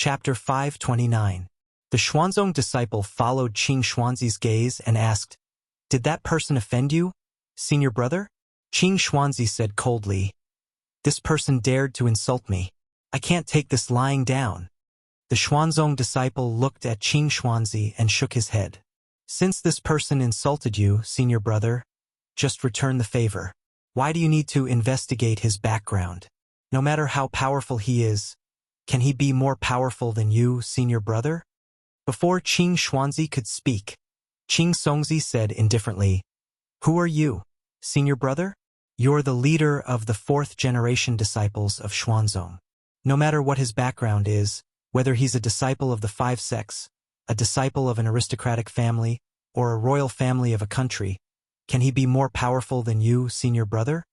Chapter 529. The Xuanzong disciple followed Qing Xuanzi's gaze and asked, "Did that person offend you, senior brother?" Qing Xuanzi said coldly, "This person dared to insult me. I can't take this lying down." The Xuanzong disciple looked at Qing Xuanzi and shook his head. "Since this person insulted you, senior brother, just return the favor. Why do you need to investigate his background? No matter how powerful he is, can he be more powerful than you, senior brother?" Before Qing Xuanzi could speak, Qing Songzi said indifferently, "Who are you, senior brother? You're the leader of the fourth-generation disciples of Xuanzong. No matter what his background is, whether he's a disciple of the five sects, a disciple of an aristocratic family, or a royal family of a country, can he be more powerful than you, senior brother?"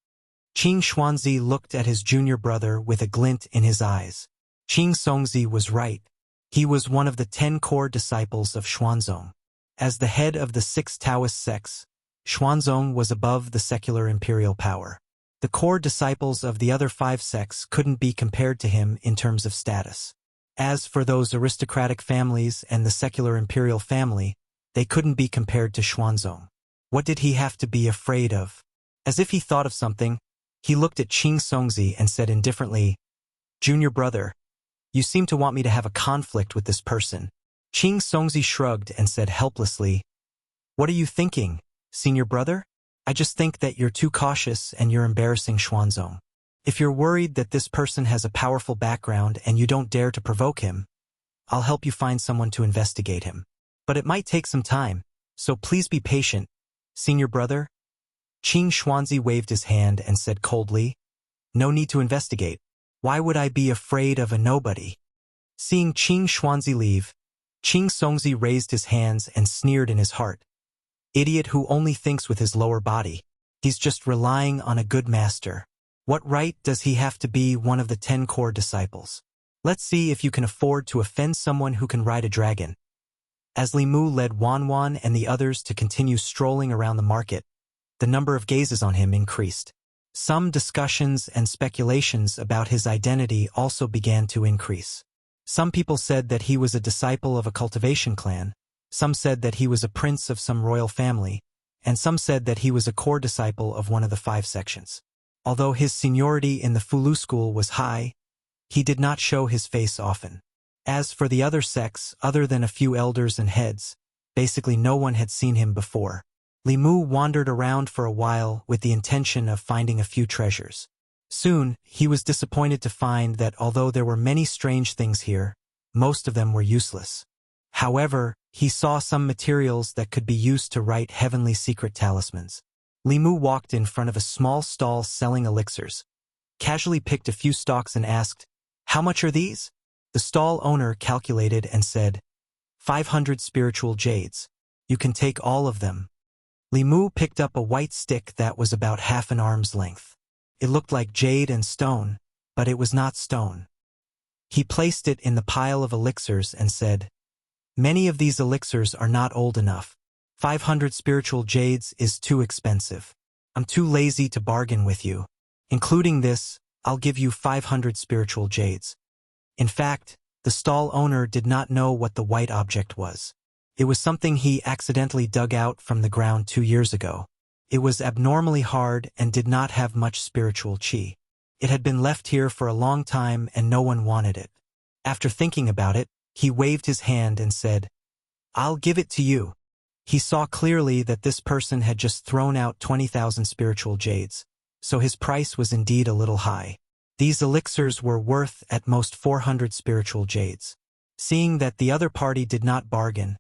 Qing Xuanzi looked at his junior brother with a glint in his eyes. Qing Songzi was right. He was one of the 10 core disciples of Xuanzong. As the head of the 6 Taoist sects, Xuanzong was above the secular imperial power. The core disciples of the other 5 sects couldn't be compared to him in terms of status. As for those aristocratic families and the secular imperial family, they couldn't be compared to Xuanzong. What did he have to be afraid of? As if he thought of something, he looked at Qing Songzi and said indifferently, "Junior brother, you seem to want me to have a conflict with this person." Qing Songzi shrugged and said helplessly, "What are you thinking, senior brother? I just think that you're too cautious and you're embarrassing Xuanzong. If you're worried that this person has a powerful background and you don't dare to provoke him, I'll help you find someone to investigate him. But it might take some time, so please be patient, senior brother." Qing Xuanzi waved his hand and said coldly, "No need to investigate. Why would I be afraid of a nobody?" Seeing Qing Xuanzi leave, Qing Songzi raised his hands and sneered in his heart. "Idiot who only thinks with his lower body. He's just relying on a good master. What right does he have to be one of the 10 core disciples? Let's see if you can afford to offend someone who can ride a dragon." As Li Mu led Wanwan and the others to continue strolling around the market, the number of gazes on him increased. Some discussions and speculations about his identity also began to increase. Some people said that he was a disciple of a cultivation clan, some said that he was a prince of some royal family, and some said that he was a core disciple of one of the 5 sections. Although his seniority in the Fulu school was high, he did not show his face often. As for the other sects, other than a few elders and heads, basically no one had seen him before. Li Mu wandered around for a while with the intention of finding a few treasures. Soon, he was disappointed to find that although there were many strange things here, most of them were useless. However, he saw some materials that could be used to write heavenly secret talismans. Li Mu walked in front of a small stall selling elixirs, casually picked a few stalks and asked, "How much are these?" The stall owner calculated and said, 500 spiritual jades. "You can take all of them." Li Mu picked up a white stick that was about half an arm's length. It looked like jade and stone, but it was not stone. He placed it in the pile of elixirs and said, "Many of these elixirs are not old enough. 500 spiritual jades is too expensive. I'm too lazy to bargain with you. Including this, I'll give you 500 spiritual jades." In fact, the stall owner did not know what the white object was. It was something he accidentally dug out from the ground 2 years ago. It was abnormally hard and did not have much spiritual qi. It had been left here for a long time and no one wanted it. After thinking about it, he waved his hand and said, "I'll give it to you." He saw clearly that this person had just thrown out 20,000 spiritual jades, so his price was indeed a little high. These elixirs were worth at most 400 spiritual jades. Seeing that the other party did not bargain,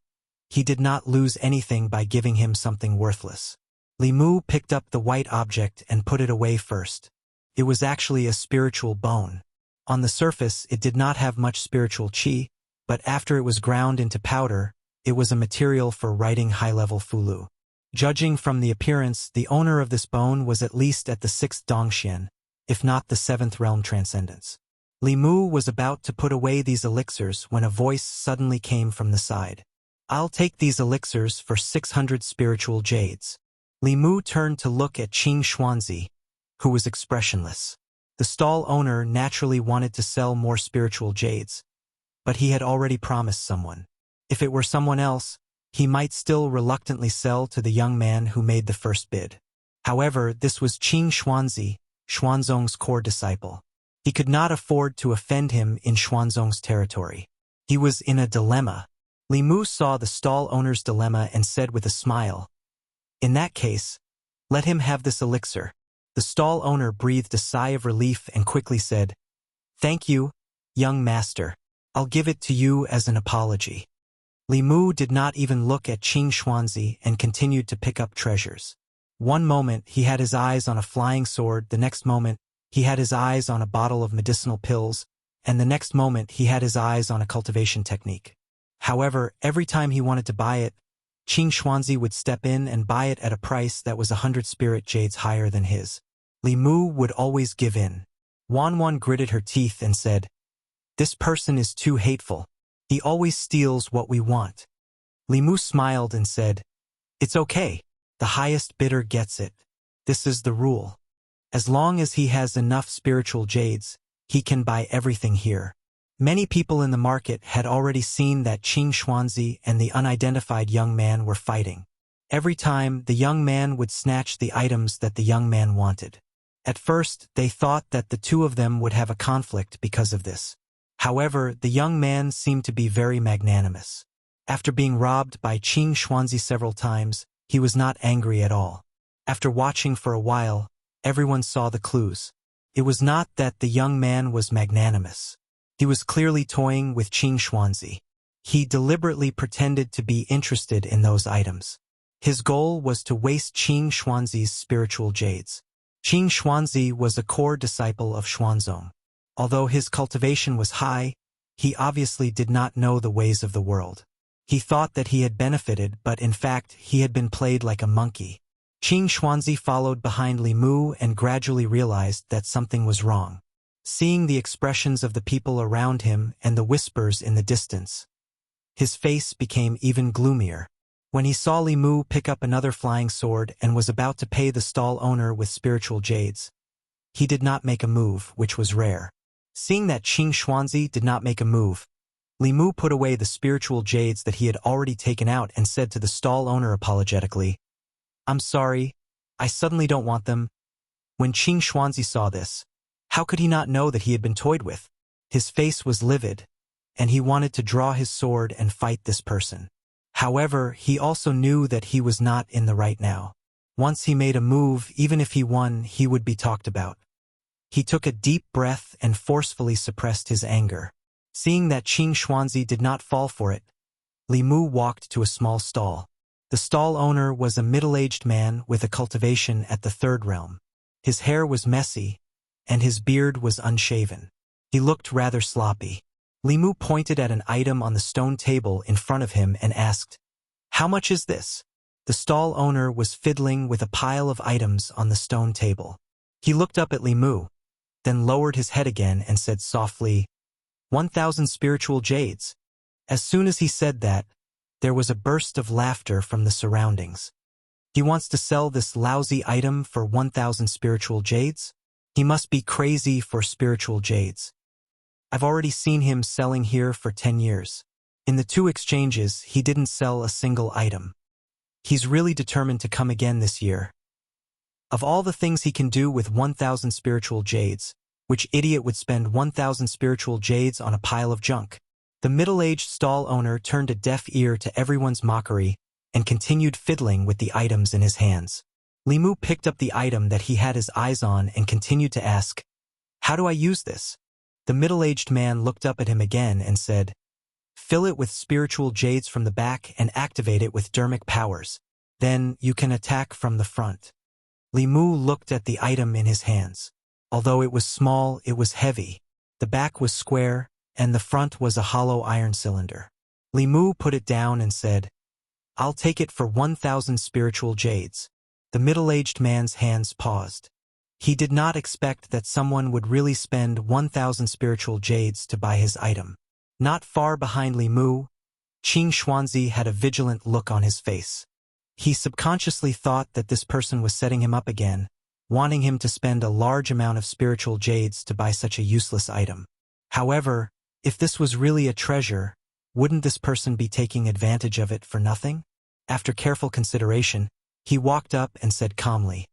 he did not lose anything by giving him something worthless. Li Mu picked up the white object and put it away first. It was actually a spiritual bone. On the surface, it did not have much spiritual qi, but after it was ground into powder, it was a material for writing high-level fulu. Judging from the appearance, the owner of this bone was at least at the 6th Dongxian, if not the 7th realm transcendence. Li Mu was about to put away these elixirs when a voice suddenly came from the side. "I'll take these elixirs for 600 spiritual jades." Li Mu turned to look at Qing Xuanzi, who was expressionless. The stall owner naturally wanted to sell more spiritual jades, but he had already promised someone. If it were someone else, he might still reluctantly sell to the young man who made the first bid. However, this was Qing Xuanzi, Xuanzong's core disciple. He could not afford to offend him in Xuanzong's territory. He was in a dilemma. Li Mu saw the stall owner's dilemma and said with a smile, "In that case, let him have this elixir." The stall owner breathed a sigh of relief and quickly said, "Thank you, young master. I'll give it to you as an apology." Li Mu did not even look at Qing Xuanzi and continued to pick up treasures. One moment he had his eyes on a flying sword, the next moment he had his eyes on a bottle of medicinal pills, and the next moment he had his eyes on a cultivation technique. However, every time he wanted to buy it, Qing Xuanzi would step in and buy it at a price that was 100 spirit jades higher than his. Li Mu would always give in. Wan gritted her teeth and said, "This person is too hateful. He always steals what we want." Li Mu smiled and said, "It's okay. The highest bidder gets it. This is the rule. As long as he has enough spiritual jades, he can buy everything here." Many people in the market had already seen that Qing Xuanzi and the unidentified young man were fighting. Every time, the young man would snatch the items that the young man wanted. At first, they thought that the two of them would have a conflict because of this. However, the young man seemed to be very magnanimous. After being robbed by Qing Xuanzi several times, he was not angry at all. After watching for a while, everyone saw the clues. It was not that the young man was magnanimous. He was clearly toying with Qing Xuanzi. He deliberately pretended to be interested in those items. His goal was to waste Qing Xuanzi's spiritual jades. Qing Xuanzi was a core disciple of Xuanzong. Although his cultivation was high, he obviously did not know the ways of the world. He thought that he had benefited, but in fact he had been played like a monkey. Qing Xuanzi followed behind Li Mu and gradually realized that something was wrong. Seeing the expressions of the people around him and the whispers in the distance, his face became even gloomier. When he saw Li Mu pick up another flying sword and was about to pay the stall owner with spiritual jades, he did not make a move, which was rare. Seeing that Qing Xuanzi did not make a move, Li Mu put away the spiritual jades that he had already taken out and said to the stall owner apologetically, "I'm sorry, I suddenly don't want them." When Qing Xuanzi saw this, how could he not know that he had been toyed with? His face was livid, and he wanted to draw his sword and fight this person. However, he also knew that he was not in the right now. Once he made a move, even if he won, he would be talked about. He took a deep breath and forcefully suppressed his anger. Seeing that Qing Xuanzi did not fall for it, Li Mu walked to a small stall. The stall owner was a middle-aged man with a cultivation at the third realm. His hair was messy, and his beard was unshaven. He looked rather sloppy. Li Mu pointed at an item on the stone table in front of him and asked, "How much is this?" The stall owner was fiddling with a pile of items on the stone table. He looked up at Li Mu, then lowered his head again and said softly, 1,000 spiritual jades. As soon as he said that, there was a burst of laughter from the surroundings. He wants to sell this lousy item for 1,000 spiritual jades? He must be crazy for spiritual jades. I've already seen him selling here for 10 years. In the 2 exchanges, he didn't sell a single item. He's really determined to come again this year. Of all the things he can do with 1,000 spiritual jades, which idiot would spend 1,000 spiritual jades on a pile of junk? The middle-aged stall owner turned a deaf ear to everyone's mockery and continued fiddling with the items in his hands. Li Mu picked up the item that he had his eyes on and continued to ask, "How do I use this?" The middle-aged man looked up at him again and said, "Fill it with spiritual jades from the back and activate it with dermic powers. Then you can attack from the front." Li Mu looked at the item in his hands. Although it was small, it was heavy. The back was square, and the front was a hollow iron cylinder. Li Mu put it down and said, "I'll take it for 1,000 spiritual jades." The middle-aged man's hands paused. He did not expect that someone would really spend 1,000 spiritual jades to buy his item. Not far behind Li Mu, Qing Xuanzi had a vigilant look on his face. He subconsciously thought that this person was setting him up again, wanting him to spend a large amount of spiritual jades to buy such a useless item. However, If this was really a treasure, wouldn't this person be taking advantage of it for nothing? After careful consideration, he walked up and said calmly,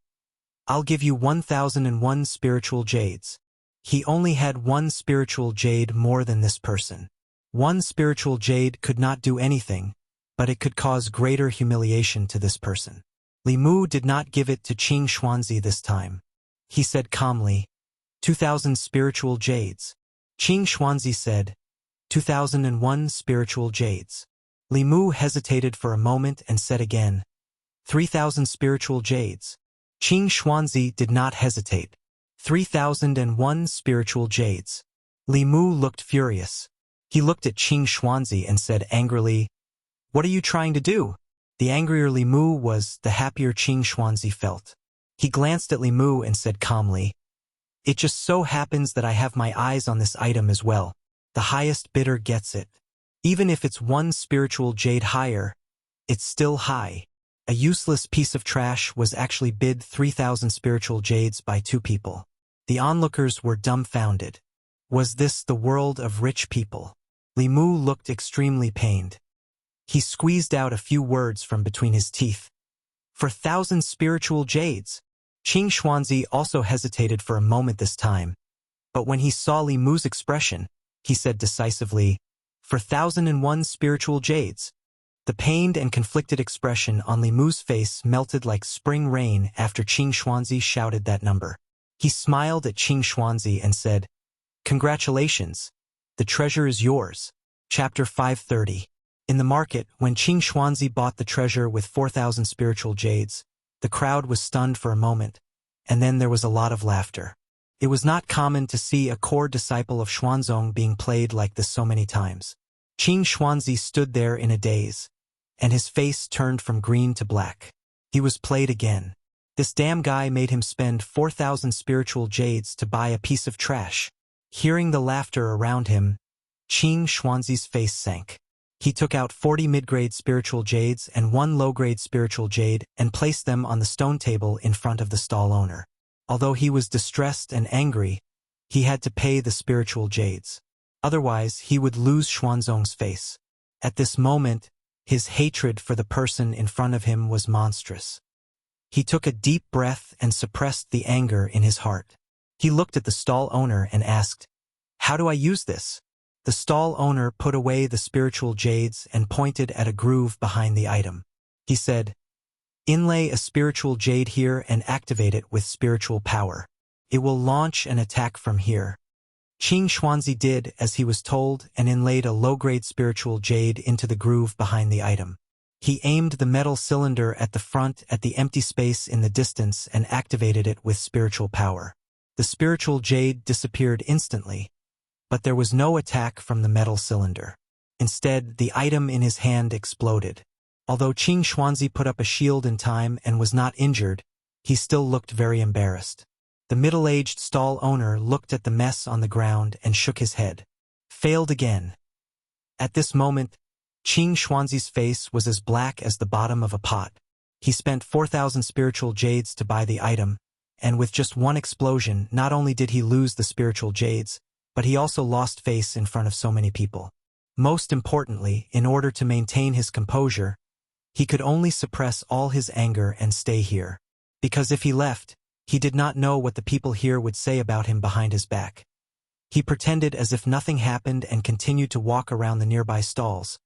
"I'll give you 1,001 spiritual jades." He only had one spiritual jade more than this person. One spiritual jade could not do anything, but it could cause greater humiliation to this person. Li Mu did not give it to Qing Xuanzi this time. He said calmly, 2,000 spiritual jades. Qing Xuanzi said, 2,001 spiritual jades. Li Mu hesitated for a moment and said again, 3,000 spiritual jades. Qing Xuanzi did not hesitate. 3,001 spiritual jades. Li Mu looked furious. He looked at Qing Xuanzi and said angrily, "What are you trying to do?" The angrier Li Mu was, the happier Qing Xuanzi felt. He glanced at Li Mu and said calmly, "It just so happens that I have my eyes on this item as well. The highest bidder gets it. Even if it's one spiritual jade higher, it's still high." A useless piece of trash was actually bid 3,000 spiritual jades by two people. The onlookers were dumbfounded. Was this the world of rich people? Li Mu looked extremely pained. He squeezed out a few words from between his teeth. "For 1,000 spiritual jades." Qing Xuanzi also hesitated for a moment this time, but when he saw Li Mu's expression, he said decisively, "For 1,001 spiritual jades." The pained and conflicted expression on Li Mu's face melted like spring rain after Qing Xuanzi shouted that number. He smiled at Qing Xuanzi and said, "Congratulations. The treasure is yours." Chapter 530. In the market, when Qing Xuanzi bought the treasure with 4,000 spiritual jades, the crowd was stunned for a moment, and then there was a lot of laughter. It was not common to see a core disciple of Xuanzong being played like this so many times. Qing Xuanzi stood there in a daze, and his face turned from green to black. He was played again. This damn guy made him spend 4,000 spiritual jades to buy a piece of trash. Hearing the laughter around him, Qing Xuanzi's face sank. He took out 40 mid-grade spiritual jades and one low-grade spiritual jade and placed them on the stone table in front of the stall owner. Although he was distressed and angry, he had to pay the spiritual jades. Otherwise, he would lose Xuanzong's face. At this moment, his hatred for the person in front of him was monstrous. He took a deep breath and suppressed the anger in his heart. He looked at the stall owner and asked, "How do I use this?" The stall owner put away the spiritual jades and pointed at a groove behind the item. He said, "Inlay a spiritual jade here and activate it with spiritual power. It will launch an attack from here." Qing Xuanzi did as he was told and inlaid a low-grade spiritual jade into the groove behind the item. He aimed the metal cylinder at the front at the empty space in the distance and activated it with spiritual power. The spiritual jade disappeared instantly, but there was no attack from the metal cylinder. Instead, the item in his hand exploded. Although Qing Xuanzi put up a shield in time and was not injured, he still looked very embarrassed. The middle-aged stall owner looked at the mess on the ground and shook his head. Failed again. At this moment, Qing Xuanzi's face was as black as the bottom of a pot. He spent 4,000 spiritual jades to buy the item, and with just one explosion, not only did he lose the spiritual jades, but he also lost face in front of so many people. Most importantly, in order to maintain his composure, he could only suppress all his anger and stay here. Because if he left, he did not know what the people here would say about him behind his back. He pretended as if nothing happened and continued to walk around the nearby stalls,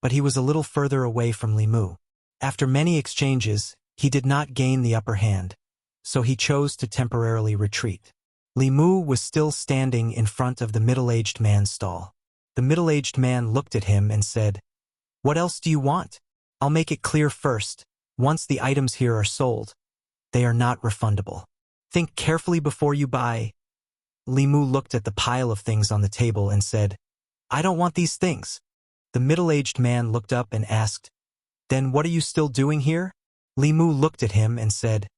but he was a little further away from Li Mu. After many exchanges, he did not gain the upper hand, so he chose to temporarily retreat. Li Mu was still standing in front of the middle-aged man's stall. The middle-aged man looked at him and said, "What else do you want? I'll make it clear first, once the items here are sold, they are not refundable. Think carefully before you buy." Li Mu looked at the pile of things on the table and said, "I don't want these things." The middle-aged man looked up and asked, "Then what are you still doing here?" Li Mu looked at him and said,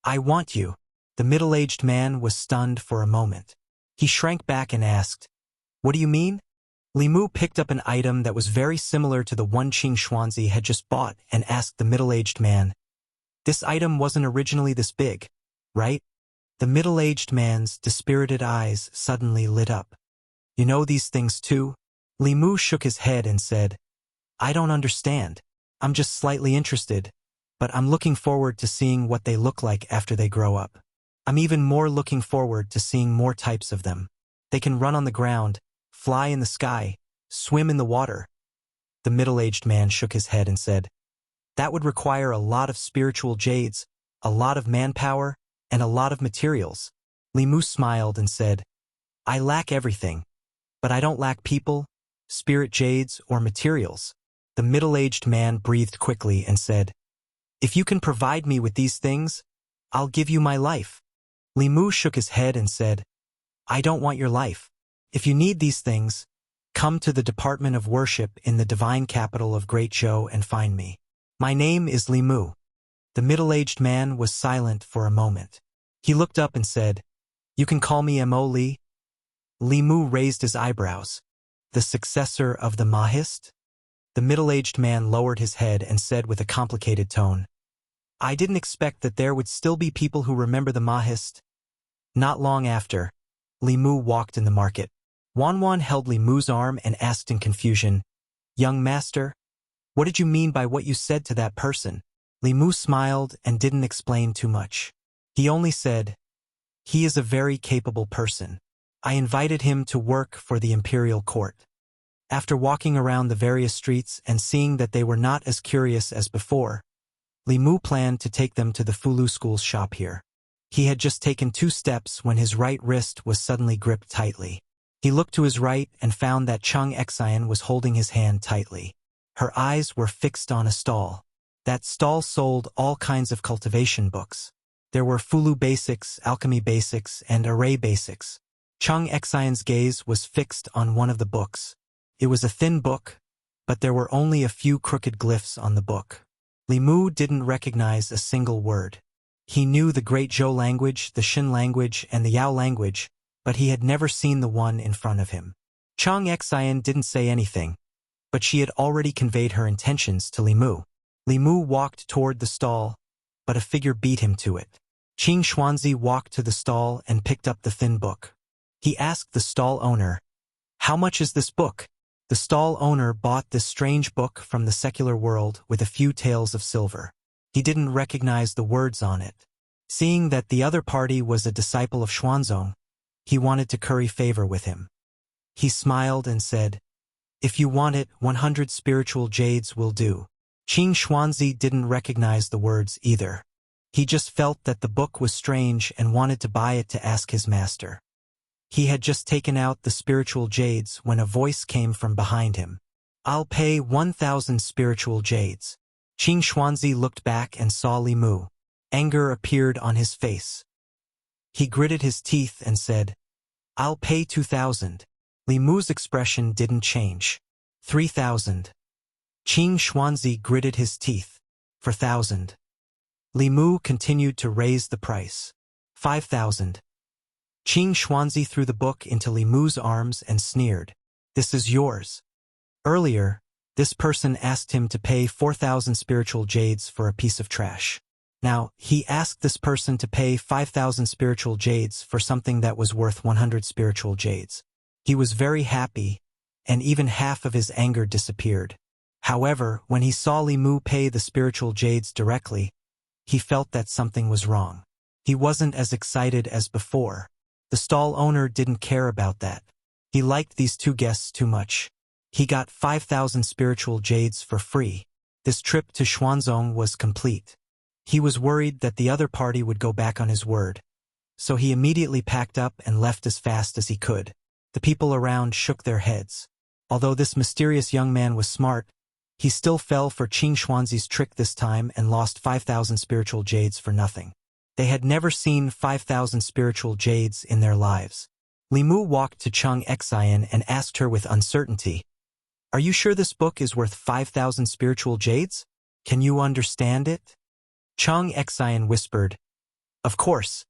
"I want you." The middle-aged man was stunned for a moment. He shrank back and asked, "What do you mean?" Li Mu picked up an item that was very similar to the one Qing Xuanzi had just bought and asked the middle-aged man, "This item wasn't originally this big, right?" The middle-aged man's dispirited eyes suddenly lit up. You know these things too? Li Mu shook his head and said, I don't understand. I'm just slightly interested, but I'm looking forward to seeing what they look like after they grow up. I'm even more looking forward to seeing more types of them. They can run on the ground, fly in the sky, swim in the water. The middle-aged man shook his head and said, That would require a lot of spiritual jades, a lot of manpower, and a lot of materials. Li Mu smiled and said, I lack everything, but I don't lack people, spirit jades, or materials. The middle-aged man breathed quickly and said, If you can provide me with these things, I'll give you my life. Li Mu shook his head and said, I don't want your life. If you need these things, come to the Department of Worship in the divine capital of Great Zhou and find me. My name is Li Mu. The middle-aged man was silent for a moment. He looked up and said, You can call me Mo Li. Li Mu raised his eyebrows. The successor of the Mahist? The middle-aged man lowered his head and said with a complicated tone, I didn't expect that there would still be people who remember the Mahist. Not long after, Li Mu walked in the market. Wanwan held Li Mu's arm and asked in confusion, Young master, what did you mean by what you said to that person? Li Mu smiled and didn't explain too much. He only said, He is a very capable person. I invited him to work for the imperial court. After walking around the various streets and seeing that they were not as curious as before, Li Mu planned to take them to the Fulu school's shop here. He had just taken 2 steps when his right wrist was suddenly gripped tightly. He looked to his right and found that Cheng Xian was holding his hand tightly. Her eyes were fixed on a stall. That stall sold all kinds of cultivation books. There were Fulu basics, alchemy basics, and array basics. Cheng Xian's gaze was fixed on one of the books. It was a thin book, but there were only a few crooked glyphs on the book. Li Mu didn't recognize a single word. He knew the Great Zhou language, the Xin language, and the Yao language, but he had never seen the one in front of him. Cheng Xian didn't say anything, but she had already conveyed her intentions to Li Mu. Li Mu walked toward the stall, but a figure beat him to it. Qing Xuanzi walked to the stall and picked up the thin book. He asked the stall owner, How much is this book? The stall owner bought this strange book from the secular world with a few taels of silver. He didn't recognize the words on it. Seeing that the other party was a disciple of Xuanzong, he wanted to curry favor with him. He smiled and said, If you want it, 100 spiritual jades will do. Qing Xuanzi didn't recognize the words either. He just felt that the book was strange and wanted to buy it to ask his master. He had just taken out the spiritual jades when a voice came from behind him. I'll pay 1,000 spiritual jades. Qing Xuanzi looked back and saw Li Mu. Anger appeared on his face. He gritted his teeth and said, I'll pay 2,000. Li Mu's expression didn't change. 3,000. Qing Xuanzi gritted his teeth. 4,000. Li Mu continued to raise the price. 5,000. Qing Xuanzi threw the book into Li Mu's arms and sneered. This is yours. Earlier, this person asked him to pay 4,000 spiritual jades for a piece of trash. Now, he asked this person to pay 5,000 spiritual jades for something that was worth 100 spiritual jades. He was very happy, and even half of his anger disappeared. However, when he saw Li Mu pay the spiritual jades directly, he felt that something was wrong. He wasn't as excited as before. The stall owner didn't care about that. He liked these 2 guests too much. He got 5,000 spiritual jades for free. This trip to Xuanzong was complete. He was worried that the other party would go back on his word, so he immediately packed up and left as fast as he could. The people around shook their heads. Although this mysterious young man was smart, he still fell for Qing Xuanzi's trick this time and lost 5,000 spiritual jades for nothing. They had never seen 5,000 spiritual jades in their lives. Li Mu walked to Cheng Xian and asked her with uncertainty, Are you sure this book is worth 5,000 spiritual jades? Can you understand it? Cheng Xian whispered, Of course.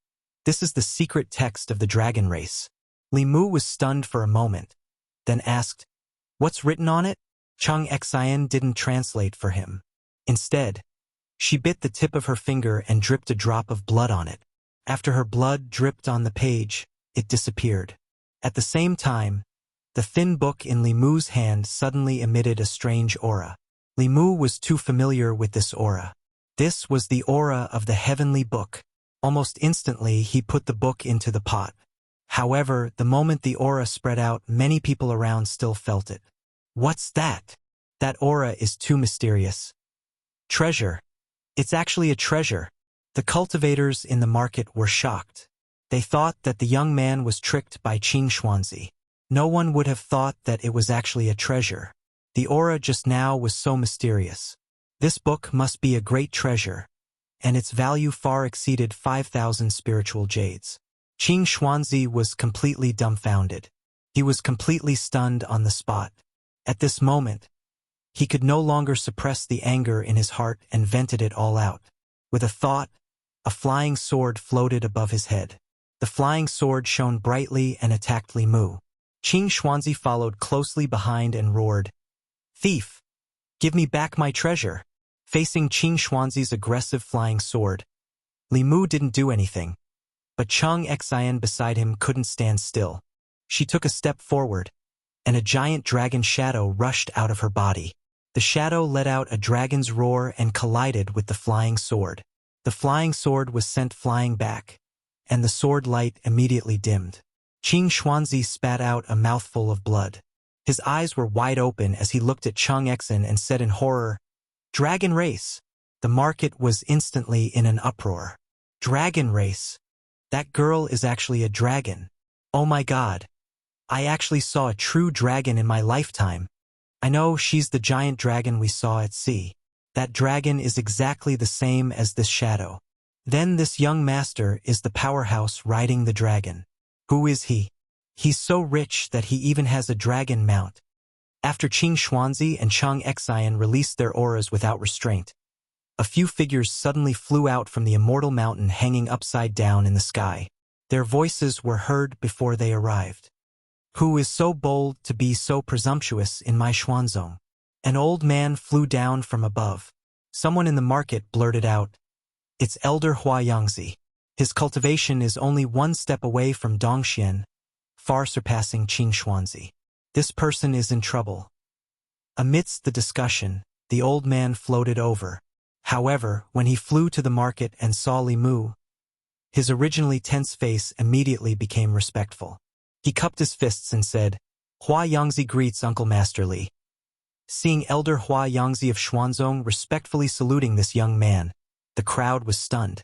This is the secret text of the dragon race. Li Mu was stunned for a moment, then asked, What's written on it? Cheng Xian didn't translate for him. Instead, she bit the tip of her finger and dripped a drop of blood on it. After her blood dripped on the page, it disappeared. At the same time, The thin book in Li Mu's hand suddenly emitted a strange aura. Li Mu was too familiar with this aura. This was the aura of the heavenly book. Almost instantly, he put the book into the pot. However, the moment the aura spread out, many people around still felt it. What's that? That aura is too mysterious. Treasure. It's actually a treasure. The cultivators in the market were shocked. They thought that the young man was tricked by Qing Xuanzi. No one would have thought that it was actually a treasure. The aura just now was so mysterious. This book must be a great treasure, and its value far exceeded 5,000 spiritual jades. Qing Xuanzi was completely dumbfounded. He was completely stunned on the spot. At this moment, he could no longer suppress the anger in his heart and vented it all out. With a thought, a flying sword floated above his head. The flying sword shone brightly and attacked Li Mu. Qing Xuanzi followed closely behind and roared, "Thief! Give me back my treasure!" Facing Qing Xuanzi's aggressive flying sword, Li Mu didn't do anything. But Cheng Xian beside him couldn't stand still. She took a step forward, and a giant dragon shadow rushed out of her body. The shadow let out a dragon's roar and collided with the flying sword. The flying sword was sent flying back, and the sword light immediately dimmed. Qing Xuanzi spat out a mouthful of blood. His eyes were wide open as he looked at Cheng Xian and said in horror, "Dragon race!" The market was instantly in an uproar. Dragon race! That girl is actually a dragon. Oh my God! I actually saw a true dragon in my lifetime. I know she's the giant dragon we saw at sea. That dragon is exactly the same as this shadow. Then this young master is the powerhouse riding the dragon. Who is he? He's so rich that he even has a dragon mount. After Qing Xuanzi and Cheng Xian released their auras without restraint, a few figures suddenly flew out from the immortal mountain hanging upside down in the sky. Their voices were heard before they arrived. "Who is so bold to be so presumptuous in my Xuanzong?" An old man flew down from above. Someone in the market blurted out, "It's Elder Hua Yangzi. His cultivation is only one step away from Dongxian, far surpassing Qing Xuanzi. This person is in trouble." Amidst the discussion, the old man floated over. However, when he flew to the market and saw Li Mu, his originally tense face immediately became respectful. He cupped his fists and said, "Hua Yangzi greets Uncle Master Li." Seeing Elder Hua Yangzi of Xuanzong respectfully saluting this young man, the crowd was stunned.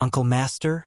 Uncle Master?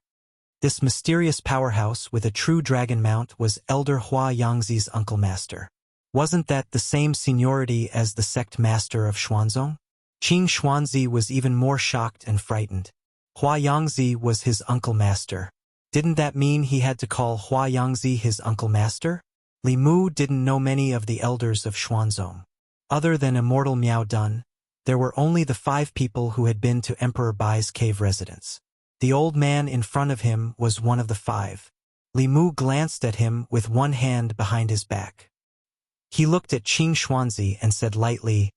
This mysterious powerhouse with a true dragon mount was Elder Hua Yangzi's Uncle Master. Wasn't that the same seniority as the sect master of Xuanzong? Qing Xuanzi was even more shocked and frightened. Hua Yangzi was his Uncle Master. Didn't that mean he had to call Hua Yangzi his Uncle Master? Li Mu didn't know many of the elders of Xuanzong. Other than Immortal Miao Dun, there were only the 5 people who had been to Emperor Bai's cave residence. The old man in front of him was one of the 5. Li Mu glanced at him with one hand behind his back. He looked at Qing Xuanzi and said lightly,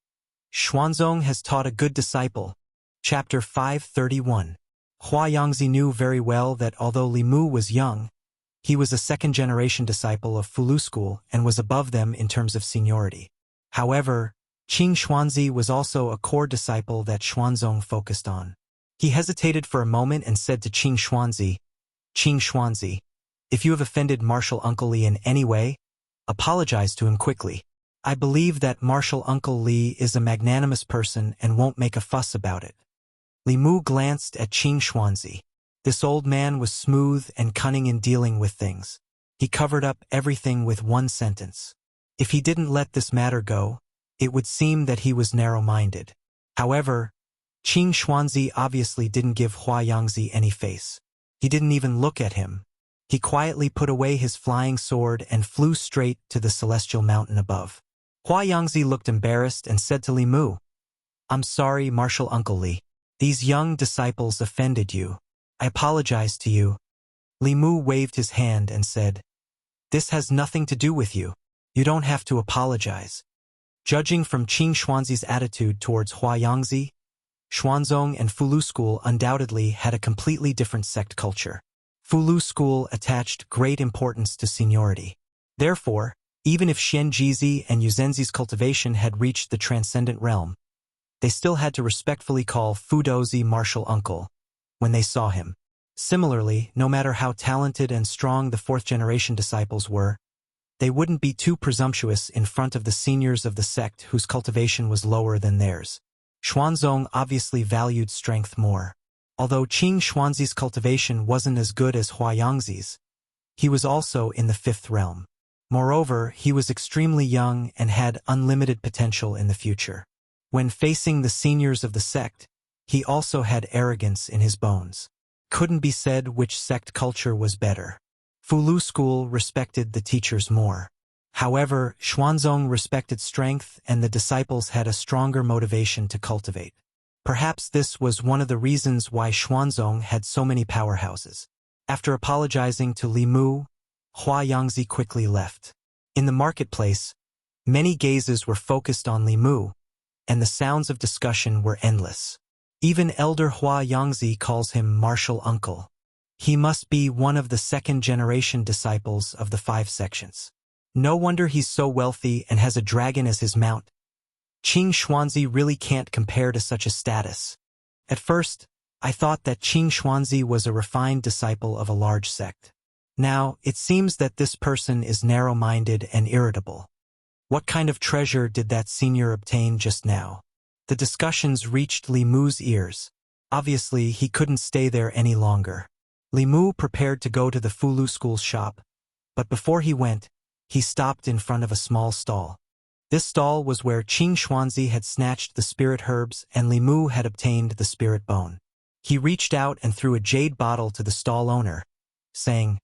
"Xuanzong has taught a good disciple." Chapter 531. Hua Yangzi knew very well that although Li Mu was young, he was a second-generation disciple of Fulu School and was above them in terms of seniority. However, Qing Xuanzi was also a core disciple that Xuanzong focused on. He hesitated for a moment and said to Qing Xuanzi, "If you have offended Martial Uncle Li in any way, apologize to him quickly. I believe that Martial Uncle Li is a magnanimous person and won't make a fuss about it." Li Mu glanced at Qing Xuanzi. This old man was smooth and cunning in dealing with things. He covered up everything with one sentence. If he didn't let this matter go, it would seem that he was narrow-minded. However, Qing Xuanzi obviously didn't give Hua Yangzi any face. He didn't even look at him. He quietly put away his flying sword and flew straight to the celestial mountain above. Hua Yangzi looked embarrassed and said to Li Mu, "I'm sorry, Martial Uncle Li. These young disciples offended you. I apologize to you." Li Mu waved his hand and said, "This has nothing to do with you. You don't have to apologize." Judging from Qing Xuanzi's attitude towards Hua Yangzi, Xuanzong and Fulu School undoubtedly had a completely different sect culture. Fulu School attached great importance to seniority. Therefore, Even if Xianjizi and Yuzenzi's cultivation had reached the transcendent realm, they still had to respectfully call Fudozi martial uncle when they saw him. Similarly, no matter how talented and strong the fourth-generation disciples were, they wouldn't be too presumptuous in front of the seniors of the sect whose cultivation was lower than theirs. Xuanzong obviously valued strength more. Although Qing Xuanzi's cultivation wasn't as good as Huayangzi's, he was also in the fifth realm. Moreover, he was extremely young and had unlimited potential in the future. When facing the seniors of the sect, he also had arrogance in his bones. Couldn't be said which sect culture was better. Fulu school respected the teachers more. However, Xuanzong respected strength and the disciples had a stronger motivation to cultivate. Perhaps this was one of the reasons why Xuanzong had so many powerhouses. After apologizing to Li Mu, Hua Yangzi quickly left. In the marketplace, many gazes were focused on Li Mu, and the sounds of discussion were endless. Even elder Hua Yangzi calls him martial uncle. He must be one of the second-generation disciples of the 5 sections. No wonder he's so wealthy and has a dragon as his mount. Qing Xuanzi really can't compare to such a status. At first, I thought that Qing Xuanzi was a refined disciple of a large sect. Now, it seems that this person is narrow-minded and irritable. What kind of treasure did that senior obtain just now? The discussions reached Li Mu's ears. Obviously, he couldn't stay there any longer. Li Mu prepared to go to the Fulu school's shop, but before he went, he stopped in front of a small stall. This stall was where Qing Xuanzi had snatched the spirit herbs and Li Mu had obtained the spirit bone. He reached out and threw a jade bottle to the stall owner, saying,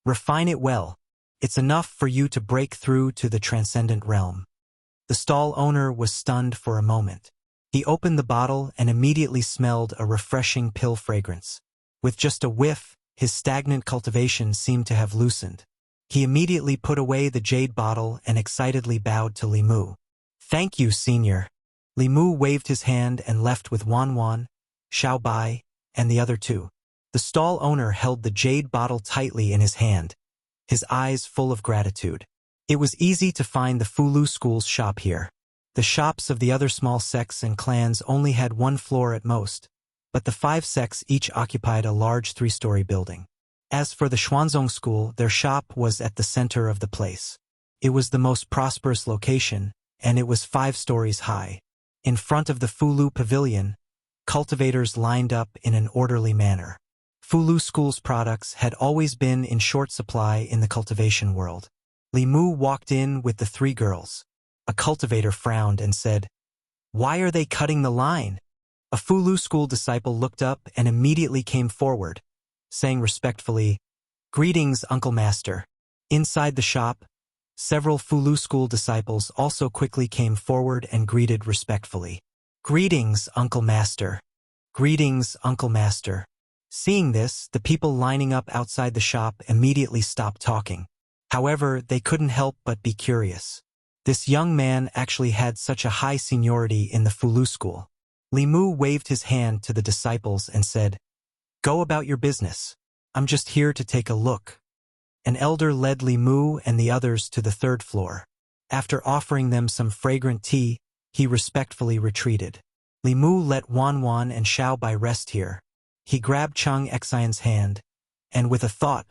"Refine it well. It's enough for you to break through to the transcendent realm." The stall owner was stunned for a moment. He opened the bottle and immediately smelled a refreshing pill fragrance. With just a whiff, his stagnant cultivation seemed to have loosened. He immediately put away the jade bottle and excitedly bowed to Li Mu. "Thank you, senior." Li Mu waved his hand and left with Wan Wan, Xiao Bai, and the other 2. The stall owner held the jade bottle tightly in his hand, his eyes full of gratitude. It was easy to find the Fulu school's shop here. The shops of the other small sects and clans only had 1 floor at most, but the 5 sects each occupied a large 3-story building. As for the Xuanzong school, their shop was at the center of the place. It was the most prosperous location, and it was 5 stories high. In front of the Fulu pavilion, cultivators lined up in an orderly manner. Fulu school's products had always been in short supply in the cultivation world. Li Mu walked in with the 3 girls. A cultivator frowned and said, "Why are they cutting the line?" A Fulu school disciple looked up and immediately came forward, saying respectfully, "Greetings, Uncle Master." Inside the shop, several Fulu school disciples also quickly came forward and greeted respectfully. "Greetings, Uncle Master." "Greetings, Uncle Master." Seeing this, the people lining up outside the shop immediately stopped talking. However, they couldn't help but be curious. This young man actually had such a high seniority in the Fulu school. Li Mu waved his hand to the disciples and said, "Go about your business. I'm just here to take a look." An elder led Li Mu and the others to the 3rd floor. After offering them some fragrant tea, he respectfully retreated. Li Mu let Wan Wan and Xiao Bai rest here. He grabbed Chang Xian's hand, and with a thought,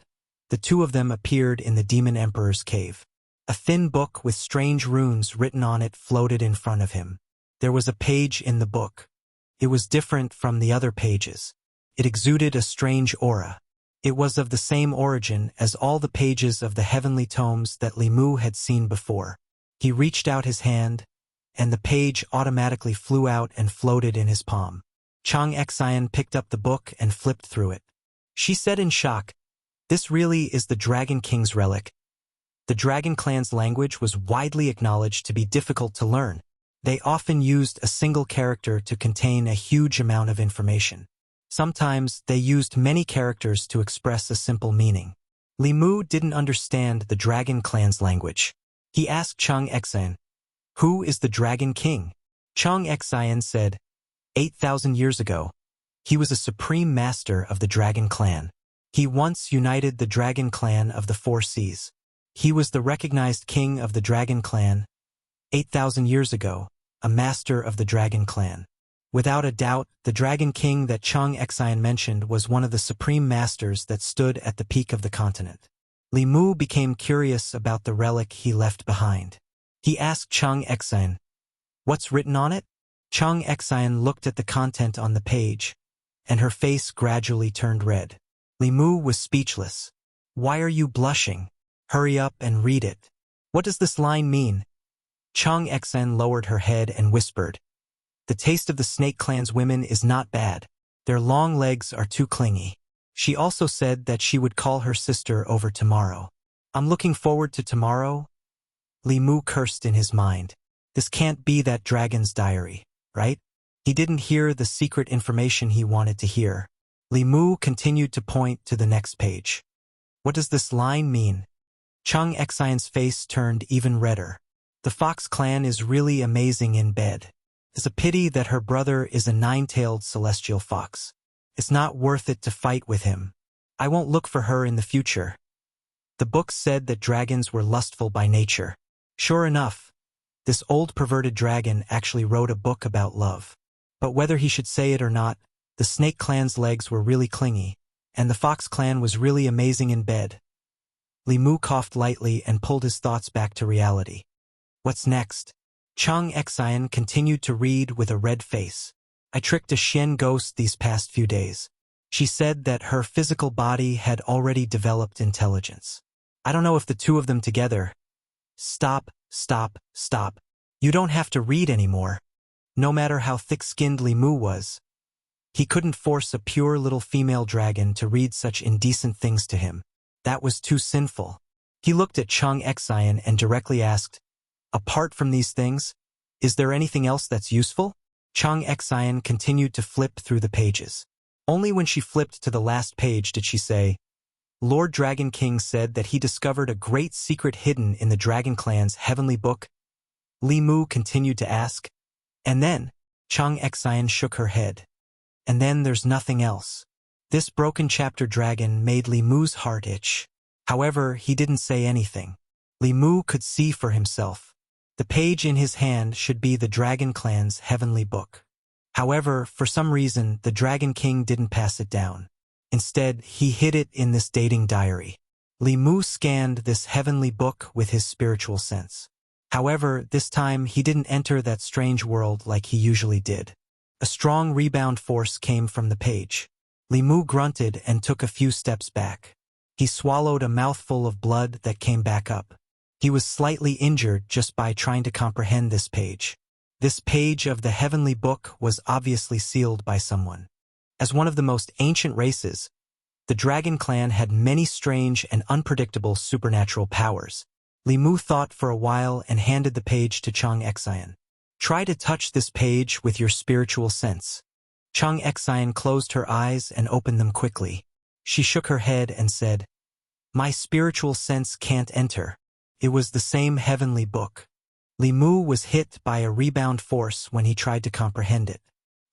the 2 of them appeared in the Demon Emperor's cave. A thin book with strange runes written on it floated in front of him. There was a page in the book. It was different from the other pages. It exuded a strange aura. It was of the same origin as all the pages of the heavenly tomes that Li Mu had seen before. He reached out his hand, and the page automatically flew out and floated in his palm. Chang Xian picked up the book and flipped through it. She said in shock, "This really is the Dragon King's relic." The Dragon Clan's language was widely acknowledged to be difficult to learn. They often used a single character to contain a huge amount of information. Sometimes they used many characters to express a simple meaning. Li Mu didn't understand the Dragon Clan's language. He asked Chang Xian, "Who is the Dragon King?" Chang Xian said, 8,000 years ago, he was a supreme master of the Dragon Clan. He once united the Dragon Clan of the 4 seas. He was the recognized king of the Dragon Clan, 8,000 years ago, a master of the Dragon Clan. Without a doubt, the Dragon King that Chang Xian mentioned was one of the supreme masters that stood at the peak of the continent. Li Mu became curious about the relic he left behind. He asked Chang Xian, "What's written on it?" Chang Xian looked at the content on the page, and her face gradually turned red. Li Mu was speechless. "Why are you blushing? Hurry up and read it. What does this line mean?" Chang Xian lowered her head and whispered, "The taste of the Snake Clan's women is not bad. Their long legs are too clingy." She also said that she would call her sister over tomorrow. "I'm looking forward to tomorrow." Li Mu cursed in his mind. This can't be that dragon's diary, right? He didn't hear the secret information he wanted to hear. Li Mu continued to point to the next page. "What does this line mean?" Chang Xian's face turned even redder. "The Fox clan is really amazing in bed. It's a pity that her brother is a nine-tailed celestial fox. It's not worth it to fight with him. I won't look for her in the future." The book said that dragons were lustful by nature. Sure enough, this old perverted dragon actually wrote a book about love. But whether he should say it or not, the Snake Clan's legs were really clingy, and the Fox Clan was really amazing in bed. Li Mu coughed lightly and pulled his thoughts back to reality. What's next? Chang Xian continued to read with a red face. "I tricked a Xian ghost these past few days. She said that her physical body had already developed intelligence. I don't know if the two of them together—" Stop, stop, stop. You don't have to read anymore. No matter how thick-skinned Li Mu was, he couldn't force a pure little female dragon to read such indecent things to him. That was too sinful. He looked at Chang Xian and directly asked, "Apart from these things, is there anything else that's useful?" Chang Xian continued to flip through the pages. Only when she flipped to the last page did she say, "Lord Dragon King said that he discovered a great secret hidden in the Dragon Clan's heavenly book." Li Mu continued to ask. "And then?" Chang Xian shook her head. "And then there's nothing else." This broken chapter dragon made Li Mu's heart itch. However, he didn't say anything. Li Mu could see for himself. The page in his hand should be the Dragon Clan's heavenly book. However, for some reason, the Dragon King didn't pass it down. Instead, he hid it in this dating diary. Li Mu scanned this heavenly book with his spiritual sense. However, this time he didn't enter that strange world like he usually did. A strong rebound force came from the page. Li Mu grunted and took a few steps back. He swallowed a mouthful of blood that came back up. He was slightly injured just by trying to comprehend this page. This page of the heavenly book was obviously sealed by someone. As one of the most ancient races, the Dragon Clan had many strange and unpredictable supernatural powers. Li Mu thought for a while and handed the page to Chang Xian. "Try to touch this page with your spiritual sense." Chang Xian closed her eyes and opened them quickly. She shook her head and said, "My spiritual sense can't enter." It was the same heavenly book. Li Mu was hit by a rebound force when he tried to comprehend it.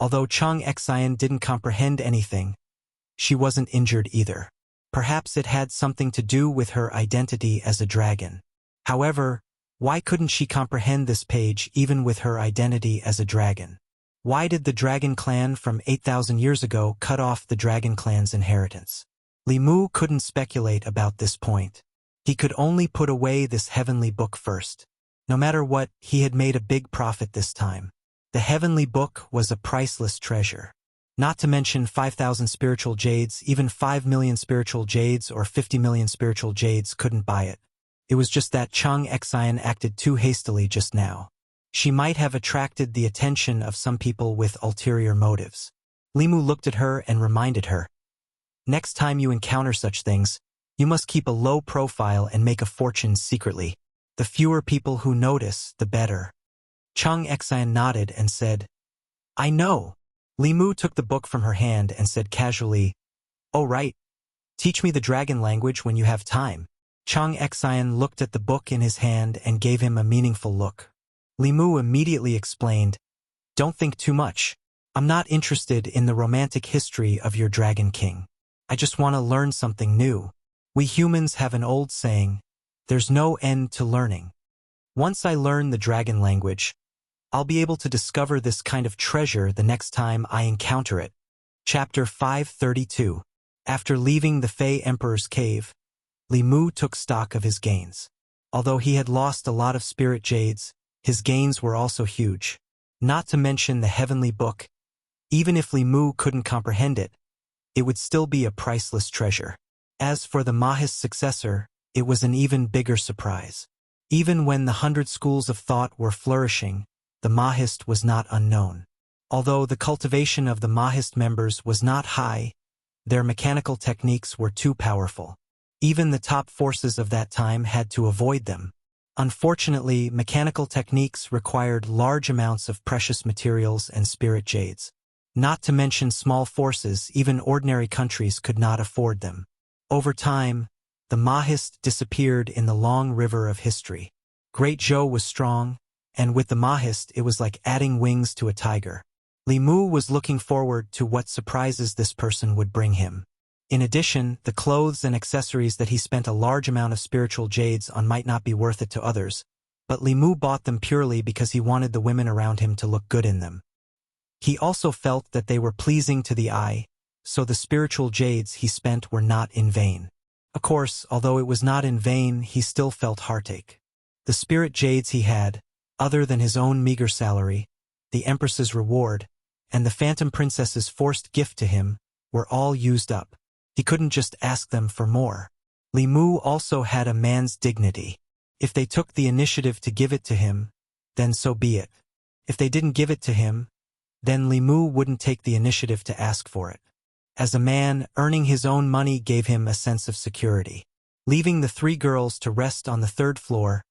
Although Chang Xian didn't comprehend anything, she wasn't injured either. Perhaps it had something to do with her identity as a dragon. However, why couldn't she comprehend this page even with her identity as a dragon? Why did the Dragon Clan from 8,000 years ago cut off the Dragon Clan's inheritance? Li Mu couldn't speculate about this point. He could only put away this heavenly book first. No matter what, he had made a big profit this time. The heavenly book was a priceless treasure. Not to mention 5,000 spiritual jades, even 5 million spiritual jades or 50 million spiritual jades couldn't buy it. It was just that Chang Xian acted too hastily just now. She might have attracted the attention of some people with ulterior motives. Li Mu looked at her and reminded her, "Next time you encounter such things, you must keep a low profile and make a fortune secretly. The fewer people who notice, the better." Chang Xian nodded and said, "I know." Li Mu took the book from her hand and said casually, "Oh right. Teach me the dragon language when you have time." Chang Xian looked at the book in his hand and gave him a meaningful look. Li Mu immediately explained, "Don't think too much. I'm not interested in the romantic history of your Dragon King. I just want to learn something new. We humans have an old saying, There's no end to learning. Once I learn the dragon language, I'll be able to discover this kind of treasure the next time I encounter it. Chapter 532. After leaving the Fey Emperor's cave, Li Mu took stock of his gains. Although he had lost a lot of spirit jades, his gains were also huge. Not to mention the heavenly book. Even if Li Mu couldn't comprehend it, it would still be a priceless treasure. As for the Mahist's successor, it was an even bigger surprise. Even when the 100 schools of thought were flourishing, the Mahist was not unknown. Although the cultivation of the Mahist members was not high, their mechanical techniques were too powerful. Even the top forces of that time had to avoid them. Unfortunately, mechanical techniques required large amounts of precious materials and spirit jades. Not to mention small forces, even ordinary countries could not afford them. Over time, the Mahist disappeared in the long river of history. Great Zhou was strong, and with the Mahist it was like adding wings to a tiger. Li Mu was looking forward to what surprises this person would bring him. In addition, the clothes and accessories that he spent a large amount of spiritual jades on might not be worth it to others, but Li Mu bought them purely because he wanted the women around him to look good in them. He also felt that they were pleasing to the eye, so the spiritual jades he spent were not in vain. Of course, although it was not in vain, he still felt heartache. The spirit jades he had, other than his own meager salary, the Empress's reward, and the Phantom Princess's forced gift to him, were all used up. He couldn't just ask them for more. Li Mu also had a man's dignity. If they took the initiative to give it to him, then so be it. If they didn't give it to him, then Li Mu wouldn't take the initiative to ask for it. As a man, earning his own money gave him a sense of security. Leaving the 3 girls to rest on the 3rd floor,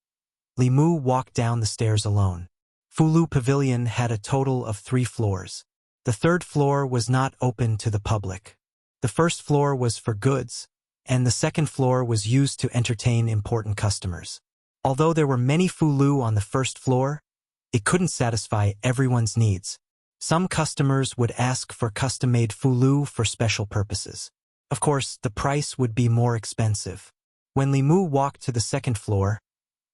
Li Mu walked down the stairs alone. Fulu Pavilion had a total of 3 floors. The 3rd floor was not open to the public. The 1st floor was for goods, and the 2nd floor was used to entertain important customers. Although there were many Fulu on the 1st floor, it couldn't satisfy everyone's needs. Some customers would ask for custom-made Fulu for special purposes. Of course, the price would be more expensive. When Li Mu walked to the 2nd floor,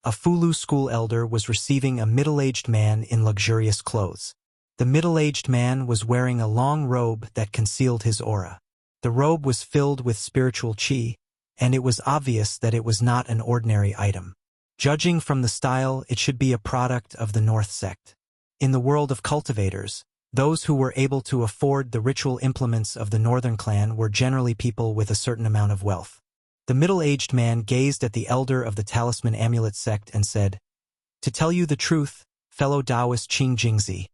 a Fulu school elder was receiving a middle-aged man in luxurious clothes. The middle-aged man was wearing a long robe that concealed his aura. The robe was filled with spiritual qi, and it was obvious that it was not an ordinary item. Judging from the style, it should be a product of the North sect. In the world of cultivators, those who were able to afford the ritual implements of the Northern clan were generally people with a certain amount of wealth. The middle-aged man gazed at the elder of the Talisman Amulet sect and said, "To tell you the truth, fellow Taoist Qing Jingzi,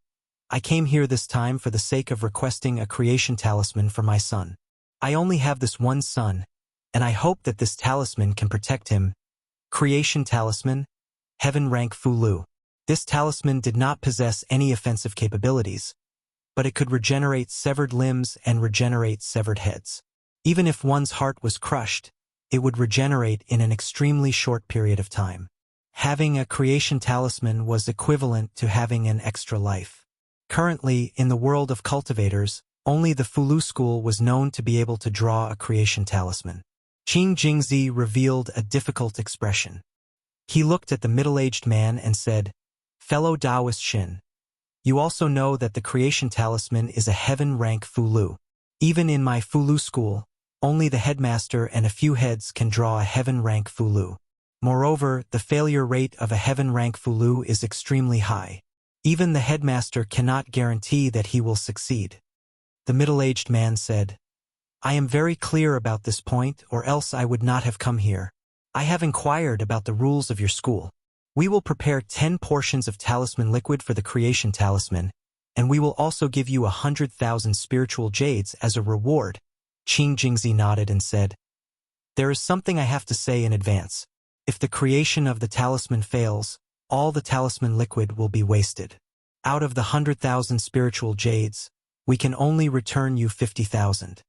I came here this time for the sake of requesting a creation talisman for my son. I only have this one son, and I hope that this talisman can protect him." Creation talisman, heaven rank Fulu. This talisman did not possess any offensive capabilities, but it could regenerate severed limbs and regenerate severed heads. Even if one's heart was crushed, it would regenerate in an extremely short period of time. Having a creation talisman was equivalent to having an extra life. Currently, in the world of cultivators, only the Fulu school was known to be able to draw a creation talisman. Qing Jingzi revealed a difficult expression. He looked at the middle-aged man and said, "Fellow Taoist Shin, you also know that the creation talisman is a heaven rank Fulu. Even in my Fulu school, only the headmaster and a few heads can draw a heaven rank Fulu. Moreover, the failure rate of a heaven rank Fulu is extremely high. Even the headmaster cannot guarantee that he will succeed." The middle-aged man said, "I am very clear about this point, or else I would not have come here. I have inquired about the rules of your school. We will prepare 10 portions of talisman liquid for the creation talisman, and we will also give you 100,000 spiritual jades as a reward." Qing Jingzi nodded and said, "There is something I have to say in advance. If the creation of the talisman fails, all the talisman liquid will be wasted. Out of the 100,000 spiritual jades, we can only return you 50,000.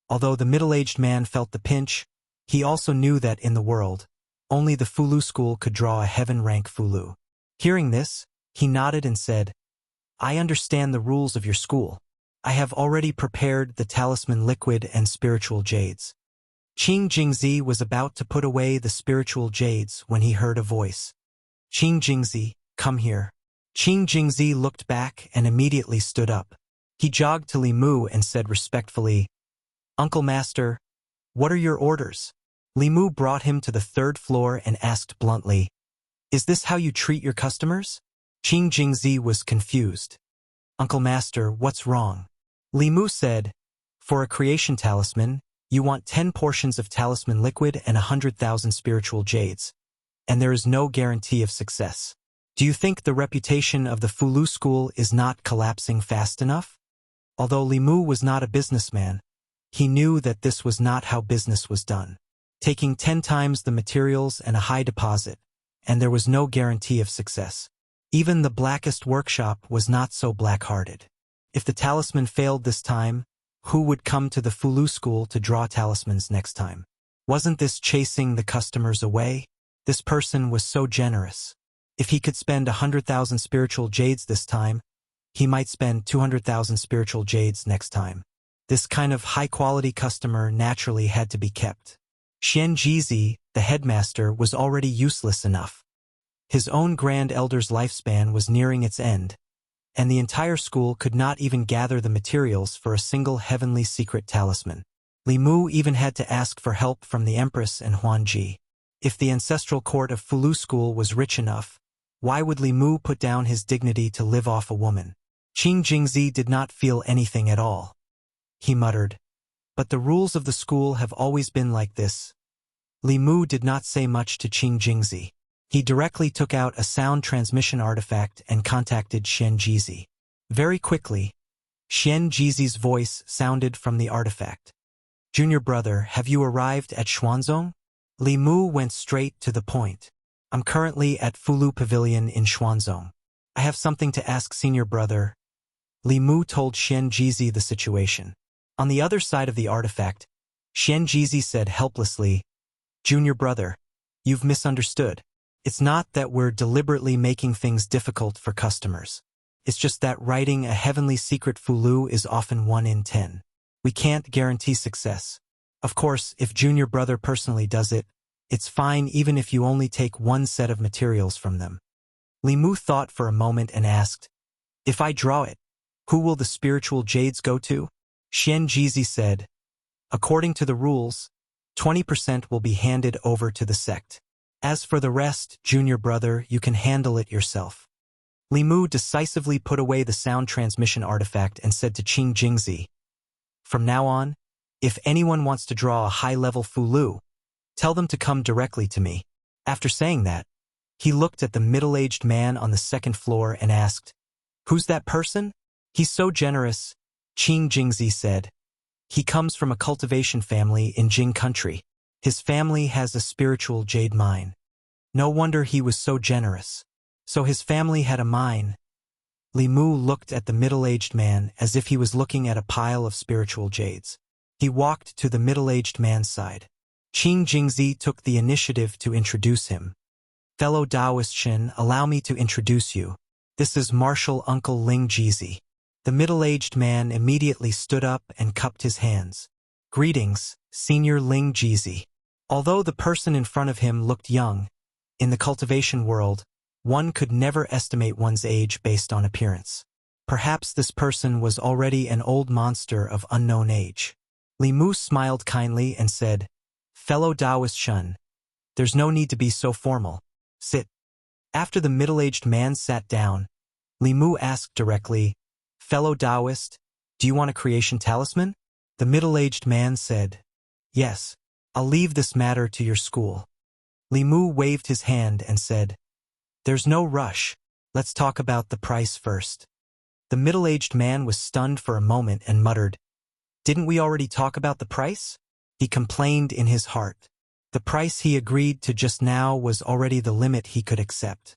Although the middle-aged man felt the pinch, he also knew that in the world, only the Fulu school could draw a heaven rank Fulu. Hearing this, he nodded and said, "I understand the rules of your school. I have already prepared the talisman liquid and spiritual jades." Qing Jingzi was about to put away the spiritual jades when he heard a voice. Qing Jingzi, come here. Qing Jingzi looked back and immediately stood up. He jogged to Li Mu and said respectfully, Uncle Master, what are your orders? Li Mu brought him to the third floor and asked bluntly, Is this how you treat your customers? Qing Jingzi was confused. Uncle Master, what's wrong? Li Mu said, For a creation talisman, you want 10 portions of talisman liquid and 100,000 spiritual jades. And there is no guarantee of success. Do you think the reputation of the Fulu school is not collapsing fast enough? Although Li Mu was not a businessman, he knew that this was not how business was done. Taking 10 times the materials and a high deposit, and there was no guarantee of success. Even the blackest workshop was not so black-hearted. If the talisman failed this time, who would come to the Fulu school to draw talismans next time? Wasn't this chasing the customers away? This person was so generous. If he could spend 100,000 spiritual jades this time, he might spend 200,000 spiritual jades next time. This kind of high-quality customer naturally had to be kept. Xian Jizi, the headmaster, was already useless enough. His own grand elder's lifespan was nearing its end, and the entire school could not even gather the materials for a single heavenly secret talisman. Li Mu even had to ask for help from the Empress and Huanji. If the ancestral court of Fulu school was rich enough, why would Li Mu put down his dignity to live off a woman? Qing Jingzi did not feel anything at all. He muttered, But the rules of the school have always been like this. Li Mu did not say much to Qing Jingzi. He directly took out a sound transmission artifact and contacted Xian Jizi. Very quickly, Xian Jizi's voice sounded from the artifact. Junior brother, have you arrived at Xuanzong? Li Mu went straight to the point. I'm currently at Fulu Pavilion in Xuanzong. I have something to ask senior brother. Li Mu told Xian Jizi the situation. On the other side of the artifact, Xian Jizi said helplessly, Junior brother, you've misunderstood. It's not that we're deliberately making things difficult for customers. It's just that writing a heavenly secret Fulu is often 1 in 10. We can't guarantee success. Of course, if junior brother personally does it, it's fine even if you only take 1 set of materials from them. Li Mu thought for a moment and asked, If I draw it, who will the spiritual jades go to? Xian Jizi said, According to the rules, 20% will be handed over to the sect. As for the rest, junior brother, you can handle it yourself. Li Mu decisively put away the sound transmission artifact and said to Qing Jingzi, From now on, if anyone wants to draw a high-level Fulu, tell them to come directly to me. After saying that, he looked at the middle-aged man on the second floor and asked, Who's that person? He's so generous, Qing Jingzi said. He comes from a cultivation family in Jing country. His family has a spiritual jade mine. No wonder he was so generous. So his family had a mine. Li Mu looked at the middle-aged man as if he was looking at a pile of spiritual jades. He walked to the middle-aged man's side. Qing Jingzi took the initiative to introduce him. Fellow Taoist Shin, allow me to introduce you. This is Marshal Uncle Ling Jizi. The middle-aged man immediately stood up and cupped his hands. Greetings, Senior Ling Jizi. Although the person in front of him looked young, in the cultivation world, one could never estimate one's age based on appearance. Perhaps this person was already an old monster of unknown age. Li Mu smiled kindly and said, Fellow Taoist Shun, there's no need to be so formal. Sit. After the middle-aged man sat down, Li Mu asked directly, Fellow Taoist, do you want a creation talisman? The middle-aged man said, Yes, I'll leave this matter to your school. Li Mu waved his hand and said, There's no rush. Let's talk about the price first. The middle-aged man was stunned for a moment and muttered, Didn't we already talk about the price? He complained in his heart. The price he agreed to just now was already the limit he could accept.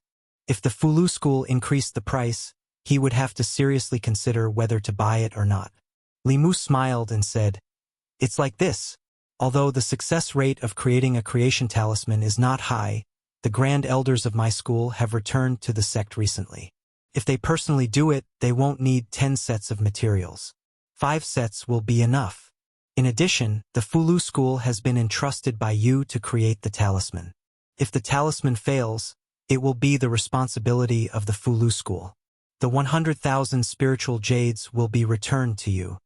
If the Fulu school increased the price, he would have to seriously consider whether to buy it or not. Li Mu smiled and said, It's like this. Although the success rate of creating a creation talisman is not high, the grand elders of my school have returned to the sect recently. If they personally do it, they won't need 10 sets of materials. 5 sets will be enough. In addition, the Fulu school has been entrusted by you to create the talisman. If the talisman fails, it will be the responsibility of the Fulu school. The 100,000 spiritual jades will be returned to you.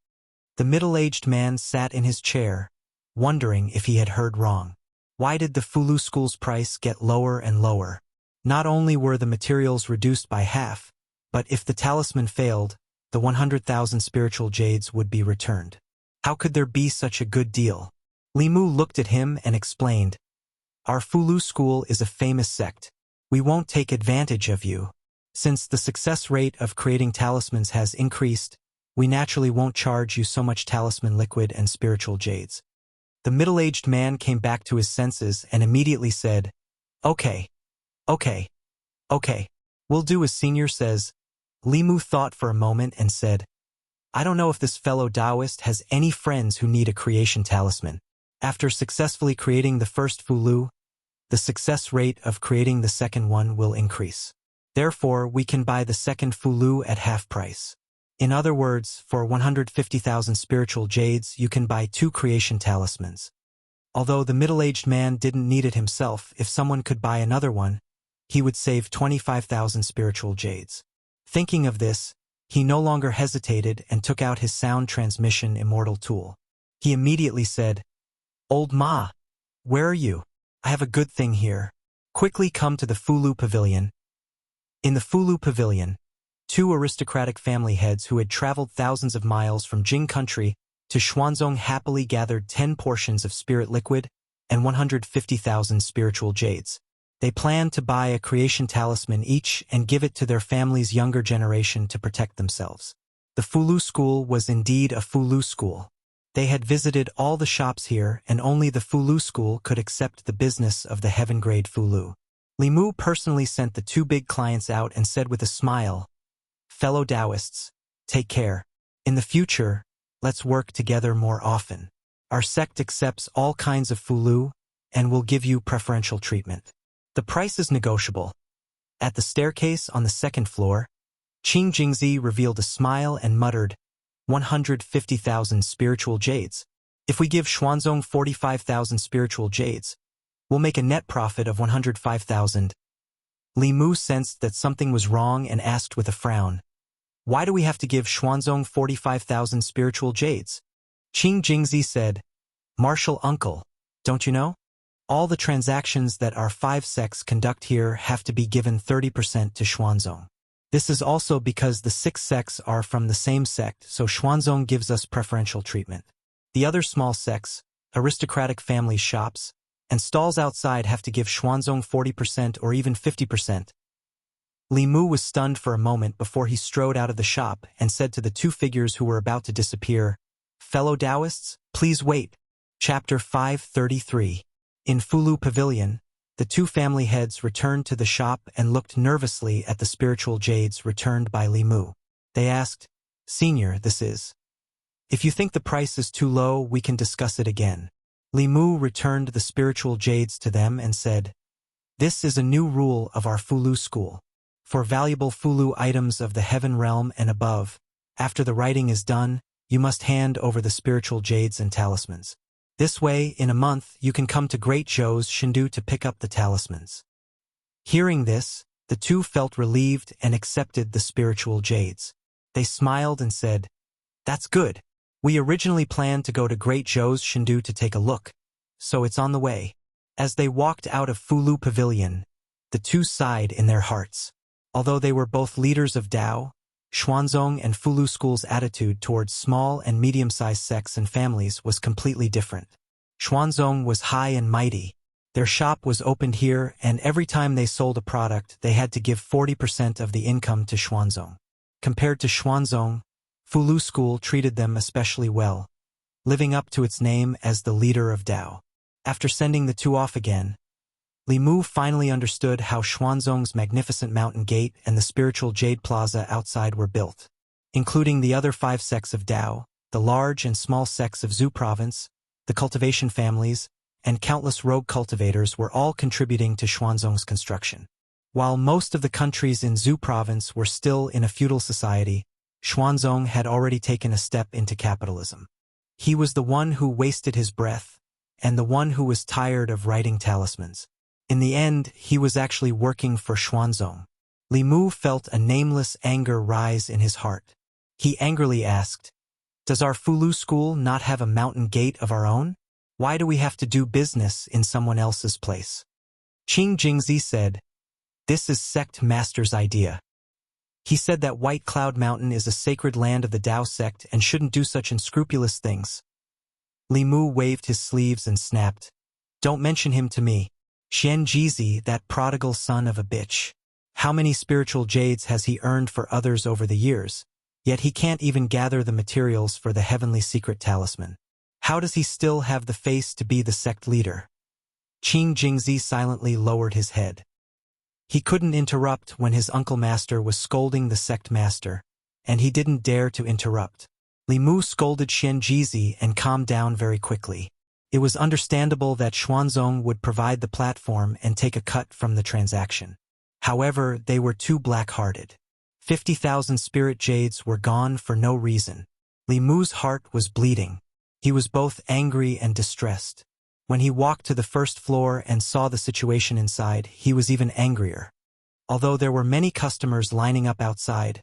The middle-aged man sat in his chair, wondering if he had heard wrong. Why did the Fulu school's price get lower and lower? Not only were the materials reduced by half, but if the talisman failed, the 100,000 spiritual jades would be returned. How could there be such a good deal? Limu looked at him and explained, "Our Fulu school is a famous sect. We won't take advantage of you. Since the success rate of creating talismans has increased, we naturally won't charge you so much talisman liquid and spiritual jades." The middle-aged man came back to his senses and immediately said, Okay, we'll do as senior says." Limu thought for a moment and said, "I don't know if this fellow Taoist has any friends who need a creation talisman. After successfully creating the first Fulu, the success rate of creating the second one will increase. Therefore, we can buy the second Fulu at half price. In other words, for 150,000 spiritual jades, you can buy 2 creation talismans." Although the middle-aged man didn't need it himself, if someone could buy another one, he would save 25,000 spiritual jades. Thinking of this, he no longer hesitated and took out his sound transmission immortal tool. He immediately said, "Old Ma, where are you? I have a good thing here. Quickly come to the Fulu Pavilion." In the Fulu Pavilion, 2 aristocratic family heads who had traveled thousands of miles from Jing country to Xuanzong happily gathered 10 portions of spirit liquid and 150,000 spiritual jades. They planned to buy a creation talisman each and give it to their family's younger generation to protect themselves. The Fulu school was indeed a Fulu school. They had visited all the shops here, and only the Fulu school could accept the business of the heaven-grade Fulu. Limu personally sent the 2 big clients out and said with a smile, "Fellow Taoists, take care. In the future, let's work together more often. Our sect accepts all kinds of Fulu and will give you preferential treatment. The price is negotiable." At the staircase on the 2nd floor, Qing Jingzi revealed a smile and muttered, 150,000 spiritual jades. If we give Xuanzong 45,000 spiritual jades, we'll make a net profit of 105,000. Limu sensed that something was wrong and asked with a frown, "Why do we have to give Xuanzong 45,000 spiritual jades?" Qing Jingzi said, "Martial uncle, don't you know? All the transactions that our 5 sects conduct here have to be given 30% to Xuanzong. This is also because the 6 sects are from the same sect, so Xuanzong gives us preferential treatment. The other small sects, aristocratic family shops, and stalls outside have to give Xuanzong 40% or even 50%. Limu was stunned for a moment before he strode out of the shop and said to the 2 figures who were about to disappear, "Fellow Taoists, please wait." Chapter 533. In Fulu Pavilion, the 2 family heads returned to the shop and looked nervously at the spiritual jades returned by Limu. They asked, "Senior, this is. If you think the price is too low, we can discuss it again." Limu returned the spiritual jades to them and said, "This is a new rule of our Fulu school. For valuable Fulu items of the heaven realm and above, after the writing is done, you must hand over the spiritual jades and talismans. This way, in a month, you can come to Great Zhou's Shindu to pick up the talismans." Hearing this, the 2 felt relieved and accepted the spiritual jades. They smiled and said, "That's good. We originally planned to go to Great Zhou's Shindu to take a look, so it's on the way." As they walked out of Fulu Pavilion, the 2 sighed in their hearts. Although they were both leaders of Tao, Xuanzong and Fulu school's attitude towards small and medium-sized sects and families was completely different. Xuanzong was high and mighty. Their shop was opened here, and every time they sold a product, they had to give 40% of the income to Xuanzong. Compared to Xuanzong, Fulu school treated them especially well, living up to its name as the leader of Tao. After sending the 2 off again, Limu finally understood how Xuanzong's magnificent mountain gate and the spiritual jade plaza outside were built. Including the other 5 sects of Tao, the large and small sects of Zhu province, the cultivation families, and countless rogue cultivators were all contributing to Xuanzong's construction. While most of the countries in Zhu province were still in a feudal society, Xuanzong had already taken a step into capitalism. He was the one who wasted his breath, and the one who was tired of writing talismans. In the end, he was actually working for Xuanzong. Li Mu felt a nameless anger rise in his heart. He angrily asked, "Does our Fulu school not have a mountain gate of our own? Why do we have to do business in someone else's place?" Qing Jingzi said, "This is sect master's idea. He said that White Cloud Mountain is a sacred land of the Dao sect and shouldn't do such unscrupulous things." Li Mu waved his sleeves and snapped, "Don't mention him to me. Xian Jizi, that prodigal son of a bitch. How many spiritual jades has he earned for others over the years? Yet he can't even gather the materials for the heavenly secret talisman. How does he still have the face to be the sect leader?" Qing Jingzi silently lowered his head. He couldn't interrupt when his uncle master was scolding the sect master, and he didn't dare to interrupt. Li Mu scolded Xian Jizi and calmed down very quickly. It was understandable that Xuanzong would provide the platform and take a cut from the transaction. However, they were too black-hearted. 50,000 spirit jades were gone for no reason. Li Mu's heart was bleeding. He was both angry and distressed. When he walked to the first floor and saw the situation inside, he was even angrier. Although there were many customers lining up outside,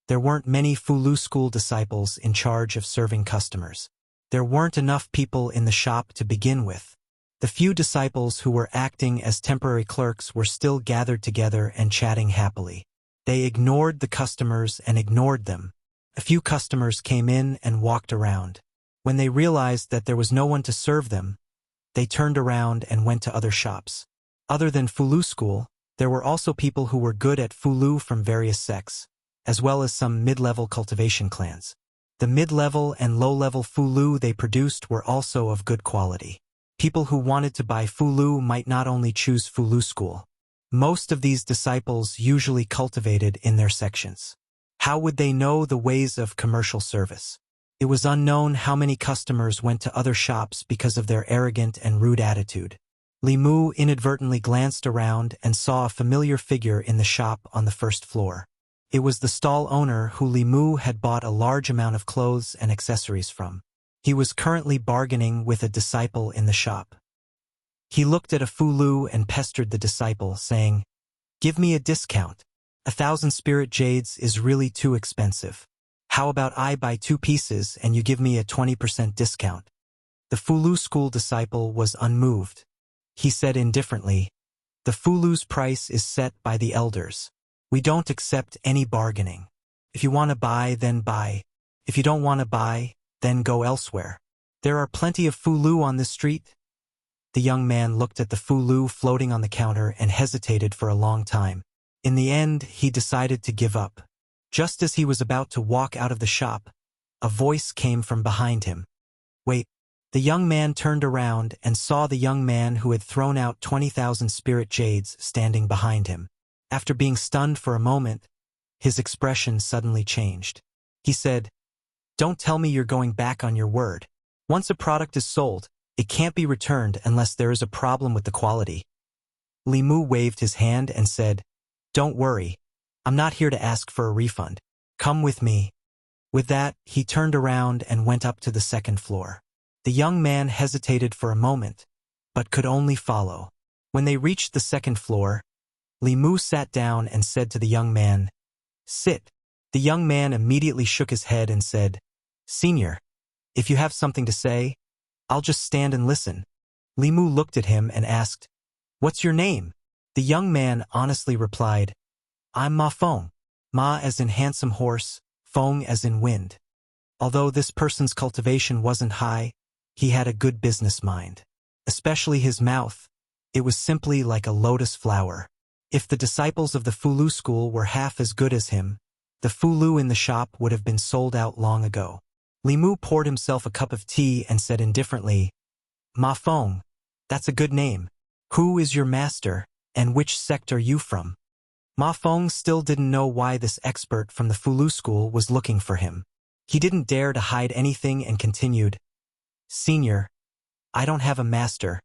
there weren't many Fulu school disciples in charge of serving customers. There weren't enough people in the shop to begin with. The few disciples who were acting as temporary clerks were still gathered together and chatting happily. They ignored the customers and ignored them. A few customers came in and walked around. When they realized that there was no one to serve them, they turned around and went to other shops. Other than Fulu school, there were also people who were good at Fulu from various sects, as well as some mid-level cultivation clans. The mid-level and low-level Fulu they produced were also of good quality. People who wanted to buy Fulu might not only choose Fulu school. Most of these disciples usually cultivated in their sections. How would they know the ways of commercial service? It was unknown how many customers went to other shops because of their arrogant and rude attitude. Li Mu inadvertently glanced around and saw a familiar figure in the shop on the first floor. It was the stall owner who Li Mu had bought a large amount of clothes and accessories from. He was currently bargaining with a disciple in the shop. He looked at a Fulu and pestered the disciple, saying, "Give me a discount. 1,000 spirit jades is really too expensive. How about I buy 2 pieces and you give me a 20% discount?" The Fulu school disciple was unmoved. He said indifferently, "The Fulu's price is set by the elders. We don't accept any bargaining. If you want to buy, then buy. If you don't want to buy, then go elsewhere. There are plenty of Fulu on this street." The young man looked at the Fulu floating on the counter and hesitated for a long time. In the end, he decided to give up. Just as he was about to walk out of the shop, a voice came from behind him. "Wait." The young man turned around and saw the young man who had thrown out 20,000 spirit jades standing behind him. After being stunned for a moment, his expression suddenly changed. He said, "Don't tell me you're going back on your word. Once a product is sold, it can't be returned unless there is a problem with the quality." Li Mu waved his hand and said, "Don't worry. I'm not here to ask for a refund. Come with me." With that, he turned around and went up to the second floor. The young man hesitated for a moment, but could only follow. When they reached the second floor, Li Mu sat down and said to the young man, "Sit." The young man immediately shook his head and said, "Senior, if you have something to say, I'll just stand and listen." Li Mu looked at him and asked, "What's your name?" The young man honestly replied, "I'm Ma Feng." Ma as in handsome horse, Feng as in wind. Although this person's cultivation wasn't high, he had a good business mind. Especially his mouth. It was simply like a lotus flower. If the disciples of the Fulu school were half as good as him, the Fulu in the shop would have been sold out long ago. Li Mu poured himself a cup of tea and said indifferently, "Ma Feng, that's a good name. Who is your master, and which sect are you from?" Ma Feng still didn't know why this expert from the Fulu school was looking for him. He didn't dare to hide anything and continued, "Senior, I don't have a master,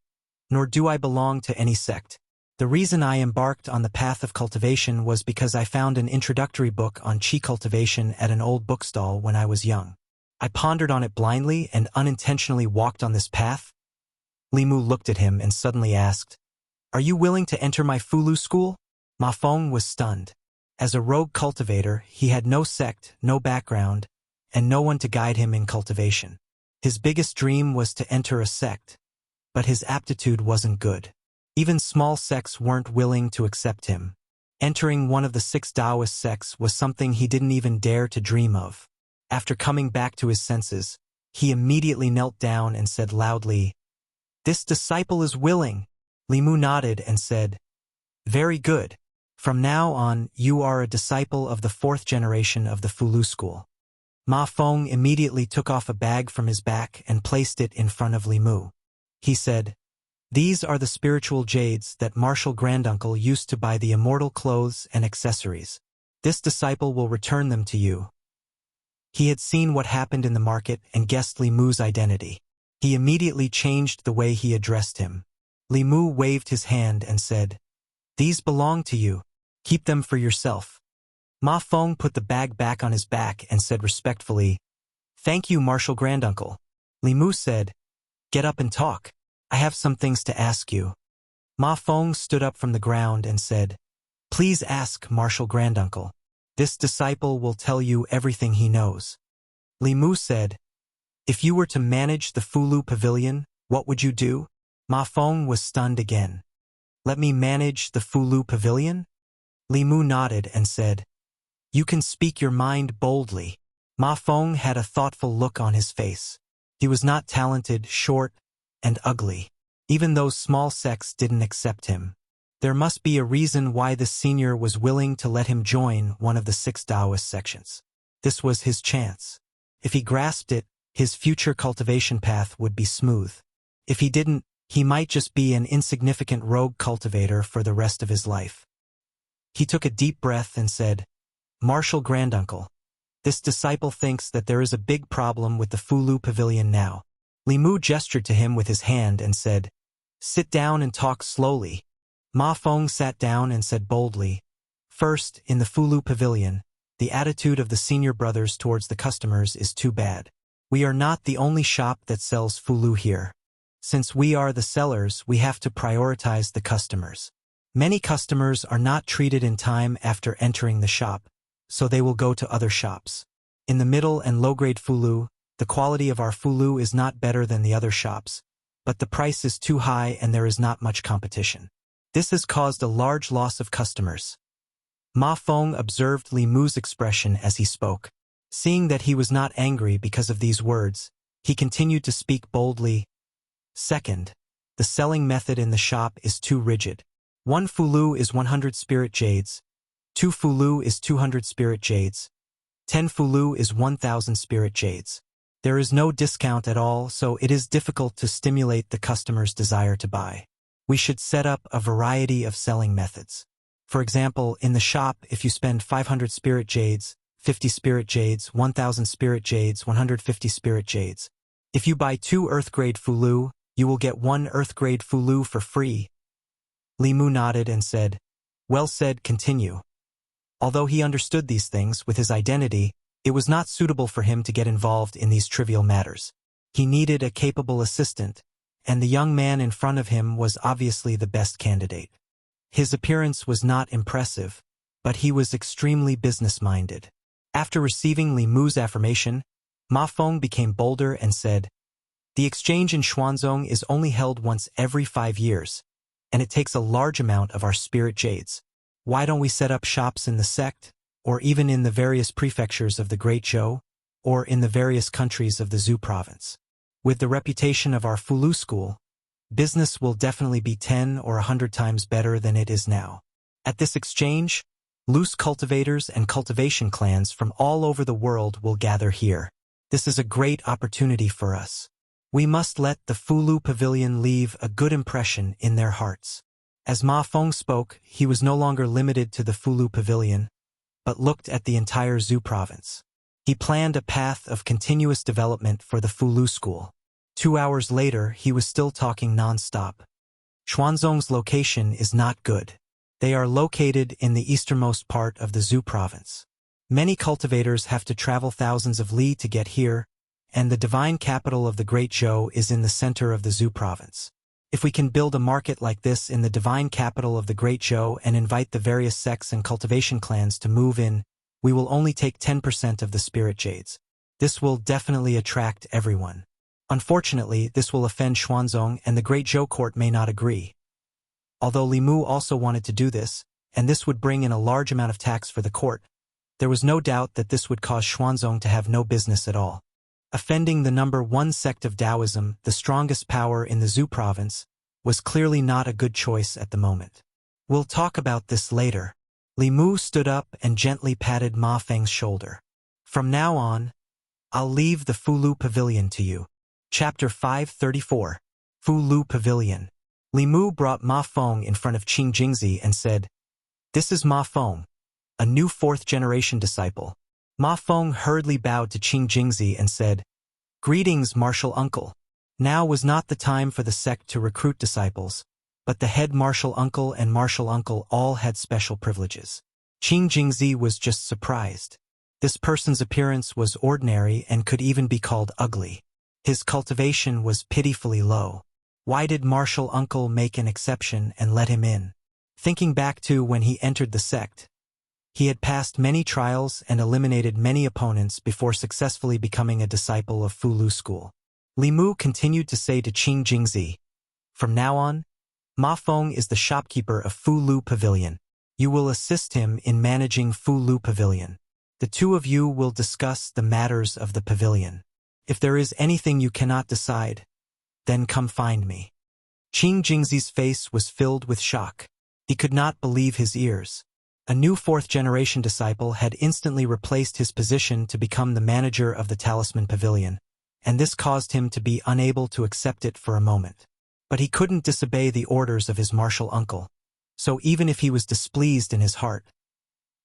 nor do I belong to any sect. The reason I embarked on the path of cultivation was because I found an introductory book on qi cultivation at an old bookstall when I was young. I pondered on it blindly and unintentionally walked on this path. Li Mu looked at him and suddenly asked, "Are you willing to enter my Fulu school?" Ma Feng was stunned. As a rogue cultivator, he had no sect, no background, and no one to guide him in cultivation. His biggest dream was to enter a sect, but his aptitude wasn't good. Even small sects weren't willing to accept him. Entering one of the 6 Taoist sects was something he didn't even dare to dream of. After coming back to his senses, he immediately knelt down and said loudly, "This disciple is willing." Li Mu nodded and said, "Very good. From now on, you are a disciple of the 4th generation of the Fulu school." Ma Feng immediately took off a bag from his back and placed it in front of Li Mu. He said, "These are the spiritual jades that Martial Granduncle used to buy the immortal clothes and accessories. This disciple will return them to you." He had seen what happened in the market and guessed Li Mu's identity. He immediately changed the way he addressed him. Li Mu waved his hand and said, "These belong to you. Keep them for yourself." Ma Feng put the bag back on his back and said respectfully, "Thank you, Martial Granduncle." Li Mu said, "Get up and talk. I have some things to ask you." Ma Feng stood up from the ground and said, "Please ask, Martial Granduncle. This disciple will tell you everything he knows." Li Mu said, "If you were to manage the Fulu Pavilion, what would you do?" Ma Feng was stunned again. "Let me manage the Fulu Pavilion?" Li Mu nodded and said, "You can speak your mind boldly." Ma Feng had a thoughtful look on his face. He was not talented, short, and ugly. Even those small sects didn't accept him. There must be a reason why this senior was willing to let him join one of the 6 Taoist sections. This was his chance. If he grasped it, his future cultivation path would be smooth. If he didn't, he might just be an insignificant rogue cultivator for the rest of his life. He took a deep breath and said, "Martial Granduncle, this disciple thinks that there is a big problem with the Fulu Pavilion now." Li Mu gestured to him with his hand and said, "Sit down and talk slowly." Ma Feng sat down and said boldly, "First, in the Fulu Pavilion, the attitude of the senior brothers towards the customers is too bad. We are not the only shop that sells Fulu here. Since we are the sellers, we have to prioritize the customers. Many customers are not treated in time after entering the shop, so they will go to other shops. In the middle and low-grade Fulu, the quality of our Fulu is not better than the other shops, but the price is too high and there is not much competition. This has caused a large loss of customers." Ma Feng observed Li Mu's expression as he spoke. Seeing that he was not angry because of these words, he continued to speak boldly. "Second, the selling method in the shop is too rigid. 1 Fulu is 100 spirit jades, 2 Fulu is 200 spirit jades, 10 Fulu is 1,000 spirit jades. There is no discount at all, so it is difficult to stimulate the customer's desire to buy. We should set up a variety of selling methods. For example, in the shop, if you spend 500 spirit jades, 50 spirit jades, 1,000 spirit jades, 150 spirit jades. If you buy 2 earth-grade Fulu, you will get 1 earth-grade Fulu for free." Li Mu nodded and said, "Well said, continue." Although he understood these things with his identity, it was not suitable for him to get involved in these trivial matters. He needed a capable assistant, and the young man in front of him was obviously the best candidate. His appearance was not impressive, but he was extremely business-minded. After receiving Li Mu's affirmation, Ma Feng became bolder and said, "The exchange in Xuanzong is only held once every 5 years, and it takes a large amount of our spirit jades. Why don't we set up shops in the sect, or even in the various prefectures of the Great Zhou, or in the various countries of the Zhu province? With the reputation of our Fulu school, business will definitely be 10 or 100 times better than it is now. At this exchange, loose cultivators and cultivation clans from all over the world will gather here. This is a great opportunity for us. We must let the Fulu Pavilion leave a good impression in their hearts." As Ma Feng spoke, he was no longer limited to the Fulu Pavilion, but looked at the entire Zhu province. He planned a path of continuous development for the Fulu school. 2 hours later, he was still talking non-stop. Xuanzong's location is not good. They are located in the easternmost part of the Zhu province. Many cultivators have to travel thousands of li to get here, and the divine capital of the Great Zhou is in the center of the Zhou province. If we can build a market like this in the divine capital of the Great Zhou and invite the various sects and cultivation clans to move in, we will only take 10% of the spirit jades. This will definitely attract everyone. Unfortunately, this will offend Xuanzong and the Great Zhou court may not agree. Although Li Mu also wanted to do this, and this would bring in a large amount of tax for the court, there was no doubt that this would cause Xuanzong to have no business at all. Offending the number one sect of Taoism, the strongest power in the Zhou province, was clearly not a good choice at the moment. We'll talk about this later. Li Mu stood up and gently patted Ma Feng's shoulder. From now on, I'll leave the Fulu Pavilion to you. Chapter 534. Fulu Pavilion. Li Mu brought Ma Feng in front of Qing Jingzi and said, "This is Ma Feng, a new fourth-generation disciple." Ma Feng hurriedly bowed to Qing Jingzi and said, "Greetings, martial uncle." Now was not the time for the sect to recruit disciples, but the head martial uncle and martial uncle all had special privileges. Qing Jingzi was just surprised. This person's appearance was ordinary and could even be called ugly. His cultivation was pitifully low. Why did martial uncle make an exception and let him in? Thinking back to when he entered the sect, he had passed many trials and eliminated many opponents before successfully becoming a disciple of Fulu school. Li Mu continued to say to Qing Jingzi, "From now on, Ma Feng is the shopkeeper of Fulu Pavilion. You will assist him in managing Fulu Pavilion. The two of you will discuss the matters of the pavilion. If there is anything you cannot decide, then come find me." Qing Jingzi's face was filled with shock. He could not believe his ears. A new fourth-generation disciple had instantly replaced his position to become the manager of the Talisman Pavilion, and this caused him to be unable to accept it for a moment. But he couldn't disobey the orders of his martial uncle, so even if he was displeased in his heart,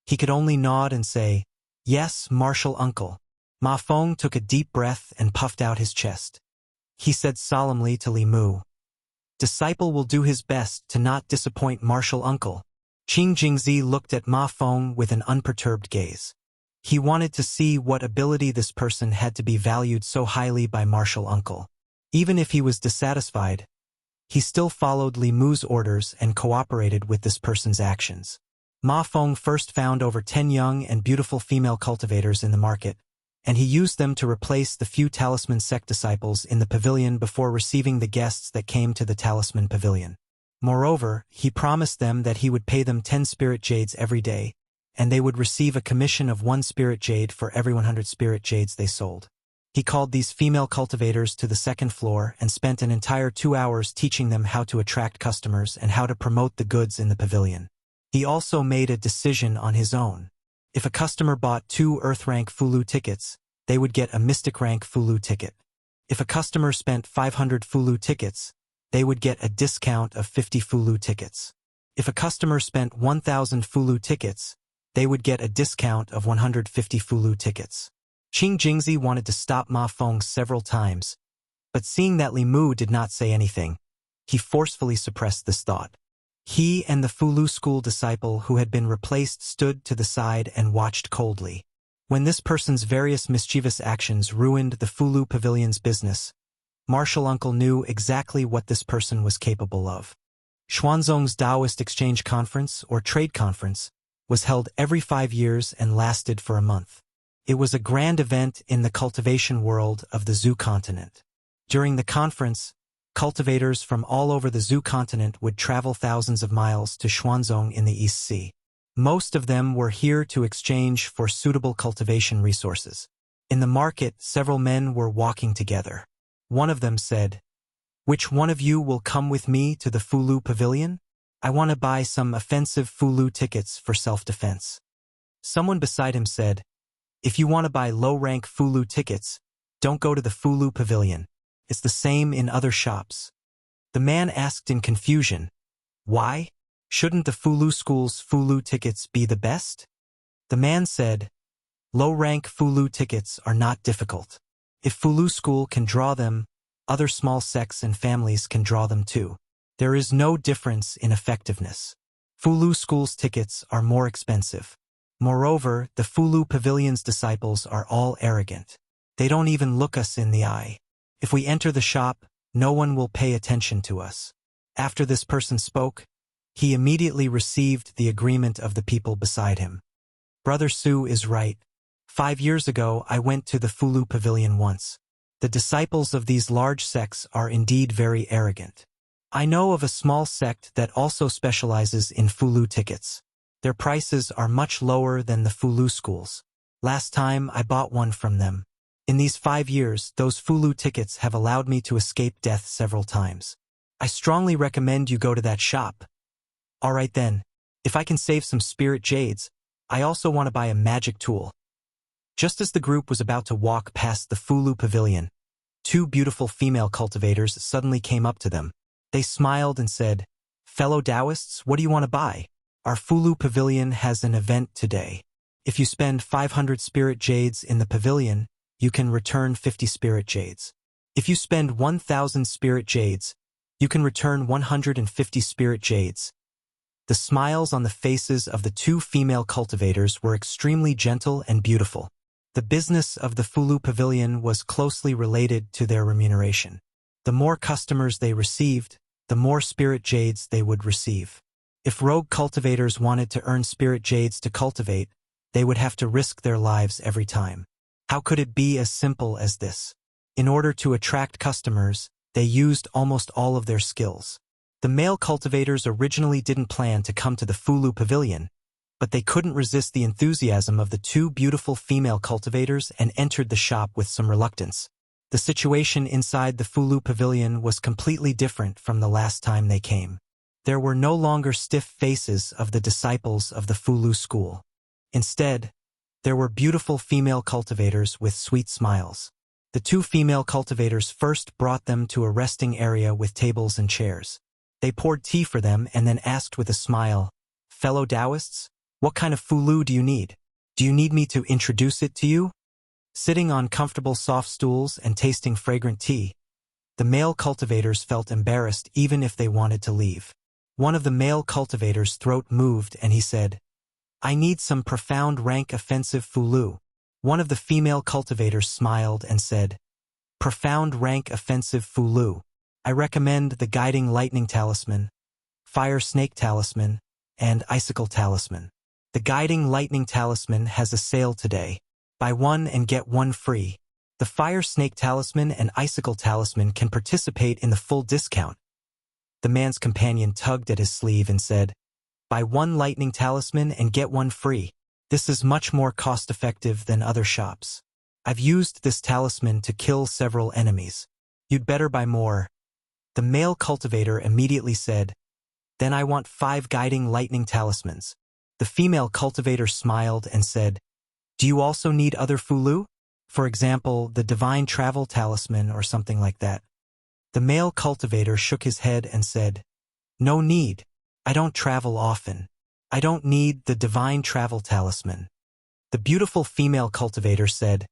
he could only nod and say, "Yes, martial uncle." Ma Feng took a deep breath and puffed out his chest. He said solemnly to Li Mu, "Disciple will do his best to not disappoint martial uncle." Qing Jingzi looked at Ma Feng with an unperturbed gaze. He wanted to see what ability this person had to be valued so highly by martial uncle. Even if he was dissatisfied, he still followed Li Mu's orders and cooperated with this person's actions. Ma Feng first found over 10 young and beautiful female cultivators in the market, and he used them to replace the few Talisman sect disciples in the pavilion before receiving the guests that came to the Talisman Pavilion. Moreover, he promised them that he would pay them 10 spirit jades every day, and they would receive a commission of 1 spirit jade for every 100 spirit jades they sold. He called these female cultivators to the second floor and spent an entire 2 hours teaching them how to attract customers and how to promote the goods in the pavilion. He also made a decision on his own. If a customer bought 2 Earth Rank Fulu tickets, they would get a Mystic Rank Fulu ticket. If a customer spent 500 Fulu tickets, they would get a discount of 50 Fulu tickets. If a customer spent 1,000 Fulu tickets, they would get a discount of 150 Fulu tickets. Qing Jingzi wanted to stop Ma Feng several times, but seeing that Li Mu did not say anything, he forcefully suppressed this thought. He and the Fulu school disciple who had been replaced stood to the side and watched coldly. When this person's various mischievous actions ruined the Fulu Pavilion's business, martial uncle knew exactly what this person was capable of. Xuanzong's Taoist Exchange Conference, or Trade Conference, was held every 5 years and lasted for a month. It was a grand event in the cultivation world of the Zhou continent. During the conference, cultivators from all over the Zhou continent would travel thousands of miles to Xuanzong in the East Sea. Most of them were here to exchange for suitable cultivation resources. In the market, several men were walking together. One of them said, "Which one of you will come with me to the Fulu Pavilion? I want to buy some offensive Fulu tickets for self-defense." Someone beside him said, "If you want to buy low-rank Fulu tickets, don't go to the Fulu Pavilion. It's the same in other shops." The man asked in confusion, "Why? Shouldn't the Fulu school's Fulu tickets be the best?" The man said, "Low-rank Fulu tickets are not difficult. If Fulu school can draw them, other small sects and families can draw them too. There is no difference in effectiveness. Fulu school's tickets are more expensive. Moreover, the Fulu Pavilion's disciples are all arrogant. They don't even look us in the eye. If we enter the shop, no one will pay attention to us. After this person spoke, he immediately received the agreement of the people beside him. Brother Su is right. 5 years ago, I went to the Fulu Pavilion once. The disciples of these large sects are indeed very arrogant. I know of a small sect that also specializes in Fulu tickets. Their prices are much lower than the Fulu schools. Last time, I bought one from them. In these 5 years, those Fulu tickets have allowed me to escape death several times. I strongly recommend you go to that shop. Alright then, if I can save some spirit jades, I also want to buy a magic tool. Just as the group was about to walk past the Fulu Pavilion, 2 beautiful female cultivators suddenly came up to them. They smiled and said, "Fellow Taoists, what do you want to buy? Our Fulu Pavilion has an event today. If you spend 500 spirit jades in the pavilion, you can return 50 spirit jades. If you spend 1,000 spirit jades, you can return 150 spirit jades." The smiles on the faces of the 2 female cultivators were extremely gentle and beautiful. The business of the Fulu Pavilion was closely related to their remuneration. The more customers they received, the more spirit jades they would receive. If rogue cultivators wanted to earn spirit jades to cultivate, they would have to risk their lives every time. How could it be as simple as this? In order to attract customers, they used almost all of their skills. The male cultivators originally didn't plan to come to the Fulu Pavilion, but they couldn't resist the enthusiasm of the 2 beautiful female cultivators and entered the shop with some reluctance. The situation inside the Fulu Pavilion was completely different from the last time they came. There were no longer stiff faces of the disciples of the Fulu school. Instead, there were beautiful female cultivators with sweet smiles. The 2 female cultivators first brought them to a resting area with tables and chairs. They poured tea for them and then asked with a smile, "Fellow Taoists, what kind of Fulu do you need? Do you need me to introduce it to you?" Sitting on comfortable soft stools and tasting fragrant tea, the male cultivators felt embarrassed even if they wanted to leave. One of the male cultivators' throat moved and he said, "I need some profound rank offensive Fulu." One of the female cultivators smiled and said, "Profound rank offensive Fulu. I recommend the Guiding Lightning Talisman, Fire Snake Talisman, and Icicle Talisman. The Guiding Lightning Talisman has a sale today. Buy one and get one free. The Fire Snake Talisman and Icicle Talisman can participate in the full discount." The man's companion tugged at his sleeve and said, "Buy one Lightning Talisman and get one free. This is much more cost-effective than other shops. I've used this talisman to kill several enemies. You'd better buy more." The male cultivator immediately said, "Then I want 5 Guiding Lightning Talismans." The female cultivator smiled and said, "Do you also need other Fulu? For example, the Divine Travel Talisman or something like that?" The male cultivator shook his head and said, "No need. I don't travel often. I don't need the Divine Travel Talisman." The beautiful female cultivator said,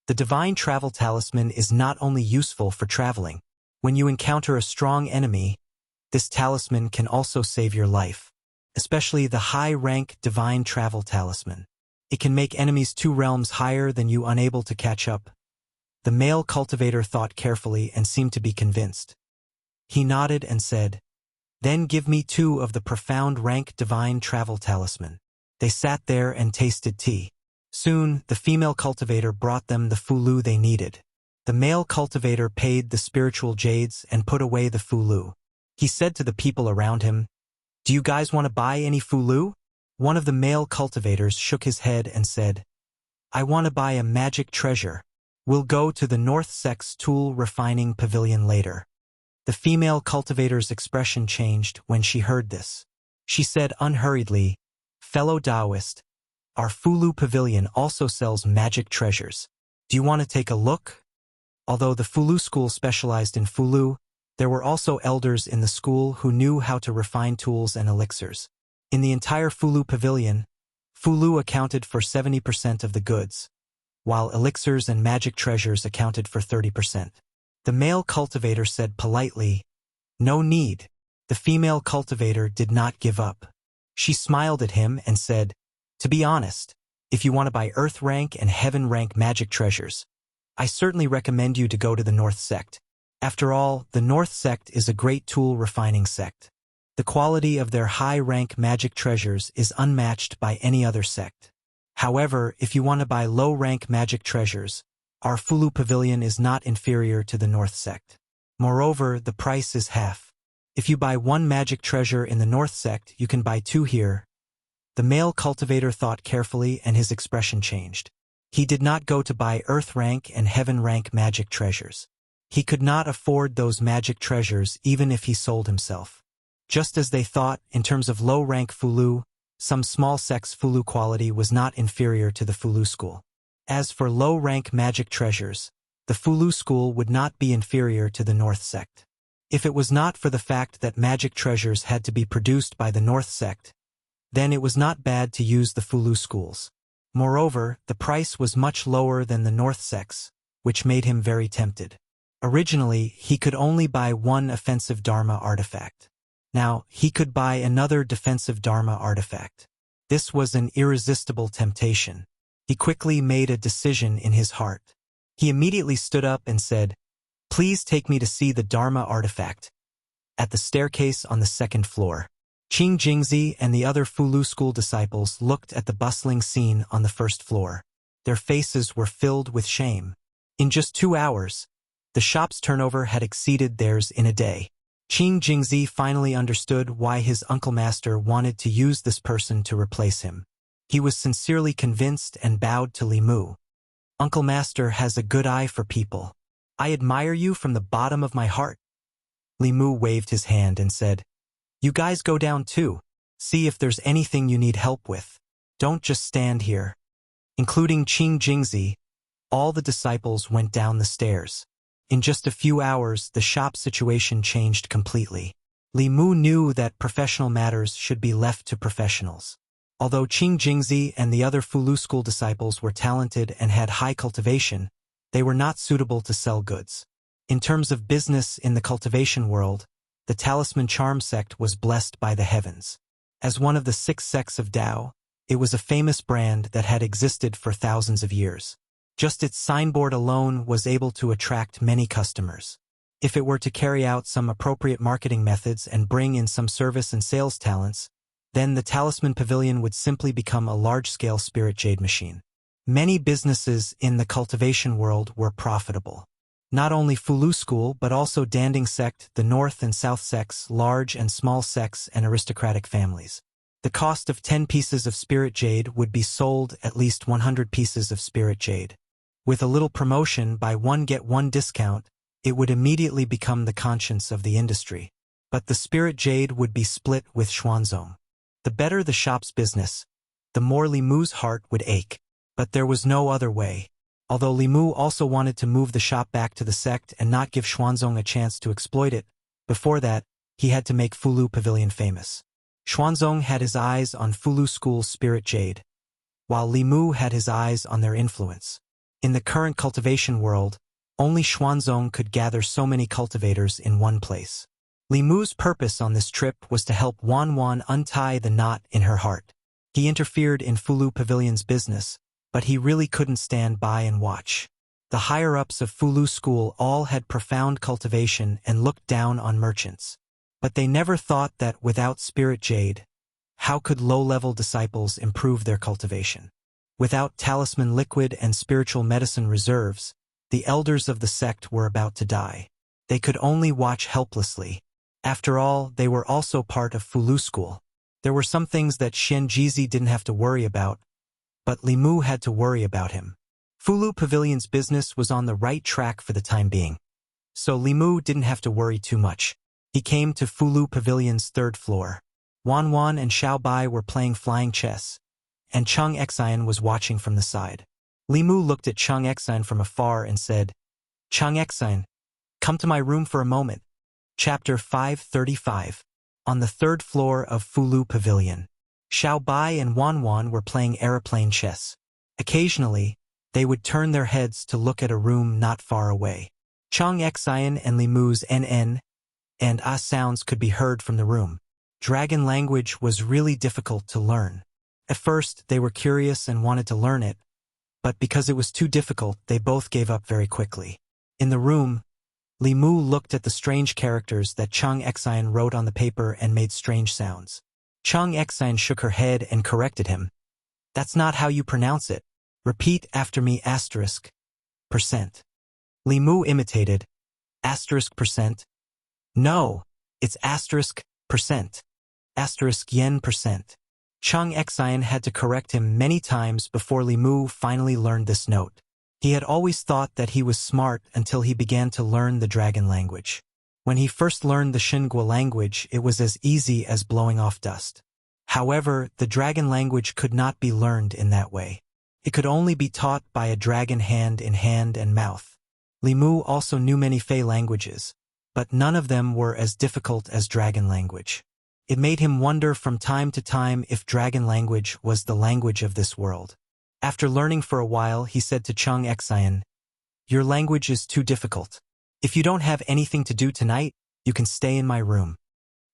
"The Divine Travel Talisman is not only useful for traveling. When you encounter a strong enemy, this talisman can also save your life, especially the high-rank Divine Travel Talisman. It can make enemies 2 realms higher than you unable to catch up." The male cultivator thought carefully and seemed to be convinced. He nodded and said, "Then give me 2 of the profound rank Divine Travel Talisman." They sat there and tasted tea. Soon, the female cultivator brought them the Fulu they needed. The male cultivator paid the spiritual jades and put away the Fulu. He said to the people around him, "Do you guys want to buy any Fulu?" One of the male cultivators shook his head and said, "I want to buy a magic treasure. We'll go to the North Sex Tool Refining Pavilion later." The female cultivator's expression changed when she heard this. She said unhurriedly, "Fellow Taoist, our Fulu Pavilion also sells magic treasures. Do you want to take a look?" Although the Fulu school specialized in Fulu, there were also elders in the school who knew how to refine tools and elixirs. In the entire Fulu Pavilion, Fulu accounted for 70% of the goods, while elixirs and magic treasures accounted for 30%. The male cultivator said politely, "No need." The female cultivator did not give up. She smiled at him and said, "To be honest, if you want to buy Earth rank and Heaven rank magic treasures, I certainly recommend you to go to the North Sect. After all, the North Sect is a great tool refining sect. The quality of their high-rank magic treasures is unmatched by any other sect. However, if you want to buy low-rank magic treasures, our Fulu Pavilion is not inferior to the North Sect. Moreover, the price is half. If you buy one magic treasure in the North Sect, you can buy two here. The male cultivator thought carefully and his expression changed. He did not go to buy Earth-rank and Heaven-rank magic treasures. He could not afford those magic treasures even if he sold himself. Just as they thought, in terms of low-rank Fulu, some small sects' Fulu quality was not inferior to the Fulu school. As for low-rank magic treasures, the Fulu school would not be inferior to the North Sect. If it was not for the fact that magic treasures had to be produced by the North Sect, then it was not bad to use the Fulu schools. Moreover, the price was much lower than the North Sect's, which made him very tempted. Originally, he could only buy one offensive Dharma artifact. Now, he could buy another defensive Dharma artifact. This was an irresistible temptation. He quickly made a decision in his heart. He immediately stood up and said, "Please take me to see the Dharma artifact." At the staircase on the second floor, Qing Jingzi and the other Fulu school disciples looked at the bustling scene on the first floor. Their faces were filled with shame. In just 2 hours, the shop's turnover had exceeded theirs in a day. Qing Jingzi finally understood why his uncle master wanted to use this person to replace him. He was sincerely convinced and bowed to Li Mu. "Uncle master has a good eye for people. I admire you from the bottom of my heart." Li Mu waved his hand and said, "You guys go down too. See if there's anything you need help with. Don't just stand here." Including Qing Jingzi, all the disciples went down the stairs. In just a few hours, the shop situation changed completely. Li Mu knew that professional matters should be left to professionals. Although Qing Jingzi and the other Fulu school disciples were talented and had high cultivation, they were not suitable to sell goods. In terms of business in the cultivation world, the Talisman Charm sect was blessed by the heavens. As one of the 6 sects of Tao, it was a famous brand that had existed for thousands of years. Just its signboard alone was able to attract many customers. If it were to carry out some appropriate marketing methods and bring in some service and sales talents, then the Talisman Pavilion would simply become a large-scale spirit jade machine. Many businesses in the cultivation world were profitable. Not only Fulu School but also Danding Sect, the North and South sects, large and small sects, and aristocratic families. The cost of 10 pieces of spirit jade would be sold at least 100 pieces of spirit jade. With a little promotion, buy one get one discount, it would immediately become the conscience of the industry. But the spirit jade would be split with Xuanzong. The better the shop's business, the more Li Mu's heart would ache. But there was no other way. Although Li Mu also wanted to move the shop back to the sect and not give Xuanzong a chance to exploit it, before that, he had to make Fulu Pavilion famous. Xuanzong had his eyes on Fulu School's spirit jade, while Li Mu had his eyes on their influence. In the current cultivation world, only Xuanzong could gather so many cultivators in one place. Li Mu's purpose on this trip was to help Wan Wan untie the knot in her heart. He interfered in Fulu Pavilion's business, but he really couldn't stand by and watch. The higher-ups of Fulu School all had profound cultivation and looked down on merchants. But they never thought that without spirit jade, how could low-level disciples improve their cultivation? Without talisman liquid and spiritual medicine reserves, the elders of the sect were about to die. They could only watch helplessly. After all, they were also part of Fulu School. There were some things that Shenjizi didn't have to worry about, but Li Mu had to worry about him. Fulu Pavilion's business was on the right track for the time being, so Li Mu didn't have to worry too much. He came to Fulu Pavilion's 3rd floor. Wan Wan and Xiao Bai were playing flying chess, and Cheng Xian was watching from the side. Li Mu looked at Cheng Xian from afar and said, "Cheng Xian, come to my room for a moment." Chapter 535. On the 3rd floor of Fulu Pavilion, Xiao Bai and Wan Wan were playing aeroplane chess. Occasionally, they would turn their heads to look at a room not far away. Cheng Xian and Li Mu's NN and A sounds could be heard from the room. Dragon language was really difficult to learn. At first, they were curious and wanted to learn it, but because it was too difficult, they both gave up very quickly. In the room, Li Mu looked at the strange characters that Chang Xian wrote on the paper and made strange sounds. Chang Xian shook her head and corrected him. "That's not how you pronounce it. Repeat after me %. Li Mu imitated, %. No, it's %. %. Chang Xian had to correct him many times before Li Mu finally learned this note. He had always thought that he was smart until he began to learn the dragon language. When he first learned the Xingua language, it was as easy as blowing off dust. However, the dragon language could not be learned in that way. It could only be taught by a dragon hand in hand and mouth. Li Mu also knew many Fey languages, but none of them were as difficult as dragon language. It made him wonder from time to time if dragon language was the language of this world. After learning for a while, he said to Chang Xian, "Your language is too difficult. If you don't have anything to do tonight, you can stay in my room."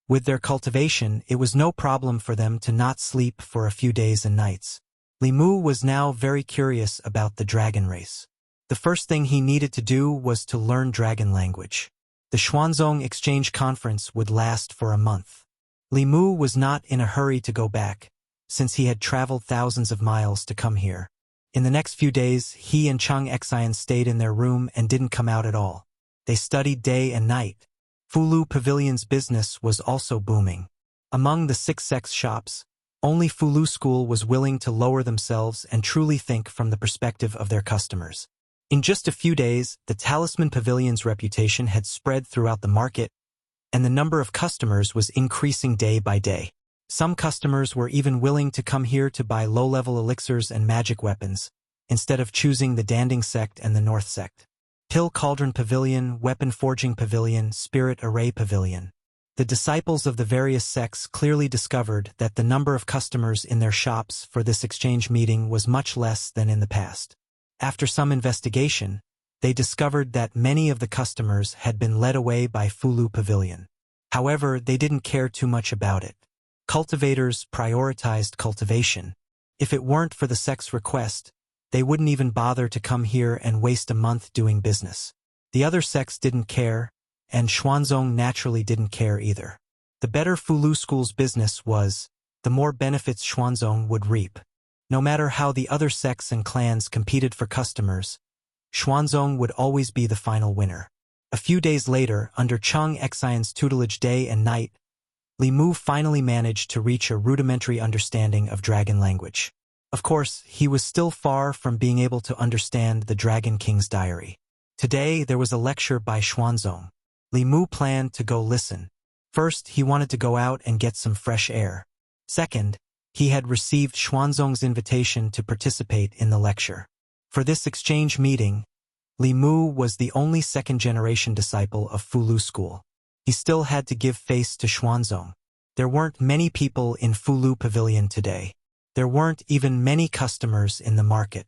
With their cultivation, it was no problem for them to not sleep for a few days and nights. Li Mu was now very curious about the dragon race. The first thing he needed to do was to learn dragon language. The Xuanzong Exchange Conference would last for a month. Li Mu was not in a hurry to go back, since he had traveled thousands of miles to come here. In the next few days, he and Chang Xian stayed in their room and didn't come out at all. They studied day and night. Fulu Pavilion's business was also booming. Among the 6 sex shops, only Fulu School was willing to lower themselves and truly think from the perspective of their customers. In just a few days, the Talisman Pavilion's reputation had spread throughout the market, and the number of customers was increasing day by day. Some customers were even willing to come here to buy low-level elixirs and magic weapons, instead of choosing the Danding sect and the North sect. Pill Cauldron Pavilion, Weapon Forging Pavilion, Spirit Array Pavilion. The disciples of the various sects clearly discovered that the number of customers in their shops for this exchange meeting was much less than in the past. After some investigation, they discovered that many of the customers had been led away by Fulu Pavilion. However, they didn't care too much about it. Cultivators prioritized cultivation. If it weren't for the sect's request, they wouldn't even bother to come here and waste a month doing business. The other sects didn't care, and Xuanzong naturally didn't care either. The better Fulu School's business was, the more benefits Xuanzong would reap. No matter how the other sects and clans competed for customers, Xuanzong would always be the final winner. A few days later, under Chang Xian's tutelage day and night, Li Mu finally managed to reach a rudimentary understanding of dragon language. Of course, he was still far from being able to understand the Dragon King's diary. Today, there was a lecture by Xuanzong. Li Mu planned to go listen. First, he wanted to go out and get some fresh air. Second, he had received Xuanzong's invitation to participate in the lecture. For this exchange meeting, Li Mu was the only second-generation disciple of Fulu School. He still had to give face to Xuanzong. There weren't many people in Fulu Pavilion today. There weren't even many customers in the market.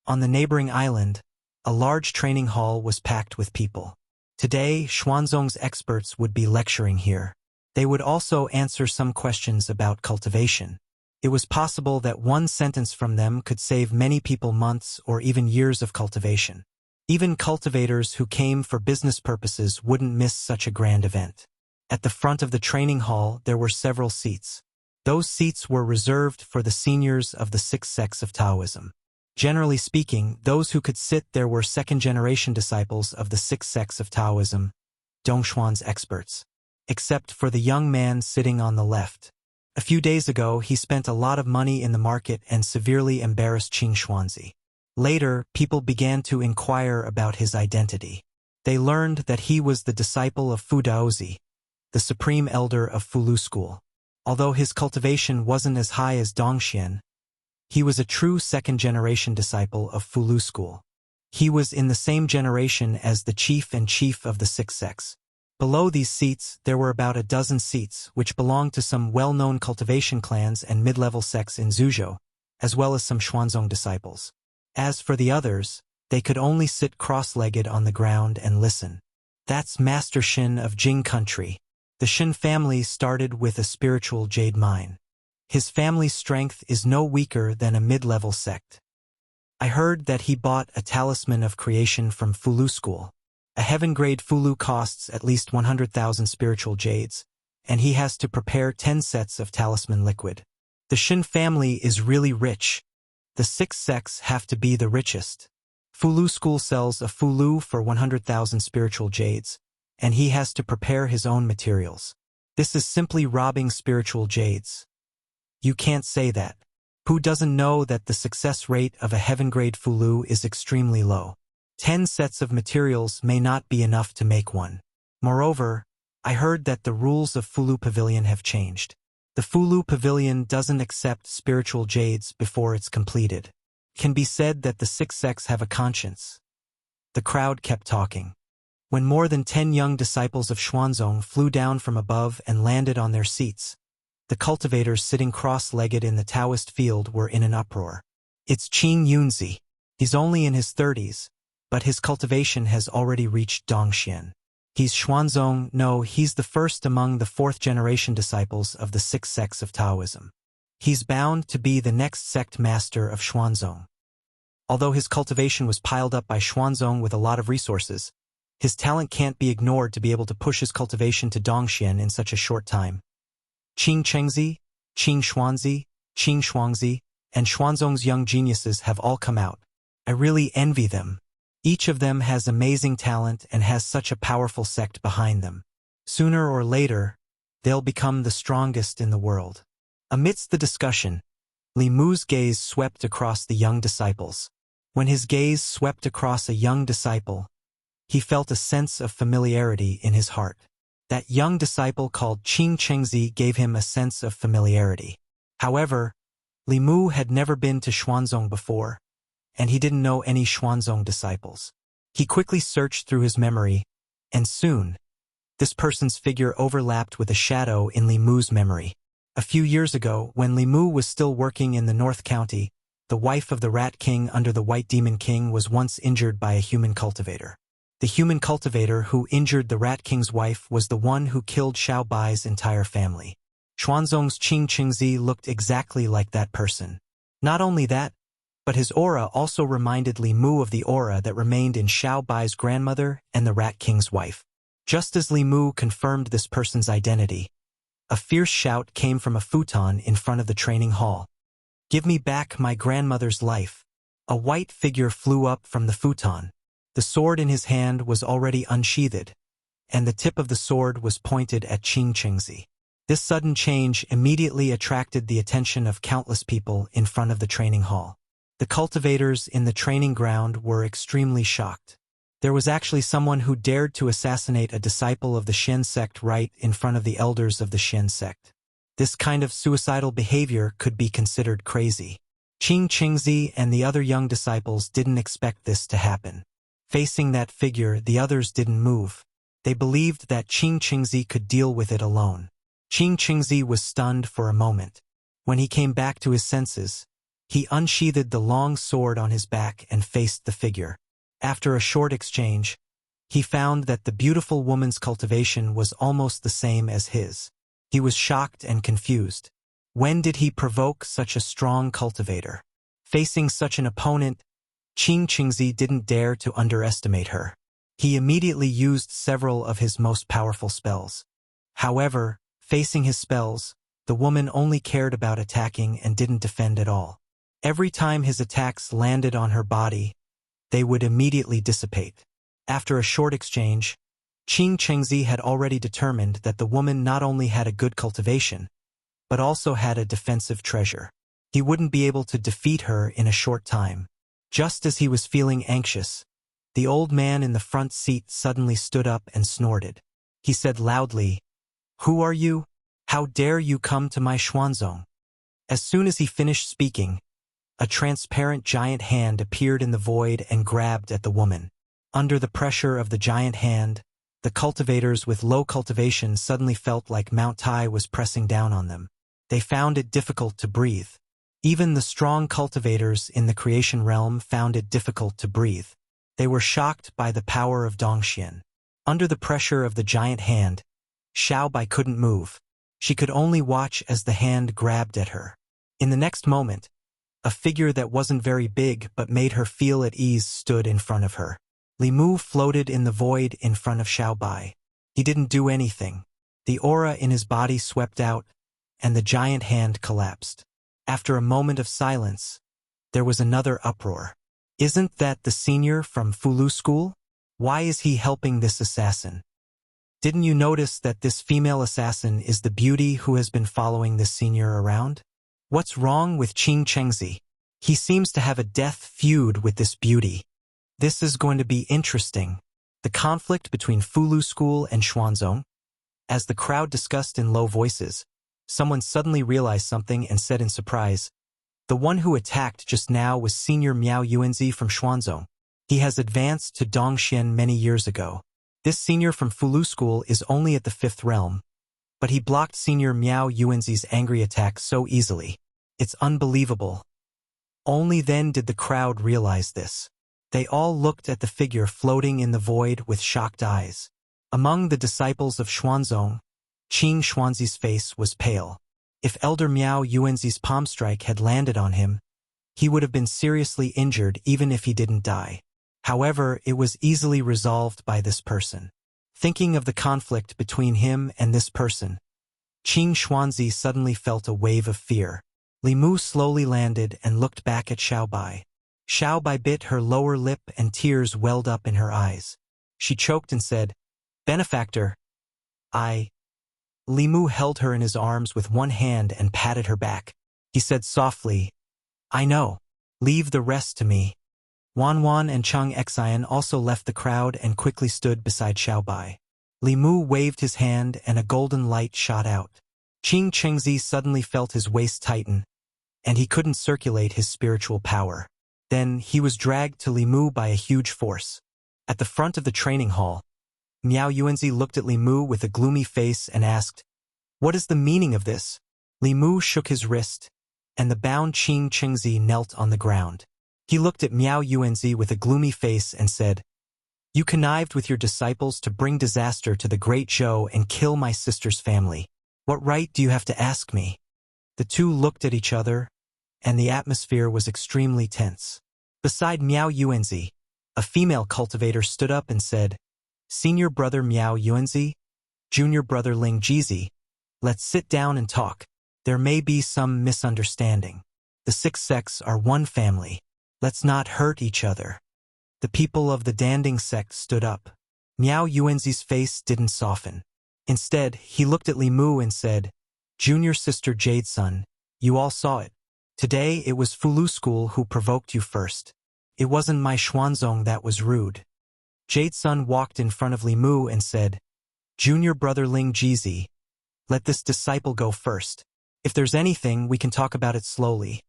On the neighboring island, a large training hall was packed with people. Today, Xuanzong's experts would be lecturing here. They would also answer some questions about cultivation. It was possible that one sentence from them could save many people months or even years of cultivation. Even cultivators who came for business purposes wouldn't miss such a grand event. At the front of the training hall, there were several seats. Those seats were reserved for the seniors of the 6 sects of Taoism. Generally speaking, those who could sit there were second-generation disciples of the 6 sects of Taoism, Dongshuan's experts. Except for the young man sitting on the left. A few days ago, he spent a lot of money in the market and severely embarrassed Qing Xuanzi. Later, people began to inquire about his identity. They learned that he was the disciple of Fu Daozi, the supreme elder of Fulu School. Although his cultivation wasn't as high as Dongxian, he was a true second-generation disciple of Fulu School. He was in the same generation as the chief of the 6 sects. Below these seats, there were about a dozen seats, which belonged to some well-known cultivation clans and mid-level sects in Zhuzhou, as well as some Xuanzong disciples. As for the others, they could only sit cross-legged on the ground and listen. That's Master Shin of Jing Country. The Shin family started with a spiritual jade mine. His family's strength is no weaker than a mid-level sect. I heard that he bought a talisman of creation from Fulu school. A heaven-grade Fulu costs at least 100,000 spiritual jades, and he has to prepare 10 sets of talisman liquid. The Shin family is really rich. The 6 sects have to be the richest. Fulu school sells a Fulu for 100,000 spiritual jades, and he has to prepare his own materials. This is simply robbing spiritual jades. You can't say that. Who doesn't know that the success rate of a heaven-grade Fulu is extremely low? 10 sets of materials may not be enough to make one. Moreover, I heard that the rules of Fulu Pavilion have changed. The Fulu Pavilion doesn't accept spiritual jades before it's completed. It can be said that the 6 sects have a conscience. The crowd kept talking. When more than 10 young disciples of Xuanzong flew down from above and landed on their seats, the cultivators sitting cross-legged in the Taoist field were in an uproar. It's Qing Yunzi. He's only in his 30s, but his cultivation has already reached Dongxian. He's Xuanzong. No, he's the first among the 4th-generation disciples of the 6 sects of Taoism. He's bound to be the next sect master of Xuanzong. Although his cultivation was piled up by Xuanzong with a lot of resources, his talent can't be ignored to be able to push his cultivation to Dongxian in such a short time. Qing Chengzi, Qing Shuangzi, and Xuanzong's young geniuses have all come out. I really envy them. Each of them has amazing talent and has such a powerful sect behind them. Sooner or later, they'll become the strongest in the world. Amidst the discussion, Li Mu's gaze swept across the young disciples. When his gaze swept across a young disciple, he felt a sense of familiarity in his heart. That young disciple called Qing Chengzi gave him a sense of familiarity. However, Li Mu had never been to Xuanzong before, and he didn't know any Xuanzong disciples. He quickly searched through his memory, and soon, this person's figure overlapped with a shadow in Li Mu's memory. A few years ago, when Li Mu was still working in the North County, the wife of the Rat King under the White Demon King was once injured by a human cultivator. The human cultivator who injured the Rat King's wife was the one who killed Xiao Bai's entire family. Xuanzong's Qing Qingzi looked exactly like that person. Not only that, but his aura also reminded Li Mu of the aura that remained in Xiao Bai's grandmother and the Rat King's wife. Just as Li Mu confirmed this person's identity, a fierce shout came from a futon in front of the training hall. "Give me back my grandmother's life." A white figure flew up from the futon. The sword in his hand was already unsheathed, and the tip of the sword was pointed at Qing Chengzi. This sudden change immediately attracted the attention of countless people in front of the training hall. The cultivators in the training ground were extremely shocked. There was actually someone who dared to assassinate a disciple of the Shen sect right in front of the elders of the Shen sect. This kind of suicidal behavior could be considered crazy. Qing Chengzi and the other young disciples didn't expect this to happen. Facing that figure, the others didn't move. They believed that Qing Chengzi could deal with it alone. Qing Chengzi was stunned for a moment. When he came back to his senses, he unsheathed the long sword on his back and faced the figure. After a short exchange, he found that the beautiful woman's cultivation was almost the same as his. He was shocked and confused. When did he provoke such a strong cultivator? Facing such an opponent, Qing Qingzi didn't dare to underestimate her. He immediately used several of his most powerful spells. However, facing his spells, the woman only cared about attacking and didn't defend at all. Every time his attacks landed on her body, they would immediately dissipate. After a short exchange, Qing Chengzi had already determined that the woman not only had a good cultivation, but also had a defensive treasure. He wouldn't be able to defeat her in a short time. Just as he was feeling anxious, the old man in the front seat suddenly stood up and snorted. He said loudly, "Who are you? How dare you come to my Xuanzong?" As soon as he finished speaking, a transparent giant hand appeared in the void and grabbed at the woman. Under the pressure of the giant hand, the cultivators with low cultivation suddenly felt like Mount Tai was pressing down on them. They found it difficult to breathe. Even the strong cultivators in the creation realm found it difficult to breathe. They were shocked by the power of Dongxian. Under the pressure of the giant hand, Xiao Bai couldn't move. She could only watch as the hand grabbed at her. In the next moment, A figure that wasn't very big but made her feel at ease stood in front of her. Li Mu floated in the void in front of Xiao Bai. He didn't do anything. The aura in his body swept out, and the giant hand collapsed. After a moment of silence, there was another uproar. Isn't that the senior from Fulu School? Why is he helping this assassin? Didn't you notice that this female assassin is the beauty who has been following this senior around? What's wrong with Qing Chengzi? He seems to have a death feud with this beauty. This is going to be interesting. The conflict between Fulu School and Xuanzong. As the crowd discussed in low voices, someone suddenly realized something and said in surprise, "The one who attacked just now was Senior Miao Yuanzi from Xuanzong. He has advanced to Dongxian many years ago. This senior from Fulu School is only at the 5th realm, but he blocked Senior Miao Yuanzi's angry attack so easily. It's unbelievable." Only then did the crowd realize this. They all looked at the figure floating in the void with shocked eyes. Among the disciples of Xuanzong, Qing Xuanzi's face was pale. If Elder Miao Yuanzi's palm strike had landed on him, he would have been seriously injured even if he didn't die. However, it was easily resolved by this person. Thinking of the conflict between him and this person, Qing Xuanzi suddenly felt a wave of fear. Li Mu slowly landed and looked back at Xiao Bai. Xiao Bai bit her lower lip and tears welled up in her eyes. She choked and said, "Benefactor, Li Mu held her in his arms with one hand and patted her back. He said softly, "I know. Leave the rest to me." Wan Wan and Chang Xian also left the crowd and quickly stood beside Xiao Bai. Li Mu waved his hand and a golden light shot out. Qing Chengzi suddenly felt his waist tighten, and he couldn't circulate his spiritual power. Then he was dragged to Li Mu by a huge force. At the front of the training hall, Miao Yuanzi looked at Li Mu with a gloomy face and asked, "What is the meaning of this?" Li Mu shook his wrist, and the bound Qing Chengzi knelt on the ground. He looked at Miao Yuanzi with a gloomy face and said, "You connived with your disciples to bring disaster to the great Zhou and kill my sister's family. What right do you have to ask me?" The two looked at each other, and the atmosphere was extremely tense. Beside Miao Yuanzi, a female cultivator stood up and said, "Senior brother Miao Yuanzi, junior brother Ling Jizi, let's sit down and talk. There may be some misunderstanding. The 6 sects are one family. Let's not hurt each other." The people of the Danding sect stood up. Miao Yuanzi's face didn't soften. Instead, he looked at Li Mu and said, "Junior sister Jade Sun, you all saw it. Today it was Fulu School who provoked you first. It wasn't my Xuanzong that was rude." Jade Sun walked in front of Li Mu and said, "Junior brother Ling Jizi, let this disciple go first. If there's anything, we can talk about it slowly."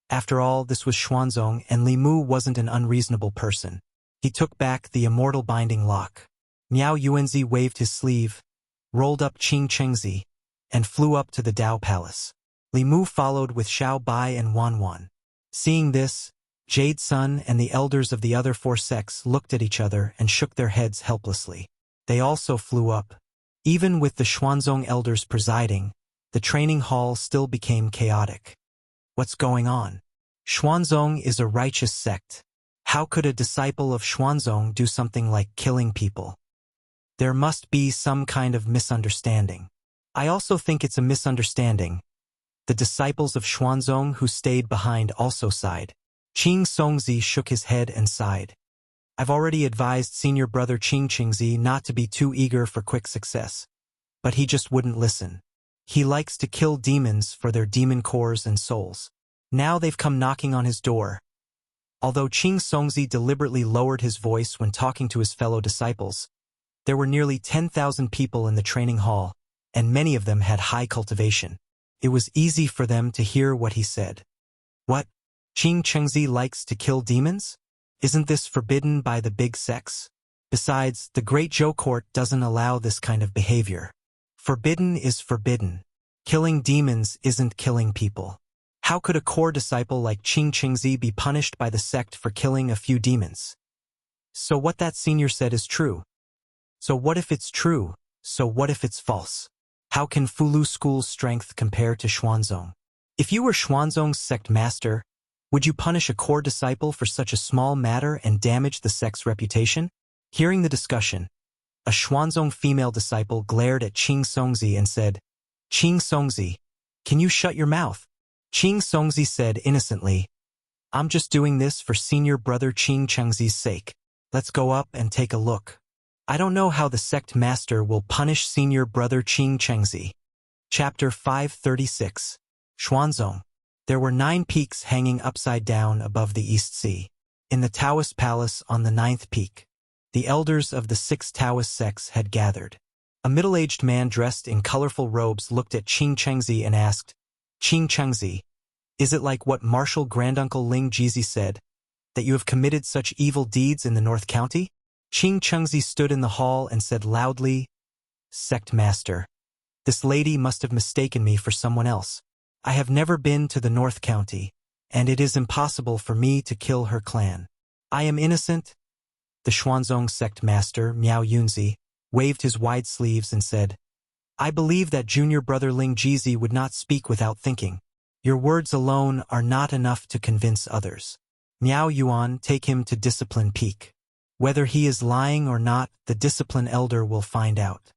After all, this was Xuanzong, and Li Mu wasn't an unreasonable person. He took back the immortal binding lock. Miao Yuanzi waved his sleeve, rolled up Qing Chengzi, and flew up to the Dao Palace. Li Mu followed with Xiao Bai and Wan Wan. Seeing this, Jade Sun and the elders of the other 4 sects looked at each other and shook their heads helplessly. They also flew up. Even with the Xuanzong elders presiding, the training hall still became chaotic. What's going on? Xuanzong is a righteous sect. How could a disciple of Xuanzong do something like killing people? There must be some kind of misunderstanding. I also think it's a misunderstanding. The disciples of Xuanzong who stayed behind also sighed. Qing Songzi shook his head and sighed. "I've already advised senior brother Qing Chengzi not to be too eager for quick success, but he just wouldn't listen. He likes to kill demons for their demon cores and souls. Now they've come knocking on his door." Although Qing Songzi deliberately lowered his voice when talking to his fellow disciples, there were nearly 10,000 people in the training hall, and many of them had high cultivation. It was easy for them to hear what he said. "What? Qing Chengzi likes to kill demons? Isn't this forbidden by the big sects? Besides, the Great Zhou Court doesn't allow this kind of behavior. Forbidden is forbidden. Killing demons isn't killing people. How could a core disciple like Qing Chengzi be punished by the sect for killing a few demons? So what that senior said is true. So what if it's true? So what if it's false? How can Fulu School's strength compare to Xuanzong? If you were Xuanzong's sect master, Would you punish a core disciple for such a small matter and damage the sect's reputation? Hearing the discussion, a Xuanzong female disciple glared at Qing Songzi and said, Qing Songzi, can you shut your mouth? Qing Songzi said innocently, I'm just doing this for senior brother Qing Chengzi's sake. Let's go up and take a look. I don't know how the sect master will punish senior brother Qing Chengzi. Chapter 536. Xuanzong. There were 9 peaks hanging upside down above the East Sea. In the Taoist palace on the 9th peak, the elders of the 6 Taoist sects had gathered. A middle-aged man dressed in colorful robes looked at Qing Chengzi and asked, Qing Chengzi, is it like what Marshal Granduncle Ling Jizi said, that you have committed such evil deeds in the North County? Qing Chengzi stood in the hall and said loudly, Sect Master, this lady must have mistaken me for someone else. I have never been to the North County, and it is impossible for me to kill her clan. I am innocent. The Xuanzong sect master, Miao Yunzi, waved his wide sleeves and said, I believe that junior brother Ling Jizi would not speak without thinking. Your words alone are not enough to convince others. Miao Yuan, take him to Discipline Peak. Whether he is lying or not, the Discipline Elder will find out.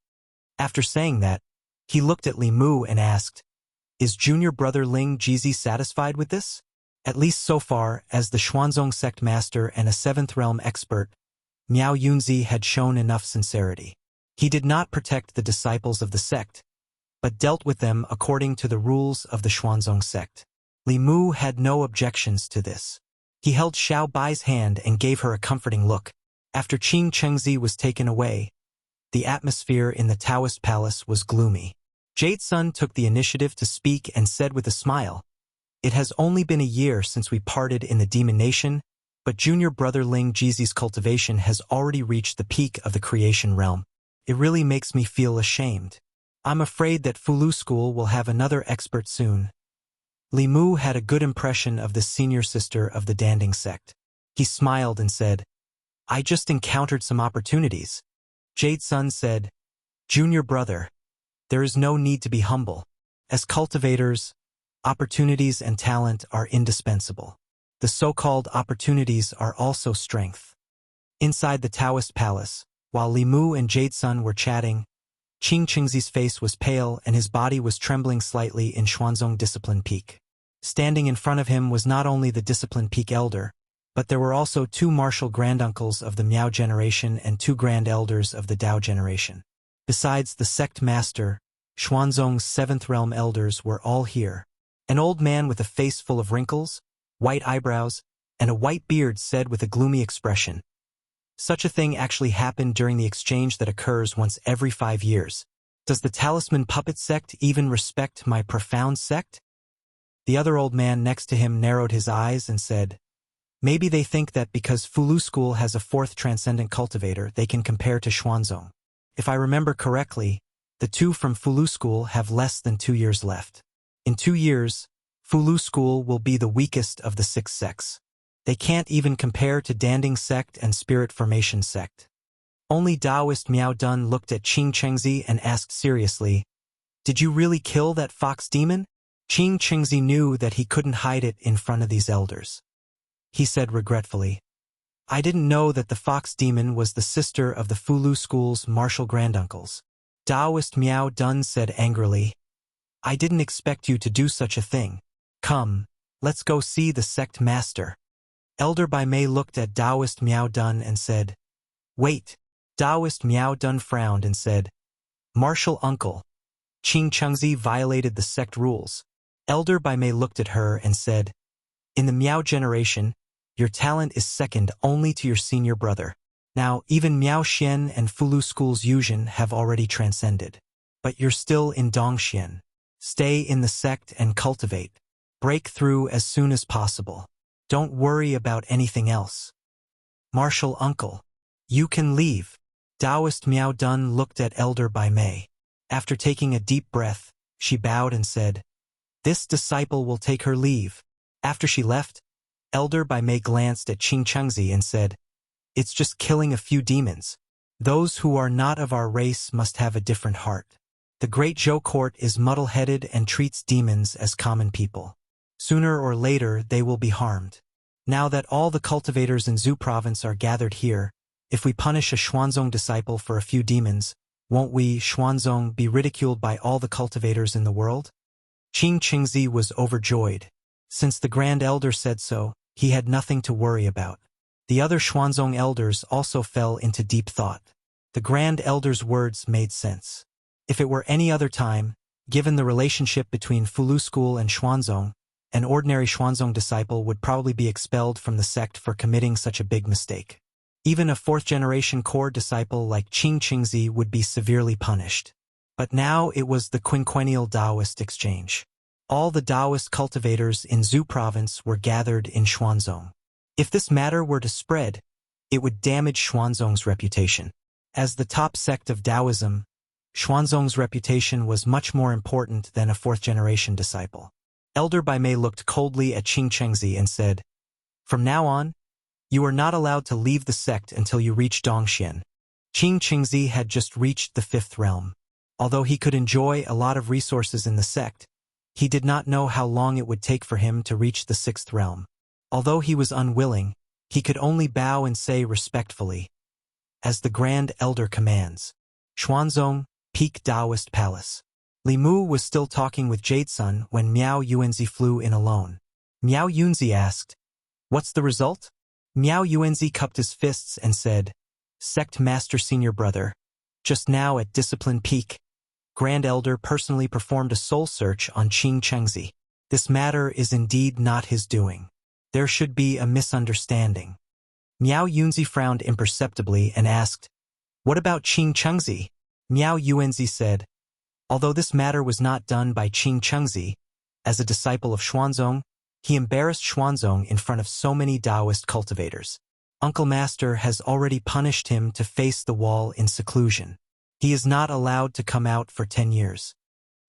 After saying that, he looked at Li Mu and asked, Is junior brother Ling Jizi satisfied with this? At least so far, as the Xuanzong sect master and a 7th realm expert, Miao Yunzi had shown enough sincerity. He did not protect the disciples of the sect, but dealt with them according to the rules of the Xuanzong sect. Li Mu had no objections to this. He held Xiao Bai's hand and gave her a comforting look. After Qing Chengzi was taken away, the atmosphere in the Taoist palace was gloomy. Jade Sun took the initiative to speak and said with a smile, It has only been a year since we parted in the Demon Nation, but junior brother Ling Jizi's cultivation has already reached the peak of the creation realm. It really makes me feel ashamed. I'm afraid that Fulu School will have another expert soon. Li Mu had a good impression of the senior sister of the Danding sect. He smiled and said, I just encountered some opportunities. Jade Sun said, Junior brother, there is no need to be humble. As cultivators, opportunities and talent are indispensable. The so-called opportunities are also strength. Inside the Taoist palace, while Li Mu and Jade Sun were chatting, Qing Chengzi's face was pale and his body was trembling slightly in Xuanzong Discipline Peak. Standing in front of him was not only the Discipline Peak elder, but there were also 2 martial granduncles of the Miao generation and 2 grand elders of the Dao generation. Besides the sect master, Xuanzong's 7th realm elders were all here. An old man with a face full of wrinkles, white eyebrows, and a white beard said with a gloomy expression, Such a thing actually happened during the exchange that occurs once every 5 years. Does the Talisman Puppet sect even respect my profound sect? The other old man next to him narrowed his eyes and said, Maybe they think that because Fulu School has a 4th transcendent cultivator, they can compare to Xuanzong. If I remember correctly, the 2 from Fulu School have less than 2 years left. In 2 years, Fulu School will be the weakest of the 6 sects. They can't even compare to Danding sect and Spirit Formation sect. Only Taoist Miao Dun looked at Qing Chengzi and asked seriously, Did you really kill that fox demon? Qing Chengzi knew that he couldn't hide it in front of these elders. He said regretfully, I didn't know that the fox demon was the sister of the Fulu School's martial granduncles. Taoist Miao Dun said angrily, I didn't expect you to do such a thing. Come, let's go see the sect master. Elder Bai Mei looked at Taoist Miao Dun and said, Wait. Taoist Miao Dun frowned and said, Martial uncle. Qing Chengzi violated the sect rules. Elder Bai Mei looked at her and said, In the Miao generation, your talent is second only to your senior brother. Now, even Miao Xian and Fulu School's Yuzhen have already transcended. But you're still in Dongxian. Stay in the sect and cultivate. Break through as soon as possible. Don't worry about anything else. Martial uncle, you can leave. Taoist Miao Dun looked at Elder Bai Mei. After taking a deep breath, she bowed and said, This disciple will take her leave. After she left, Elder Bai Mei glanced at Qing Chengzi and said, It's just killing a few demons. Those who are not of our race must have a different heart. The Great Zhou Court is muddle-headed and treats demons as common people. Sooner or later they will be harmed. Now that all the cultivators in Zhu province are gathered here, if we punish a Xuanzong disciple for a few demons, won't we, Xuanzong, be ridiculed by all the cultivators in the world? Qing Qingzi was overjoyed. Since the Grand Elder said so, he had nothing to worry about. The other Xuanzong elders also fell into deep thought. The Grand Elder's words made sense. If it were any other time, given the relationship between Fulu School and Xuanzong, an ordinary Xuanzong disciple would probably be expelled from the sect for committing such a big mistake. Even a fourth-generation core disciple like Qing Qingzi would be severely punished. But now it was the quinquennial Taoist exchange. All the Taoist cultivators in Zhu province were gathered in Xuanzong. If this matter were to spread, it would damage Xuanzong's reputation. As the top sect of Taoism, Xuanzong's reputation was much more important than a fourth-generation disciple. Elder Baimei looked coldly at Qing Qingzi and said, "From now on, you are not allowed to leave the sect until you reach Dongxian." Qing Qingzi had just reached the fifth realm. Although he could enjoy a lot of resources in the sect, he did not know how long it would take for him to reach the sixth realm. Although he was unwilling, he could only bow and say respectfully, "As the Grand Elder commands." Xuanzong, Peak Taoist Palace. Li Mu was still talking with Jade Sun when Miao Yuanzi flew in alone. Miao Yunzi asked, "What's the result?" Miao Yuanzi cupped his fists and said, "Sect Master Senior Brother, just now at Discipline Peak, Grand Elder personally performed a soul search on Qing Qingzi. This matter is indeed not his doing. There should be a misunderstanding." Miao Yunzi frowned imperceptibly and asked, "What about Qing Qingzi?" Miao Yuanzi said, "Although this matter was not done by Qing Qingzi, as a disciple of Xuanzong, he embarrassed Xuanzong in front of so many Taoist cultivators. Uncle Master has already punished him to face the wall in seclusion. He is not allowed to come out for 10 years.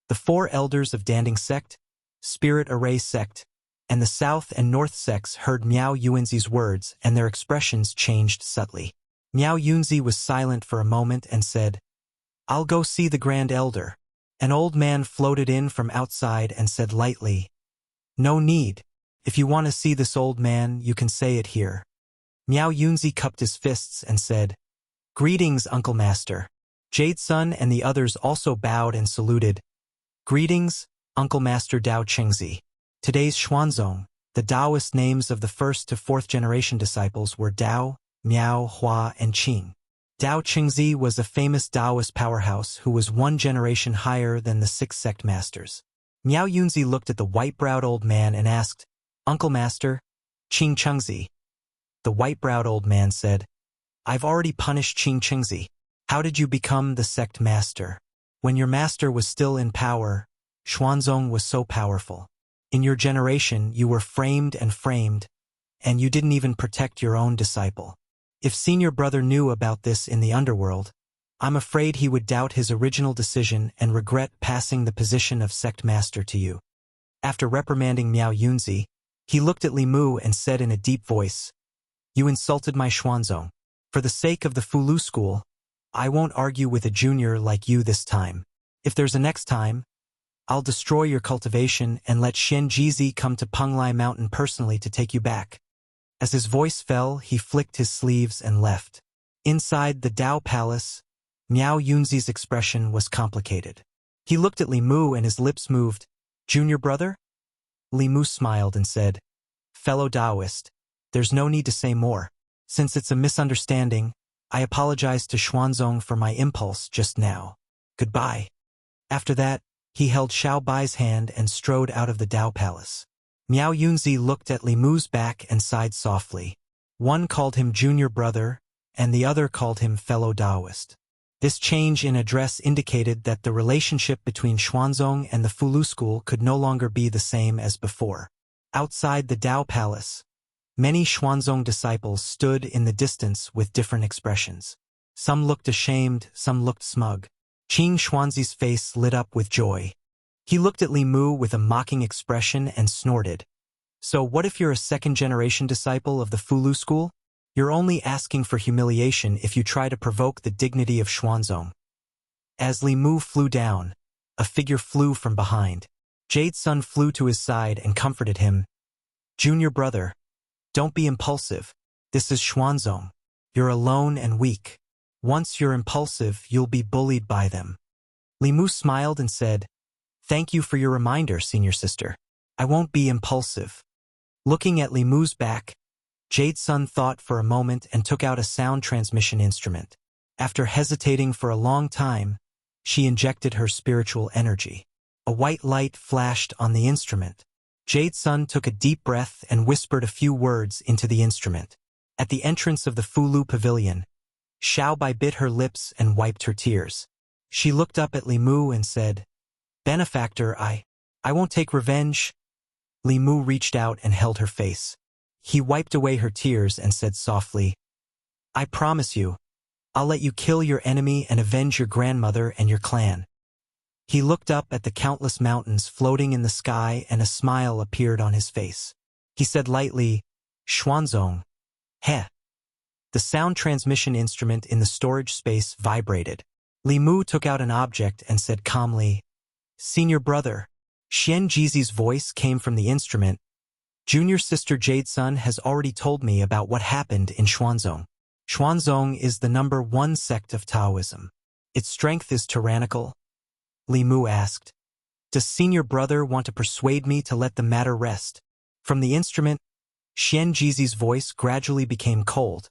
The four elders of Danding Sect, Spirit Array Sect, and the South and North sects heard Miao Yuanzi's words, and their expressions changed subtly. Miao Yunzi was silent for a moment and said, "I'll go see the Grand Elder." An old man floated in from outside and said lightly, "No need. If you want to see this old man, you can say it here." Miao Yunzi cupped his fists and said, "Greetings, Uncle Master." Jade Sun and the others also bowed and saluted. "Greetings, Uncle Master Dao Qingzi." Today's Xuanzong, the Taoist names of the first to fourth generation disciples were Dao, Miao, Hua, and Qing. Dao Qingzi was a famous Taoist powerhouse who was one generation higher than the six sect masters. Miao Yunzi looked at the white-browed old man and asked, "Uncle Master, Qing Qingzi." The white-browed old man said, "I've already punished Qing Qingzi. How did you become the sect master? When your master was still in power, Xuanzong was so powerful. In your generation, you were framed, and you didn't even protect your own disciple. If Senior Brother knew about this in the underworld, I'm afraid he would doubt his original decision and regret passing the position of sect master to you." After reprimanding Miao Yunzi, he looked at Li Mu and said in a deep voice, "You insulted my Xuanzong. For the sake of the Fulu School, I won't argue with a junior like you this time. If there's a next time, I'll destroy your cultivation and let Xian Jizi come to Penglai Mountain personally to take you back." As his voice fell, he flicked his sleeves and left. Inside the Dao Palace, Miao Yunzi's expression was complicated. He looked at Li Mu and his lips moved. "Junior brother?" Li Mu smiled and said, "Fellow Taoist, there's no need to say more. Since it's a misunderstanding, I apologize to Xuanzong for my impulse just now. Goodbye." After that, he held Xiao Bai's hand and strode out of the Dao Palace. Miao Yunzi looked at Li Mu's back and sighed softly. One called him junior brother, and the other called him fellow Taoist. This change in address indicated that the relationship between Xuanzong and the Fulu School could no longer be the same as before. Outside the Dao Palace, many Xuanzong disciples stood in the distance with different expressions. Some looked ashamed, some looked smug. Qing Xuanzi's face lit up with joy. He looked at Li Mu with a mocking expression and snorted. "So what if you're a second-generation disciple of the Fulu School? You're only asking for humiliation if you try to provoke the dignity of Xuanzong." As Li Mu flew down, a figure flew from behind. Jade's son flew to his side and comforted him. Junior brother, don't be impulsive. This is Xuanzong. You're alone and weak. Once you're impulsive, you'll be bullied by them. Li Mu smiled and said, Thank you for your reminder, senior sister. I won't be impulsive. Looking at Li Mu's back, Jade's son thought for a moment and took out a sound transmission instrument. After hesitating for a long time, she injected her spiritual energy. A white light flashed on the instrument. Jade's son took a deep breath and whispered a few words into the instrument. At the entrance of the Fulu Pavilion, Xiao Bai bit her lips and wiped her tears. She looked up at Li Mu and said, Benefactor, I won't take revenge. Li Mu reached out and held her face. He wiped away her tears and said softly, I promise you, I'll let you kill your enemy and avenge your grandmother and your clan. He looked up at the countless mountains floating in the sky and a smile appeared on his face. He said lightly, Xuanzong, he. The sound transmission instrument in the storage space vibrated. Li Mu took out an object and said calmly, Senior brother. Xian Jizi's voice came from the instrument. Junior sister Jade's son has already told me about what happened in Xuanzong. Xuanzong is the #1 sect of Taoism. Its strength is tyrannical. Li Mu asked, Does senior brother want to persuade me to let the matter rest? From the instrument, Xian Jizi's voice gradually became cold.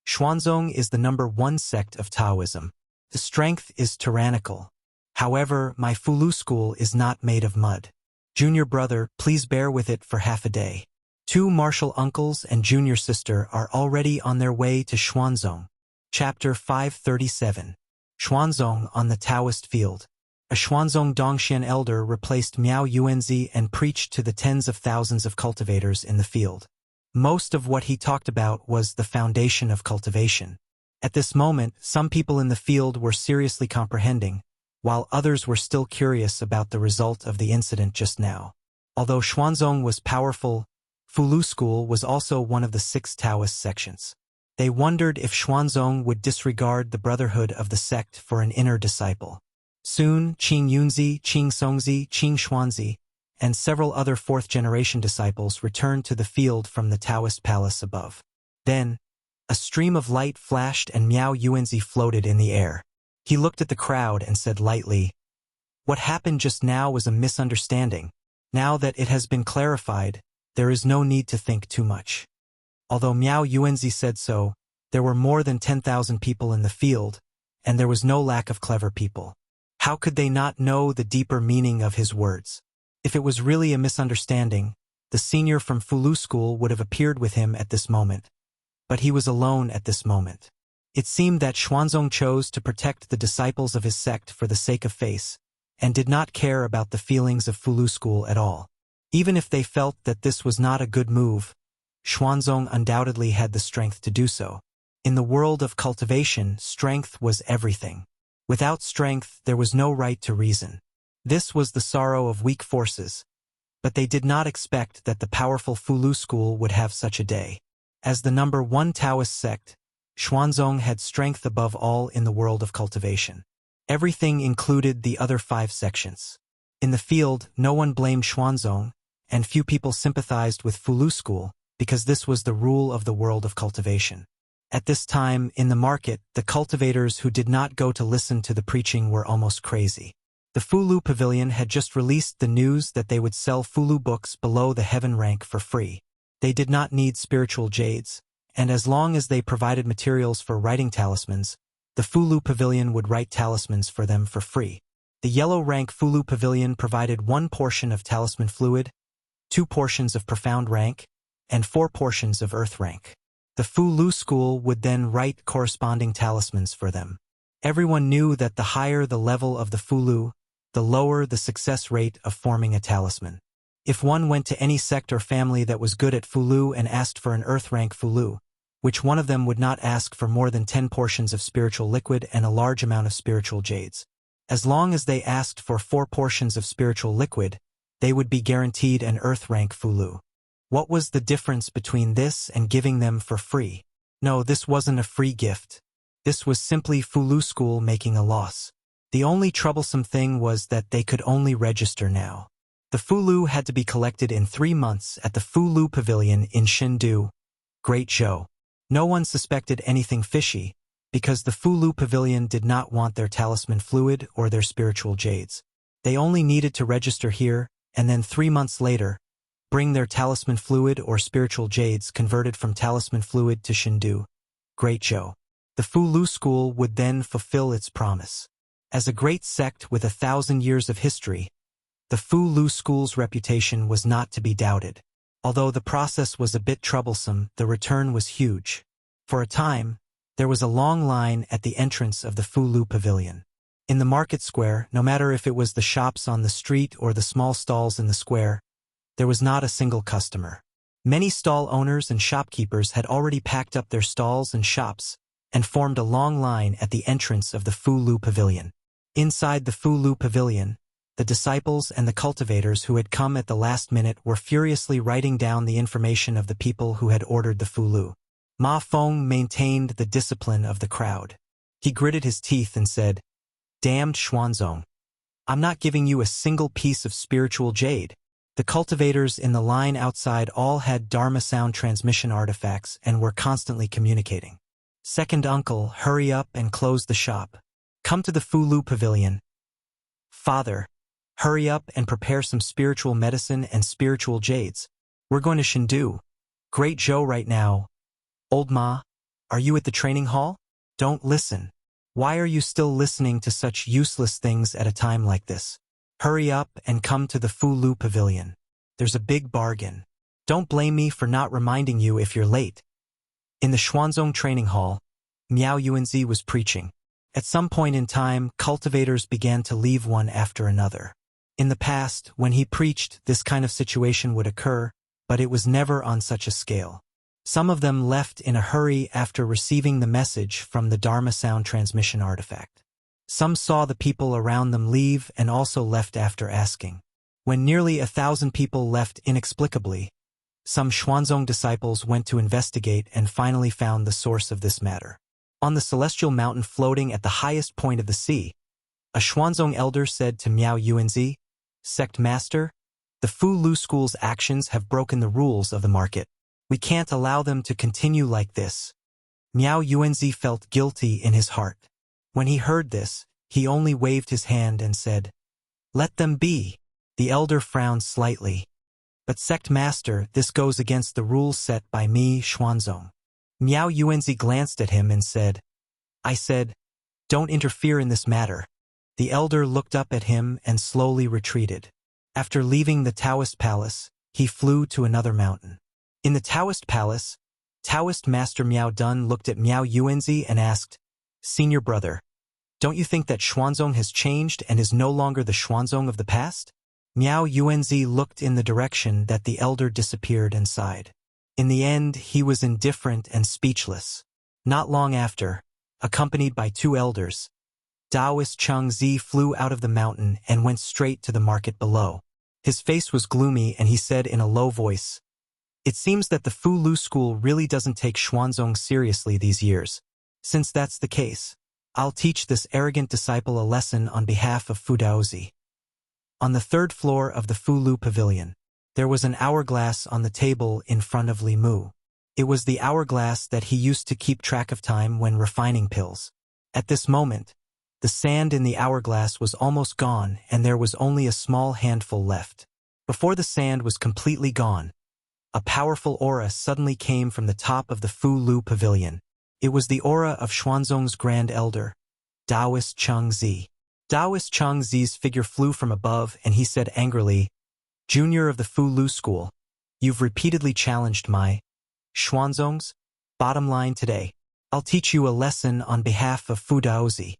Xuanzong is the #1 sect of Taoism. The strength is tyrannical. However, my Fulu school is not made of mud. Junior brother, please bear with it for half a day. 2 martial uncles and junior sister are already on their way to Xuanzong. Chapter 537. Xuanzong on the Taoist field. A Xuanzong Dongxian elder replaced Miao Yuanzi and preached to the tens of thousands of cultivators in the field. Most of what he talked about was the foundation of cultivation. At this moment, some people in the field were seriously comprehending, while others were still curious about the result of the incident just now. Although Xuanzong was powerful, Fulu school was also one of the 6 Taoist sections. They wondered if Xuanzong would disregard the brotherhood of the sect for an inner disciple. Soon, Qing Yunzi, Qing Songzi, Qing Xuanzi, and several other 4th-generation disciples returned to the field from the Taoist palace above. Then, a stream of light flashed and Miao Yuanzi floated in the air. He looked at the crowd and said lightly, What happened just now was a misunderstanding. Now that it has been clarified, there is no need to think too much. Although Miao Yuanzi said so, there were more than 10,000 people in the field, and there was no lack of clever people. How could they not know the deeper meaning of his words? If it was really a misunderstanding, the senior from Fulu school would have appeared with him at this moment. But he was alone at this moment. It seemed that Xuanzong chose to protect the disciples of his sect for the sake of face, and did not care about the feelings of Fulu school at all. Even if they felt that this was not a good move, Xuanzong undoubtedly had the strength to do so. In the world of cultivation, strength was everything. Without strength, there was no right to reason. This was the sorrow of weak forces, but they did not expect that the powerful Fulu school would have such a day. As the #1 Taoist sect, Xuanzong had strength above all in the world of cultivation. Everything included the other 5 sections. In the field, no one blamed Xuanzong, and few people sympathized with Fulu school, because this was the rule of the world of cultivation. At this time, in the market, the cultivators who did not go to listen to the preaching were almost crazy. The Fulu Pavilion had just released the news that they would sell Fulu books below the heaven rank for free. They did not need spiritual jades, and as long as they provided materials for writing talismans, the Fulu Pavilion would write talismans for them for free. The yellow rank Fulu Pavilion provided 1 portion of talisman fluid, 2 portions of profound rank, and 4 portions of earth rank. The Fulu school would then write corresponding talismans for them. Everyone knew that the higher the level of the Fulu, the lower the success rate of forming a talisman. If one went to any sect or family that was good at Fulu and asked for an earth rank Fulu, which one of them would not ask for more than 10 portions of spiritual liquid and a large amount of spiritual jades? As long as they asked for 4 portions of spiritual liquid, they would be guaranteed an earth rank Fulu. What was the difference between this and giving them for free? No, this wasn't a free gift. This was simply Fulu school making a loss. The only troublesome thing was that they could only register now. The Fulu had to be collected in 3 months at the Fulu Pavilion in Chengdu, Great Zhou. No one suspected anything fishy, because the Fulu Pavilion did not want their talisman fluid or their spiritual jades. They only needed to register here, and then 3 months later, bring their talisman fluid or spiritual jades converted from talisman fluid to Chengdu, Great Zhou. The Fulu school would then fulfill its promise. As a great sect with 1,000 years of history, the Fulu school's reputation was not to be doubted. Although the process was a bit troublesome, the return was huge. For a time, there was a long line at the entrance of the Fulu Pavilion. In the market square, no matter if it was the shops on the street or the small stalls in the square, there was not a single customer. Many stall owners and shopkeepers had already packed up their stalls and shops and formed a long line at the entrance of the Fulu Pavilion. Inside the Fulu Pavilion, the disciples and the cultivators who had come at the last minute were furiously writing down the information of the people who had ordered the Fulu. Ma Feng maintained the discipline of the crowd. He gritted his teeth and said, "Damned Xuanzong, I'm not giving you a single piece of spiritual jade." The cultivators in the line outside all had Dharma sound transmission artifacts and were constantly communicating. "Second uncle, hurry up and close the shop. Come to the Fulu Pavilion. Father, hurry up and prepare some spiritual medicine and spiritual jades. We're going to Chengdu, Great Zhou right now. Old Ma, are you at the training hall? Don't listen. Why are you still listening to such useless things at a time like this? Hurry up and come to the Fulu Pavilion. There's a big bargain. Don't blame me for not reminding you if you're late." In the Xuanzong training hall, Miao Yuanzi was preaching. At some point in time, cultivators began to leave one after another. In the past, when he preached, this kind of situation would occur, but it was never on such a scale. Some of them left in a hurry after receiving the message from the Dharma sound transmission artifact. Some saw the people around them leave and also left after asking. When nearly 1,000 people left inexplicably, some Xuanzong disciples went to investigate and finally found the source of this matter. On the celestial mountain floating at the highest point of the sea, a Xuanzong elder said to Miao Yuanzi, "Sect master, the Fulu school's actions have broken the rules of the market. We can't allow them to continue like this." Miao Yuanzi felt guilty in his heart. When he heard this, he only waved his hand and said, "Let them be." The elder frowned slightly. "But sect master, this goes against the rules set by me, Xuanzong." Miao Yuanzi glanced at him and said, "I said, don't interfere in this matter." The elder looked up at him and slowly retreated. After leaving the Taoist palace, he flew to another mountain. In the Taoist palace, Taoist master Miao Dun looked at Miao Yuanzi and asked, "Senior brother, don't you think that Xuanzong has changed and is no longer the Xuanzong of the past?" Miao Yuanzi looked in the direction that the elder disappeared and sighed. In the end, he was indifferent and speechless. Not long after, accompanied by 2 elders, Taoist Cheng Zi flew out of the mountain and went straight to the market below. His face was gloomy and he said in a low voice, "It seems that the Fulu school really doesn't take Xuanzong seriously these years. Since that's the case, I'll teach this arrogant disciple a lesson on behalf of Fudaozi." On the 3rd floor of the Fulu Pavilion, there was an hourglass on the table in front of Li Mu. It was the hourglass that he used to keep track of time when refining pills. At this moment, the sand in the hourglass was almost gone and there was only a small handful left. Before the sand was completely gone, a powerful aura suddenly came from the top of the Fulu Pavilion. It was the aura of Xuanzong's Grand Elder, Taoist Cheng Zi. Taoist Cheng Zi's figure flew from above and he said angrily, "Junior of the Fulu school, you've repeatedly challenged my Xuanzong's bottom line today. I'll teach you a lesson on behalf of Fudaozi."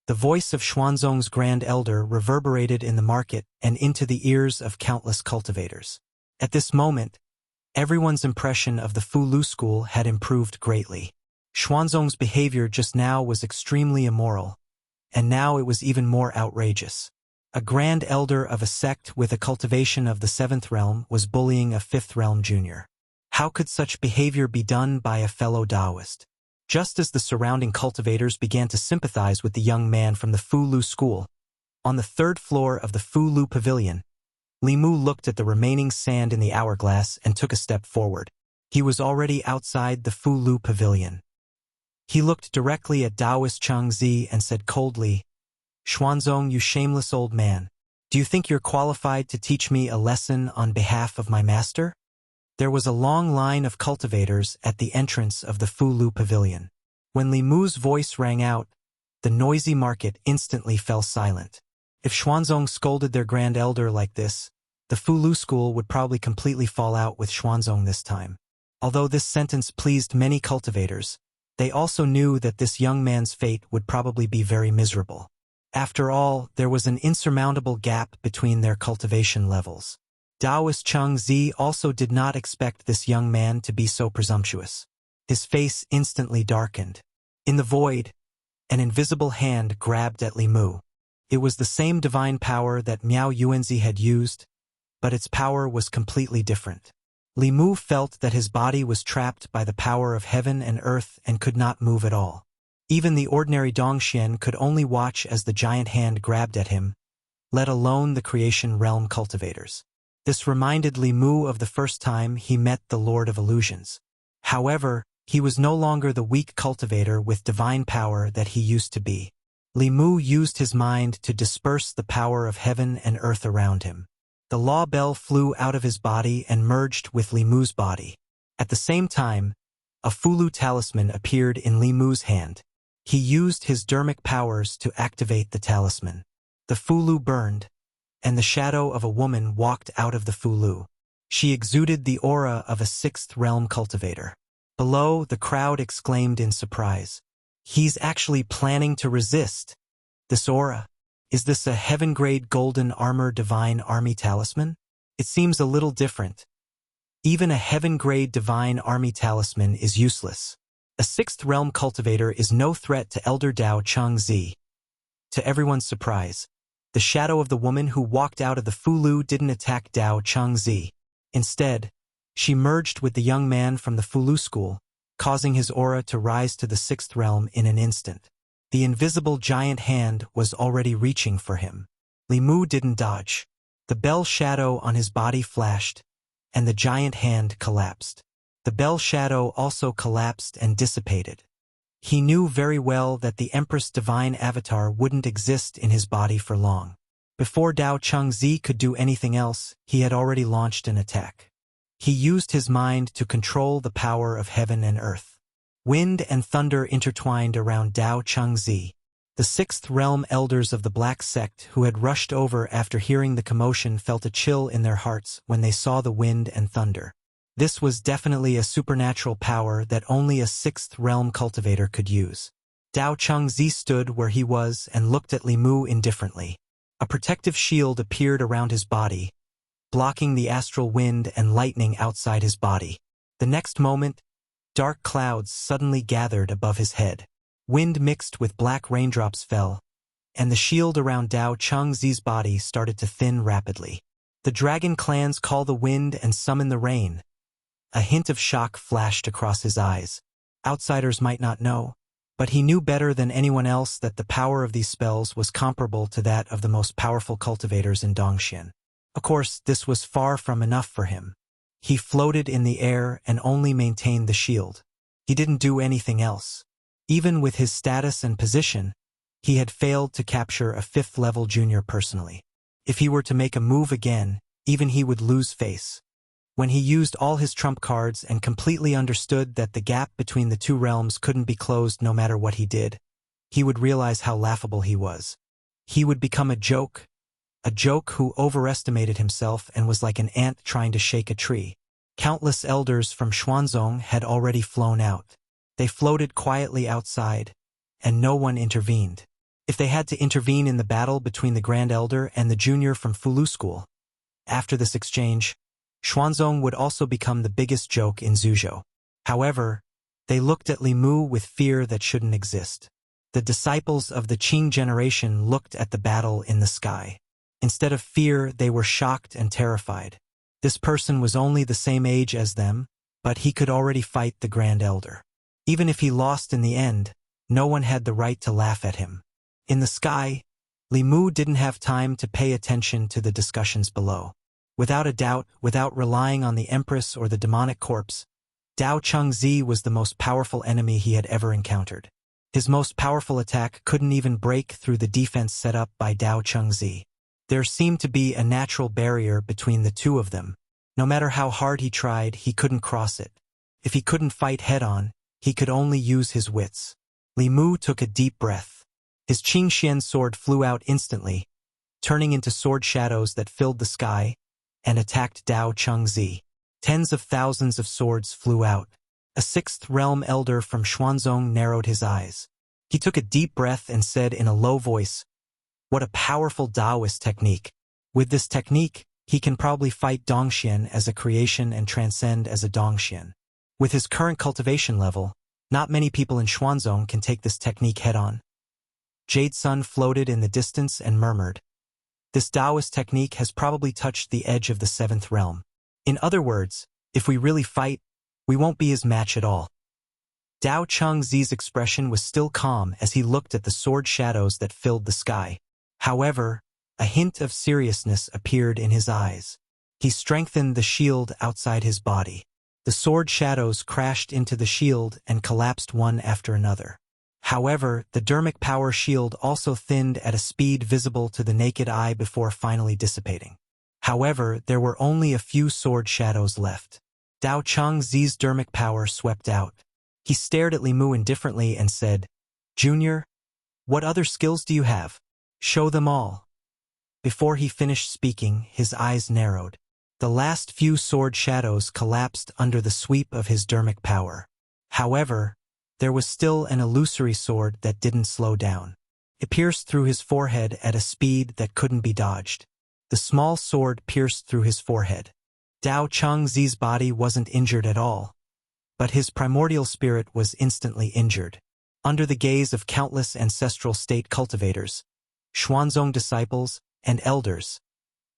The voice of Xuanzong's Grand Elder reverberated in the market and into the ears of countless cultivators. At this moment, everyone's impression of the Fulu school had improved greatly. Xuanzong's behavior just now was extremely immoral, and now it was even more outrageous. A Grand Elder of a sect with a cultivation of the 7th realm was bullying a 5th realm junior. How could such behavior be done by a fellow Taoist? Just as the surrounding cultivators began to sympathize with the young man from the Fulu school, on the 3rd floor of the Fulu Pavilion, Li Mu looked at the remaining sand in the hourglass and took a step forward. He was already outside the Fu Lu pavilion. He looked directly at Taoist Cheng Zi and said coldly, "Xuanzong, you shameless old man. Do you think you're qualified to teach me a lesson on behalf of my master?" There was a long line of cultivators at the entrance of the Fu Lu pavilion. When Li Mu's voice rang out, the noisy market instantly fell silent. If Xuanzong scolded their grand elder like this, the Fu Lu school would probably completely fall out with Xuanzong this time. Although this sentence pleased many cultivators, they also knew that this young man's fate would probably be very miserable. After all, there was an insurmountable gap between their cultivation levels. Taoist Cheng Zi also did not expect this young man to be so presumptuous. His face instantly darkened. In the void, an invisible hand grabbed at Li Mu. It was the same divine power that Miao Yuanzi had used, but its power was completely different. Li Mu felt that his body was trapped by the power of heaven and earth and could not move at all. Even the ordinary Dongxian could only watch as the giant hand grabbed at him, let alone the creation realm cultivators. This reminded Li Mu of the first time he met the Lord of Illusions. However, he was no longer the weak cultivator with divine power that he used to be. Li Mu used his mind to disperse the power of heaven and earth around him. The law bell flew out of his body and merged with Li Mu's body. At the same time, a Fu Lu talisman appeared in Li Mu's hand. He used his dermic powers to activate the talisman. The Fu Lu burned, and the shadow of a woman walked out of the Fu Lu. She exuded the aura of a sixth realm cultivator. Below, the crowd exclaimed in surprise. "He's actually planning to resist. This aura. Is this a heaven-grade golden armor divine army talisman? It seems a little different. Even a heaven-grade divine army talisman is useless. A sixth realm cultivator is no threat to Elder Dao Cheng Zi." To everyone's surprise, the shadow of the woman who walked out of the Fu Lu didn't attack Dao Cheng Zi. Instead, she merged with the young man from the Fu Lu school, causing his aura to rise to the sixth realm in an instant. The invisible giant hand was already reaching for him. Li Mu didn't dodge. The bell shadow on his body flashed, and the giant hand collapsed. The bell shadow also collapsed and dissipated. He knew very well that the Empress Divine Avatar wouldn't exist in his body for long. Before Dao Cheng Zi could do anything else, he had already launched an attack. He used his mind to control the power of heaven and earth. Wind and thunder intertwined around Dao Cheng Zi. The sixth realm elders of the Black Sect who had rushed over after hearing the commotion felt a chill in their hearts when they saw the wind and thunder. This was definitely a supernatural power that only a sixth realm cultivator could use. Dao Cheng Zi stood where he was and looked at Li Mu indifferently. A protective shield appeared around his body, blocking the astral wind and lightning outside his body. The next moment, dark clouds suddenly gathered above his head. Wind mixed with black raindrops fell, and the shield around Dao Cheng Zi's body started to thin rapidly. The dragon clans call the wind and summon the rain. A hint of shock flashed across his eyes. Outsiders might not know, but he knew better than anyone else that the power of these spells was comparable to that of the most powerful cultivators in Dongxian. Of course, this was far from enough for him. He floated in the air and only maintained the shield. He didn't do anything else. Even with his status and position, he had failed to capture a fifth-level junior personally. If he were to make a move again, even he would lose face. When he used all his trump cards and completely understood that the gap between the two realms couldn't be closed no matter what he did, he would realize how laughable he was. He would become a joke who overestimated himself and was like an ant trying to shake a tree. Countless elders from Xuanzong had already flown out. They floated quietly outside, and no one intervened. If they had to intervene in the battle between the Grand Elder and the junior from Fu Lu School, after this exchange, Xuanzong would also become the biggest joke in Zhuzhou. However, they looked at Li Mu with fear that shouldn't exist. The disciples of the Qing generation looked at the battle in the sky. Instead of fear, they were shocked and terrified. This person was only the same age as them, but he could already fight the Grand Elder. Even if he lost in the end, no one had the right to laugh at him. In the sky, Li Mu didn't have time to pay attention to the discussions below. Without a doubt, without relying on the Empress or the demonic corpse, Dao Chengzi was the most powerful enemy he had ever encountered. His most powerful attack couldn't even break through the defense set up by Dao Chengzi. There seemed to be a natural barrier between the two of them. No matter how hard he tried, he couldn't cross it. If he couldn't fight head-on, he could only use his wits. Li Mu took a deep breath. His Qingxian sword flew out instantly, turning into sword shadows that filled the sky, and attacked Dao Chengzi. Tens of thousands of swords flew out. A sixth realm elder from Xuanzong narrowed his eyes. He took a deep breath and said in a low voice, "What a powerful Taoist technique. With this technique, he can probably fight Dongxian as a creation and transcend as a Dongxian. With his current cultivation level, not many people in Xuanzong can take this technique head-on." Jade Sun floated in the distance and murmured, "This Taoist technique has probably touched the edge of the seventh realm. In other words, if we really fight, we won't be his match at all." Dao Chengzi's expression was still calm as he looked at the sword shadows that filled the sky. However, a hint of seriousness appeared in his eyes. He strengthened the shield outside his body. The sword shadows crashed into the shield and collapsed one after another. However, the dermic power shield also thinned at a speed visible to the naked eye before finally dissipating. However, there were only a few sword shadows left. Dao Chengzi's dermic power swept out. He stared at Li Mu indifferently and said, "Junior, what other skills do you have? Show them all." Before he finished speaking, his eyes narrowed. The last few sword shadows collapsed under the sweep of his dermic power. However, there was still an illusory sword that didn't slow down. It pierced through his forehead at a speed that couldn't be dodged. The small sword pierced through his forehead. Dao Chengzi's body wasn't injured at all, but his primordial spirit was instantly injured. Under the gaze of countless ancestral state cultivators, Xuanzong disciples, and elders,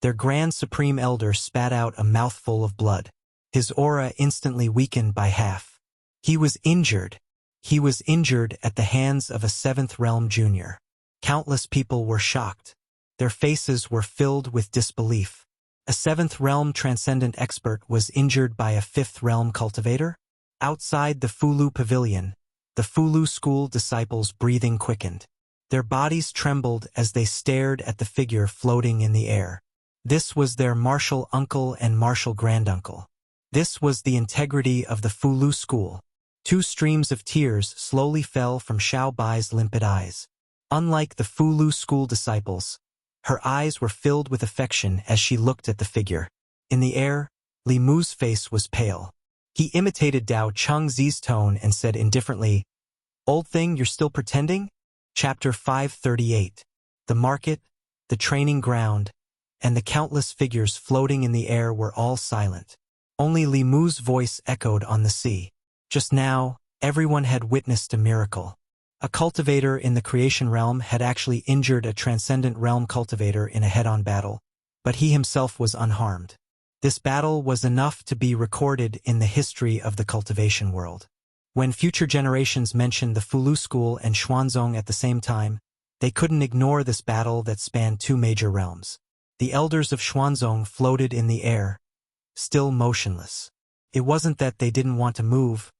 their Grand Supreme Elder spat out a mouthful of blood. His aura instantly weakened by half. He was injured. He was injured at the hands of a seventh realm junior. Countless people were shocked. Their faces were filled with disbelief. A seventh realm transcendent expert was injured by a fifth realm cultivator? Outside the Fulu pavilion, the Fulu school disciples' breathing quickened. Their bodies trembled as they stared at the figure floating in the air. This was their martial uncle and martial granduncle. This was the integrity of the Fulu school. Two streams of tears slowly fell from Xiao Bai's limpid eyes. Unlike the Fulu school disciples, her eyes were filled with affection as she looked at the figure. In the air, Li Mu's face was pale. He imitated Dao Chengzi's tone and said indifferently, "Old thing, you're still pretending?" Chapter 538. The market, the training ground, and the countless figures floating in the air were all silent. Only Li Mu's voice echoed on the sea. Just now, everyone had witnessed a miracle. A cultivator in the creation realm had actually injured a transcendent realm cultivator in a head-on battle, but he himself was unharmed. This battle was enough to be recorded in the history of the cultivation world. When future generations mentioned the Fulu school and Xuanzong at the same time, they couldn't ignore this battle that spanned two major realms. The elders of Xuanzong floated in the air, still motionless. It wasn't that they didn't want to move,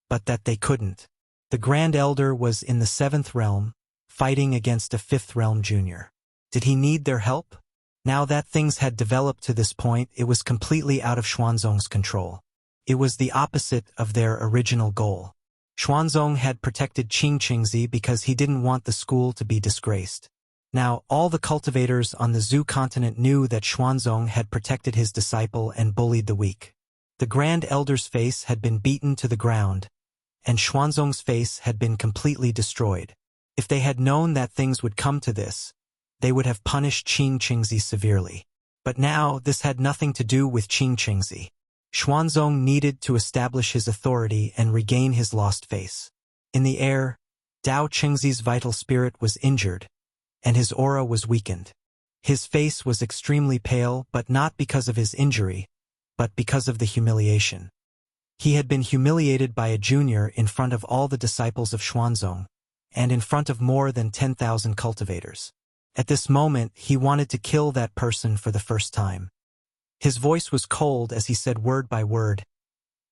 but that they couldn't. The Grand Elder was in the seventh realm, fighting against a fifth realm junior. Did he need their help? Now that things had developed to this point, it was completely out of Xuanzong's control. It was the opposite of their original goal. Xuanzong had protected Qingqingzi because he didn't want the school to be disgraced. Now, all the cultivators on the Zhu continent knew that Xuanzong had protected his disciple and bullied the weak. The Grand Elder's face had been beaten to the ground, and Xuanzong's face had been completely destroyed. If they had known that things would come to this, they would have punished Qingqingzi severely. But now, this had nothing to do with Qingqingzi. Xuanzong needed to establish his authority and regain his lost face. In the air, Dao Chengzi's vital spirit was injured, and his aura was weakened. His face was extremely pale, but not because of his injury, but because of the humiliation. He had been humiliated by a junior in front of all the disciples of Xuanzong, and in front of more than 10,000 cultivators. At this moment, he wanted to kill that person for the first time. His voice was cold as he said word by word,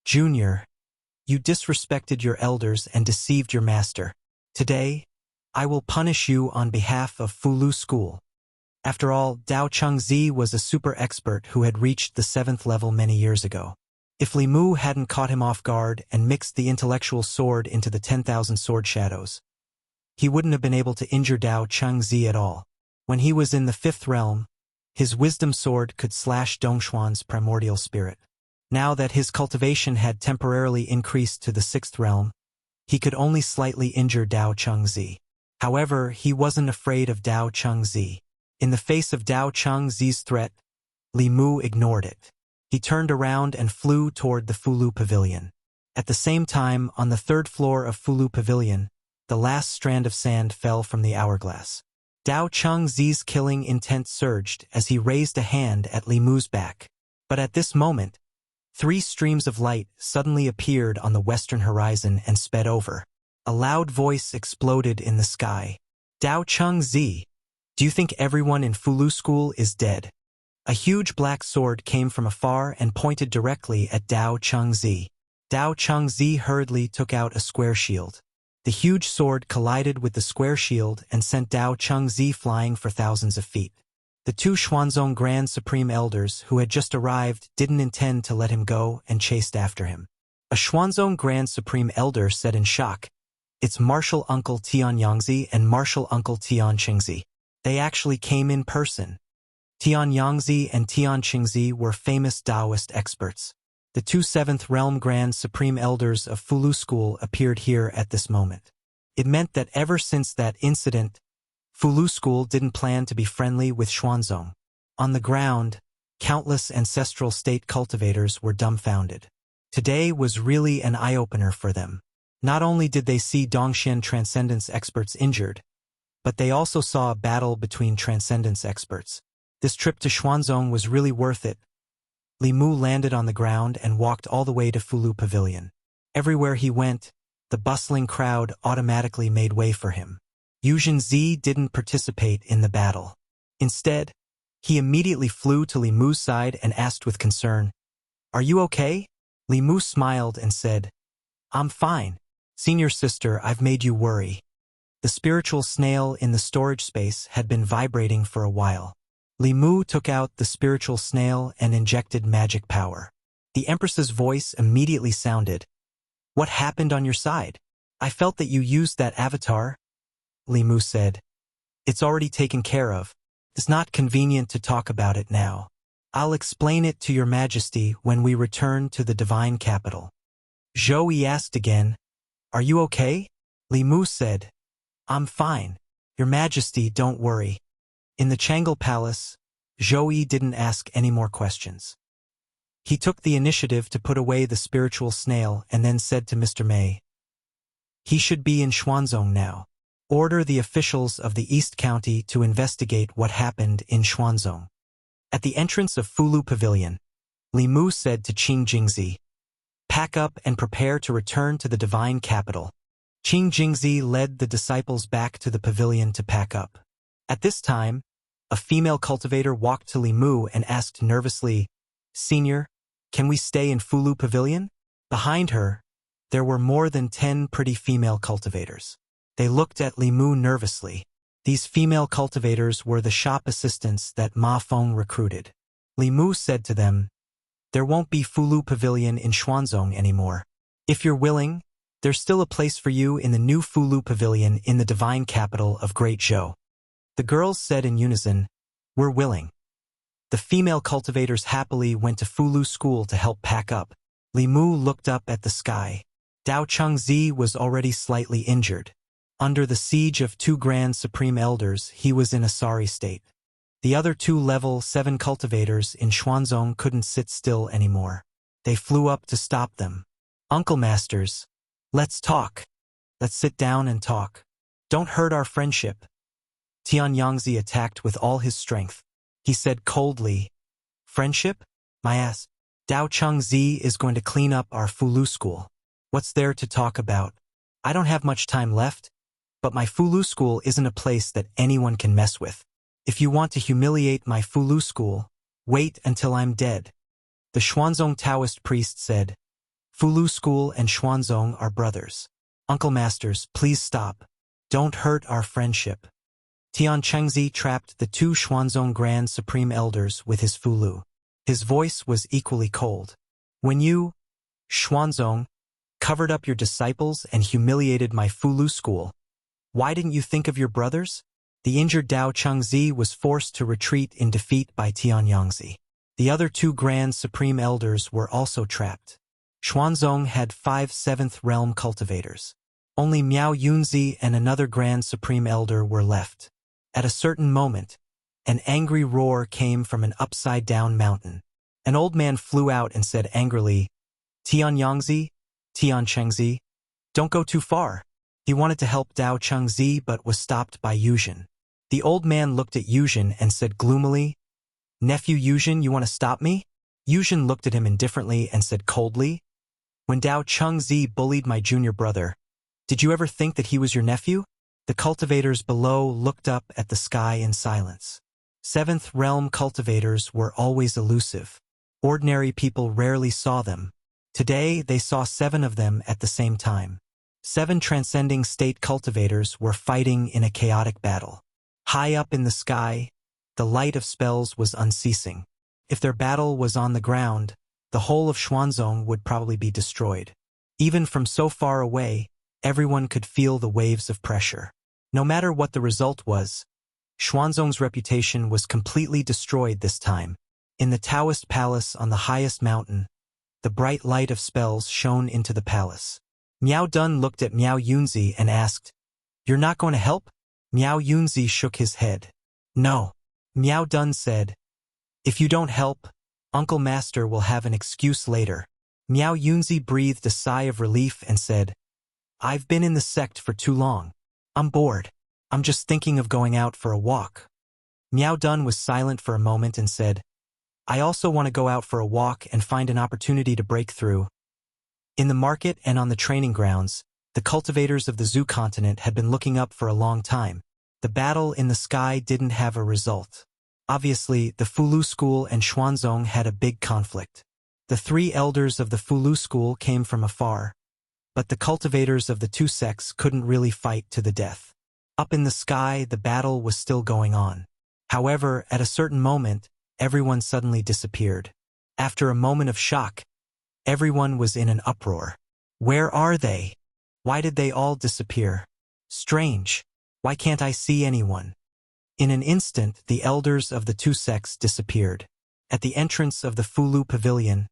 "Junior, you disrespected your elders and deceived your master. Today, I will punish you on behalf of Fulu School." After all, Dao Chengzi was a super expert who had reached the 7th level many years ago. If Li Mu hadn't caught him off guard and mixed the intellectual sword into the 10,000 sword shadows, he wouldn't have been able to injure Dao Chengzi at all. When he was in the 5th realm, his wisdom sword could slash Dongxuan's primordial spirit. Now that his cultivation had temporarily increased to the 6th realm, he could only slightly injure Dao Chengzi. However, he wasn't afraid of Dao Chengzi. In the face of Dao Chengzi's threat, Li Mu ignored it. He turned around and flew toward the Fulu Pavilion. At the same time, on the 3rd floor of Fulu Pavilion, the last strand of sand fell from the hourglass. Dao Chengzi's killing intent surged as he raised a hand at Li Mu's back. But at this moment, 3 streams of light suddenly appeared on the western horizon and sped over. A loud voice exploded in the sky. "Dao Chengzi, do you think everyone in Fulu School is dead?" A huge black sword came from afar and pointed directly at Dao Chengzi. Dao Chengzi hurriedly took out a square shield. The huge sword collided with the square shield and sent Dao Chengzi flying for thousands of feet. The 2 Xuanzong Grand Supreme Elders who had just arrived didn't intend to let him go and chased after him. A Xuanzong Grand Supreme Elder said in shock, "It's Martial Uncle Tian Yangzi and Martial Uncle Tian Qingzi. They actually came in person." Tian Yangzi and Tian Qingzi were famous Taoist experts. The 2 7th Realm Grand Supreme Elders of Fulu School appeared here at this moment. It meant that ever since that incident, Fulu School didn't plan to be friendly with Xuanzong. On the ground, countless ancestral state cultivators were dumbfounded. Today was really an eye-opener for them. Not only did they see Dongxian Transcendence experts injured, but they also saw a battle between Transcendence experts. This trip to Xuanzong was really worth it. Li Mu landed on the ground and walked all the way to Fulu Pavilion. Everywhere he went, the bustling crowd automatically made way for him. Yuzhen Zi didn't participate in the battle. Instead, he immediately flew to Li Mu's side and asked with concern, "Are you okay?" Li Mu smiled and said, "I'm fine. Senior sister, I've made you worry." The spiritual snail in the storage space had been vibrating for a while. Li Mu took out the spiritual snail and injected magic power. The Empress's voice immediately sounded, "What happened on your side? I felt that you used that avatar." Li Mu said, "It's already taken care of. It's not convenient to talk about it now. I'll explain it to your majesty when we return to the divine capital." Zhou Yi asked again, "Are you okay?" Li Mu said, "I'm fine. Your majesty, don't worry." In the Changle Palace, Zhou Yi didn't ask any more questions. He took the initiative to put away the spiritual snail and then said to Mr. Mei, "He should be in Xuanzong now. Order the officials of the East County to investigate what happened in Xuanzong." At the entrance of Fulu Pavilion, Li Mu said to Qing Jingzi, "Pack up and prepare to return to the divine capital." Qing Jingzi led the disciples back to the pavilion to pack up. At this time, a female cultivator walked to Li Mu and asked nervously, "Senior, can we stay in Fulu Pavilion?" Behind her, there were more than 10 pretty female cultivators. They looked at Li Mu nervously. These female cultivators were the shop assistants that Ma Feng recruited. Li Mu said to them, "There won't be Fulu Pavilion in Xuanzong anymore. If you're willing, there's still a place for you in the new Fulu Pavilion in the divine capital of Great Zhou." The girls said in unison, "We're willing." The female cultivators happily went to Fulu School to help pack up. Li Mu looked up at the sky. Dao Chengzi was already slightly injured. Under the siege of 2 Grand Supreme Elders, he was in a sorry state. The other 2 Level 7 cultivators in Xuanzong couldn't sit still anymore. They flew up to stop them. "Uncle Masters, let's talk. Let's sit down and talk. Don't hurt our friendship." Tian Yangzi attacked with all his strength. He said coldly, "Friendship? My ass. Dao Chengzi is going to clean up our Fulu School. What's there to talk about? I don't have much time left, but my Fulu School isn't a place that anyone can mess with. If you want to humiliate my Fulu School, Wait until I'm dead. The Xuanzong Taoist priest said, Fulu School and Xuanzong are brothers. Uncle Masters, please stop. Don't hurt our friendship. Tian Chengzi trapped the two Xuanzong Grand Supreme Elders with his Fulu. His voice was equally cold. When you, Xuanzong, covered up your disciples and humiliated my Fulu School, why didn't you think of your brothers? The injured Dao Chengzi was forced to retreat in defeat by Tian Yangzi. The other two Grand Supreme Elders were also trapped. Xuanzong had 5 7th Realm cultivators. Only Miao Yunzi and another Grand Supreme Elder were left. At a certain moment, an angry roar came from an upside-down mountain. An old man flew out and said angrily, Tian Yangzi, Tian Chengzi, don't go too far. He wanted to help Dao Chengzi but was stopped by Yuzhen. The old man looked at Yuzhen and said gloomily, Nephew Yuzhen, you want to stop me? Yuzhen looked at him indifferently and said coldly, When Dao Chengzi bullied my junior brother, did you ever think that he was your nephew? The cultivators below looked up at the sky in silence. 7th Realm cultivators were always elusive. Ordinary people rarely saw them. Today, they saw 7 of them at the same time. 7 transcending state cultivators were fighting in a chaotic battle. High up in the sky, the light of spells was unceasing. If their battle was on the ground, the whole of Xuanzong would probably be destroyed. Even from so far away, everyone could feel the waves of pressure. No matter what the result was, Xuanzong's reputation was completely destroyed this time. In the Taoist palace on the highest mountain, the bright light of spells shone into the palace. Miao Dun looked at Miao Yunzi and asked, You're not going to help? Miao Yunzi shook his head. No. Miao Dun said, If you don't help, Uncle Master will have an excuse later. Miao Yunzi breathed a sigh of relief and said, I've been in the sect for too long. I'm bored. I'm just thinking of going out for a walk. Miao Dun was silent for a moment and said, I also want to go out for a walk and find an opportunity to break through. In the market and on the training grounds, the cultivators of the Zhu continent had been looking up for a long time. The battle in the sky didn't have a result. Obviously, the Fulu School and Xuanzong had a big conflict. The 3 elders of the Fulu School came from afar, but the cultivators of the 2 sects couldn't really fight to the death. Up in the sky, the battle was still going on. However, at a certain moment, everyone suddenly disappeared. After a moment of shock, everyone was in an uproar. Where are they? Why did they all disappear? Strange. Why can't I see anyone? In an instant, the elders of the 2 sects disappeared. At the entrance of the Fulu Pavilion,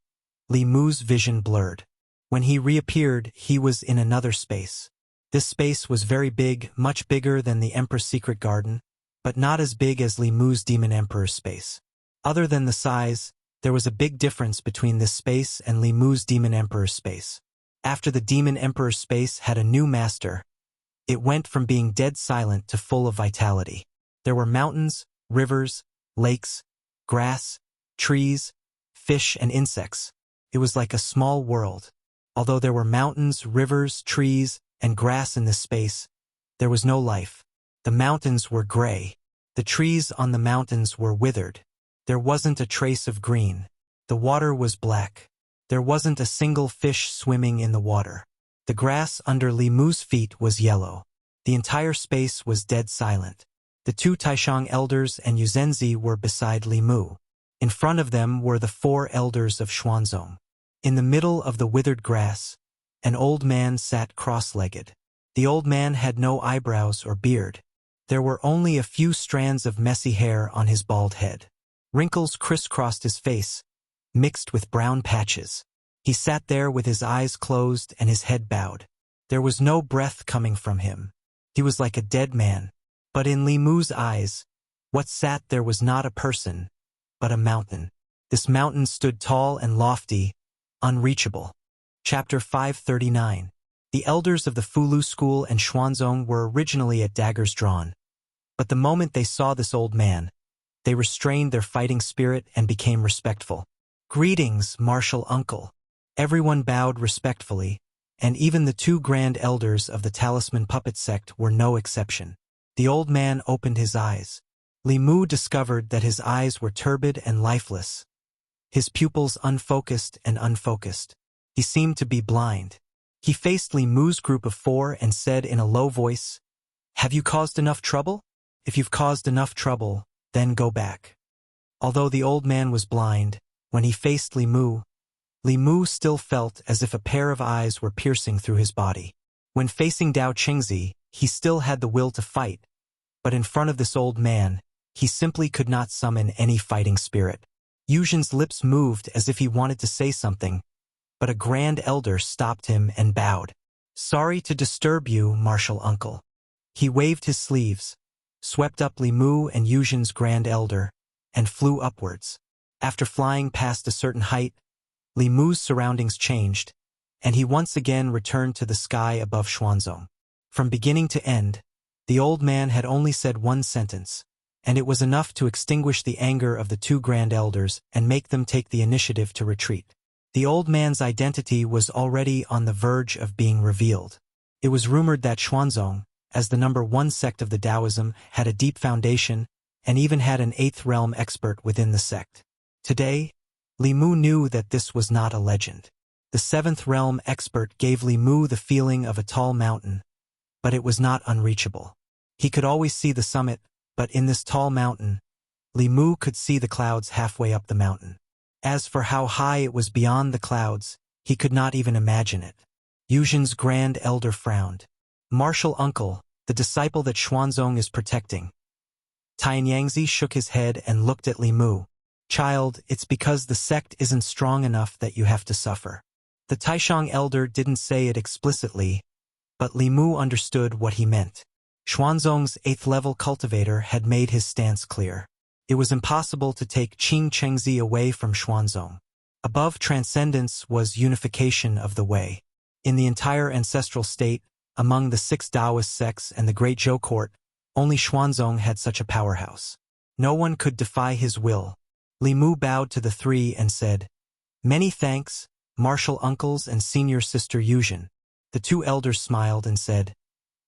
Li Mu's vision blurred. When he reappeared, he was in another space. This space was very big, much bigger than the Emperor's secret garden, but not as big as Li Mu's Demon Emperor's space. Other than the size, there was a big difference between this space and Li Mu's Demon Emperor's space. After the Demon Emperor's space had a new master, it went from being dead silent to full of vitality. There were mountains, rivers, lakes, grass, trees, fish, and insects. It was like a small world. Although there were mountains, rivers, trees, and grass in this space, there was no life. The mountains were gray. The trees on the mountains were withered. There wasn't a trace of green. The water was black. There wasn't a single fish swimming in the water. The grass under Li Mu's feet was yellow. The entire space was dead silent. The 2 Taishang elders and Yuzenzi were beside Li Mu. In front of them were the 4 elders of Xuanzong. In the middle of the withered grass, an old man sat cross-legged. The old man had no eyebrows or beard. There were only a few strands of messy hair on his bald head. Wrinkles crisscrossed his face, mixed with brown patches. He sat there with his eyes closed and his head bowed. There was no breath coming from him. He was like a dead man. But in Li Mu's eyes, what sat there was not a person, but a mountain. This mountain stood tall and lofty, unreachable. Chapter 539. The elders of the Fulu School and Xuanzong were originally at daggers drawn. But the moment they saw this old man, they restrained their fighting spirit and became respectful. Greetings, martial uncle. Everyone bowed respectfully, and even the 2 grand elders of the Talisman Puppet sect were no exception. The old man opened his eyes. Li Mu discovered that his eyes were turbid and lifeless, his pupils unfocused and unfocused. He seemed to be blind. He faced Li Mu's group of 4 and said in a low voice, "Have you caused enough trouble? If you've caused enough trouble, then go back." Although the old man was blind, when he faced Li Mu still felt as if a pair of eyes were piercing through his body. When facing Dao Qingzi, he still had the will to fight, but in front of this old man, he simply could not summon any fighting spirit. Yuzhen's lips moved as if he wanted to say something, but a grand elder stopped him and bowed. "Sorry to disturb you, martial uncle." He waved his sleeves, swept up Li Mu and Yuzhen's grand elder, and flew upwards. After flying past a certain height, Li Mu's surroundings changed, and he once again returned to the sky above Xuanzong. From beginning to end, the old man had only said one sentence, and it was enough to extinguish the anger of the 2 grand elders and make them take the initiative to retreat. The old man's identity was already on the verge of being revealed. It was rumored that Xuanzong, as the number 1 sect of the Taoism, had a deep foundation and even had an 8th realm expert within the sect. Today, Li Mu knew that this was not a legend. The 7th realm expert gave Li Mu the feeling of a tall mountain, but it was not unreachable. He could always see the summit, but in this tall mountain, Li Mu could see the clouds halfway up the mountain. As for how high it was beyond the clouds, he could not even imagine it. Yuzhen's grand elder frowned. "Martial uncle, the disciple that Xuanzong is protecting." Tianyangzi shook his head and looked at Li Mu. "Child, it's because the sect isn't strong enough that you have to suffer." The Taishang elder didn't say it explicitly, but Li Mu understood what he meant. Xuanzong's 8th level cultivator had made his stance clear. It was impossible to take Qing Chengzi away from Xuanzong. Above transcendence was unification of the way. In the entire ancestral state, among the 6 Taoist sects and the Great Zhou court, only Xuanzong had such a powerhouse. No one could defy his will. Li Mu bowed to the 3 and said, "Many thanks, martial uncles and senior sister Yuzhen." The 2 elders smiled and said,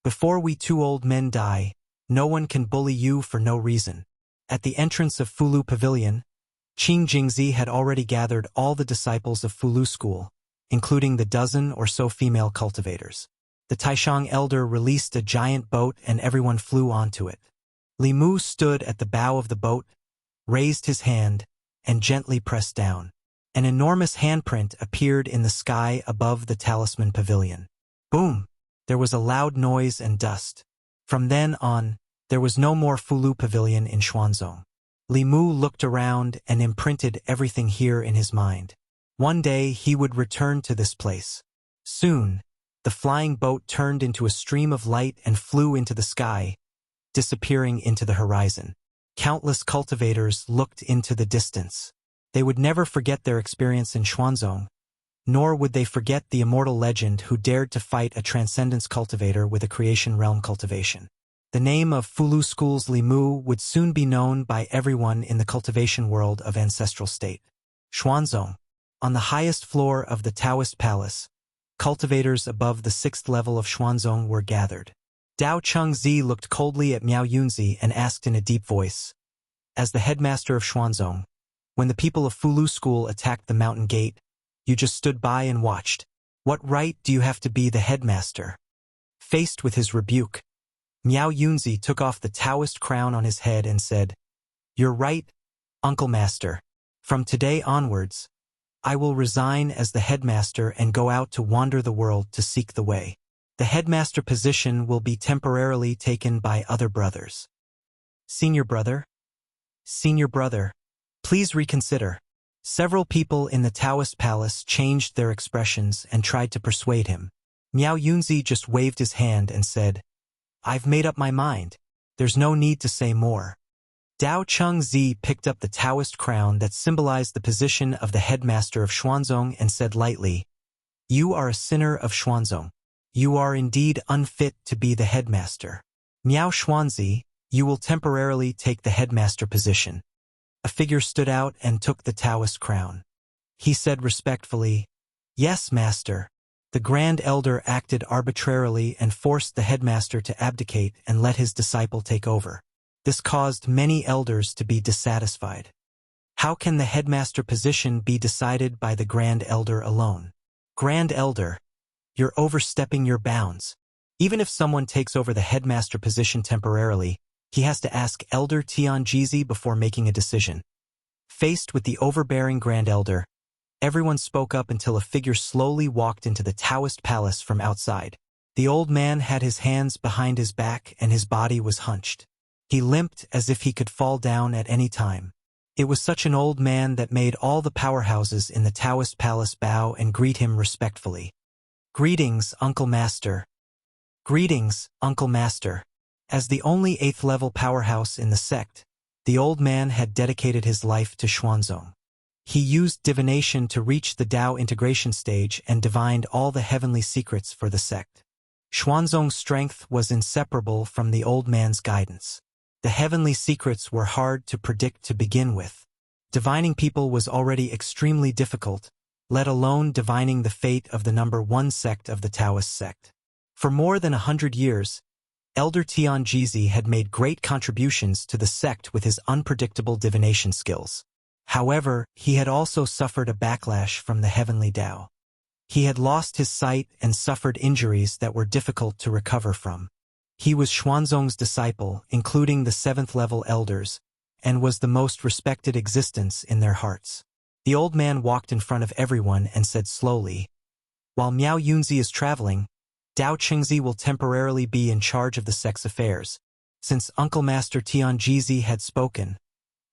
"Before we 2 old men die, no one can bully you for no reason." At the entrance of Fulu Pavilion, Qing Jingzi had already gathered all the disciples of Fulu School, including the 12 or so female cultivators. The Taishang elder released a giant boat and everyone flew onto it. Li Mu stood at the bow of the boat, raised his hand, and gently pressed down. An enormous handprint appeared in the sky above the Talisman Pavilion. Boom! There was a loud noise and dust. From then on, there was no more Fulu Pavilion in Xuanzong. Li Mu looked around and imprinted everything here in his mind. One day he would return to this place. Soon, the flying boat turned into a stream of light and flew into the sky, disappearing into the horizon. Countless cultivators looked into the distance. They would never forget their experience in Xuanzong, nor would they forget the immortal legend who dared to fight a transcendence cultivator with a creation realm cultivation. The name of Fulu School's Li Mu would soon be known by everyone in the cultivation world of ancestral state. Xuanzong. On the highest floor of the Taoist palace, cultivators above the 6th level of Xuanzong were gathered. Dao Chengzi looked coldly at Miao Yunzi and asked in a deep voice, "As the headmaster of Xuanzong, when the people of Fulu School attacked the mountain gate, you just stood by and watched. What right do you have to be the headmaster?" Faced with his rebuke, Miao Yunzi took off the Taoist crown on his head and said, "You're right, Uncle Master. From today onwards, I will resign as the headmaster and go out to wander the world to seek the way. The headmaster position will be temporarily taken by other brothers." Senior brother? Senior brother, please reconsider. Several people in the Taoist palace changed their expressions and tried to persuade him. Miao Yunzi just waved his hand and said, "I've made up my mind. There's no need to say more." Dao Chengzi picked up the Taoist crown that symbolized the position of the headmaster of Xuanzong and said lightly, "You are a sinner of Xuanzong. You are indeed unfit to be the headmaster. Miao Xuanzi, you will temporarily take the headmaster position." A figure stood out and took the Taoist crown. He said respectfully, "Yes, master." The grand elder acted arbitrarily and forced the headmaster to abdicate and let his disciple take over. This caused many elders to be dissatisfied. How can the headmaster position be decided by the Grand Elder alone? Grand Elder, you're overstepping your bounds. Even if someone takes over the headmaster position temporarily, he has to ask Elder Tianjizi before making a decision. Faced with the overbearing Grand Elder, everyone spoke up until a figure slowly walked into the Taoist palace from outside. The old man had his hands behind his back and his body was hunched. He limped as if he could fall down at any time. It was such an old man that made all the powerhouses in the Taoist palace bow and greet him respectfully. Greetings, Uncle Master. Greetings, Uncle Master. As the only 8th-level powerhouse in the sect, the old man had dedicated his life to Xuanzong. He used divination to reach the Tao integration stage and divined all the heavenly secrets for the sect. Xuanzong's strength was inseparable from the old man's guidance. The heavenly secrets were hard to predict to begin with. Divining people was already extremely difficult, let alone divining the fate of the number 1 sect of the Taoist sect. For more than 100 years, Elder Tianjizi had made great contributions to the sect with his unpredictable divination skills. However, he had also suffered a backlash from the heavenly Tao. He had lost his sight and suffered injuries that were difficult to recover from. He was Xuanzong's disciple, including the 7th-level elders, and was the most respected existence in their hearts. The old man walked in front of everyone and said slowly, "While Miao Yunzi is traveling, Dao Qingzi will temporarily be in charge of the sect's affairs. Since Uncle Master Tianjizi had spoken,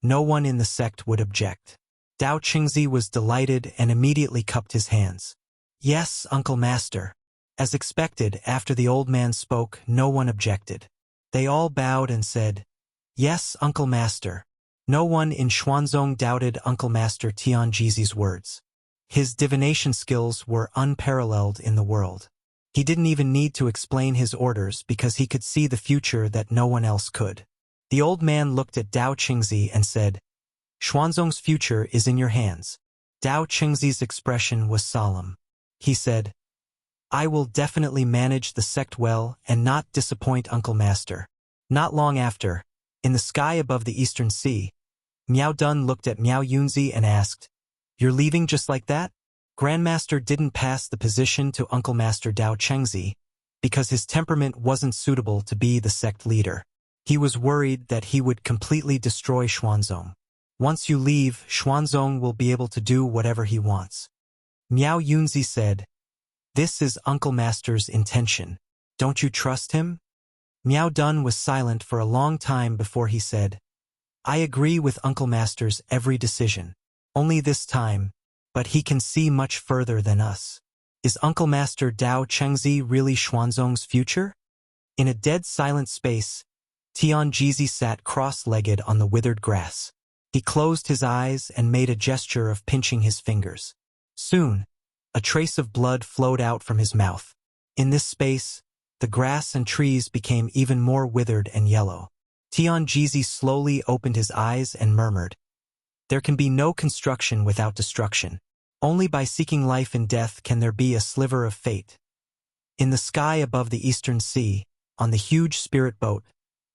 no one in the sect would object." Dao Qingzi was delighted and immediately cupped his hands. "Yes, Uncle Master." As expected, after the old man spoke, no one objected. They all bowed and said, "Yes, Uncle Master." No one in Xuanzong doubted Uncle Master Tianjizi's words. His divination skills were unparalleled in the world. He didn't even need to explain his orders because he could see the future that no one else could. The old man looked at Dao Qingzi and said, "Xuanzong's future is in your hands." Dao Qingzi's expression was solemn. He said, "I will definitely manage the sect well and not disappoint Uncle Master." Not long after, in the sky above the Eastern Sea, Miao Dun looked at Miao Yunzi and asked, "You're leaving just like that?" Grandmaster didn't pass the position to Uncle Master Dao Qingzi because his temperament wasn't suitable to be the sect leader. He was worried that he would completely destroy Xuanzong. "Once you leave, Xuanzong will be able to do whatever he wants." Miao Yunzi said, "This is Uncle Master's intention. Don't you trust him?" Miao Dun was silent for a long time before he said, "I agree with Uncle Master's every decision. Only this time, but he can see much further than us. Is Uncle Master Dao Qingzi really Xuanzong's future?" In a dead silent space, Tianjizi sat cross-legged on the withered grass. He closed his eyes and made a gesture of pinching his fingers. Soon, a trace of blood flowed out from his mouth. In this space, the grass and trees became even more withered and yellow. Tianjizi slowly opened his eyes and murmured, "There can be no construction without destruction. Only by seeking life in death can there be a sliver of fate." In the sky above the Eastern Sea, on the huge spirit boat,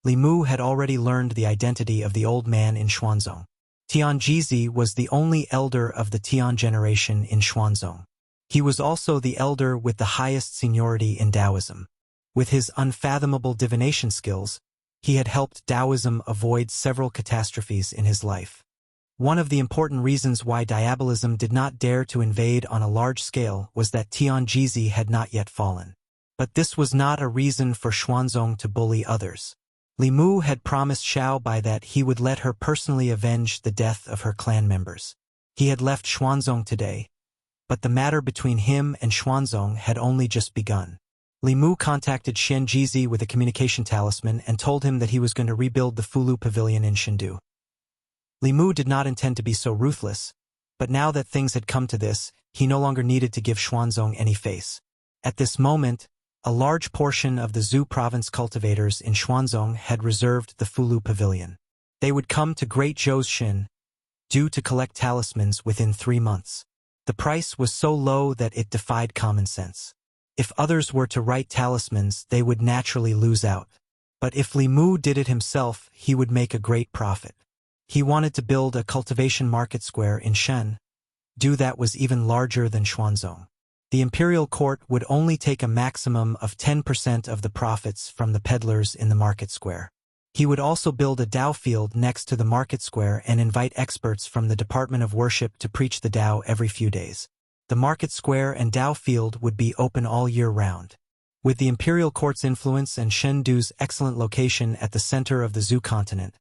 Li Mu had already learned the identity of the old man in Xuanzong. Tianjizi was the only elder of the Tian generation in Xuanzong. He was also the elder with the highest seniority in Taoism. With his unfathomable divination skills, he had helped Taoism avoid several catastrophes in his life. One of the important reasons why diabolism did not dare to invade on a large scale was that Tianjizi had not yet fallen. But this was not a reason for Xuanzong to bully others. Li Mu had promised Xiao Bai that he would let her personally avenge the death of her clan members. He had left Xuanzong today, but the matter between him and Xuanzong had only just begun. Li Mu contacted Xianjizi with a communication talisman and told him that he was going to rebuild the Fulu Pavilion in Shendu. Li Mu did not intend to be so ruthless, but now that things had come to this, he no longer needed to give Xuanzong any face. At this moment, a large portion of the Zhu province cultivators in Xuanzong had reserved the Fulu Pavilion. They would come to Great Zhou's Shin, due to collect talismans within 3 months. The price was so low that it defied common sense. If others were to write talismans, they would naturally lose out. But if Li Mu did it himself, he would make a great profit. He wanted to build a cultivation market square in Shen. That was even larger than Xuanzong. The imperial court would only take a maximum of 10% of the profits from the peddlers in the market square. He would also build a Dao field next to the market square and invite experts from the Department of Worship to preach the Dao every few days. The market square and Dao field would be open all year round. With the imperial court's influence and Shendu's excellent location at the center of the Zhu continent,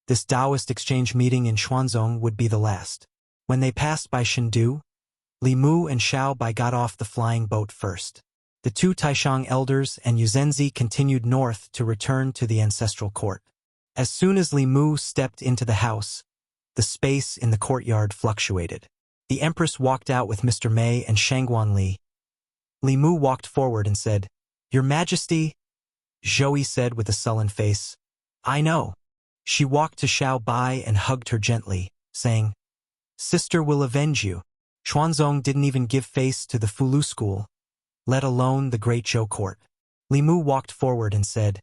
this Taoist exchange meeting in Xuanzong would be the last. When they passed by Shendu, Li Mu and Xiao Bai got off the flying boat first. The two Taishang elders and Yuzhenzi continued north to return to the ancestral court. As soon as Li Mu stepped into the house, the space in the courtyard fluctuated. The empress walked out with Mr. Mei and Shangguan Li. Li Mu walked forward and said, "Your Majesty," Zhou said with a sullen face. "I know." She walked to Xiao Bai and hugged her gently, saying, "Sister will avenge you." Xuanzong didn't even give face to the Fulu school, let alone the Great Zhou court. Li Mu walked forward and said,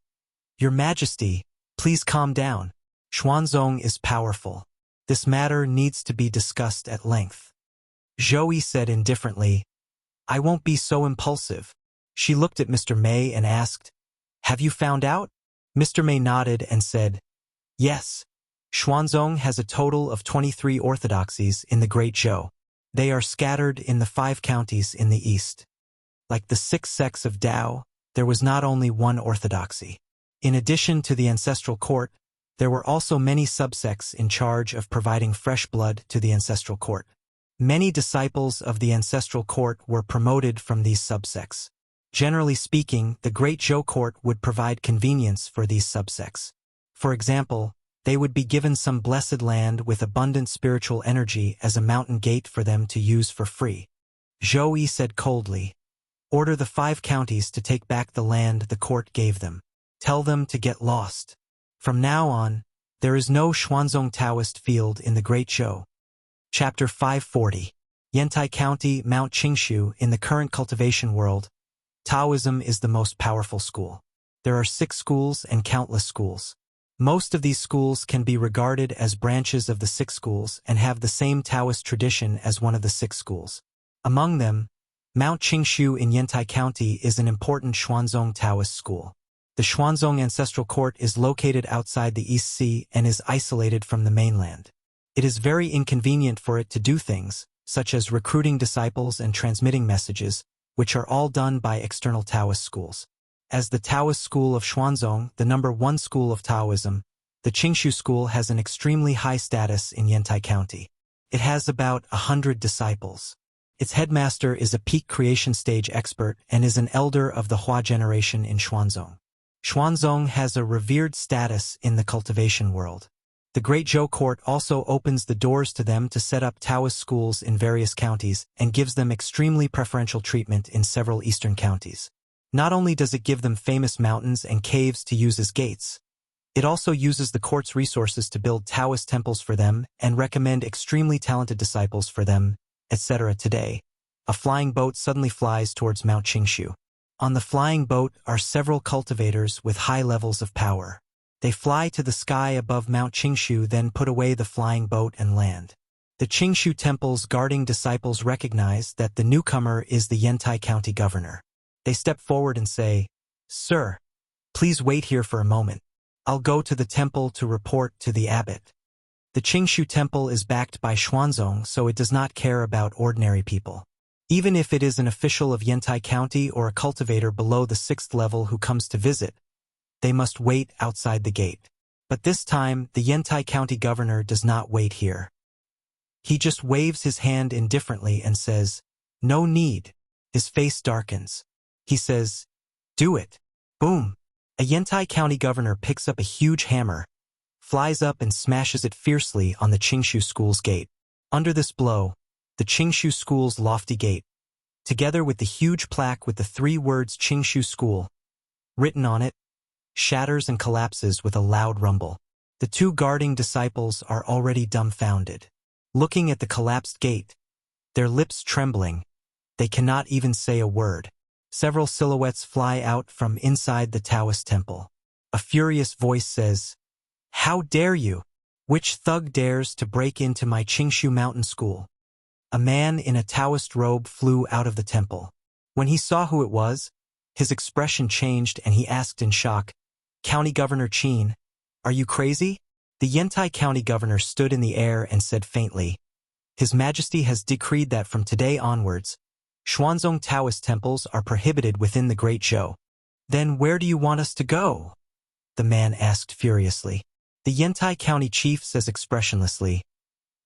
"Your Majesty, please calm down. Xuanzong is powerful. This matter needs to be discussed at length." Zhou said indifferently, "I won't be so impulsive." She looked at Mr. Mei and asked, "Have you found out?" Mr. Mei nodded and said, "Yes. Xuanzong has a total of 23 orthodoxies in the Great Zhou. They are scattered in the 5 counties in the east. Like the 6 sects of Dao, there was not only one orthodoxy. In addition to the ancestral court, there were also many subsects in charge of providing fresh blood to the ancestral court. Many disciples of the ancestral court were promoted from these subsects. Generally speaking, the Great Zhou court would provide convenience for these subsects. For example, they would be given some blessed land with abundant spiritual energy as a mountain gate for them to use for free. Zhou said coldly, "Order the 5 counties to take back the land the court gave them. Tell them to get lost. From now on, there is no Xuanzong Taoist field in the Great Zhou." Chapter 540. Yantai County, Mount Qingshu. In the current cultivation world, Taoism is the most powerful school. There are 6 schools and countless schools. Most of these schools can be regarded as branches of the 6 schools and have the same Taoist tradition as one of the 6 schools. Among them, Mount Qingshu in Yantai County is an important Xuanzong Taoist school. The Xuanzong Ancestral Court is located outside the East Sea and is isolated from the mainland. It is very inconvenient for it to do things, such as recruiting disciples and transmitting messages, which are all done by external Taoist schools. As the Taoist school of Xuanzong, the number 1 school of Taoism, the Qingshu school has an extremely high status in Yantai County. It has about 100 disciples. Its headmaster is a peak creation stage expert and is an elder of the Hua generation in Xuanzong. Xuanzong has a revered status in the cultivation world. The Great Zhou court also opens the doors to them to set up Taoist schools in various counties and gives them extremely preferential treatment in several eastern counties. Not only does it give them famous mountains and caves to use as gates, it also uses the court's resources to build Taoist temples for them and recommend extremely talented disciples for them, etc. Today, a flying boat suddenly flies towards Mount Qingshu. On the flying boat are several cultivators with high levels of power. They fly to the sky above Mount Qingshu, then put away the flying boat and land. The Qingshu temple's guarding disciples recognize that the newcomer is the Yantai County governor. They step forward and say, "Sir, please wait here for a moment. I'll go to the temple to report to the abbot." The Qingshu temple is backed by Xuanzong, so it does not care about ordinary people. Even if it is an official of Yantai County or a cultivator below the 6th level who comes to visit, they must wait outside the gate. But this time, the Yantai County governor does not wait here. He just waves his hand indifferently and says, "No need." His face darkens. He says, "Do it." Boom! A Yantai County governor picks up a huge hammer, flies up and smashes it fiercely on the Qingshu school's gate. Under this blow, the Qingshu school's lofty gate, together with the huge plaque with the 3 words Qingshu School written on it, shatters and collapses with a loud rumble. The 2 guarding disciples are already dumbfounded. Looking at the collapsed gate, their lips trembling, they cannot even say a word. Several silhouettes fly out from inside the Taoist temple. A furious voice says, "How dare you? Which thug dares to break into my Qingshu mountain school?" A man in a Taoist robe flew out of the temple. When he saw who it was, his expression changed and he asked in shock, "County Governor Qin, are you crazy?" The Yantai County Governor stood in the air and said faintly, "His Majesty has decreed that from today onwards, Xuanzong Taoist temples are prohibited within the Great Zhou." "Then where do you want us to go?" the man asked furiously. The Yantai County chief says expressionlessly,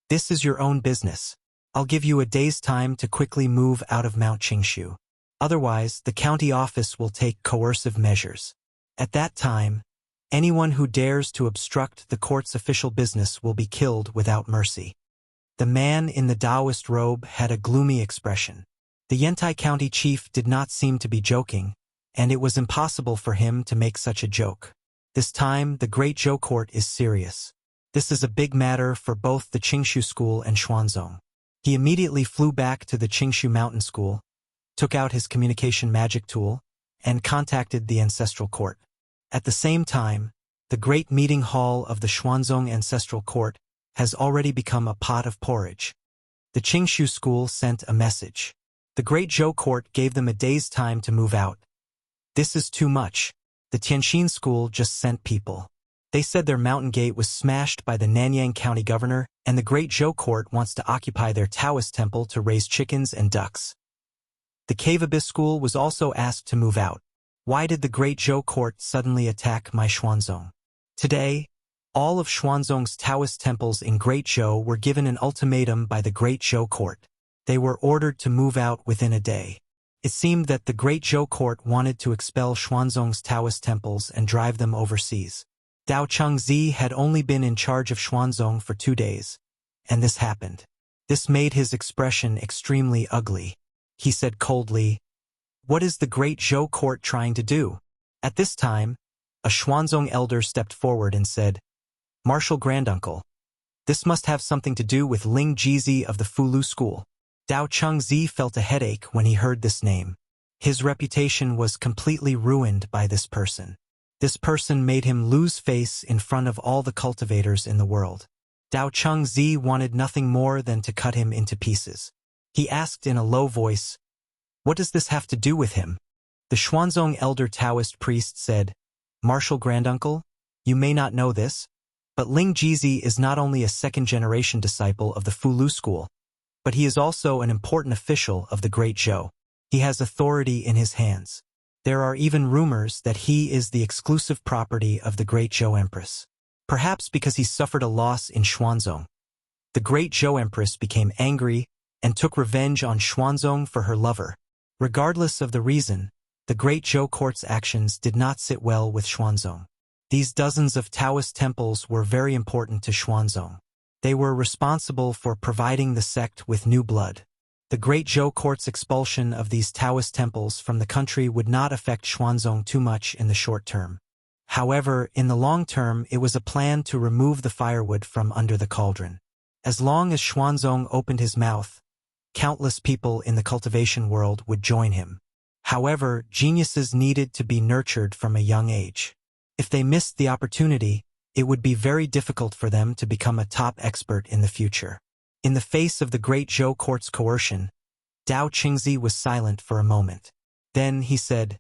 "This is your own business. I'll give you a day's time to quickly move out of Mount Qingshu. Otherwise, the county office will take coercive measures. At that time, anyone who dares to obstruct the court's official business will be killed without mercy." The man in the Taoist robe had a gloomy expression. The Yantai County chief did not seem to be joking, and it was impossible for him to make such a joke. This time, the Great Zhou Court is serious. This is a big matter for both the Qingshu School and Xuanzong. He immediately flew back to the Qingshu Mountain School, took out his communication magic tool, and contacted the Ancestral Court. At the same time, the great meeting hall of the Xuanzong Ancestral Court has already become a pot of porridge. The Qingshu School sent a message. The Great Zhou Court gave them a day's time to move out. This is too much. The Tianxin School just sent people. They said their mountain gate was smashed by the Nanyang County Governor, and the Great Zhou Court wants to occupy their Taoist temple to raise chickens and ducks. The Cave Abyss School was also asked to move out. Why did the Great Zhou Court suddenly attack my Xuanzong? Today, all of Xuanzong's Taoist temples in Great Zhou were given an ultimatum by the Great Zhou Court. They were ordered to move out within a day. It seemed that the Great Zhou Court wanted to expel Xuanzong's Taoist temples and drive them overseas. Dao Chengzi had only been in charge of Xuanzong for 2 days, and this happened. This made his expression extremely ugly. He said coldly, "What is the Great Zhou Court trying to do?" At this time, a Xuanzong elder stepped forward and said, "Martial Granduncle, this must have something to do with Ling Jizi of the Fulu School." Dao Chengzi felt a headache when he heard this name. His reputation was completely ruined by this person. This person made him lose face in front of all the cultivators in the world. Dao Chengzi wanted nothing more than to cut him into pieces. He asked in a low voice, "What does this have to do with him?" The Xuanzong elder Taoist priest said, "Martial Granduncle, you may not know this, but Ling Jizi is not only a second-generation disciple of the Fulu School, but he is also an important official of the Great Zhou. He has authority in his hands. There are even rumors that he is the exclusive property of the Great Zhou Empress. Perhaps because he suffered a loss in Xuanzong. The Great Zhou Empress became angry and took revenge on Xuanzong for her lover. Regardless of the reason, the Great Zhou Court's actions did not sit well with Xuanzong. These dozens of Taoist temples were very important to Xuanzong. They were responsible for providing the sect with new blood. The Great Zhou Court's expulsion of these Taoist temples from the country would not affect Xuanzong too much in the short term. However, in the long term, it was a plan to remove the firewood from under the cauldron. As long as Xuanzong opened his mouth, countless people in the cultivation world would join him. However, geniuses needed to be nurtured from a young age. If they missed the opportunity, it would be very difficult for them to become a top expert in the future. In the face of the Great Zhou Court's coercion, Dao Chengzi was silent for a moment. Then he said,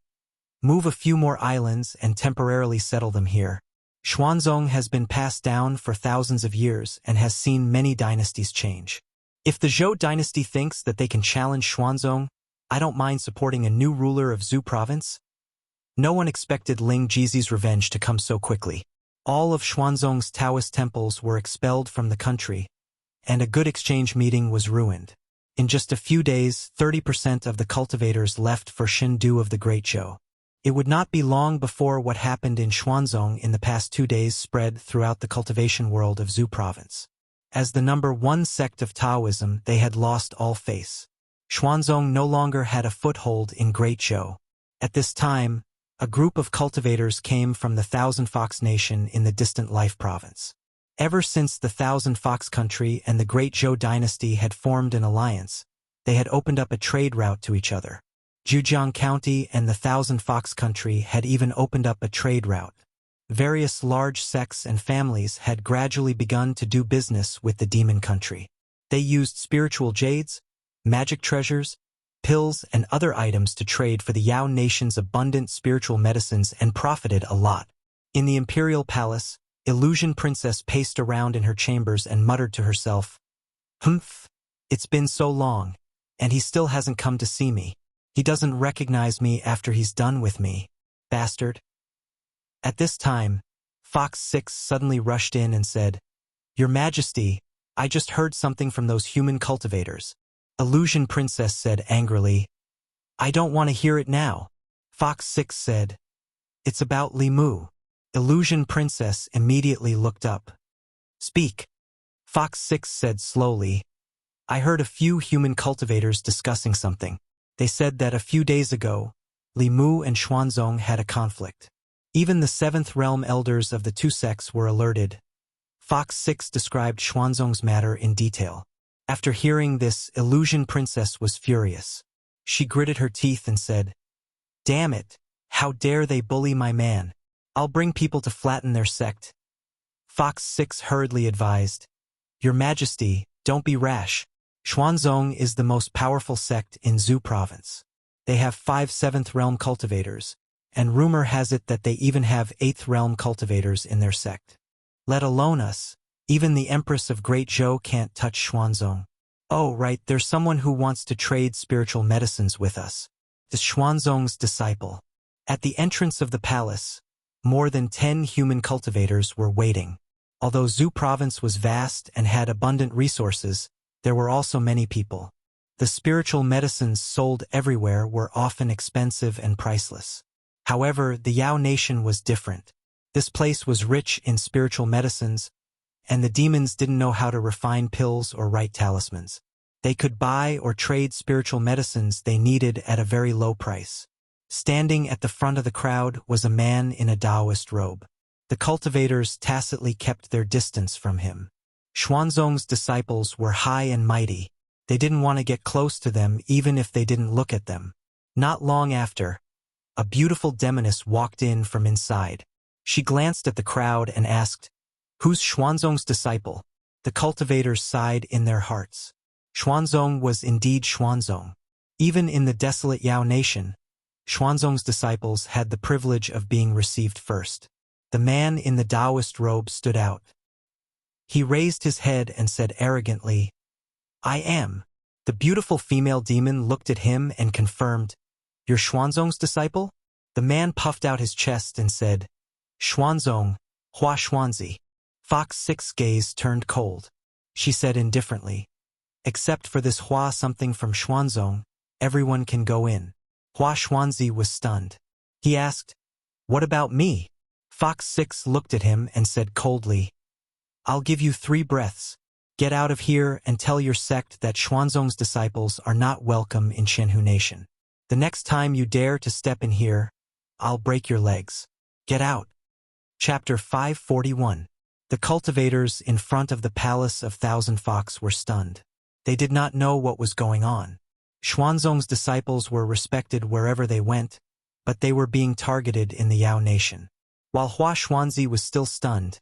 "Move a few more islands and temporarily settle them here. Xuanzong has been passed down for thousands of years and has seen many dynasties change. If the Zhou dynasty thinks that they can challenge Xuanzong, I don't mind supporting a new ruler of Zhou province." No one expected Ling Jizi's revenge to come so quickly. All of Xuanzong's Taoist temples were expelled from the country, and a good exchange meeting was ruined. In just a few days, 30% of the cultivators left for Shindu of the Great Zhou. It would not be long before what happened in Xuanzong in the past 2 days spread throughout the cultivation world of Zhou province. As the #1 sect of Taoism, they had lost all face. Xuanzong no longer had a foothold in Great Zhou. At this time, a group of cultivators came from the Thousand Fox Nation in the distant Life province. Ever since the Thousand Fox country and the Great Zhou dynasty had formed an alliance, they had opened up a trade route to each other. Zhejiang County and the Thousand Fox country had even opened up a trade route. various large sects and families had gradually begun to do business with the demon country. They used spiritual jades, magic treasures, pills, and other items to trade for the Yao nation's abundant spiritual medicines and profited a lot. In the imperial palace, Illusion Princess paced around in her chambers and muttered to herself, "Humph, it's been so long, and he still hasn't come to see me. He doesn't recognize me after he's done with me. Bastard." At this time, Fox 6 suddenly rushed in and said, "Your Majesty, I just heard something from those human cultivators." Illusion Princess said angrily, "I don't want to hear it now." Fox 6 said, "It's about Li Mu." Illusion Princess immediately looked up. "Speak." Fox 6 said slowly, "I heard a few human cultivators discussing something. They said that a few days ago, Li Mu and Xuanzong had a conflict. Even the 7th realm elders of the two sects were alerted." Fox 6 described Xuanzong's matter in detail. After hearing this, Illusion Princess was furious. She gritted her teeth and said, "Damn it, how dare they bully my man. I'll bring people to flatten their sect." Fox 6 hurriedly advised, "Your Majesty, don't be rash. Xuanzong is the most powerful sect in Zhu province. They have 5 7th realm cultivators, and rumor has it that they even have 8th realm cultivators in their sect. Let alone us, even the Empress of Great Zhou can't touch Xuanzong. Oh right, there's someone who wants to trade spiritual medicines with us. The Xuanzong's disciple." At the entrance of the palace, more than 10 human cultivators were waiting. Although Zhu province was vast and had abundant resources, there were also many people. The spiritual medicines sold everywhere were often expensive and priceless. However, the Yao nation was different. This place was rich in spiritual medicines, and the demons didn't know how to refine pills or write talismans. They could buy or trade spiritual medicines they needed at a very low price. Standing at the front of the crowd was a man in a Taoist robe. The cultivators tacitly kept their distance from him. Xuanzong's disciples were high and mighty. They didn't want to get close to them even if they didn't look at them. Not long after, a beautiful demoness walked in from inside. She glanced at the crowd and asked, "Who's Xuanzong's disciple?" The cultivators sighed in their hearts. Xuanzong was indeed Xuanzong. Even in the desolate Yao nation, Xuanzong's disciples had the privilege of being received first. The man in the Taoist robe stood out. He raised his head and said arrogantly, "I am." The beautiful female demon looked at him and confirmed, "You're Xuanzong's disciple?" The man puffed out his chest and said, "Xuanzong, Hua Xuanzi." Fox 6 gaze turned cold. She said indifferently, "Except for this Hua something from Xuanzong, everyone can go in." Hua Xuanzi was stunned. He asked, "What about me?" Fox 6 looked at him and said coldly, "I'll give you 3 breaths. Get out of here and tell your sect that Xuanzong's disciples are not welcome in Qianhu Nation. The next time you dare to step in here, I'll break your legs. Get out." Chapter 541. The cultivators in front of the Palace of Thousand Fox were stunned. They did not know what was going on. Xuanzong's disciples were respected wherever they went, but they were being targeted in the Yao nation. While Hua Xuanzi was still stunned,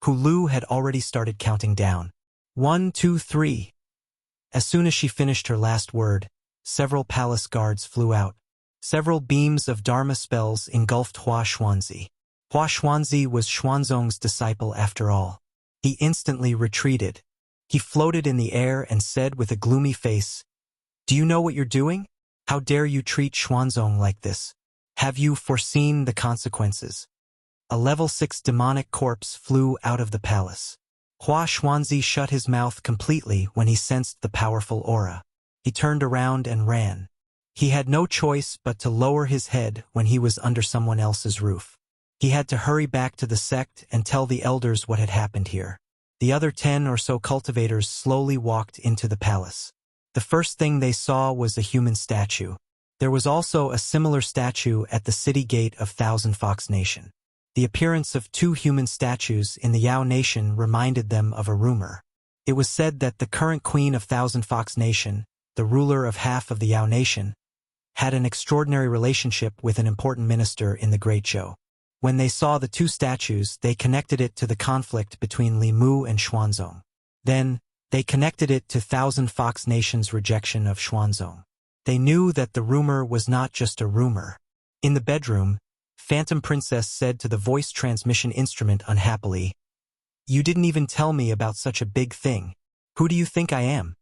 Hu Lu had already started counting down. 1, 2, 3. As soon as she finished her last word, several palace guards flew out. Several beams of Dharma spells engulfed Hua Xuanzi. Hua Xuanzi was Xuanzong's disciple after all. He instantly retreated. He floated in the air and said with a gloomy face, "Do you know what you're doing? How dare you treat Xuanzong like this? Have you foreseen the consequences?" A level 6 demonic corpse flew out of the palace. Hua Xuanzi shut his mouth completely when he sensed the powerful aura. He turned around and ran. He had no choice but to lower his head when he was under someone else's roof. He had to hurry back to the sect and tell the elders what had happened here. The other 10 or so cultivators slowly walked into the palace. The first thing they saw was a human statue. There was also a similar statue at the city gate of Thousand Fox Nation. The appearance of 2 human statues in the Yao Nation reminded them of a rumor. It was said that the current queen of Thousand Fox Nation, the ruler of half of the Yao Nation, had an extraordinary relationship with an important minister in the Great Zhou. When they saw the two statues, they connected it to the conflict between Li Mu and Xuanzong. Then, they connected it to Thousand Fox Nation's rejection of Xuanzong. They knew that the rumor was not just a rumor. In the bedroom, Phantom Princess said to the voice transmission instrument unhappily, "You didn't even tell me about such a big thing. Who do you think I am?"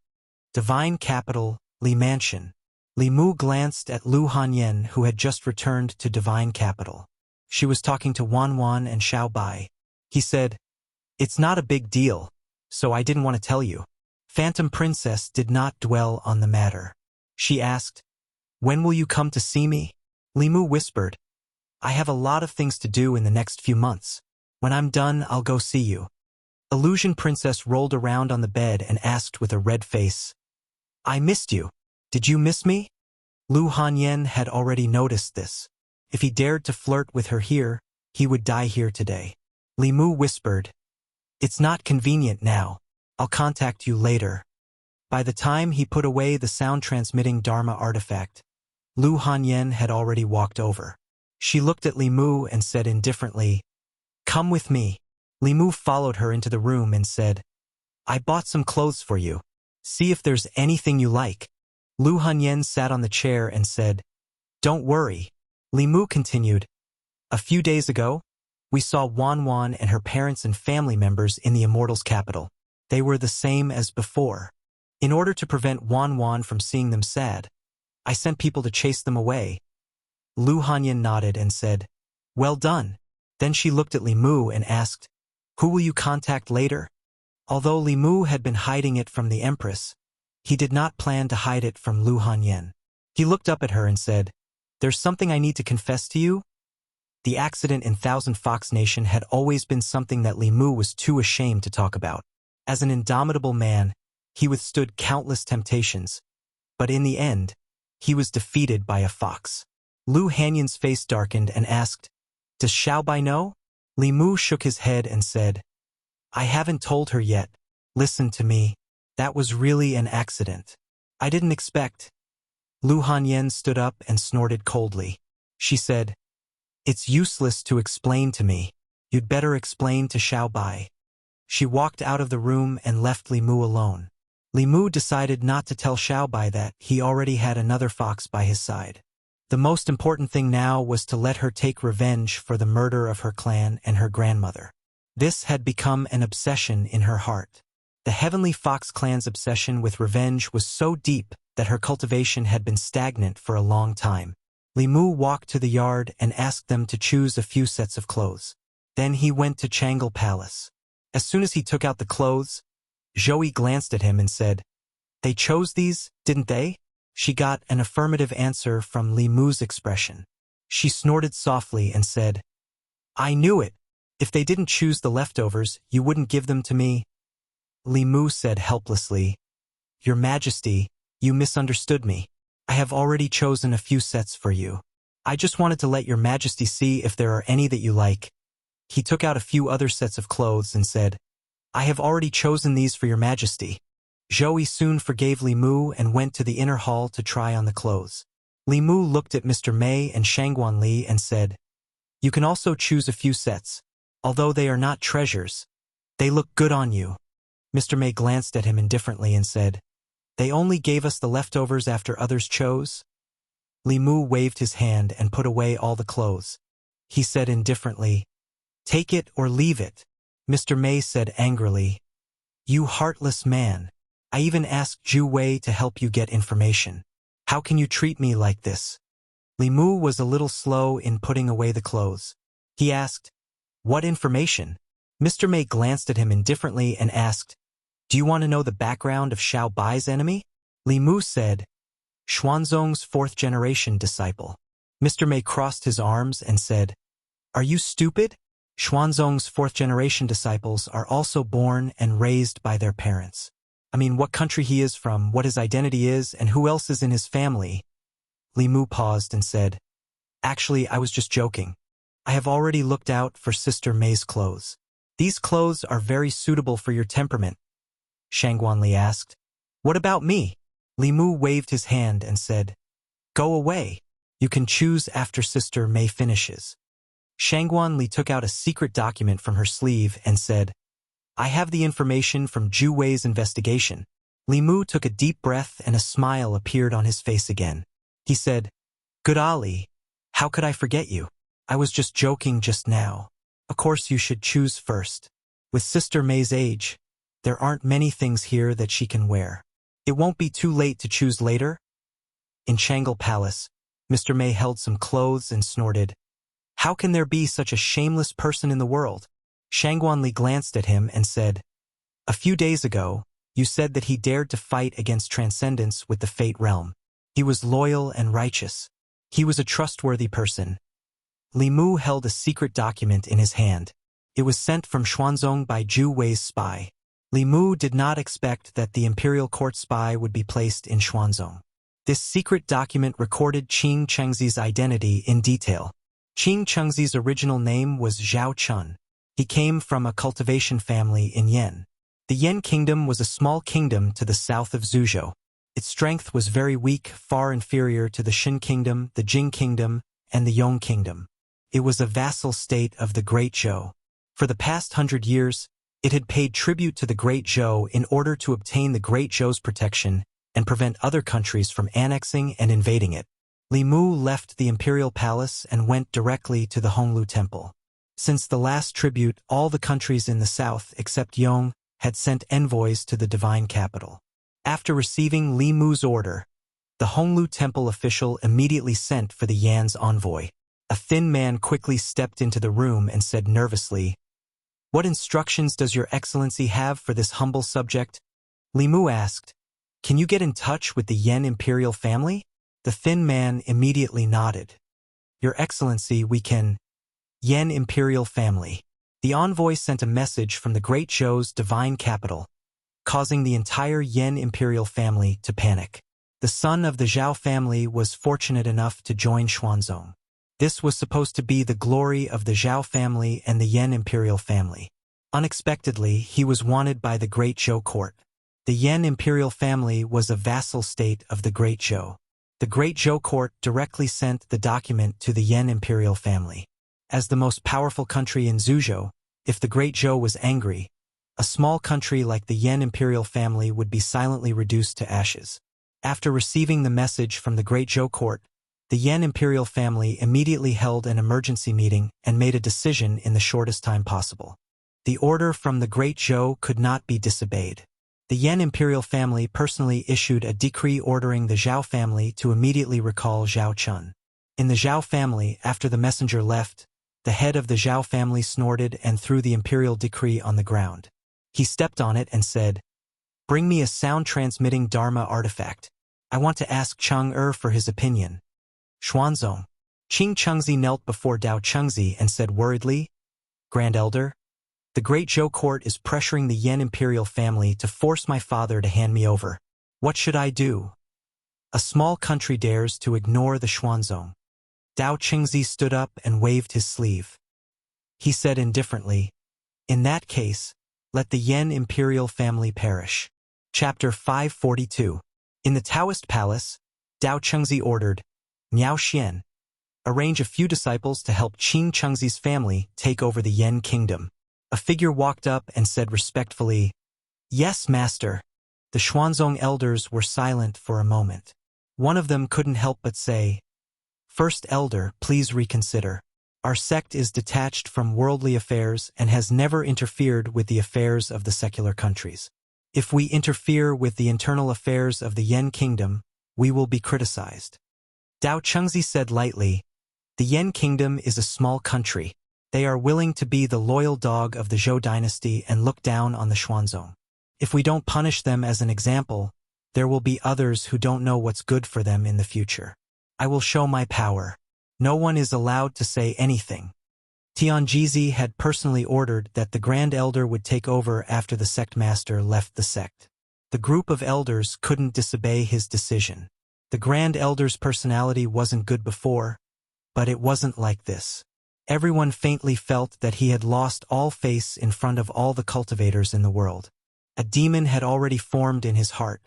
Divine Capital, Li Mansion. Li Mu glanced at Lu Hanyan, who had just returned to Divine Capital. She was talking to Wan Wan and Xiao Bai. He said, "It's not a big deal, so I didn't want to tell you." Phantom Princess did not dwell on the matter. She asked, "When will you come to see me?" Li Mu whispered, "I have a lot of things to do in the next few months. When I'm done, I'll go see you." Illusion Princess rolled around on the bed and asked with a red face, "I missed you. Did you miss me?" Lu Hanyan had already noticed this. If he dared to flirt with her here, he would die here today. Li Mu whispered, "It's not convenient now. I'll contact you later." By the time he put away the sound-transmitting Dharma artifact, Lu Hanyan had already walked over. She looked at Li Mu and said indifferently, "Come with me." Li Mu followed her into the room and said, "I bought some clothes for you. See if there's anything you like." Lu Hanyan sat on the chair and said, "Don't worry." Li Mu continued, "A few days ago, we saw Wan Wan and her parents and family members in the Immortals' capital. They were the same as before. In order to prevent Wan Wan from seeing them sad, I sent people to chase them away." Lu Hanyan nodded and said, "Well done." Then she looked at Li Mu and asked, "Who will you contact later?" Although Li Mu had been hiding it from the Empress, he did not plan to hide it from Lu Hanyan. He looked up at her and said, "There's something I need to confess to you." The accident in Thousand Fox Nation had always been something that Li Mu was too ashamed to talk about. As an indomitable man, he withstood countless temptations, but in the end, he was defeated by a fox. Lu Hanyan's face darkened and asked, "Does Xiao Bai know?" Li Mu shook his head and said, "I haven't told her yet. Listen to me. That was really an accident. I didn't expect." Lu Hanyan stood up and snorted coldly. She said, "It's useless to explain to me. You'd better explain to Xiao Bai." She walked out of the room and left Li Mu alone. Li Mu decided not to tell Xiao Bai that he already had another fox by his side. The most important thing now was to let her take revenge for the murder of her clan and her grandmother. This had become an obsession in her heart. The Heavenly Fox clan's obsession with revenge was so deep that her cultivation had been stagnant for a long time. Li Mu walked to the yard and asked them to choose a few sets of clothes. Then he went to Changle Palace. As soon as he took out the clothes, Zoe glanced at him and said, "They chose these, didn't they?" She got an affirmative answer from Li Mu's expression. She snorted softly and said, "I knew it. If they didn't choose the leftovers, you wouldn't give them to me." Li Mu said helplessly, "Your Majesty, you misunderstood me. I have already chosen a few sets for you. I just wanted to let your Majesty see if there are any that you like." He took out a few other sets of clothes and said, "I have already chosen these for your Majesty." Zoe soon forgave Li Mu and went to the inner hall to try on the clothes. Li Mu looked at Mr. Mei and Shangguan Li and said, "You can also choose a few sets. Although they are not treasures, they look good on you." Mr. Mei glanced at him indifferently and said, "They only gave us the leftovers after others chose?" Li Mu waved his hand and put away all the clothes. He said indifferently, "Take it or leave it." Mr. Mei said angrily, "You heartless man. I even asked Zhu Wei to help you get information. How can you treat me like this?" Li Mu was a little slow in putting away the clothes. He asked, "What information?" Mr. Mei glanced at him indifferently and asked, "Do you want to know the background of Xiao Bai's enemy?" Li Mu said, "Xuanzong's fourth-generation disciple." Mr. Mei crossed his arms and said, "Are you stupid? Xuanzong's fourth-generation disciples are also born and raised by their parents. I mean, what country he is from, what his identity is, and who else is in his family." Li Mu paused and said, "Actually, I was just joking. I have already looked out for Sister Mei's clothes. These clothes are very suitable for your temperament." Shangguan Li asked, "What about me?" Li Mu waved his hand and said, "Go away. You can choose after Sister Mei finishes." Shangguan Li took out a secret document from her sleeve and said, I have the information from Zhu Wei's investigation. Li Mu took a deep breath and a smile appeared on his face again. He said, Good Ali, how could I forget you? I was just joking just now. Of course you should choose first. With Sister May's age, there aren't many things here that she can wear. It won't be too late to choose later. In Changle Palace, Mr. May held some clothes and snorted, How can there be such a shameless person in the world? Shangguan Li glanced at him and said, A few days ago, you said that he dared to fight against transcendence with the Fate Realm. He was loyal and righteous. He was a trustworthy person. Li Mu held a secret document in his hand. It was sent from Xuanzong by Zhu Wei's spy. Li Mu did not expect that the imperial court spy would be placed in Xuanzong. This secret document recorded Qing Chengzi's identity in detail. Qing Chengzi's original name was Zhao Chun. He came from a cultivation family in Yen. The Yen kingdom was a small kingdom to the south of Zhuzhou. Its strength was very weak, far inferior to the Shin kingdom, the Jing kingdom, and the Yong kingdom. It was a vassal state of the Great Zhou. For the past 100 years, it had paid tribute to the Great Zhou in order to obtain the Great Zhou's protection and prevent other countries from annexing and invading it. Li Mu left the imperial palace and went directly to the Honglu temple. Since the last tribute, all the countries in the south, except Yong, had sent envoys to the divine capital. After receiving Li Mu's order, the Honglu temple official immediately sent for the Yan's envoy. A thin man quickly stepped into the room and said nervously, What instructions does your excellency have for this humble subject? Li Mu asked, Can you get in touch with the Yen imperial family? The thin man immediately nodded. Your excellency, we can. Yen imperial family. The envoy sent a message from the Great Zhou's divine capital, causing the entire Yen imperial family to panic. The son of the Zhao family was fortunate enough to join Xuanzong. This was supposed to be the glory of the Zhao family and the Yen imperial family. Unexpectedly, he was wanted by the Great Zhou court. The Yen imperial family was a vassal state of the Great Zhou. The Great Zhou court directly sent the document to the Yen imperial family. As the most powerful country in Zhuzhou, if the Great Zhou was angry, a small country like the Yen imperial family would be silently reduced to ashes. After receiving the message from the Great Zhou court, the Yen imperial family immediately held an emergency meeting and made a decision in the shortest time possible. The order from the Great Zhou could not be disobeyed. The Yen imperial family personally issued a decree ordering the Zhao family to immediately recall Zhao Chun. In the Zhao family, after the messenger left, the head of the Zhao family snorted and threw the imperial decree on the ground. He stepped on it and said, Bring me a sound-transmitting Dharma artifact. I want to ask Chang'er for his opinion. Xuanzong. Qing Chengzi knelt before Dao Chengzi and said worriedly, Grand Elder, the Great Zhou court is pressuring the Yen imperial family to force my father to hand me over. What should I do? A small country dares to ignore the Xuanzong. Dao Chengzi stood up and waved his sleeve. He said indifferently, In that case, let the Yen imperial family perish. Chapter 542. In the Taoist palace, Dao Chengzi ordered, Miao Xian, arrange a few disciples to help Qing Chengzi's family take over the Yen kingdom. A figure walked up and said respectfully, Yes, master. The Xuanzong elders were silent for a moment. One of them couldn't help but say, First elder, please reconsider. Our sect is detached from worldly affairs and has never interfered with the affairs of the secular countries. If we interfere with the internal affairs of the Yen kingdom, we will be criticized. Dao Chengzi said lightly, The Yen kingdom is a small country. They are willing to be the loyal dog of the Zhou dynasty and look down on the Xuanzong. If we don't punish them as an example, there will be others who don't know what's good for them in the future. I will show my power. No one is allowed to say anything. Tianjizi had personally ordered that the Grand Elder would take over after the sect master left the sect. The group of elders couldn't disobey his decision. The Grand Elder's personality wasn't good before, but it wasn't like this. Everyone faintly felt that he had lost all face in front of all the cultivators in the world. A demon had already formed in his heart,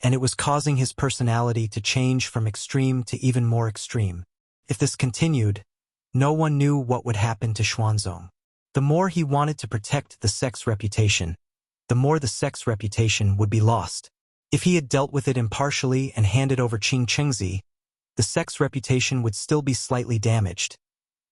and it was causing his personality to change from extreme to even more extreme. If this continued, No one knew what would happen to Xuanzong. The more he wanted to protect the sect's reputation, the more the sect's reputation would be lost. If he had dealt with it impartially and handed over Qing Chengzi, the sect's reputation would still be slightly damaged.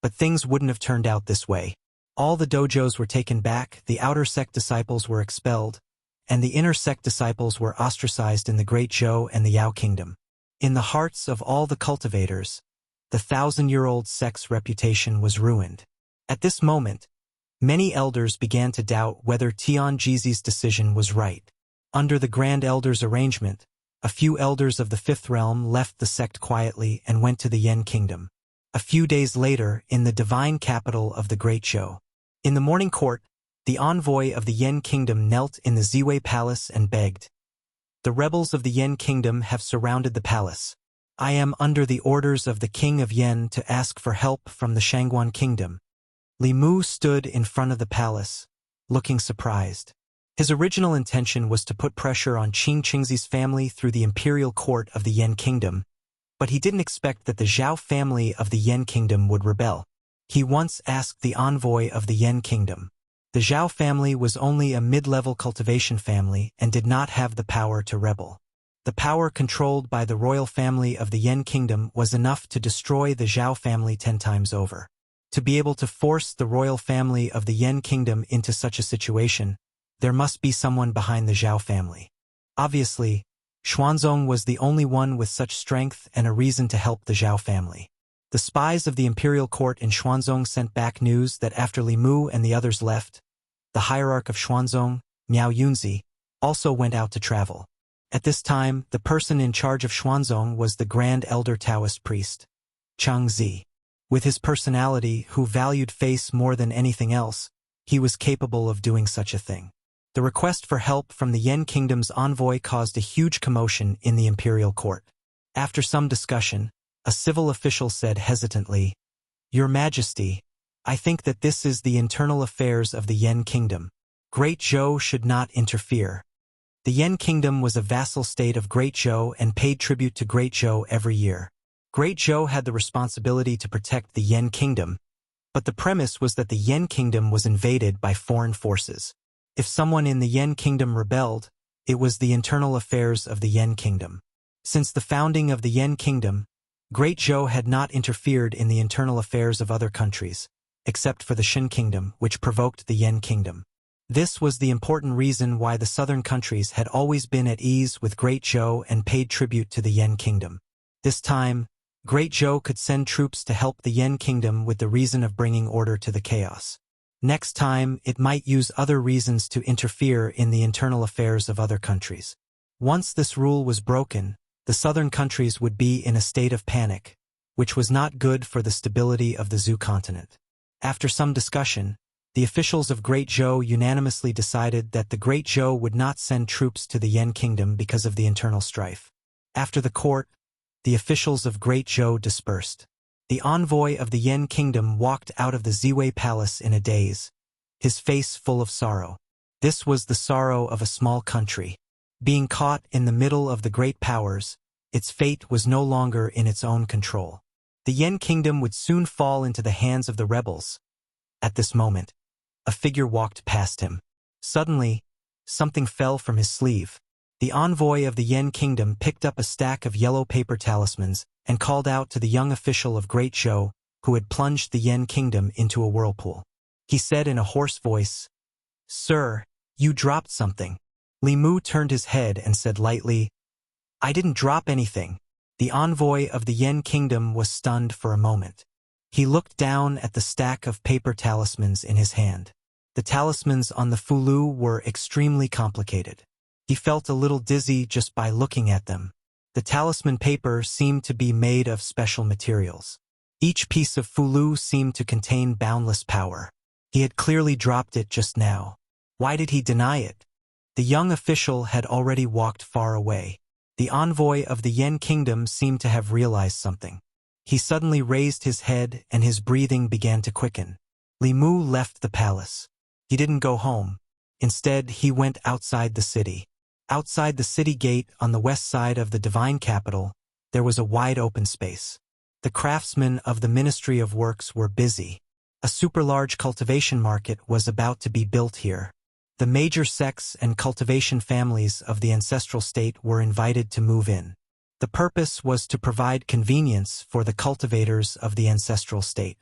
But things wouldn't have turned out this way. All the dojos were taken back, the outer sect disciples were expelled, and the inner sect disciples were ostracized in the Great Zhou and the Yao Kingdom. In the hearts of all the cultivators, the 1,000-year-old sect's reputation was ruined. At this moment, many elders began to doubt whether Tian Jizi's decision was right. Under the Grand Elder's arrangement, a few elders of the Fifth Realm left the sect quietly and went to the Yen Kingdom. A few days later, in the divine capital of the Great Zhou, in the morning court, the envoy of the Yen Kingdom knelt in the Ziwei Palace and begged, "The rebels of the Yen Kingdom have surrounded the palace. I am under the orders of the King of Yen to ask for help from the Shangguan Kingdom." Li Mu stood in front of the palace, looking surprised. His original intention was to put pressure on Qing Chengzi's family through the imperial court of the Yen Kingdom, but he didn't expect that the Zhao family of the Yen Kingdom would rebel. He once asked the envoy of the Yen Kingdom. The Zhao family was only a mid-level cultivation family and did not have the power to rebel. The power controlled by the royal family of the Yen Kingdom was enough to destroy the Zhao family 10 times over. To be able to force the royal family of the Yen Kingdom into such a situation, there must be someone behind the Zhao family. Obviously, Xuanzong was the only one with such strength and a reason to help the Zhao family. The spies of the imperial court in Xuanzong sent back news that after Li Mu and the others left, the hierarch of Xuanzong, Miao Yunzi, also went out to travel. At this time, the person in charge of Xuanzong was the Grand Elder Taoist priest, Chang Zi. With his personality, who valued face more than anything else, he was capable of doing such a thing. The request for help from the Yen Kingdom's envoy caused a huge commotion in the imperial court. After some discussion, a civil official said hesitantly, "Your Majesty, I think that this is the internal affairs of the Yen Kingdom. Great Zhou should not interfere." The Yen Kingdom was a vassal state of Great Zhou and paid tribute to Great Zhou every year. Great Zhou had the responsibility to protect the Yen Kingdom, but the premise was that the Yen Kingdom was invaded by foreign forces. If someone in the Yen Kingdom rebelled, it was the internal affairs of the Yen Kingdom. Since the founding of the Yen Kingdom, Great Zhou had not interfered in the internal affairs of other countries, except for the Shin Kingdom, which provoked the Yen Kingdom. This was the important reason why the southern countries had always been at ease with Great Zhou and paid tribute to the Yen Kingdom. This time, Great Zhou could send troops to help the Yen Kingdom with the reason of bringing order to the chaos. Next time, it might use other reasons to interfere in the internal affairs of other countries. Once this rule was broken, the southern countries would be in a state of panic, which was not good for the stability of the Zhou continent. After some discussion, the officials of Great Zhou unanimously decided that the Great Zhou would not send troops to the Yen Kingdom because of the internal strife. After the court, the officials of Great Zhou dispersed. The envoy of the Yen Kingdom walked out of the Ziwei Palace in a daze, his face full of sorrow. This was the sorrow of a small country. Being caught in the middle of the great powers, its fate was no longer in its own control. The Yen Kingdom would soon fall into the hands of the rebels. At this moment, a figure walked past him. Suddenly, something fell from his sleeve. The envoy of the Yen Kingdom picked up a stack of yellow paper talismans and called out to the young official of Great Zhou, who had plunged the Yen Kingdom into a whirlpool. He said in a hoarse voice, "Sir, you dropped something." Li Mu turned his head and said lightly, "I didn't drop anything." The envoy of the Yen Kingdom was stunned for a moment. He looked down at the stack of paper talismans in his hand. The talismans on the fulu were extremely complicated. He felt a little dizzy just by looking at them. The talisman paper seemed to be made of special materials. Each piece of fulu seemed to contain boundless power. He had clearly dropped it just now. Why did he deny it? The young official had already walked far away. The envoy of the Yen Kingdom seemed to have realized something. He suddenly raised his head and his breathing began to quicken. Li Mu left the palace. He didn't go home. Instead, he went outside the city. Outside the city gate on the west side of the divine capital, there was a wide open space. The craftsmen of the Ministry of Works were busy. A super-large cultivation market was about to be built here. The major sects and cultivation families of the ancestral state were invited to move in. The purpose was to provide convenience for the cultivators of the ancestral state.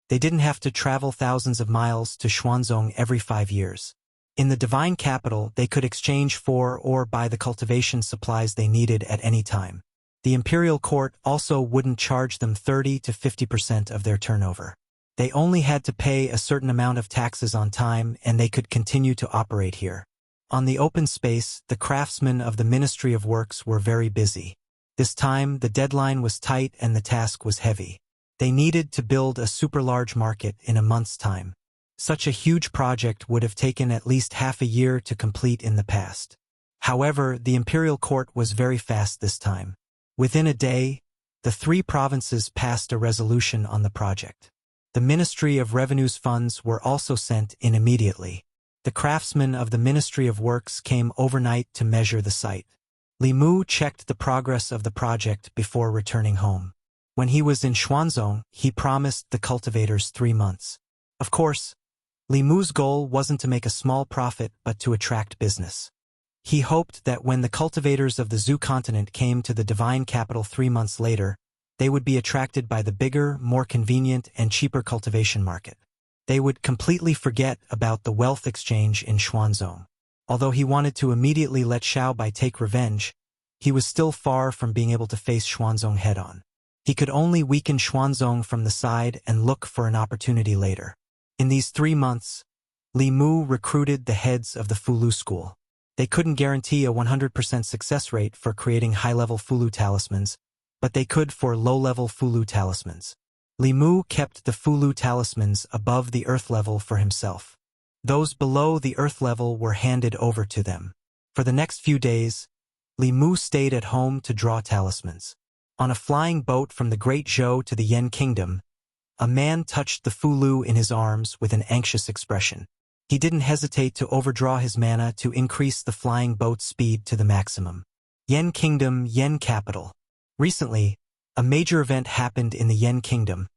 They didn't have to travel thousands of miles to Xuanzong every 5 years. In the divine capital, they could exchange for or buy the cultivation supplies they needed at any time. The imperial court also wouldn't charge them 30 to 50% of their turnover. They only had to pay a certain amount of taxes on time, and they could continue to operate here. On the open space, the craftsmen of the Ministry of Works were very busy. This time, the deadline was tight and the task was heavy. They needed to build a super-large market in a month's time. Such a huge project would have taken at least half a year to complete in the past. However, the imperial court was very fast this time. Within a day, the 3 provinces passed a resolution on the project. The Ministry of Revenue's funds were also sent in immediately. The craftsmen of the Ministry of Works came overnight to measure the site. Li Mu checked the progress of the project before returning home. When he was in Xuanzong, he promised the cultivators 3 months. Of course, Li Mu's goal wasn't to make a small profit but to attract business. He hoped that when the cultivators of the Zhu continent came to the divine capital 3 months later, they would be attracted by the bigger, more convenient, and cheaper cultivation market. They would completely forget about the wealth exchange in Xuanzong. Although he wanted to immediately let Xiaobai take revenge, he was still far from being able to face Xuanzong head-on. He could only weaken Xuanzong from the side and look for an opportunity later. In these 3 months, Li Mu recruited the heads of the Fulu school. They couldn't guarantee a 100% success rate for creating high-level Fulu talismans, but they could for low-level Fulu talismans. Li Mu kept the Fulu talismans above the earth level for himself. Those below the earth level were handed over to them. For the next few days, Li Mu stayed at home to draw talismans. On a flying boat from the Great Zhou to the Yan Kingdom, a man touched the Fulu in his arms with an anxious expression. He didn't hesitate to overdraw his mana to increase the flying boat's speed to the maximum. Yan Kingdom, Yan Capital. Recently, a major event happened in the Yan Kingdom,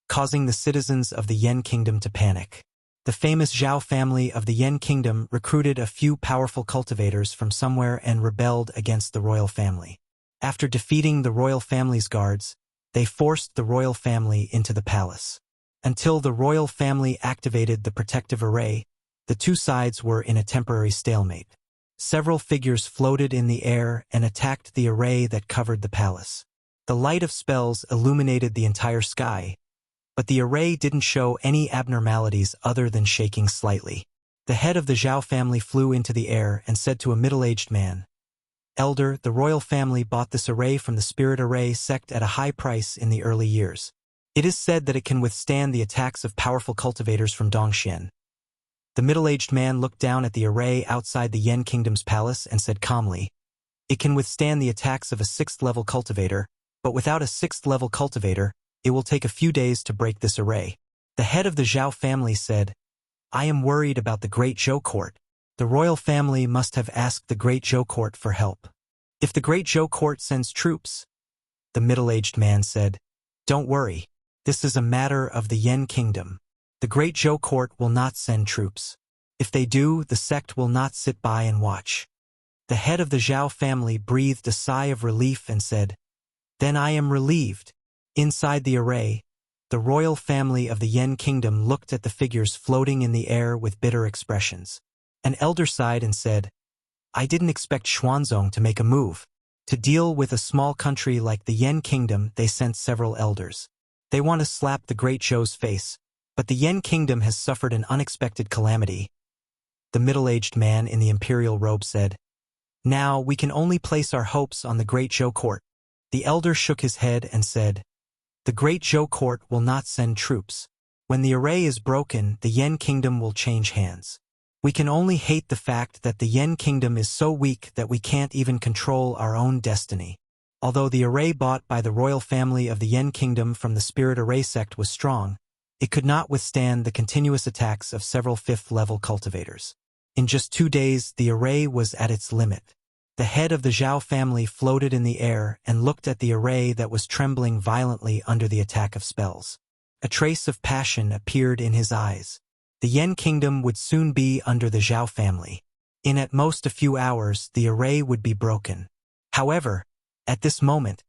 causing the citizens of the Yan Kingdom to panic. The famous Zhao family of the Yan Kingdom recruited a few powerful cultivators from somewhere and rebelled against the royal family. After defeating the royal family's guards, they forced the royal family into the palace. Until the royal family activated the protective array, the 2 sides were in a temporary stalemate. Several figures floated in the air and attacked the array that covered the palace. The light of spells illuminated the entire sky, but the array didn't show any abnormalities other than shaking slightly. The head of the Zhao family flew into the air and said to a middle-aged man, "Elder, the royal family bought this array from the spirit array sect at a high price in the early years. It is said that it can withstand the attacks of powerful cultivators from Dongxian." The middle-aged man looked down at the array outside the Yan Kingdom's palace and said calmly, "It can withstand the attacks of a 6th-level cultivator, but without a 6th-level cultivator, it will take a few days to break this array." The head of the Zhao family said, "I am worried about the Great Zhou court. The royal family must have asked the Great Zhou court for help. If the Great Zhou court sends troops," the middle-aged man said, "don't worry. This is a matter of the Yan Kingdom. The Great Zhou court will not send troops. If they do, the sect will not sit by and watch." The head of the Zhao family breathed a sigh of relief and said, "Then I am relieved." Inside the array, the royal family of the Yan Kingdom looked at the figures floating in the air with bitter expressions. An elder sighed and said, "I didn't expect Xuanzong to make a move. To deal with a small country like the Yan Kingdom, they sent several elders. They want to slap the Great Zhou's face, but the Yan Kingdom has suffered an unexpected calamity." The middle-aged man in the imperial robe said, "Now we can only place our hopes on the Great Zhou court." The elder shook his head and said, "The Great Zhou court will not send troops. When the array is broken, the Yan Kingdom will change hands. We can only hate the fact that the Yan Kingdom is so weak that we can't even control our own destiny." Although the array bought by the royal family of the Yan Kingdom from the Spirit Array sect was strong, it could not withstand the continuous attacks of several 5th-level cultivators. In just 2 days, the array was at its limit. The head of the Zhao family floated in the air and looked at the array that was trembling violently under the attack of spells. A trace of passion appeared in his eyes. The Yen kingdom would soon be under the Zhao family. In at most a few hours, the array would be broken. However, at this moment,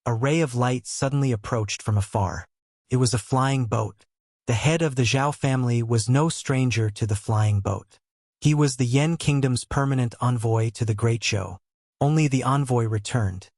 a ray of light suddenly approached from afar. It was a flying boat. The head of the Zhao family was no stranger to the flying boat. He was the Yen kingdom's permanent envoy to the Great Zhou. Only the envoy returned.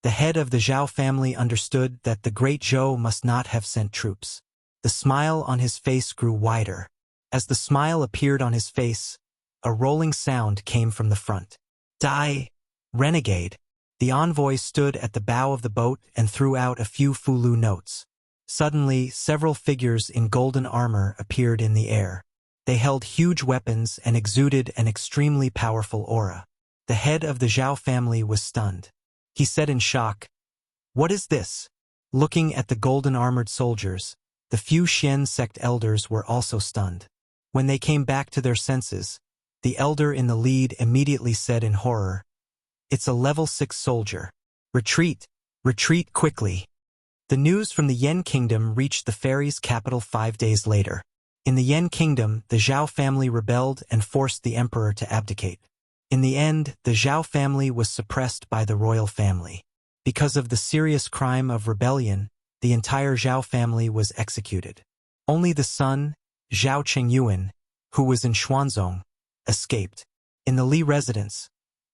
The head of the Zhao family understood that the Great Zhou must not have sent troops. The smile on his face grew wider. As the smile appeared on his face, a rolling sound came from the front. Die, renegade! The envoy stood at the bow of the boat and threw out a few Fulu notes. Suddenly, several figures in golden armor appeared in the air. They held huge weapons and exuded an extremely powerful aura. The head of the Zhao family was stunned. He said in shock, "What is this?" Looking at the golden-armored soldiers, the few Xian sect elders were also stunned. When they came back to their senses, the elder in the lead immediately said in horror, "It's a level 6 soldier. Retreat! Retreat quickly!" The news from the Yen kingdom reached the fairy's capital 5 days later. In the Yen kingdom, the Zhao family rebelled and forced the emperor to abdicate. In the end, the Zhao family was suppressed by the royal family. Because of the serious crime of rebellion, the entire Zhao family was executed. Only the son, Zhao Chengyuan, who was in Xuanzong, escaped. In the Li residence,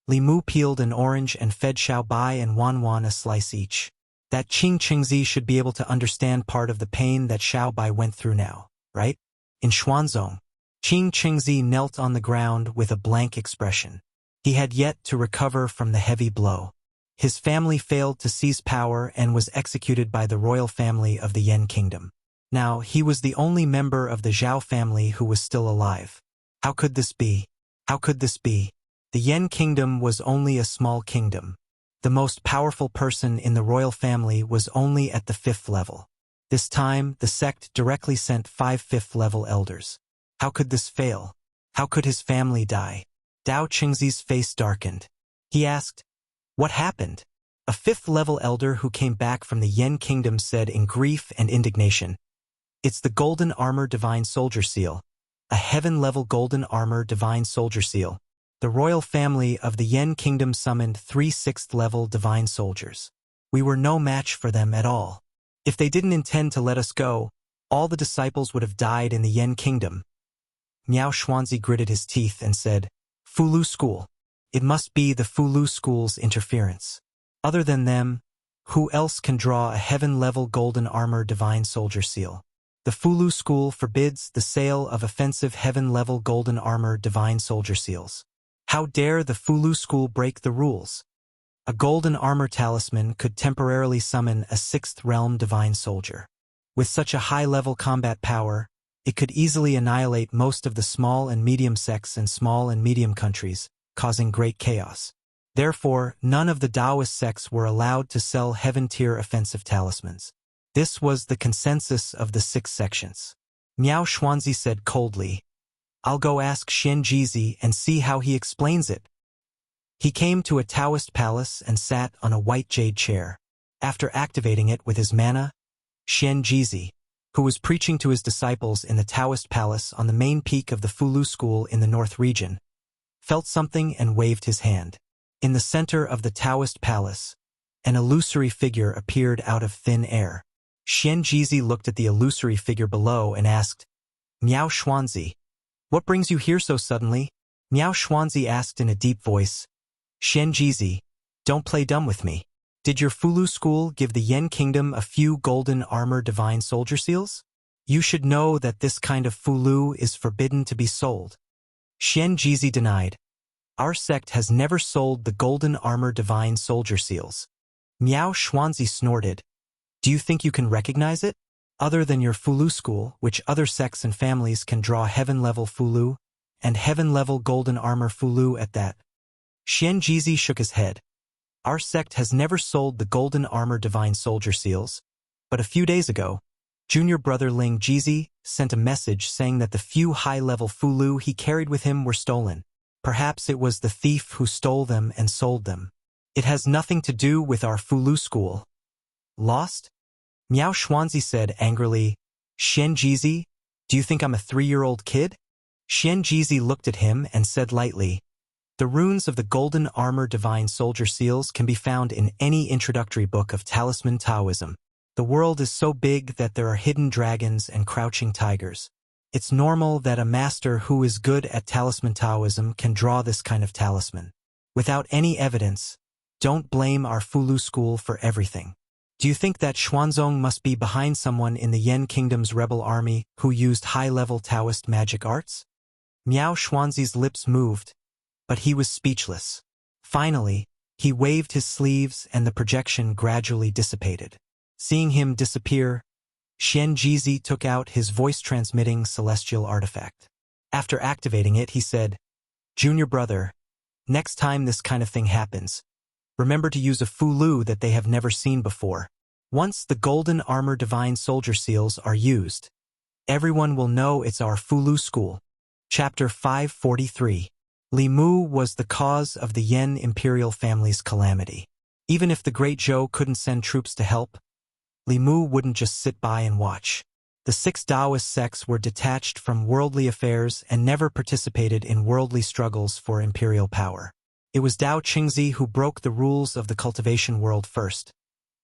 Li Mu peeled an orange and fed Xiao Bai and Wan Wan a slice each. That Qing Qingzi should be able to understand part of the pain that Xiao Bai went through now, right? In Xuanzong, Qing Qingzi knelt on the ground with a blank expression. He had yet to recover from the heavy blow. His family failed to seize power and was executed by the royal family of the Yen kingdom. Now, he was the only member of the Zhao family who was still alive. How could this be? How could this be? The Yen kingdom was only a small kingdom. The most powerful person in the royal family was only at the 5th level. This time, the sect directly sent 5 5th-level elders. How could this fail? How could his family die? Dao Qingzi's face darkened. He asked, "What happened?" A 5th-level elder who came back from the Yen kingdom said in grief and indignation, "It's the golden armor divine soldier seal. A heaven-level golden armor divine soldier seal. The royal family of the Yen kingdom summoned 3 6th-level divine soldiers. We were no match for them at all. If they didn't intend to let us go, all the disciples would have died in the Yen kingdom." Miao Xuanzi gritted his teeth and said, "Fulu school. It must be the Fulu school's interference. Other than them, who else can draw a heaven-level golden armor divine soldier seal? The Fulu school forbids the sale of offensive heaven-level golden armor divine soldier seals. How dare the Fulu school break the rules? A golden armor talisman could temporarily summon a 6th realm divine soldier. With such a high-level combat power, it could easily annihilate most of the small and medium sects and small and medium countries, causing great chaos. Therefore, none of the Taoist sects were allowed to sell heaven-tier offensive talismans. This was the consensus of the 6 sections. Miao Xuanzi said coldly, "I'll go ask Xian Jizi and see how he explains it." He came to a Taoist palace and sat on a white jade chair. After activating it with his mana, Xian Jizi, who was preaching to his disciples in the Taoist palace on the main peak of the Fulu school in the north region, felt something and waved his hand. In the center of the Taoist palace, an illusory figure appeared out of thin air. Xian Jizi looked at the illusory figure below and asked, "Miao Xuanzi, what brings you here so suddenly?" Miao Xuanzi asked in a deep voice, "Xian Jizi, don't play dumb with me. Did your Fulu school give the Yen kingdom a few golden armor divine soldier seals? You should know that this kind of Fulu is forbidden to be sold." Xian Jizi denied, "Our sect has never sold the golden armor divine soldier seals." Miao Xuanzi snorted, "Do you think you can recognize it? Other than your Fulu school, which other sects and families can draw heaven-level Fulu, and heaven-level golden armor Fulu at that?" Xian Jizi shook his head. "Our sect has never sold the golden armor divine soldier seals, but a few days ago, junior brother Ling Jizi sent a message saying that the few high-level Fulu he carried with him were stolen. Perhaps it was the thief who stole them and sold them. It has nothing to do with our Fulu school. Lost? Miao Xuanzi said angrily. Xian Jizi, do you think I'm a 3-year-old kid? Xian Jizi looked at him and said lightly, the runes of the golden armor divine soldier seals can be found in any introductory book of talisman Taoism. The world is so big that there are hidden dragons and crouching tigers. It's normal that a master who is good at talisman Taoism can draw this kind of talisman. Without any evidence, don't blame our Fulu school for everything. Do you think that Xuanzong must be behind someone in the Yen Kingdom's rebel army who used high-level Taoist magic arts? Miao Xuanzi's lips moved, but he was speechless. Finally, he waved his sleeves and the projection gradually dissipated. Seeing him disappear, Xian Jizi took out his voice-transmitting celestial artifact. After activating it, he said, Junior brother, next time this kind of thing happens, remember to use a Fulu that they have never seen before. Once the golden armor divine soldier seals are used, everyone will know it's our Fulu school. Chapter 543. Li Mu was the cause of the Yen imperial family's calamity. Even if the great Zhou couldn't send troops to help, Li Mu wouldn't just sit by and watch. The 6 Taoist sects were detached from worldly affairs and never participated in worldly struggles for imperial power. It was Dao Qingzi who broke the rules of the cultivation world first,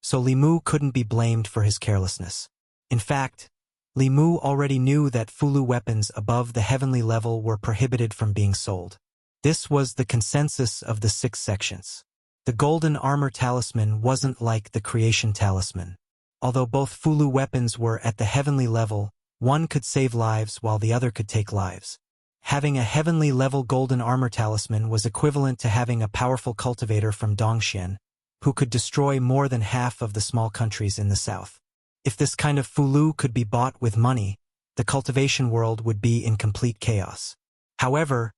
so Li Mu couldn't be blamed for his carelessness. In fact, Li Mu already knew that Fulu weapons above the heavenly level were prohibited from being sold. This was the consensus of the 6 sections. The golden armor talisman wasn't like the creation talisman. Although both Fulu weapons were at the heavenly level, one could save lives while the other could take lives. Having a heavenly level golden armor talisman was equivalent to having a powerful cultivator from Dongxian, who could destroy more than half of the small countries in the south. If this kind of Fulu could be bought with money, the cultivation world would be in complete chaos. However,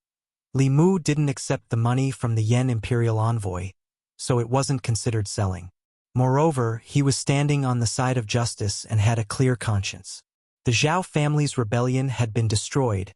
Li Mu didn't accept the money from the Yen imperial envoy, so it wasn't considered selling. Moreover, he was standing on the side of justice and had a clear conscience. The Zhao family's rebellion had been destroyed,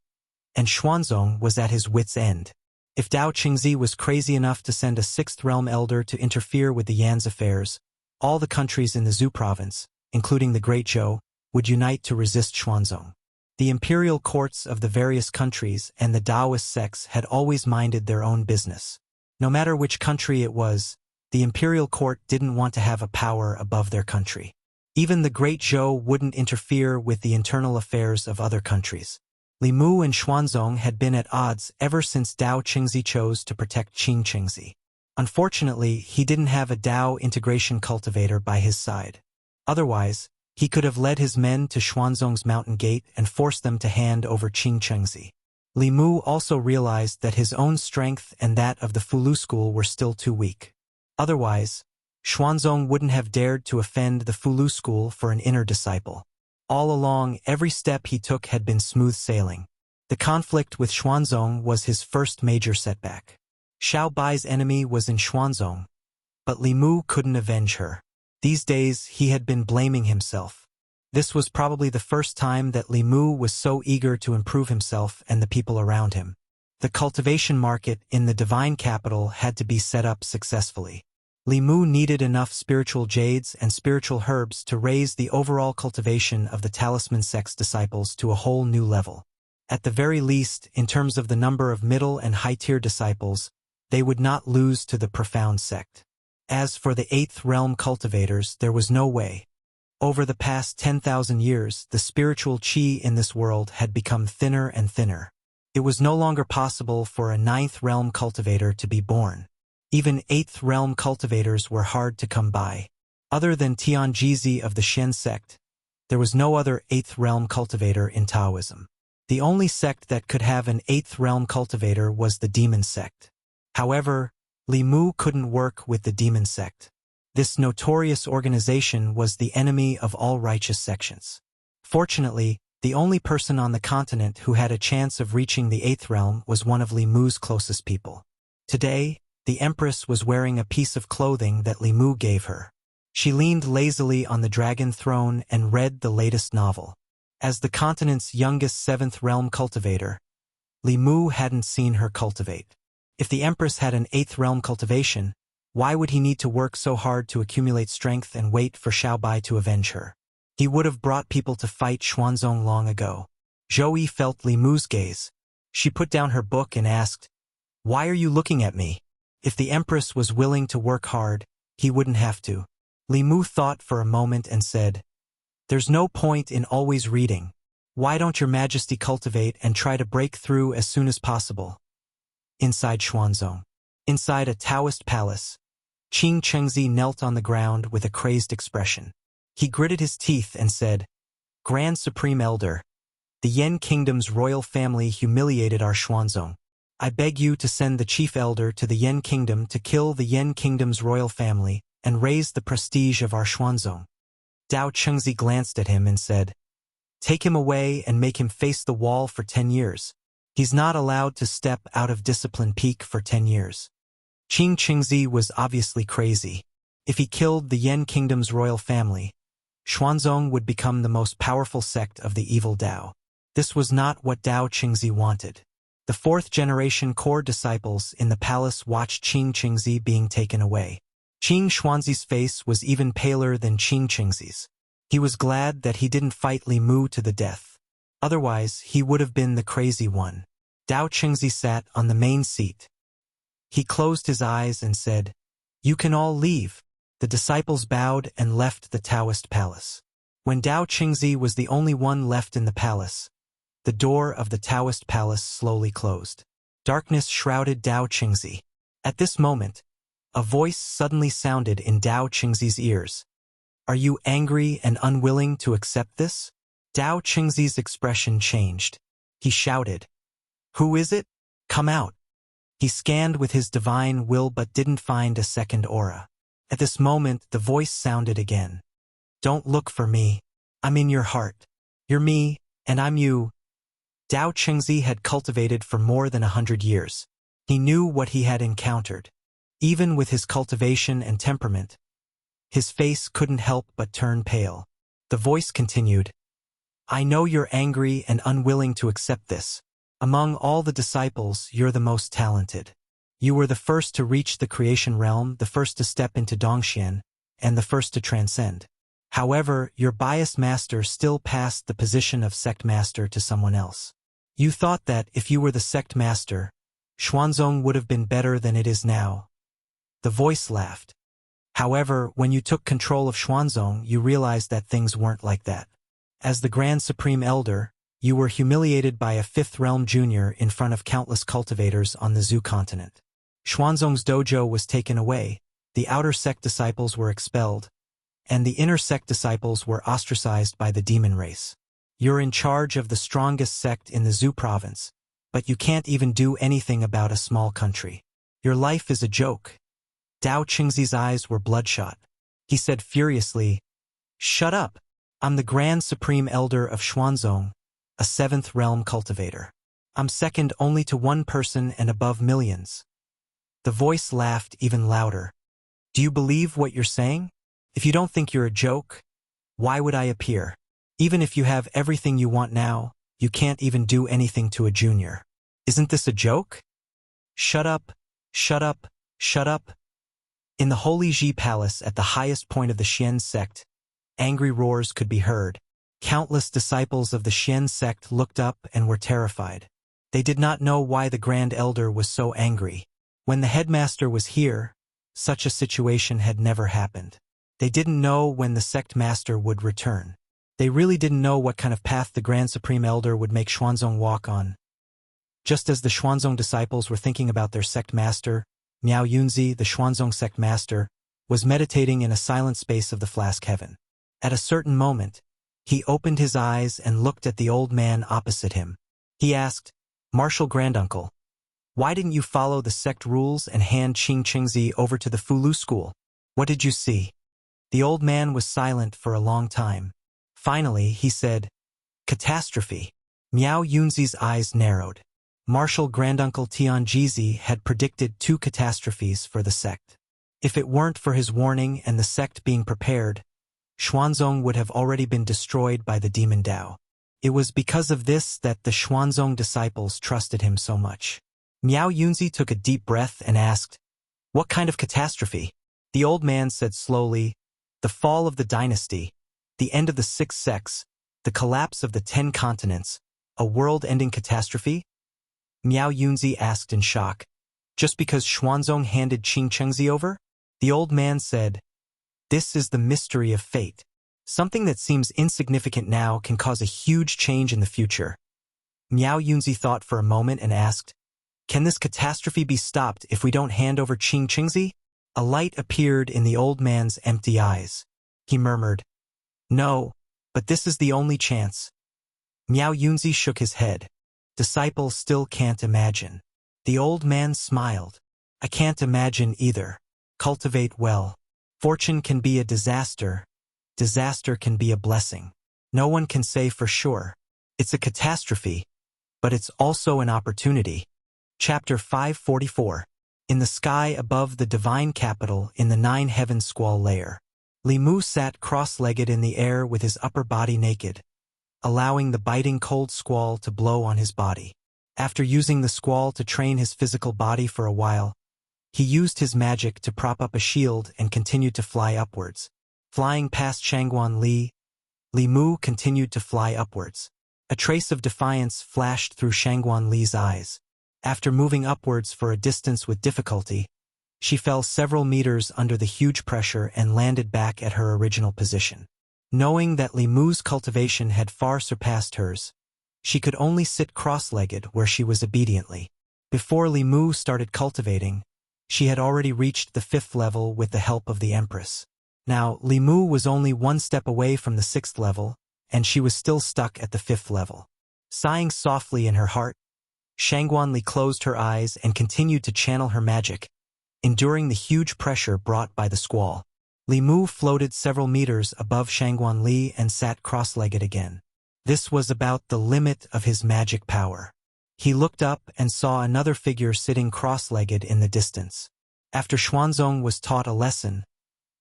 and Xuanzong was at his wit's end. If Dao Qingzi was crazy enough to send a 6th realm elder to interfere with the Yan's affairs, all the countries in the Zhu province, including the Great Zhou, would unite to resist Xuanzong. The imperial courts of the various countries and the Taoist sects had always minded their own business. No matter which country it was, the imperial court didn't want to have a power above their country. Even the Great Zhou wouldn't interfere with the internal affairs of other countries. Li Mu and Xuanzong had been at odds ever since Dao Qingzi chose to protect Qing Qingzi. Unfortunately, he didn't have a Dao integration cultivator by his side. Otherwise, he could have led his men to Xuanzong's mountain gate and forced them to hand over Qing Qingzi. Li Mu also realized that his own strength and that of the Fulu school were still too weak. Otherwise, Xuanzong wouldn't have dared to offend the Fulu school for an inner disciple. All along, every step he took had been smooth sailing. The conflict with Xuanzong was his first major setback. Xiao Bai's enemy was in Xuanzong, but Li Mu couldn't avenge her. These days, he had been blaming himself. This was probably the first time that Li Mu was so eager to improve himself and the people around him. The cultivation market in the divine capital had to be set up successfully. Li Mu needed enough spiritual jades and spiritual herbs to raise the overall cultivation of the talisman sect's disciples to a whole new level. At the very least, in terms of the number of middle and high-tier disciples, they would not lose to the profound sect. As for the 8th realm cultivators, there was no way. Over the past 10,000 years, the spiritual qi in this world had become thinner and thinner. It was no longer possible for a 9th realm cultivator to be born. Even 8th realm cultivators were hard to come by. Other than Tianjizi of the Shen sect, there was no other 8th realm cultivator in Taoism. The only sect that could have an 8th realm cultivator was the demon sect. However, Li Mu couldn't work with the demon sect. This notorious organization was the enemy of all righteous sections. Fortunately, the only person on the continent who had a chance of reaching the 8th realm was one of Li Mu's closest people. Today, the Empress was wearing a piece of clothing that Li Mu gave her. She leaned lazily on the dragon throne and read the latest novel. As the continent's youngest 7th realm cultivator, Li Mu hadn't seen her cultivate. If the Empress had an 8th realm cultivation, why would he need to work so hard to accumulate strength and wait for Xiaobai to avenge her? He would have brought people to fight Xuanzong long ago. Zhou Yi felt Li Mu's gaze. She put down her book and asked, "Why are you looking at me?" If the Empress was willing to work hard, he wouldn't have to. Li Mu thought for a moment and said, "There's no point in always reading. Why don't your Majesty cultivate and try to break through as soon as possible?" Inside Xuanzong. Inside a Taoist palace, Qing Chengzi knelt on the ground with a crazed expression. He gritted his teeth and said, "Grand Supreme Elder, the Yan Kingdom's royal family humiliated our Xuanzong. I beg you to send the Chief Elder to the Yan Kingdom to kill the Yan Kingdom's royal family and raise the prestige of our Xuanzong." Dao Chengzi glanced at him and said, "Take him away and make him face the wall for 10 years. He's not allowed to step out of Discipline Peak for 10 years. Qing Chengzi was obviously crazy. If he killed the Yan Kingdom's royal family, Xuanzong would become the most powerful sect of the evil Dao. This was not what Dao Chengzi wanted. The 4th generation core disciples in the palace watched Qing Chengzi being taken away. Qing Xuanzi's face was even paler than Qing Chengzi's. He was glad that he didn't fight Li Mu to the death. Otherwise, he would have been the crazy one. Dao Chengzi sat on the main seat. He closed his eyes and said, "You can all leave." The disciples bowed and left the Taoist palace. When Dao Chengzi was the only one left in the palace, the door of the Taoist palace slowly closed. Darkness shrouded Dao Chengzi. At this moment, a voice suddenly sounded in Dao Chengzi's ears. "Are you angry and unwilling to accept this?" Dao Chengzi's expression changed. He shouted, "Who is it? Come out." He scanned with his divine will but didn't find a second aura. At this moment, the voice sounded again. "Don't look for me. I'm in your heart. You're me, and I'm you." Dao Chengzi had cultivated for more than 100 years. He knew what he had encountered. Even with his cultivation and temperament, his face couldn't help but turn pale. The voice continued, "I know you're angry and unwilling to accept this. Among all the disciples, you're the most talented. You were the first to reach the creation realm, the first to step into Dongxian, and the first to transcend. However, your biased master still passed the position of sect master to someone else. You thought that if you were the sect master, Xuanzong would have been better than it is now." The voice laughed. "However, when you took control of Xuanzong, you realized that things weren't like that. As the Grand Supreme Elder, you were humiliated by a 5th realm junior in front of countless cultivators on the Zhu continent. Xuanzong's dojo was taken away, the outer sect disciples were expelled, and the inner sect disciples were ostracized by the demon race. You're in charge of the strongest sect in the Zhu province, but you can't even do anything about a small country. Your life is a joke." Dao Chengzi's eyes were bloodshot. He said furiously, "Shut up! I'm the Grand Supreme Elder of Xuanzong, a 7th realm cultivator. I'm second only to one person and above millions." The voice laughed even louder. "Do you believe what you're saying? If you don't think you're a joke, why would I appear? Even if you have everything you want now, you can't even do anything to a junior. Isn't this a joke? Shut up, shut up, shut up." In the Holy Ji Palace at the highest point of the Xian sect, angry roars could be heard. Countless disciples of the Xian sect looked up and were terrified. They did not know why the Grand Elder was so angry. When the headmaster was here, such a situation had never happened. They didn't know when the sect master would return. They really didn't know what kind of path the Grand Supreme Elder would make Xuanzong walk on. Just as the Xuanzong disciples were thinking about their sect master, Miao Yunzi, the Xuanzong sect master, was meditating in a silent space of the flask heaven. At a certain moment, he opened his eyes and looked at the old man opposite him. He asked, "Martial Granduncle, why didn't you follow the sect rules and hand Qing Chengzi over to the Fulu school? What did you see?" The old man was silent for a long time. Finally, he said, "Catastrophe." Miao Yunzi's eyes narrowed. Martial Granduncle Tianjizi had predicted 2 catastrophes for the sect. If it weren't for his warning and the sect being prepared, Xuanzong would have already been destroyed by the demon Dao. It was because of this that the Xuanzong disciples trusted him so much. Miao Yunzi took a deep breath and asked, "What kind of catastrophe?" The old man said slowly, "The fall of the dynasty, the end of the 6 sects, the collapse of the 10 continents, a world-ending catastrophe?" Miao Yunzi asked in shock. "Just because Xuanzong handed Qing Chengzi over?" The old man said, "This is the mystery of fate. Something that seems insignificant now can cause a huge change in the future." Miao Yunzi thought for a moment and asked, "Can this catastrophe be stopped if we don't hand over Qing Chengzi?" A light appeared in the old man's empty eyes. He murmured, "No, but this is the only chance." Miao Yunzi shook his head. "Disciple still can't imagine." The old man smiled. "I can't imagine either. Cultivate well. Fortune can be a disaster. Disaster can be a blessing. No one can say for sure. It's a catastrophe, but it's also an opportunity." Chapter 544. In the sky above the divine capital in the 9-heaven squall layer, Li Mu sat cross-legged in the air with his upper body naked, allowing the biting cold squall to blow on his body. After using the squall to train his physical body for a while, he used his magic to prop up a shield and continued to fly upwards. Flying past Shangguan Li, Li Mu continued to fly upwards. A trace of defiance flashed through Shangguan Li's eyes. After moving upwards for a distance with difficulty, she fell several meters under the huge pressure and landed back at her original position. Knowing that Li Mu's cultivation had far surpassed hers, she could only sit cross-legged where she was obediently. Before Li Mu started cultivating, she had already reached the 5th level with the help of the Empress. Now, Li Mu was only 1 step away from the 6th level, and she was still stuck at the 5th level. Sighing softly in her heart, Shangguan Li closed her eyes and continued to channel her magic, enduring the huge pressure brought by the squall. Li Mu floated several meters above Shangguan Li and sat cross-legged again. This was about the limit of his magic power. He looked up and saw another figure sitting cross-legged in the distance. After Xuanzong was taught a lesson,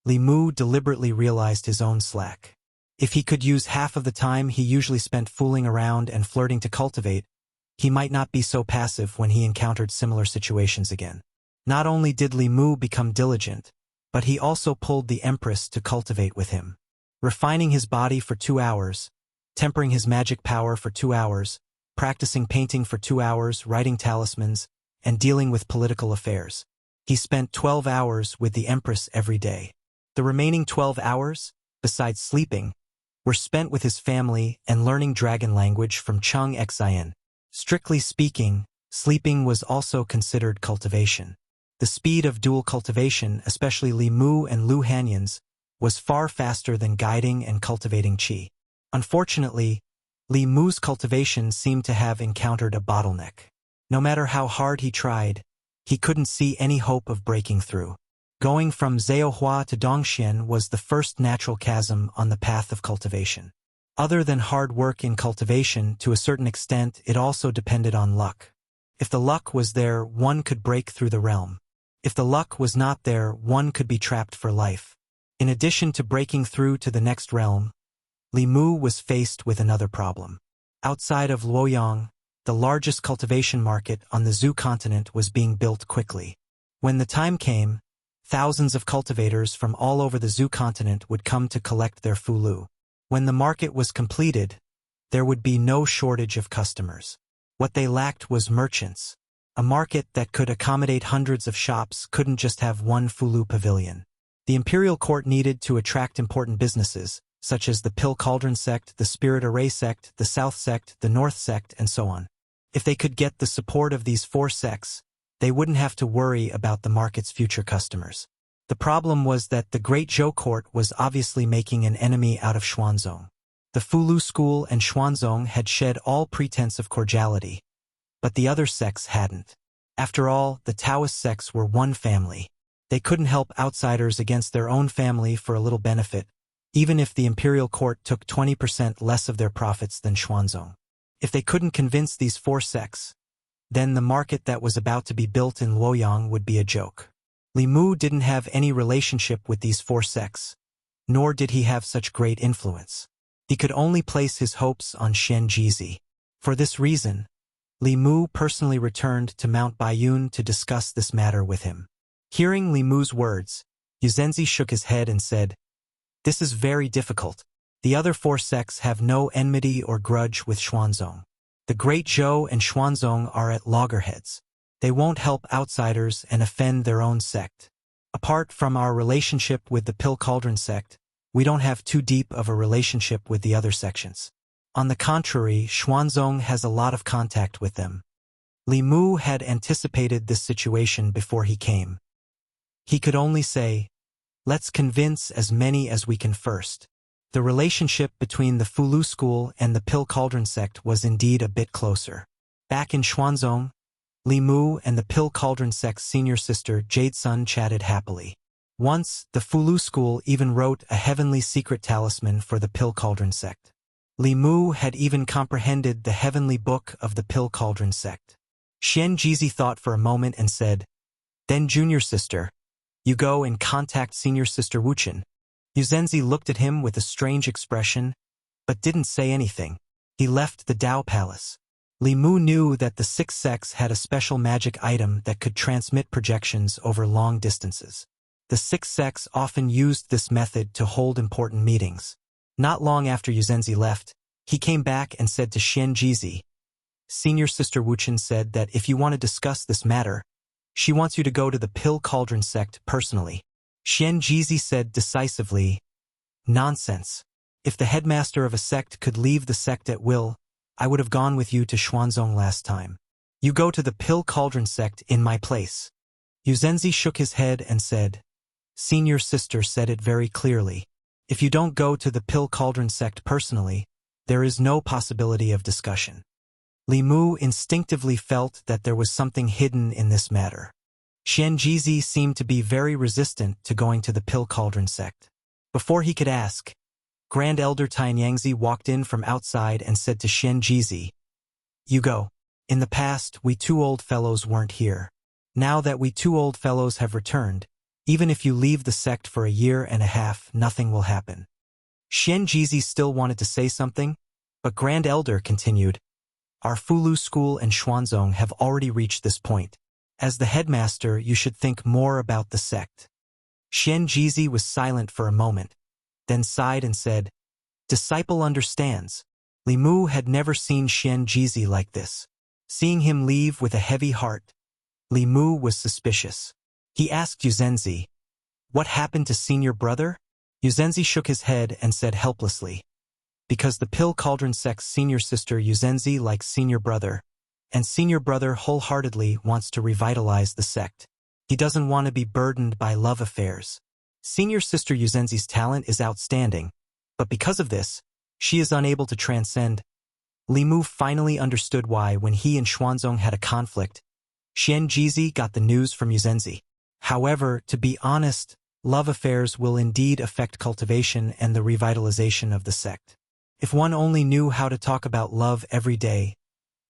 Li Mu deliberately realized his own slack. If he could use half of the time he usually spent fooling around and flirting to cultivate, he might not be so passive when he encountered similar situations again. Not only did Li Mu become diligent, but he also pulled the Empress to cultivate with him. Refining his body for 2 hours, tempering his magic power for 2 hours, practicing painting for 2 hours, writing talismans, and dealing with political affairs. He spent 12 hours with the Empress every day. The remaining 12 hours, besides sleeping, were spent with his family and learning dragon language from Cheng Xian. Strictly speaking, sleeping was also considered cultivation. The speed of dual cultivation, especially Li Mu and Lu Hanyan's, was far faster than guiding and cultivating qi. Unfortunately, Li Mu's cultivation seemed to have encountered a bottleneck. No matter how hard he tried, he couldn't see any hope of breaking through. Going from Zhaohua to Dongxian was the first natural chasm on the path of cultivation. Other than hard work in cultivation, to a certain extent, it also depended on luck. If the luck was there, one could break through the realm. If the luck was not there, one could be trapped for life. In addition to breaking through to the next realm, Li Mu was faced with another problem. Outside of Luoyang, the largest cultivation market on the Zhu continent was being built quickly. When the time came, thousands of cultivators from all over the Zhu continent would come to collect their fulu. When the market was completed, there would be no shortage of customers. What they lacked was merchants. A market that could accommodate hundreds of shops couldn't just have one fulu pavilion. The imperial court needed to attract important businesses, such as the Pill Cauldron sect, the Spirit Array sect, the South sect, the North sect, and so on. If they could get the support of these 4 sects, they wouldn't have to worry about the market's future customers. The problem was that the Great Zhou court was obviously making an enemy out of Xuanzong. The Fulu school and Xuanzong had shed all pretense of cordiality, but the other sects hadn't. After all, the Taoist sects were one family. They couldn't help outsiders against their own family for a little benefit, even if the imperial court took 20% less of their profits than Xuanzong. If they couldn't convince these 4 sects, then the market that was about to be built in Luoyang would be a joke. Li Mu didn't have any relationship with these 4 sects, nor did he have such great influence. He could only place his hopes on Shen Jizi. For this reason, Li Mu personally returned to Mount Baiyun to discuss this matter with him. Hearing Li Mu's words, Yuzenzi shook his head and said, "This is very difficult. The other 4 sects have no enmity or grudge with Xuanzong. The Great Zhou and Xuanzong are at loggerheads. They won't help outsiders and offend their own sect. Apart from our relationship with the Pill Cauldron sect, we don't have too deep of a relationship with the other sections. On the contrary, Xuanzong has a lot of contact with them." Li Mu had anticipated this situation before he came. He could only say, "Let's convince as many as we can first." The relationship between the Fulu school and the Pill Cauldron sect was indeed a bit closer. Back in Xuanzong, Li Mu and the Pill Cauldron sect's senior sister Jade Sun chatted happily. Once, the Fulu school even wrote a heavenly secret talisman for the Pill Cauldron sect. Li Mu had even comprehended the heavenly book of the Pill Cauldron sect. Xian Jizi thought for a moment and said, "Then junior sister, you go and contact senior sister Wuchen." Yuzenzi looked at him with a strange expression, but didn't say anything. He left the Dao Palace. Li Mu knew that the 6 sects had a special magic item that could transmit projections over long distances. The 6 sects often used this method to hold important meetings. Not long after Yuzenzi left, he came back and said to Xian Jizi, "Senior sister Wuchen said that if you want to discuss this matter, she wants you to go to the Pill Cauldron sect personally." Xian Jizi said decisively, "Nonsense. If the headmaster of a sect could leave the sect at will, I would have gone with you to Xuanzong last time. You go to the Pill Cauldron sect in my place." Yuzenzi shook his head and said, "Senior sister said it very clearly. If you don't go to the Pill Cauldron sect personally, there is no possibility of discussion." Li Mu instinctively felt that there was something hidden in this matter. Xian Jizi seemed to be very resistant to going to the Pill Cauldron sect. Before he could ask, Grand Elder Tianyangzi walked in from outside and said to Xian Jizi, "You go. In the past, we 2 old fellows weren't here. Now that we 2 old fellows have returned, even if you leave the sect for a year and a half, nothing will happen." Xian Jizi still wanted to say something, but Grand Elder continued, "Our Fulu school and Xuanzong have already reached this point. As the headmaster, you should think more about the sect." Xian Jizi was silent for a moment, then sighed and said, "Disciple understands." Li Mu had never seen Xian Jizi like this. Seeing him leave with a heavy heart, Li Mu was suspicious. He asked Yuzenzi, "What happened to senior brother?" Yuzenzi shook his head and said helplessly, "Because the Pill Cauldron sect's senior sister Yuzenzi likes senior brother, and senior brother wholeheartedly wants to revitalize the sect. He doesn't want to be burdened by love affairs. Senior sister Yuzenzi's talent is outstanding, but because of this, she is unable to transcend." Li Mu finally understood why, when he and Xuanzong had a conflict, Xian Jizi got the news from Yuzenzi. However, to be honest, love affairs will indeed affect cultivation and the revitalization of the sect. If one only knew how to talk about love every day,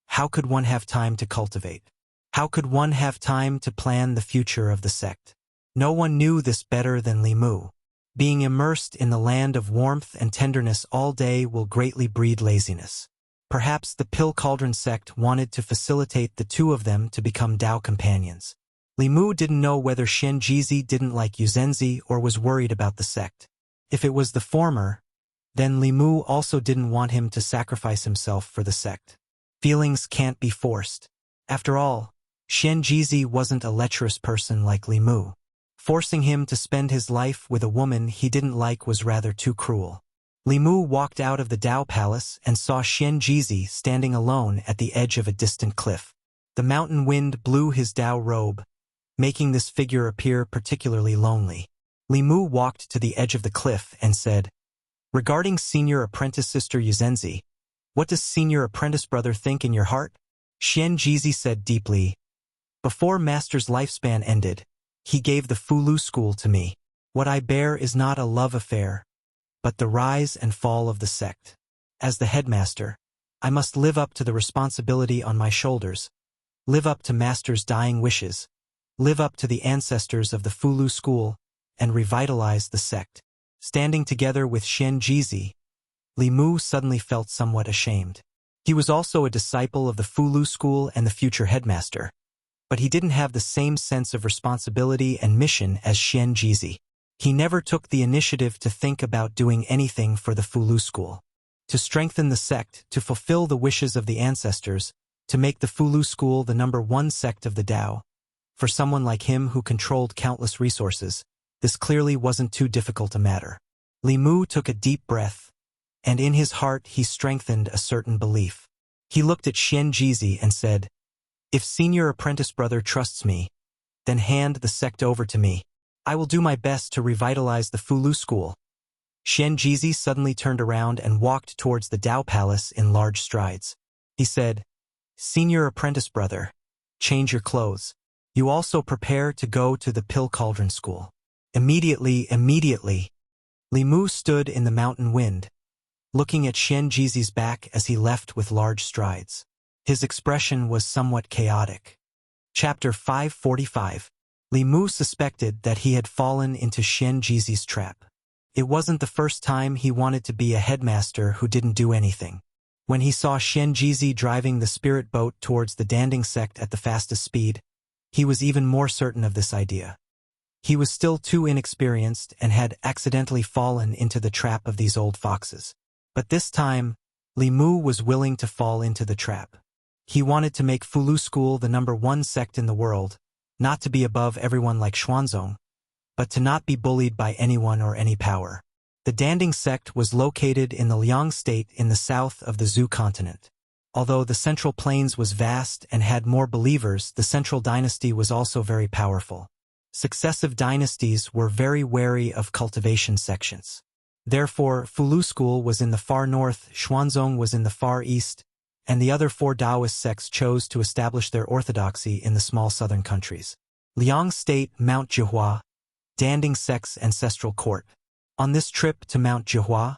how could one have time to cultivate? How could one have time to plan the future of the sect? No one knew this better than Li Mu. Being immersed in the land of warmth and tenderness all day will greatly breed laziness. Perhaps the Pill Cauldron sect wanted to facilitate the 2 of them to become Dao companions. Li Mu didn't know whether Xian Jizi didn't like Yuzenzi or was worried about the sect. If it was the former, then Li Mu also didn't want him to sacrifice himself for the sect. Feelings can't be forced. After all, Xian Jizi wasn't a lecherous person like Li Mu. Forcing him to spend his life with a woman he didn't like was rather too cruel. Li Mu walked out of the Dao Palace and saw Xian Jizi standing alone at the edge of a distant cliff. The mountain wind blew his Dao robe, making this figure appear particularly lonely. Li Mu walked to the edge of the cliff and said, "Regarding senior apprentice sister Yuzenzi, what does senior apprentice brother think in your heart?" Xian Jizi said deeply, "Before master's lifespan ended, he gave the Fulu school to me. What I bear is not a love affair, but the rise and fall of the sect. As the headmaster, I must live up to the responsibility on my shoulders, live up to master's dying wishes, live up to the ancestors of the Fulu school, and revitalize the sect." Standing together with Xian Jizi, Li Mu suddenly felt somewhat ashamed. He was also a disciple of the Fulu school and the future headmaster, but he didn't have the same sense of responsibility and mission as Xian Jizi. He never took the initiative to think about doing anything for the Fulu school. To strengthen the sect, to fulfill the wishes of the ancestors, to make the Fulu school the #1 sect of the Tao. For someone like him who controlled countless resources, this clearly wasn't too difficult a matter. Li Mu took a deep breath, and in his heart he strengthened a certain belief. He looked at Xian Jizi and said, "If senior apprentice brother trusts me, then hand the sect over to me. I will do my best to revitalize the Fulu school." Xian Jizi suddenly turned around and walked towards the Tao Palace in large strides. He said, "Senior apprentice brother, change your clothes. You also prepare to go to the Pill Cauldron school." Immediately, Li Mu stood in the mountain wind, looking at Xian Jizi's back as he left with large strides. His expression was somewhat chaotic. Chapter 545. Li Mu suspected that he had fallen into Xian Jizi's trap. It wasn't the first time he wanted to be a headmaster who didn't do anything. When he saw Xian Jizi driving the spirit boat towards the Danding sect at the fastest speed, he was even more certain of this idea. He was still too inexperienced and had accidentally fallen into the trap of these old foxes. But this time, Li Mu was willing to fall into the trap. He wanted to make Fulu school the #1 sect in the world, not to be above everyone like Xuanzong, but to not be bullied by anyone or any power. The Danding sect was located in the Liang state in the south of the Zhou continent. Although the Central Plains was vast and had more believers, the Central Dynasty was also very powerful. Successive dynasties were very wary of cultivation sections. Therefore, Fulu school was in the far north, Xuanzong was in the far east, and the other 4 Taoist sects chose to establish their orthodoxy in the small southern countries. Liang State, Mount Jihua, Danding sect's ancestral court. On this trip to Mount Jihua,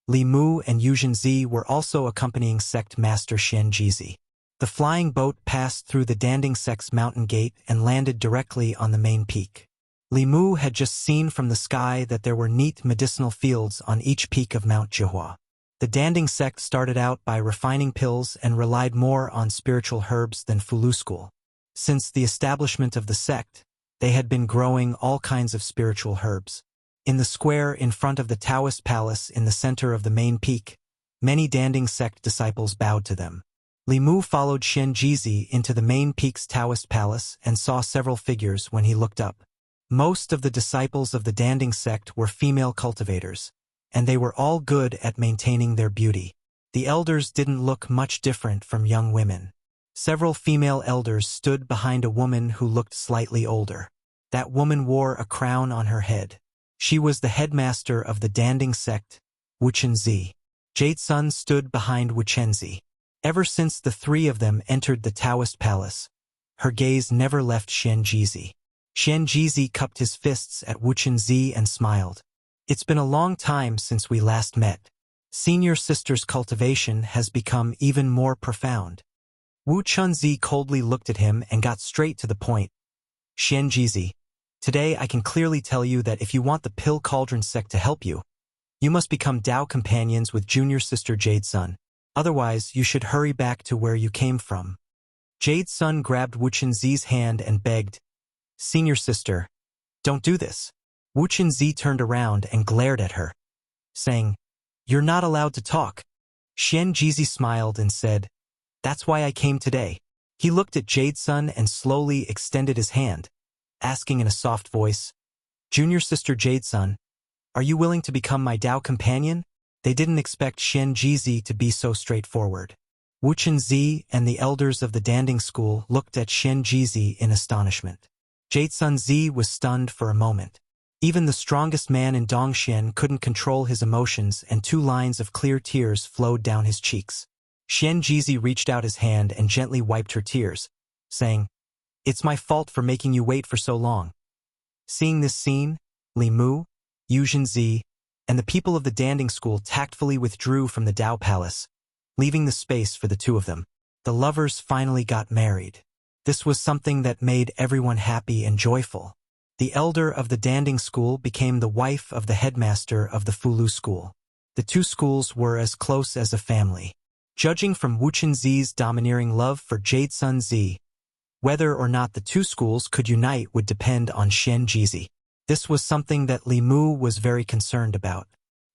Li Mu and Yuzhenzi were also accompanying sect master Xian Jizi. The flying boat passed through the Danding sect's mountain gate and landed directly on the main peak. Li Mu had just seen from the sky that there were neat medicinal fields on each peak of Mount Jihua. The Danding sect started out by refining pills and relied more on spiritual herbs than Fulu school. Since the establishment of the sect, they had been growing all kinds of spiritual herbs. In the square in front of the Taoist palace in the center of the main peak, many Danding sect disciples bowed to them. Li Mu followed Xian Jizi into the main peak's Taoist palace and saw several figures when he looked up. Most of the disciples of the Danding sect were female cultivators, and they were all good at maintaining their beauty. The elders didn't look much different from young women. Several female elders stood behind a woman who looked slightly older. That woman wore a crown on her head. She was the headmaster of the Danding sect, Wuchenzi. Jade Sun stood behind Wuchenzi. Ever since the 3 of them entered the Taoist palace, her gaze never left Xian Jizi. Xian Jizi cupped his fists at Wuchenzi and smiled. "It's been a long time since we last met. Senior sister's cultivation has become even more profound." Wu Chunzi coldly looked at him and got straight to the point. "Xian Jizi, today I can clearly tell you that if you want the Pill Cauldron sect to help you, you must become Tao companions with junior sister Jade Sun. Otherwise, you should hurry back to where you came from." Jade Sun grabbed Wuchenzi's hand and begged, "Senior sister, don't do this." Wuchenzi turned around and glared at her, saying, "You're not allowed to talk." Xian Jizi smiled and said, "That's why I came today." He looked at Jade Sun and slowly extended his hand, asking in a soft voice, "Junior sister Jade Sun, are you willing to become my Tao companion?" They didn't expect Xian Jizi to be so straightforward. Wuchenzi and the elders of the Danding school looked at Xian Jizi in astonishment. Jade Sun Zi was stunned for a moment. Even the strongest man in Dongxian couldn't control his emotions, and 2 lines of clear tears flowed down his cheeks. Xian Jizi reached out his hand and gently wiped her tears, saying, "It's my fault for making you wait for so long." Seeing this scene, Li Mu, Yuzhenzi, and the people of the Danding school tactfully withdrew from the Tao palace, leaving the space for the 2 of them. The lovers finally got married. This was something that made everyone happy and joyful. The elder of the Danding school became the wife of the headmaster of the Fulu school. The 2 schools were as close as a family. Judging from Wuchen Zi's domineering love for Jade Sun Zi, whether or not the two schools could unite would depend on Xian Jizi. This was something that Li Mu was very concerned about.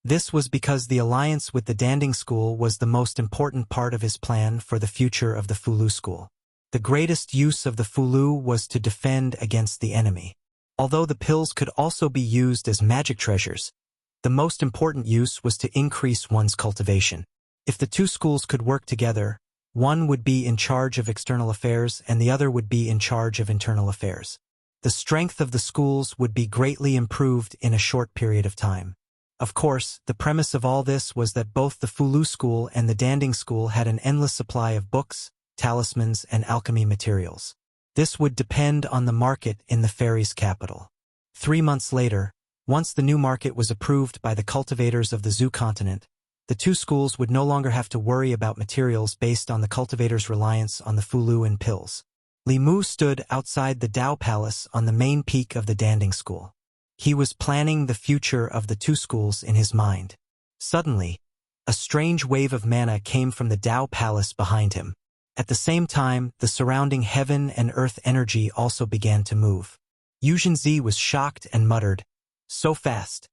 This was because the alliance with the Danding school was the most important part of his plan for the future of the Fulu school. The greatest use of the Fulu was to defend against the enemy. Although the pills could also be used as magic treasures, the most important use was to increase one's cultivation. If the two schools could work together, one would be in charge of external affairs and the other would be in charge of internal affairs. The strength of the schools would be greatly improved in a short period of time. Of course, the premise of all this was that both the Fulu school and the Danding school had an endless supply of books, talismans, and alchemy materials. This would depend on the market in the fairies' capital. 3 months later, once the new market was approved by the cultivators of the Zhu continent, the two schools would no longer have to worry about materials based on the cultivators' reliance on the Fulu and pills. Li Mu stood outside the Dao Palace on the main peak of the Danding school. He was planning the future of the two schools in his mind. Suddenly, a strange wave of mana came from the Dao Palace behind him. At the same time, the surrounding heaven and earth energy also began to move. Yuzhen Zi was shocked and muttered, "So fast."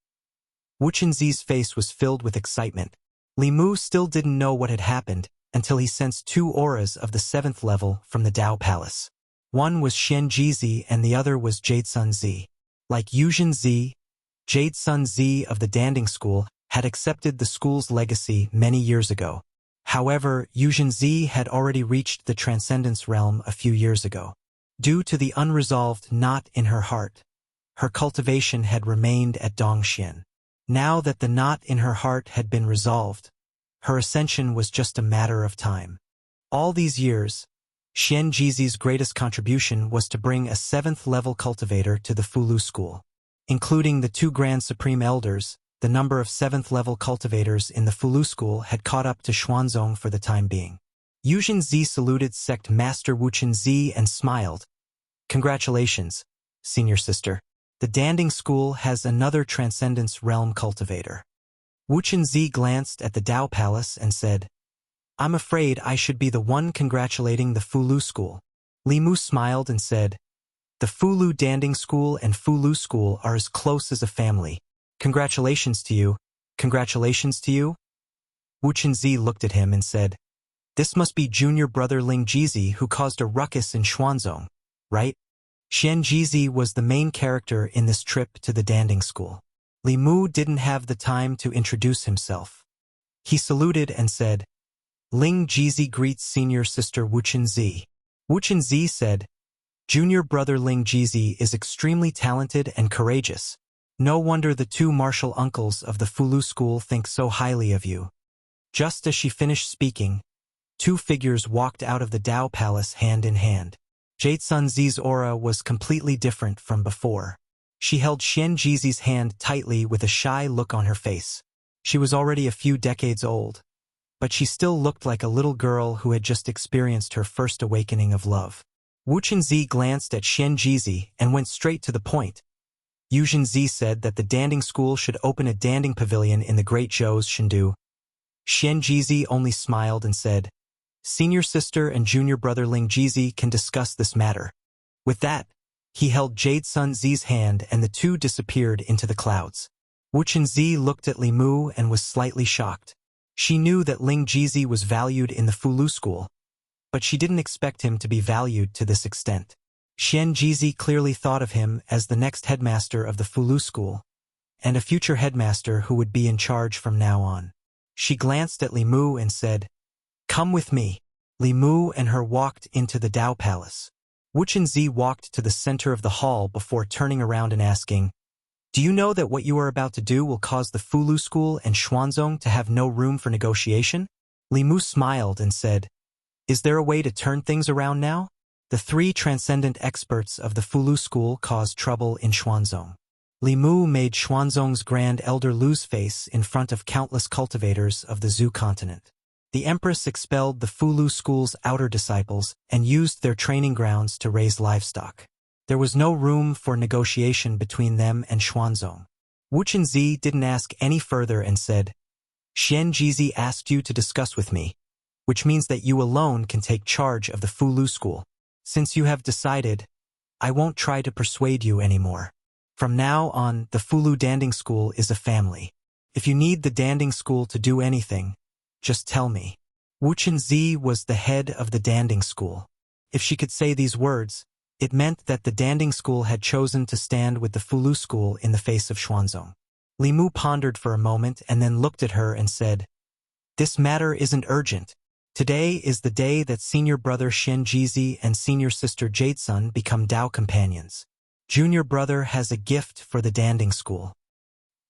Wuchen Zi's face was filled with excitement. Li Mu still didn't know what had happened until he sensed 2 auras of the 7th level from the Dao Palace. One was Xian Jizi and the other was Jade Sun Zi. Like Yuzhen Zi, Jade Sun Zi of the Danding school had accepted the school's legacy many years ago. However, Yuzhen Zi had already reached the Transcendence realm a few years ago. Due to the unresolved knot in her heart, her cultivation had remained at Dongxian. Now that the knot in her heart had been resolved, her ascension was just a matter of time. All these years, Xian Jizi's greatest contribution was to bring a 7th-level cultivator to the Fulu school. Including the 2 Grand Supreme Elders, the number of 7th-level cultivators in the Fulu school had caught up to Xuanzong for the time being. Yuzhen Zi saluted Sect Master Wuchen Zi and smiled. "Congratulations, senior sister. The Danding school has another Transcendence realm cultivator." Wuchen Zi glanced at the Dao Palace and said, "I'm afraid I should be the one congratulating the Fulu school." Li Mu smiled and said, "The Fulu Danding school and Fulu school are as close as a family. Congratulations to you. Congratulations to you." Wuchen Zi looked at him and said, "This must be junior brother Ling Jizi who caused a ruckus in Xuanzong, right?" Xian Jizi was the main character in this trip to the Danding school. Li Mu didn't have the time to introduce himself. He saluted and said, "Ling Jizi greets senior sister Wuchen Zi." Wuchen Zi said, "Junior brother Ling Jizi is extremely talented and courageous. No wonder the 2 martial uncles of the Fulu school think so highly of you." Just as she finished speaking, 2 figures walked out of the Dao Palace hand in hand. Jade Sun Zi's aura was completely different from before. She held Xian Jizi's hand tightly with a shy look on her face. She was already a few decades old, but she still looked like a little girl who had just experienced her first awakening of love. Wuchen Zi glanced at Xian Jizi and went straight to the point. Yuzhen Zi said that the Danding school should open a Danding pavilion in the Great Zhou's Shendu. Xian Jizi only smiled and said, "Senior sister and junior brother Ling Jizi can discuss this matter." With that, he held Jade Sun Zi's hand and the 2 disappeared into the clouds. Wuchen Zi looked at Li Mu and was slightly shocked. She knew that Ling Jizi was valued in the Fulu school, but she didn't expect him to be valued to this extent. Xian Jizi clearly thought of him as the next headmaster of the Fulu school, and a future headmaster who would be in charge from now on. She glanced at Li Mu and said, "Come with me." Li Mu and her walked into the Dao Palace. Wuchen Zi walked to the center of the hall before turning around and asking, "Do you know that what you are about to do will cause the Fulu school and Xuanzong to have no room for negotiation?" Li Mu smiled and said, "Is there a way to turn things around now?" The 3 transcendent experts of the Fulu school caused trouble in Xuanzong. Li Mu made Xuanzong's Grand Elder lose face in front of countless cultivators of the Zhu continent. The Empress expelled the Fulu school's outer disciples and used their training grounds to raise livestock. There was no room for negotiation between them and Xuanzong. Wuchen Zi didn't ask any further and said, "Xian Jizi asked you to discuss with me." which means that you alone can take charge of the Fulu school. Since you have decided, I won't try to persuade you anymore. From now on, the Fulu Danding School is a family. If you need the Danding School to do anything, just tell me. Wuxia was the head of the Danding School. If she could say these words, it meant that the Danding School had chosen to stand with the Fulu School in the face of Xuanzong. Li Mu pondered for a moment and then looked at her and said, "This matter isn't urgent. Today is the day that senior brother Shen Jizi and senior sister Jade Sun become Dao companions. Junior brother has a gift for the Danding School."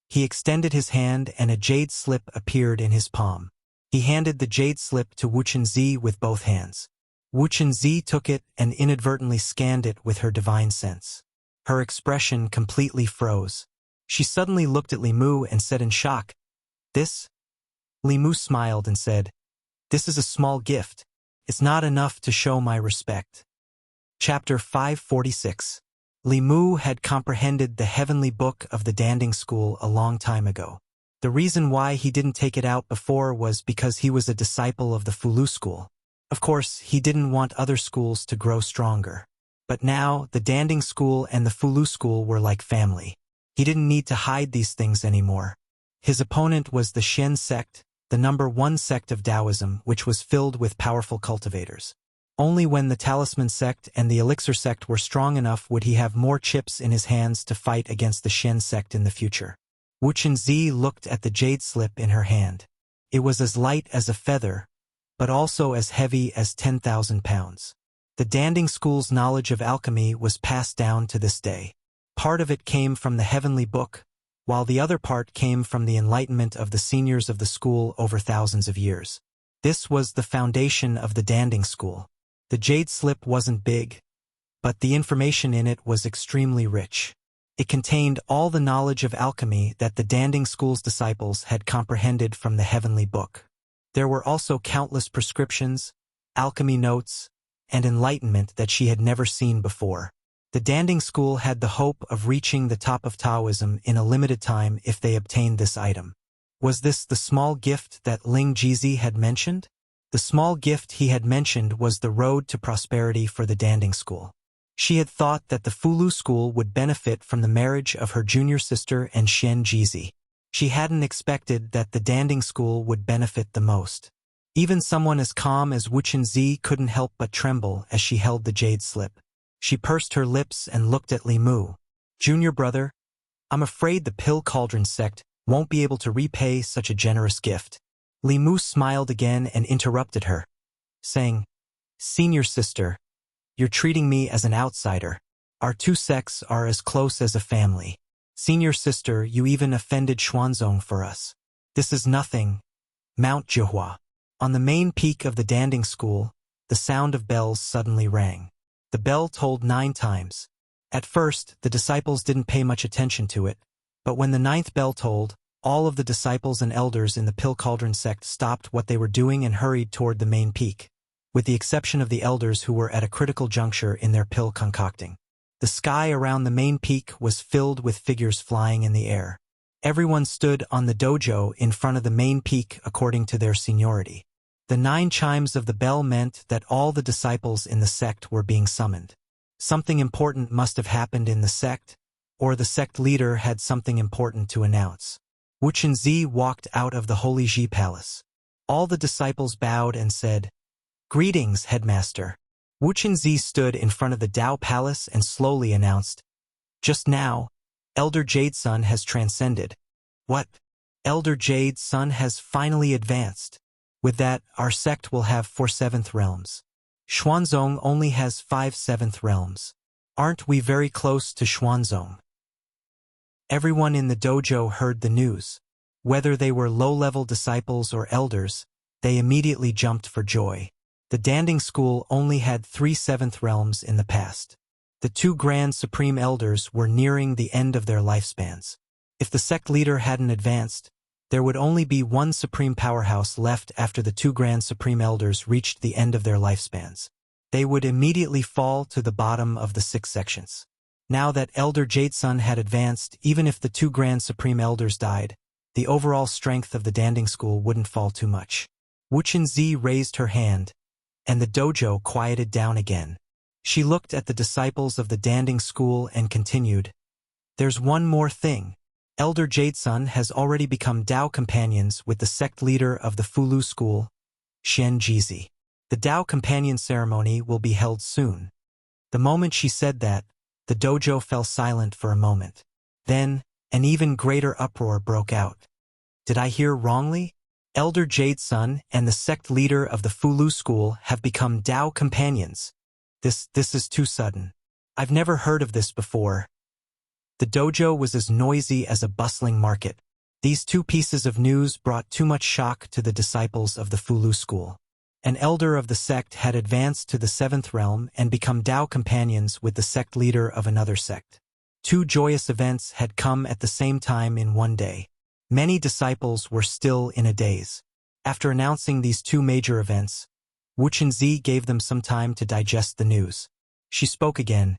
He extended his hand and a jade slip appeared in his palm. He handed the jade slip to Wuxia with both hands. Wuxia took it and inadvertently scanned it with her divine sense. Her expression completely froze. She suddenly looked at Li Mu and said in shock, "This?" Li Mu smiled and said, "This is a small gift. It's not enough to show my respect." Chapter 546. Li Mu had comprehended the heavenly book of the Danding School a long time ago. The reason why he didn't take it out before was because he was a disciple of the Fulu school. Of course, he didn't want other schools to grow stronger. But now, the Danding School and the Fulu school were like family. He didn't need to hide these things anymore. His opponent was the Shen sect, the #1 sect of Taoism, which was filled with powerful cultivators. Only when the Talisman sect and the Elixir sect were strong enough would he have more chips in his hands to fight against the Shen sect in the future. Wuxia looked at the jade slip in her hand. It was as light as a feather, but also as heavy as 10,000 pounds. The Danding School's knowledge of alchemy was passed down to this day. Part of it came from the heavenly book, while the other part came from the enlightenment of the seniors of the school over thousands of years. This was the foundation of the Danding School. The jade slip wasn't big, but the information in it was extremely rich. It contained all the knowledge of alchemy that the Danding School's disciples had comprehended from the heavenly book. There were also countless prescriptions, alchemy notes, and enlightenment that she had never seen before. The Danding School had the hope of reaching the top of Taoism in a limited time if they obtained this item. Was this the small gift that Ling Jizi had mentioned? The small gift he had mentioned was the road to prosperity for the Danding School. She had thought that the Fulu school would benefit from the marriage of her junior sister and Shen Jizi. She hadn't expected that the Danding School would benefit the most. Even someone as calm as Wuxia couldn't help but tremble as she held the jade slip. She pursed her lips and looked at Li Mu. "Junior brother, I'm afraid the Pill Cauldron sect won't be able to repay such a generous gift." Li Mu smiled again and interrupted her, saying, "Senior sister, you're treating me as an outsider. Our two sects are as close as a family. Senior sister, you even offended Xuanzong for us. This is nothing." Mount Jihua. On the main peak of the Danding School, the sound of bells suddenly rang. The bell tolled 9 times. At first, the disciples didn't pay much attention to it, but when the 9th bell tolled, all of the disciples and elders in the Pill Cauldron sect stopped what they were doing and hurried toward the main peak, with the exception of the elders who were at a critical juncture in their pill concocting. The sky around the main peak was filled with figures flying in the air. Everyone stood on the dojo in front of the main peak according to their seniority. The 9 chimes of the bell meant that all the disciples in the sect were being summoned. Something important must have happened in the sect, or the sect leader had something important to announce. Wuxia walked out of the Holy Ji Palace. All the disciples bowed and said, "Greetings, headmaster." Wuxia stood in front of the Dao Palace and slowly announced, "Just now, Elder Jade Sun has transcended." "What? Elder Jade Sun has finally advanced. With that, our sect will have 4 7th realms. Xuanzong only has 5 7th realms. Aren't we very close to Xuanzong?" Everyone in the dojo heard the news. Whether they were low-level disciples or elders, they immediately jumped for joy. The Danding School only had 3 7th realms in the past. The 2 Grand Supreme Elders were nearing the end of their lifespans. If the sect leader hadn't advanced, there would only be 1 Supreme Powerhouse left after the 2 Grand Supreme Elders reached the end of their lifespans. They would immediately fall to the bottom of the 6 sections. Now that Elder Jade Sun had advanced, even if the 2 Grand Supreme Elders died, the overall strength of the Danding School wouldn't fall too much. Wuxia raised her hand, and the dojo quieted down again. She looked at the disciples of the Danding school and continued, "There's one more thing. Elder Jadesun has already become Dao companions with the sect leader of the Fulu school, Xian Jizi. The Dao companion ceremony will be held soon." The moment she said that, the dojo fell silent for a moment. Then, an even greater uproar broke out. "Did I hear wrongly? Elder Jadesun and the sect leader of the Fulu school have become Dao companions. This is too sudden. I've never heard of this before." The dojo was as noisy as a bustling market. These two pieces of news brought too much shock to the disciples of the Fulu school. An elder of the sect had advanced to the seventh realm and become Dao companions with the sect leader of another sect. Two joyous events had come at the same time in one day. Many disciples were still in a daze. After announcing these two major events, Wuxia gave them some time to digest the news. She spoke again.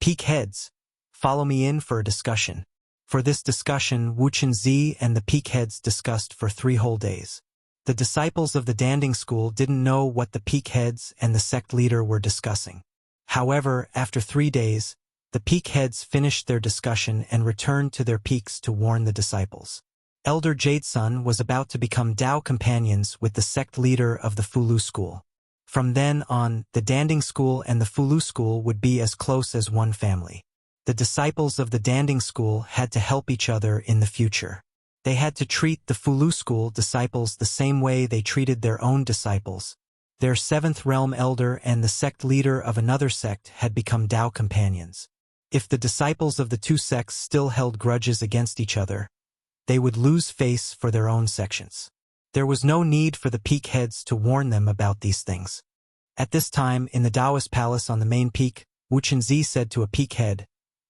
"Peak heads, follow me in for a discussion." For this discussion, Wuxia and the peak heads discussed for 3 whole days. The disciples of the Danding school didn't know what the peak heads and the sect leader were discussing. However, after 3 days, the peak heads finished their discussion and returned to their peaks to warn the disciples. Elder Jadesun was about to become Dao companions with the sect leader of the Fulu school. From then on, the Danding school and the Fulu school would be as close as one family. The disciples of the Danding school had to help each other in the future. They had to treat the Fulu school disciples the same way they treated their own disciples. Their seventh realm elder and the sect leader of another sect had become Dao companions. If the disciples of the two sects still held grudges against each other, they would lose face for their own sections. There was no need for the peak heads to warn them about these things. At this time, in the Taoist palace on the main peak, Wuxia said to a peak head,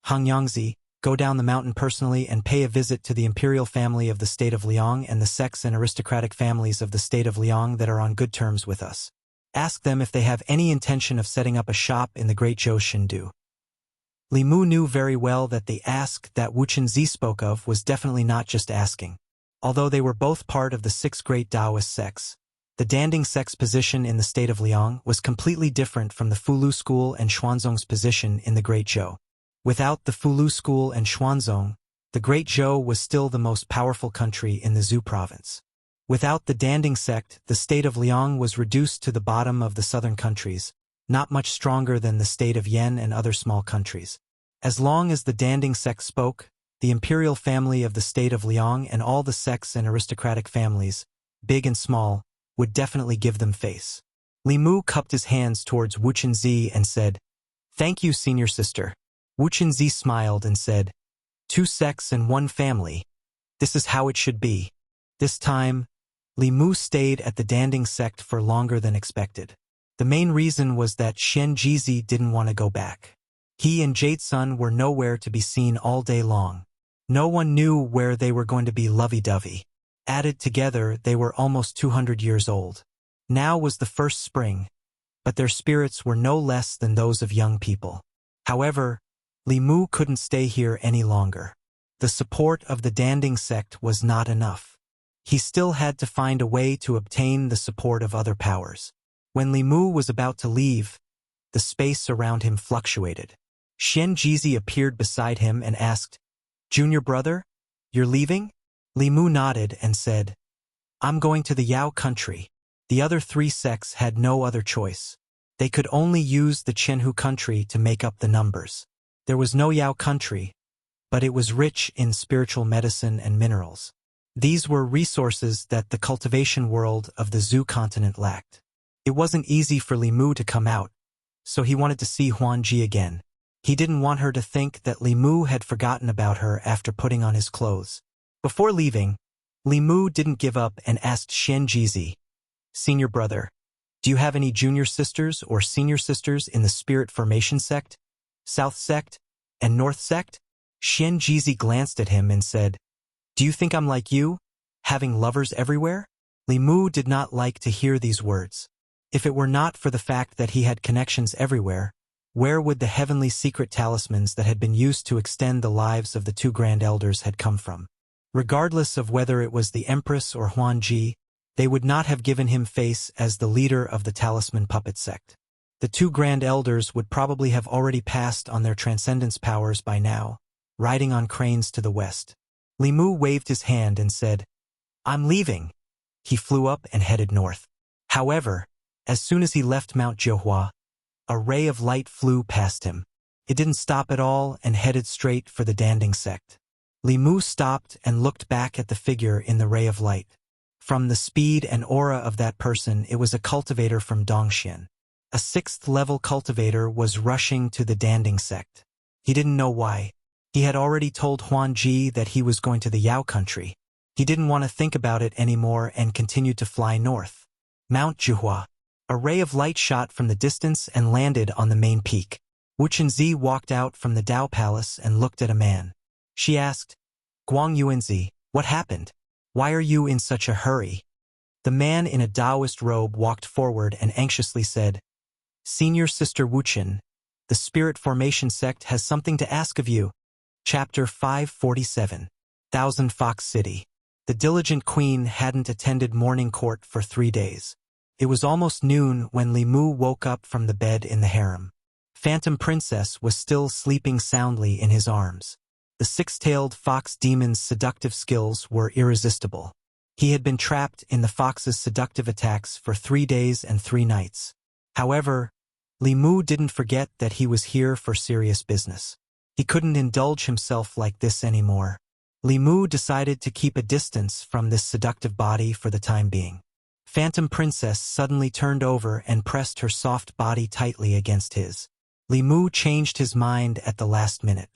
"Hangyangzi, go down the mountain personally and pay a visit to the imperial family of the state of Liang and the sects and aristocratic families of the state of Liang that are on good terms with us. Ask them if they have any intention of setting up a shop in the Great Zhou Shindu." Li Mu knew very well that the ask that Wuxia spoke of was definitely not just asking. Although they were both part of the 6 great Taoist sects, the Danding sect's position in the state of Liang was completely different from the Fulu school and Xuanzong's position in the Great Zhou. Without the Fulu school and Xuanzong, the Great Zhou was still the most powerful country in the Zhou province. Without the Danding sect, the state of Liang was reduced to the bottom of the southern countries, not much stronger than the state of Yen and other small countries. As long as the Danding sect spoke, the imperial family of the state of Liang and all the sects and aristocratic families, big and small, would definitely give them face. Li Mu cupped his hands towards Wuxia and said, "Thank you, senior sister." Wuxia smiled and said, "2 sects and 1 family. This is how it should be." This time, Li Mu stayed at the Danding sect for longer than expected. The main reason was that Xian Jizi didn't want to go back. He and Jadesun were nowhere to be seen all day long. No one knew where they were going to be lovey-dovey. Added together, they were almost 200 years old. Now was the first spring, but their spirits were no less than those of young people. However, Li Mu couldn't stay here any longer. The support of the Danding sect was not enough. He still had to find a way to obtain the support of other powers. When Li Mu was about to leave, the space around him fluctuated. Xian Jizi appeared beside him and asked, "Junior brother, you're leaving?" Li Mu nodded and said, "I'm going to the Yao country." The other 3 sects had no other choice. They could only use the Chenhu country to make up the numbers. There was no Yao country, but it was rich in spiritual medicine and minerals. These were resources that the cultivation world of the Zhou continent lacked. It wasn't easy for Li Mu to come out, so he wanted to see Huanji again. He didn't want her to think that Li Mu had forgotten about her after putting on his clothes. Before leaving, Li Mu didn't give up and asked Xian Jizi, "Senior brother, do you have any junior sisters or senior sisters in the Spirit Formation sect, South sect, and North sect?" Xian Jizi glanced at him and said, "Do you think I'm like you, having lovers everywhere?" Li Mu did not like to hear these words. If it were not for the fact that he had connections everywhere, where would the heavenly secret talismans that had been used to extend the lives of the 2 grand elders had come from? Regardless of whether it was the Empress or Huanji, they would not have given him face as the leader of the talisman puppet sect. The two grand elders would probably have already passed on their transcendence powers by now, riding on cranes to the west. Li Mu waved his hand and said, "I'm leaving." He flew up and headed north. However, as soon as he left Mount Jiuhua, a ray of light flew past him. It didn't stop at all and headed straight for the Danding sect. Li Mu stopped and looked back at the figure in the ray of light. From the speed and aura of that person, it was a cultivator from Dongxian. A 6th-level cultivator was rushing to the Danding sect. He didn't know why. He had already told Huan Ji that he was going to the Yao country. He didn't want to think about it anymore and continued to fly north. Mount Jiuhua. A ray of light shot from the distance and landed on the main peak. Wu Chenzi walked out from the Dao Palace and looked at a man. She asked, "Guang Yuanzi, what happened? Why are you in such a hurry?" The man in a Taoist robe walked forward and anxiously said, "Senior Sister Wu Chen, the Spirit Formation Sect has something to ask of you." Chapter 547. Thousand Fox City. The diligent queen hadn't attended morning court for 3 days. It was almost noon when Li Mu woke up from the bed in the harem. Phantom Princess was still sleeping soundly in his arms. The 6-tailed fox demon's seductive skills were irresistible. He had been trapped in the fox's seductive attacks for 3 days and 3 nights. However, Li Mu didn't forget that he was here for serious business. He couldn't indulge himself like this anymore. Li Mu decided to keep a distance from this seductive body for the time being. Phantom Princess suddenly turned over and pressed her soft body tightly against his. Li Mu changed his mind at the last minute.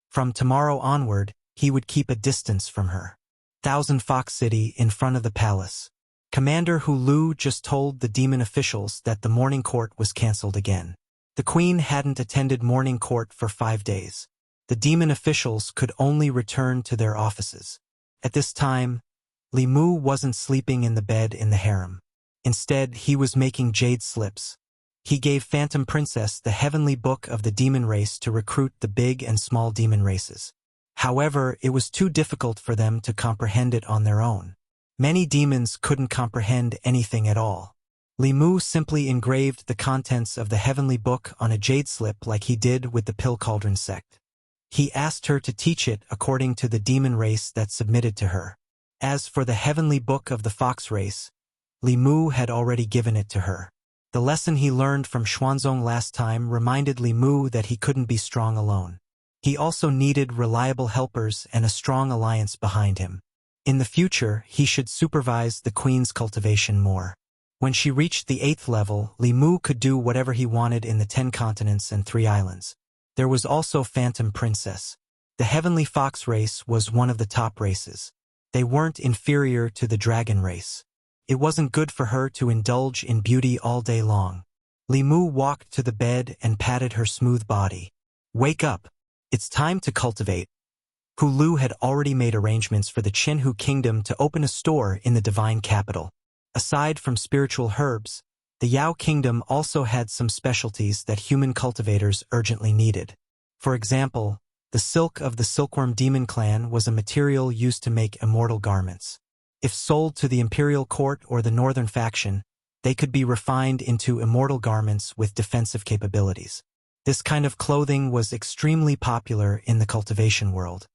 From tomorrow onward, he would keep a distance from her. Thousand Fox City in front of the palace. Commander Hu Lu just told the demon officials that the morning court was cancelled again. The queen hadn't attended morning court for 5 days. The demon officials could only return to their offices. At this time, Li Mu wasn't sleeping in the bed in the harem. Instead, he was making jade slips. He gave Phantom Princess the heavenly book of the demon race to recruit the big and small demon races. However, it was too difficult for them to comprehend it on their own. Many demons couldn't comprehend anything at all. Li Mu simply engraved the contents of the heavenly book on a jade slip like he did with the Pill Cauldron sect. He asked her to teach it according to the demon race that submitted to her. As for the heavenly book of the fox race, Li Mu had already given it to her. The lesson he learned from Xuanzong last time reminded Li Mu that he couldn't be strong alone. He also needed reliable helpers and a strong alliance behind him. In the future, he should supervise the queen's cultivation more. When she reached the 8th level, Li Mu could do whatever he wanted in the 10 continents and 3 islands. There was also Phantom Princess. The Heavenly Fox race was one of the top races. They weren't inferior to the dragon race. It wasn't good for her to indulge in beauty all day long. Li Mu walked to the bed and patted her smooth body. "Wake up. It's time to cultivate." Hu Lu had already made arrangements for the Qinhu Kingdom to open a store in the divine capital. Aside from spiritual herbs, the Yao Kingdom also had some specialties that human cultivators urgently needed. For example, the silk of the Silkworm Demon clan was a material used to make immortal garments. If sold to the imperial court or the northern faction, they could be refined into immortal garments with defensive capabilities. This kind of clothing was extremely popular in the cultivation world.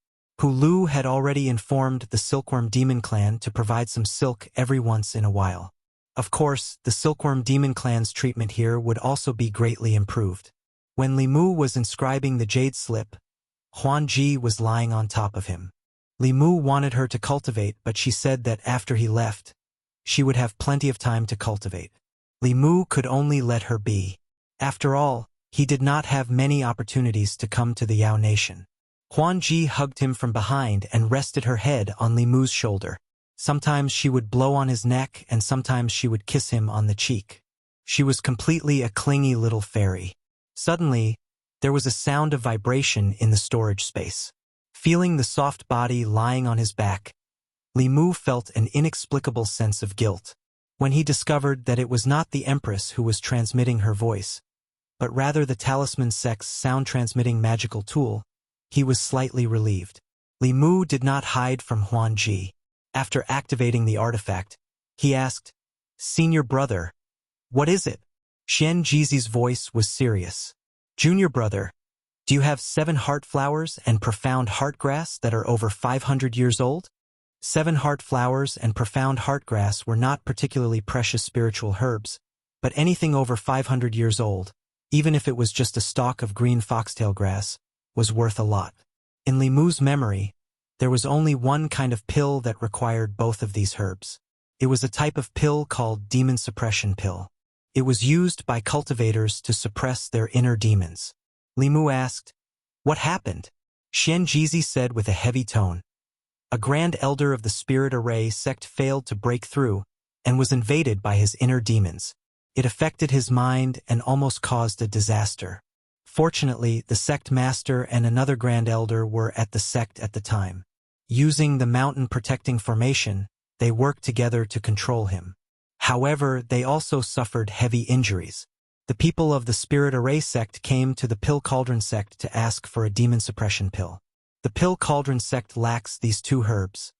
Hu Lu had already informed the Silkworm Demon clan to provide some silk every once in a while. Of course, the Silkworm Demon clan's treatment here would also be greatly improved. When Li Mu was inscribing the jade slip, Huan Ji was lying on top of him. Li Mu wanted her to cultivate, but she said that after he left, she would have plenty of time to cultivate. Li Mu could only let her be. After all, he did not have many opportunities to come to the Yao nation. Huan Ji hugged him from behind and rested her head on Li Mu's shoulder. Sometimes she would blow on his neck and sometimes she would kiss him on the cheek. She was completely a clingy little fairy. Suddenly, there was a sound of vibration in the storage space. Feeling the soft body lying on his back, Li Mu felt an inexplicable sense of guilt. When he discovered that it was not the Empress who was transmitting her voice, but rather the Talisman Sect's sound-transmitting magical tool, he was slightly relieved. Li Mu did not hide from Huan Ji. After activating the artifact, He asked, "Senior brother, what is it?" Xian Jizi's voice was serious. "Junior brother, do you have 7 heart flowers and profound heart grass that are over 500 years old?" 7 heart flowers and profound heart grass were not particularly precious spiritual herbs, but anything over 500 years old, even if it was just a stalk of green foxtail grass, was worth a lot. In Li Mu's memory, there was only one kind of pill that required both of these herbs. It was a type of pill called demon suppression pill. It was used by cultivators to suppress their inner demons. Li Mu asked, "What happened?" Xian Jizi said with a heavy tone, "A grand elder of the spirit array sect failed to break through and was invaded by his inner demons. It affected his mind and almost caused a disaster. Fortunately, the sect master and another grand elder were at the sect at the time. Using the mountain protecting formation, they worked together to control him. However, they also suffered heavy injuries. The people of the Spirit Array sect came to the Pill Cauldron sect to ask for a demon suppression pill. The Pill Cauldron sect lacks these 2 herbs."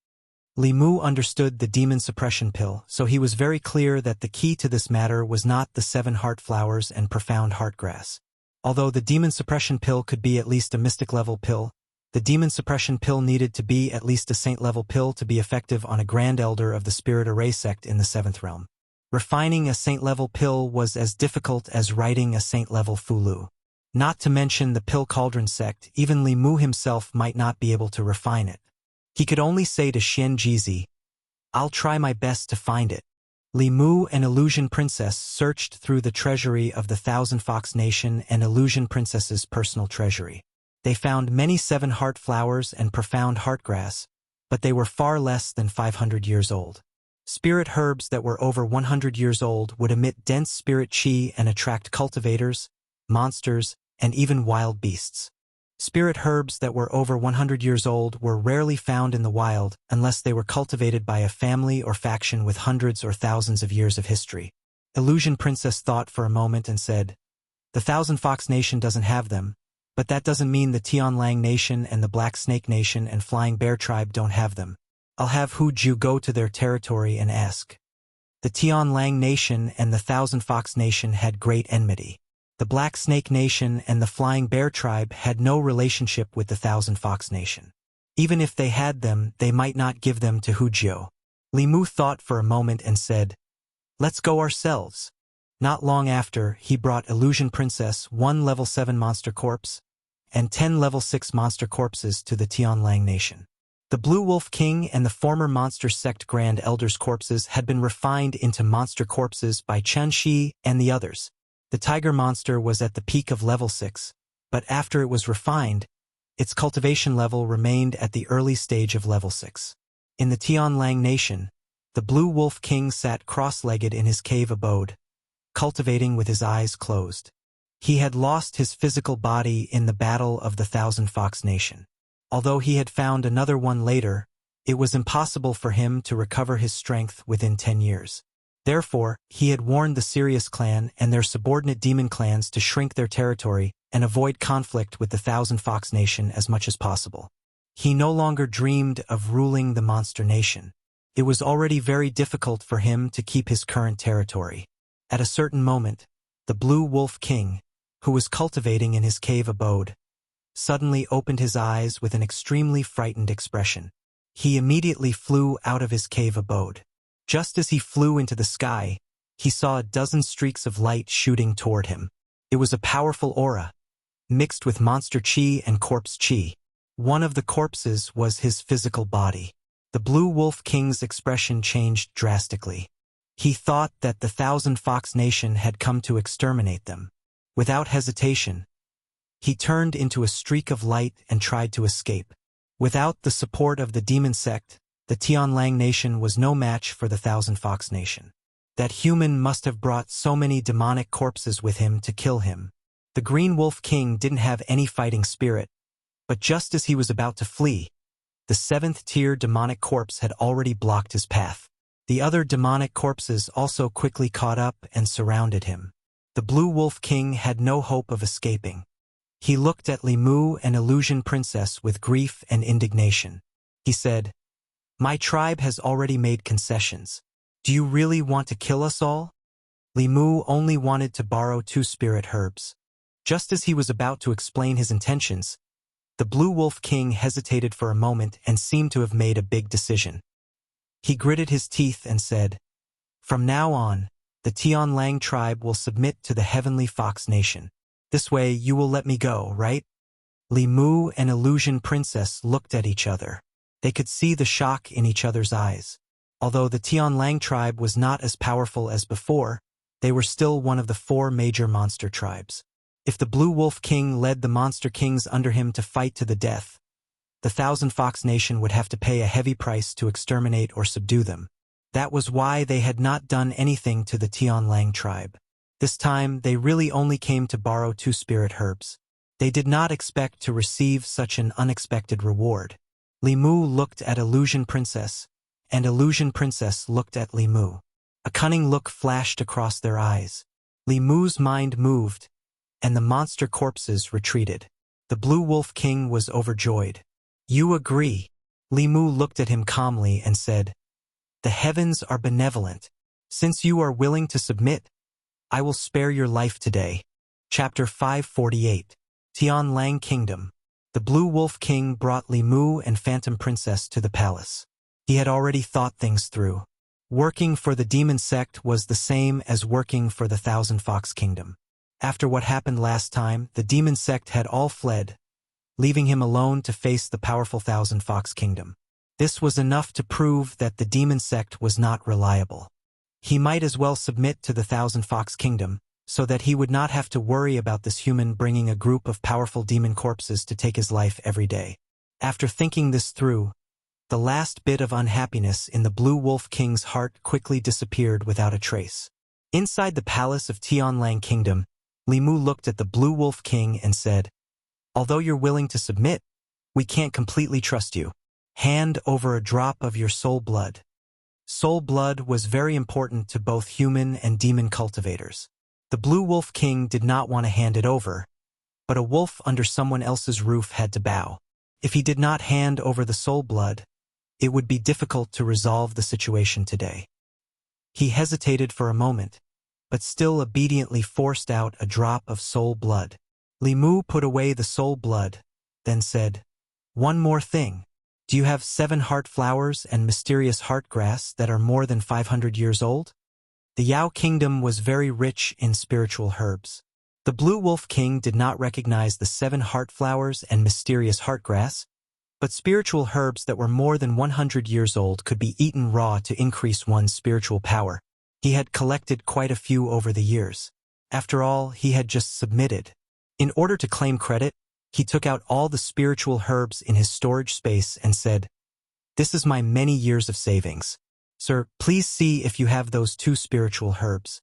Li Mu understood the demon suppression pill, so he was very clear that the key to this matter was not the 7 heart flowers and profound heart grass. Although the demon suppression pill could be at least a mystic level pill, the demon suppression pill needed to be at least a saint level pill to be effective on a grand elder of the Spirit Array sect in the 7th realm. Refining a saint-level pill was as difficult as writing a saint-level fulu. Not to mention the Pill Cauldron sect, even Li Mu himself might not be able to refine it. He could only say to Xian Jizi, "I'll try my best to find it." Li Mu and Illusion Princess searched through the treasury of the Thousand Fox Nation and Illusion Princess's personal treasury. They found many 7 heart flowers and profound heart grass, but they were far less than 500 years old. Spirit herbs that were over 100 years old would emit dense spirit chi and attract cultivators, monsters, and even wild beasts. Spirit herbs that were over 100 years old were rarely found in the wild unless they were cultivated by a family or faction with hundreds or thousands of years of history. Illusion Princess thought for a moment and said, "The Thousand Fox Nation doesn't have them, but that doesn't mean the Tianlang Nation and the Black Snake Nation and Flying Bear Tribe don't have them. I'll have Hu Ju go to their territory and ask." The Tianlang Nation and the Thousand Fox Nation had great enmity. The Black Snake Nation and the Flying Bear Tribe had no relationship with the Thousand Fox Nation. Even if they had them, they might not give them to Hujio. Li Mu thought for a moment and said, "Let's go ourselves." Not long after, he brought Illusion Princess 1 level 7 monster corpse and 10 level 6 monster corpses to the Tianlang Nation. The Blue Wolf King and the former Monster Sect Grand Elders' corpses had been refined into monster corpses by Chen Shi and the others. The tiger monster was at the peak of level 6, but after it was refined, its cultivation level remained at the early stage of level 6. In the Tianlang Nation, the Blue Wolf King sat cross-legged in his cave abode, cultivating with his eyes closed. He had lost his physical body in the Battle of the Thousand Fox Nation. Although he had found another one later, it was impossible for him to recover his strength within 10 years. Therefore, he had warned the Sirius clan and their subordinate demon clans to shrink their territory and avoid conflict with the Thousand Fox Nation as much as possible. He no longer dreamed of ruling the Monster Nation. It was already very difficult for him to keep his current territory. At a certain moment, the Blue Wolf King, who was cultivating in his cave abode, suddenly opened his eyes with an extremely frightened expression. He immediately flew out of his cave abode. Just as he flew into the sky, he saw a dozen streaks of light shooting toward him. It was a powerful aura, mixed with monster chi and corpse chi. One of the corpses was his physical body. The Blue Wolf King's expression changed drastically. He thought that the Thousand Fox Nation had come to exterminate them. Without hesitation, he turned into a streak of light and tried to escape. Without the support of the demon sect, the Tianlang Nation was no match for the Thousand Fox Nation. That human must have brought so many demonic corpses with him to kill him. The Green Wolf King didn't have any fighting spirit, but just as he was about to flee, the 7th-tier demonic corpse had already blocked his path. The other demonic corpses also quickly caught up and surrounded him. The Blue Wolf King had no hope of escaping. He looked at Li Mu and Illusion Princess with grief and indignation. He said, "My tribe has already made concessions. Do you really want to kill us all? Li Mu only wanted to borrow 2 spirit herbs. Just as he was about to explain his intentions, the Blue Wolf King hesitated for a moment and seemed to have made a big decision. He gritted his teeth and said, "From now on, the Tianlang tribe will submit to the Heavenly Fox Nation. This way you will let me go, right?" Li Mu and Illusion Princess looked at each other. They could see the shock in each other's eyes. Although the Tianlang tribe was not as powerful as before, they were still one of the 4 major monster tribes. If the Blue Wolf King led the monster kings under him to fight to the death, the Thousand Fox Nation would have to pay a heavy price to exterminate or subdue them. That was why they had not done anything to the Tianlang tribe. This time, they really only came to borrow 2 spirit herbs. They did not expect to receive such an unexpected reward. Li Mu looked at Illusion Princess, and Illusion Princess looked at Li Mu. A cunning look flashed across their eyes. Li Mu's mind moved, and the monster corpses retreated. The Blue Wolf King was overjoyed. "You agree?" Li Mu looked at him calmly and said, "The heavens are benevolent. Since you are willing to submit, I will spare your life today." Chapter 548. Tianlang Kingdom. The Blue Wolf King brought Li Mu and Phantom Princess to the palace. He had already thought things through. Working for the demon sect was the same as working for the Thousand Fox Kingdom. After what happened last time, the demon sect had all fled, leaving him alone to face the powerful Thousand Fox Kingdom. This was enough to prove that the demon sect was not reliable. He might as well submit to the Thousand Fox Kingdom, so that he would not have to worry about this human bringing a group of powerful demon corpses to take his life every day. After thinking this through, the last bit of unhappiness in the Blue Wolf King's heart quickly disappeared without a trace. Inside the palace of Tianlang Kingdom, Li Mu looked at the Blue Wolf King and said, "Although you're willing to submit, we can't completely trust you. Hand over a drop of your soul blood." Soul blood was very important to both human and demon cultivators. The Blue Wolf King did not want to hand it over, but a wolf under someone else's roof had to bow. If he did not hand over the soul blood, it would be difficult to resolve the situation today. He hesitated for a moment, but still obediently forced out a drop of soul blood. Li Mu put away the soul blood, then said, "One more thing. Do you have 7 heart flowers and mysterious heart grass that are more than 500 years old?" The Yao Kingdom was very rich in spiritual herbs. The Blue Wolf King did not recognize the 7 heart flowers and mysterious heart grass, but spiritual herbs that were more than 100 years old could be eaten raw to increase one's spiritual power. He had collected quite a few over the years. After all, he had just submitted. In order to claim credit, he took out all the spiritual herbs in his storage space and said, "This is my many years of savings. Sir, please see if you have those 2 spiritual herbs."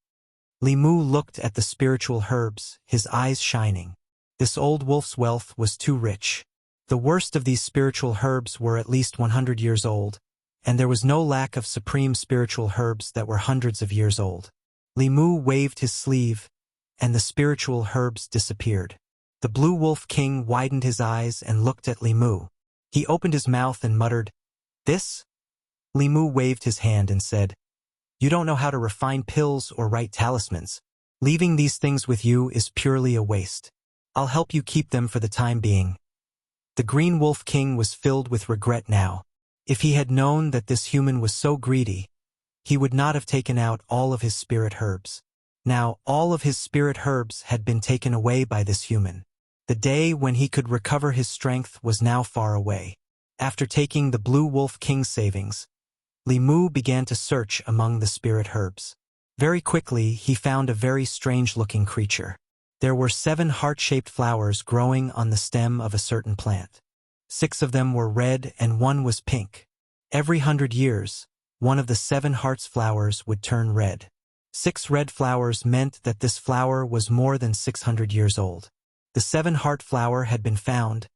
Li Mu looked at the spiritual herbs, his eyes shining. This old wolf's wealth was too rich. The worst of these spiritual herbs were at least 100 years old, and there was no lack of supreme spiritual herbs that were hundreds of years old. Li Mu waved his sleeve, and the spiritual herbs disappeared. The Blue Wolf King widened his eyes and looked at Li Mu. He opened his mouth and muttered, "This?" Li Mu waved his hand and said, "You don't know how to refine pills or write talismans. Leaving these things with you is purely a waste. I'll help you keep them for the time being." The Green Wolf King was filled with regret now. If he had known that this human was so greedy, he would not have taken out all of his spirit herbs. Now, all of his spirit herbs had been taken away by this human. The day when he could recover his strength was now far away. After taking the Blue Wolf King's savings, Li Mu began to search among the spirit herbs. Very quickly, he found a very strange-looking creature. There were 7 heart-shaped flowers growing on the stem of a certain plant. 6 of them were red and 1 was pink. Every 100 years, one of the 7 hearts flowers would turn red. 6 red flowers meant that this flower was more than 600 years old. The 7 heart flower had been found,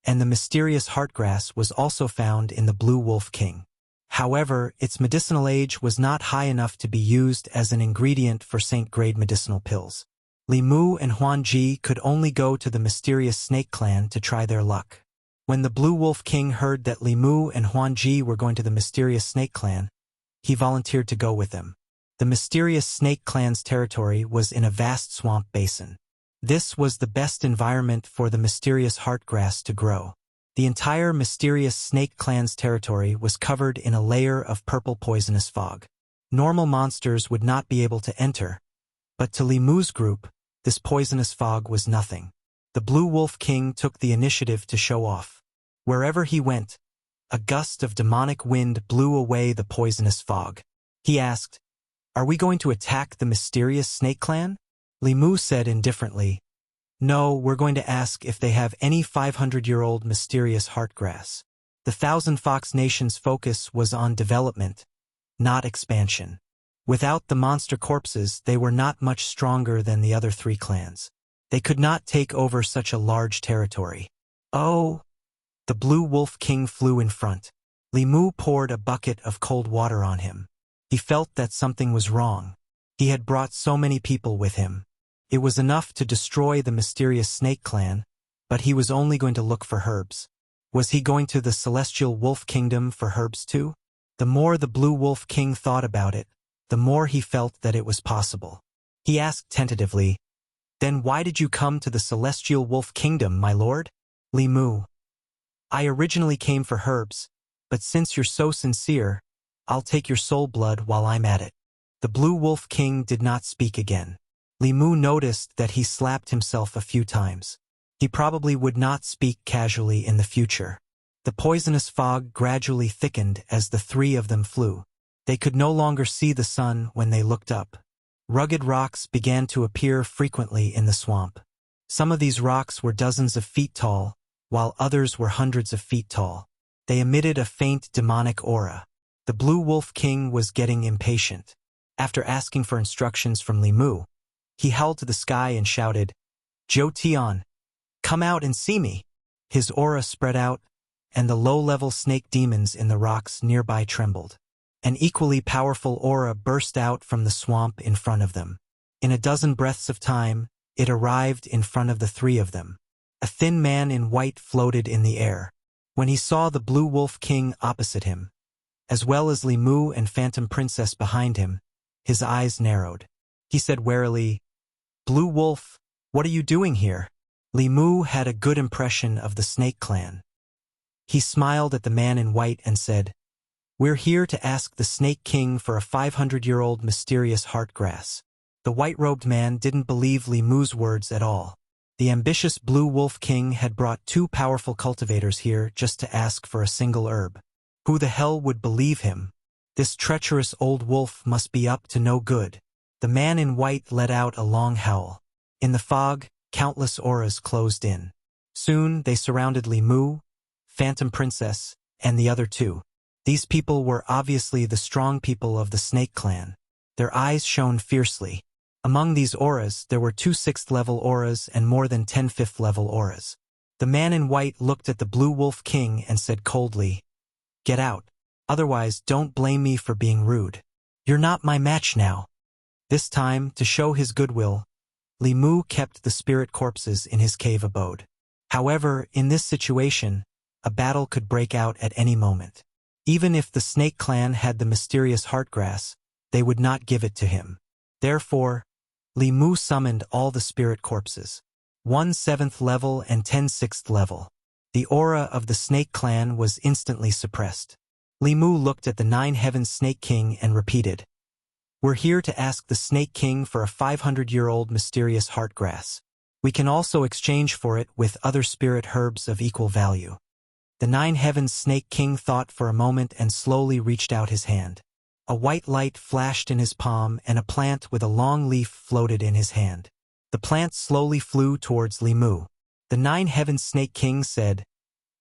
and the mysterious heartgrass was also found in the Blue Wolf King. However, its medicinal age was not high enough to be used as an ingredient for saint-grade medicinal pills. Li Mu and Huan Ji could only go to the mysterious snake clan to try their luck. When the Blue Wolf King heard that Li Mu and Huan Ji were going to the mysterious snake clan, he volunteered to go with them. The mysterious snake clan's territory was in a vast swamp basin. This was the best environment for the mysterious heartgrass to grow. The entire mysterious snake clan's territory was covered in a layer of purple poisonous fog. Normal monsters would not be able to enter, but to Li Mu's group, this poisonous fog was nothing. The Blue Wolf King took the initiative to show off. Wherever he went, a gust of demonic wind blew away the poisonous fog. He asked, "Are we going to attack the mysterious snake clan?" Li Mu said indifferently, "No, we're going to ask if they have any 500-year-old mysterious heartgrass." The Thousand Fox Nation's focus was on development, not expansion. Without the monster corpses, they were not much stronger than the other three clans. They could not take over such a large territory. "Oh!" The Blue Wolf King flew in front. Li Mu poured a bucket of cold water on him. He felt that something was wrong. He had brought so many people with him. It was enough to destroy the mysterious snake clan, but he was only going to look for herbs. Was he going to the Celestial Wolf Kingdom for herbs too? The more the Blue Wolf King thought about it, the more he felt that it was possible. He asked tentatively, "Then why did you come to the Celestial Wolf Kingdom, my lord?" Li Mu, "I originally came for herbs, but since you're so sincere, I'll take your soul blood while I'm at it." The Blue Wolf King did not speak again. Li Mu noticed that he slapped himself a few times. He probably would not speak casually in the future. The poisonous fog gradually thickened as the three of them flew. They could no longer see the sun when they looked up. Rugged rocks began to appear frequently in the swamp. Some of these rocks were dozens of feet tall, while others were hundreds of feet tall. They emitted a faint demonic aura. The Blue Wolf King was getting impatient. After asking for instructions from Li Mu, he howled to the sky and shouted, "Zhou Tian, come out and see me!" His aura spread out, and the low-level snake demons in the rocks nearby trembled. An equally powerful aura burst out from the swamp in front of them. In a dozen breaths of time, it arrived in front of the three of them. A thin man in white floated in the air. When he saw the Blue Wolf King opposite him, as well as Li Mu and Phantom Princess behind him, his eyes narrowed. He said warily, "Blue Wolf, what are you doing here?" Li Mu had a good impression of the Snake Clan. He smiled at the man in white and said, "We're here to ask the Snake King for a 500-year-old mysterious heartgrass." The white-robed man didn't believe Li Mu's words at all. The ambitious Blue Wolf King had brought two powerful cultivators here just to ask for a single herb. Who the hell would believe him? This treacherous old wolf must be up to no good. The man in white let out a long howl. In the fog, countless auras closed in. Soon they surrounded Li Mu, Phantom Princess, and the other two. These people were obviously the strong people of the Snake Clan. Their eyes shone fiercely. Among these auras, there were 2 6th-level auras and more than 10 5th-level auras. The man in white looked at the Blue Wolf King and said coldly, "Get out. Otherwise, don't blame me for being rude. You're not my match now." This time, to show his goodwill, Li Mu kept the spirit corpses in his cave abode. However, in this situation, a battle could break out at any moment. Even if the Snake Clan had the mysterious heartgrass, they would not give it to him. Therefore, Li Mu summoned all the spirit corpses, 1 7th level and 10 6th level. The aura of the Snake Clan was instantly suppressed. Li Mu looked at the 9 Heavens Snake King and repeated, "We're here to ask the Snake King for a 500-year-old mysterious heartgrass. We can also exchange for it with other spirit herbs of equal value." The 9 Heavens Snake King thought for a moment and slowly reached out his hand. A white light flashed in his palm and a plant with a long leaf floated in his hand. The plant slowly flew towards Li Mu. The 9 Heavens Snake King said,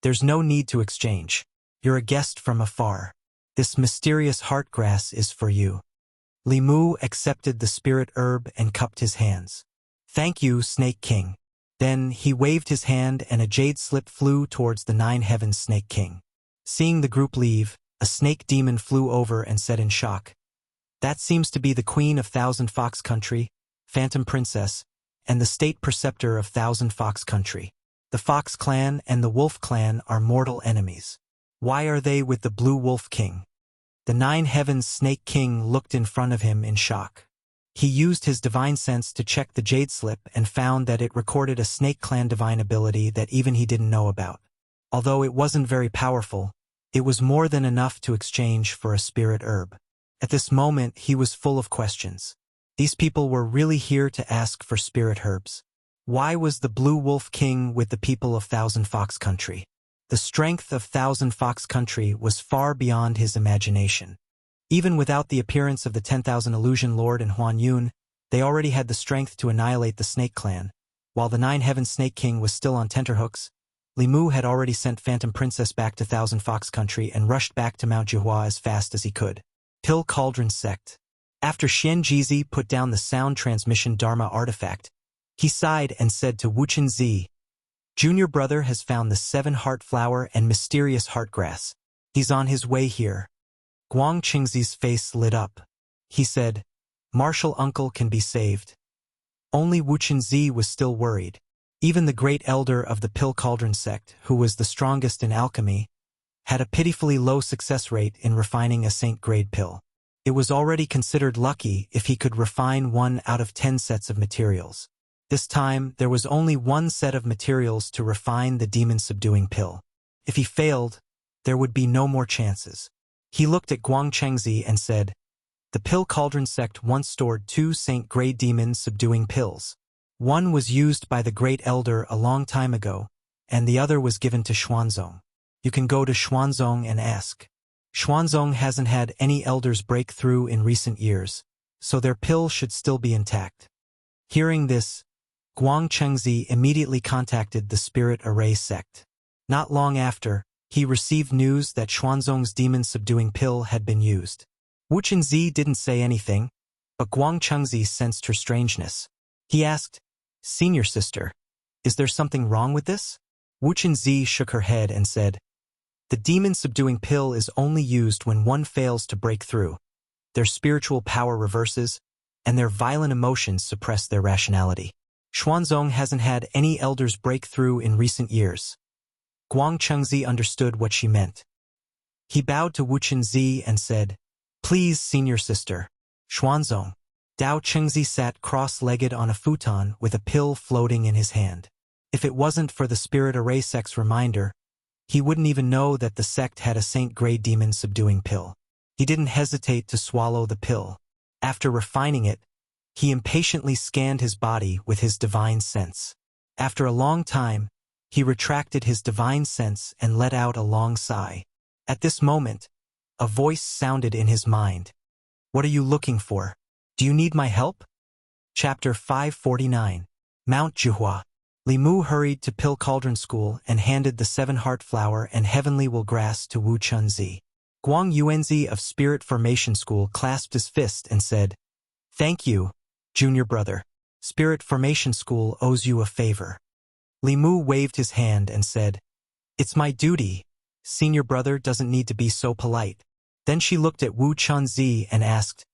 "There's no need to exchange. You're a guest from afar. This mysterious heartgrass is for you." Li Mu accepted the spirit herb and cupped his hands. "Thank you, Snake King." Then he waved his hand and a jade slip flew towards the 9 Heavens Snake King. Seeing the group leave, a snake demon flew over and said in shock, "That seems to be the Queen of Thousand Fox Country, Phantom Princess, and the State Preceptor of Thousand Fox Country. The Fox Clan and the Wolf Clan are mortal enemies. Why are they with the Blue Wolf King?" The Nine Heavens Snake King looked in front of him in shock. He used his divine sense to check the jade slip and found that it recorded a Snake Clan divine ability that even he didn't know about. Although it wasn't very powerful, it was more than enough to exchange for a spirit herb. At this moment, he was full of questions. These people were really here to ask for spirit herbs. Why was the Blue Wolf King with the people of Thousand Fox Country? The strength of Thousand Fox Country was far beyond his imagination. Even without the appearance of the 10,000 Illusion Lord and Huan Yun, they already had the strength to annihilate the Snake Clan. While the Nine Heavens Snake King was still on tenterhooks, Li Mu had already sent Phantom Princess back to Thousand Fox Country and rushed back to Mount Jihua as fast as he could. Pill Cauldron Sect. After Xian Jizi put down the sound transmission Dharma artifact, he sighed and said to Wu Qinzi, "Junior brother has found the 7-heart flower and mysterious heart grass. He's on his way here." Guang Qingzi's face lit up. He said, "Martial uncle can be saved." Only Wu Qinzi was still worried. Even the great elder of the Pill Cauldron sect, who was the strongest in alchemy, had a pitifully low success rate in refining a saint-grade pill. It was already considered lucky if he could refine 1 out of 10 sets of materials. This time, there was only 1 set of materials to refine the demon-subduing pill. If he failed, there would be no more chances. He looked at Guang Chengzi and said, "The Pill Cauldron sect once stored 2 saint-grade demon-subduing pills. One was used by the Great Elder a long time ago, and the other was given to Xuanzong. You can go to Xuanzong and ask. Xuanzong hasn't had any elders break through in recent years, so their pill should still be intact." Hearing this, Guang Chengzi immediately contacted the Spirit Array sect. Not long after, he received news that Xuanzong's demon-subduing pill had been used. Wu Qinzi didn't say anything, but Guang Chengzi sensed her strangeness. He asked, "Senior sister, is there something wrong with this?" Wu Qinzi shook her head and said, "The demon-subduing pill is only used when one fails to break through. Their spiritual power reverses, and their violent emotions suppress their rationality. Xuanzong hasn't had any elders break through in recent years." Guang Chengzi understood what she meant. He bowed to Wu Qinzi and said, "Please, senior sister, Xuanzong." Dao Chengzi sat cross-legged on a futon with a pill floating in his hand. If it wasn't for the Spirit Array sect's reminder, he wouldn't even know that the sect had a saint-grade demon-subduing pill. He didn't hesitate to swallow the pill. After refining it, he impatiently scanned his body with his divine sense. After a long time, he retracted his divine sense and let out a long sigh. At this moment, a voice sounded in his mind. "What are you looking for? Do you need my help?" Chapter 549. Mount Jihua. Li Mu hurried to Pill Cauldron School and handed the 7-heart flower and heavenly will grass to Wu Qinzi. Guang Yuanzi of Spirit Formation School clasped his fist and said, "Thank you, junior brother. Spirit Formation School owes you a favor." Li Mu waved his hand and said, "It's my duty. Senior brother doesn't need to be so polite." Then she looked at Wu Qinzi and asked,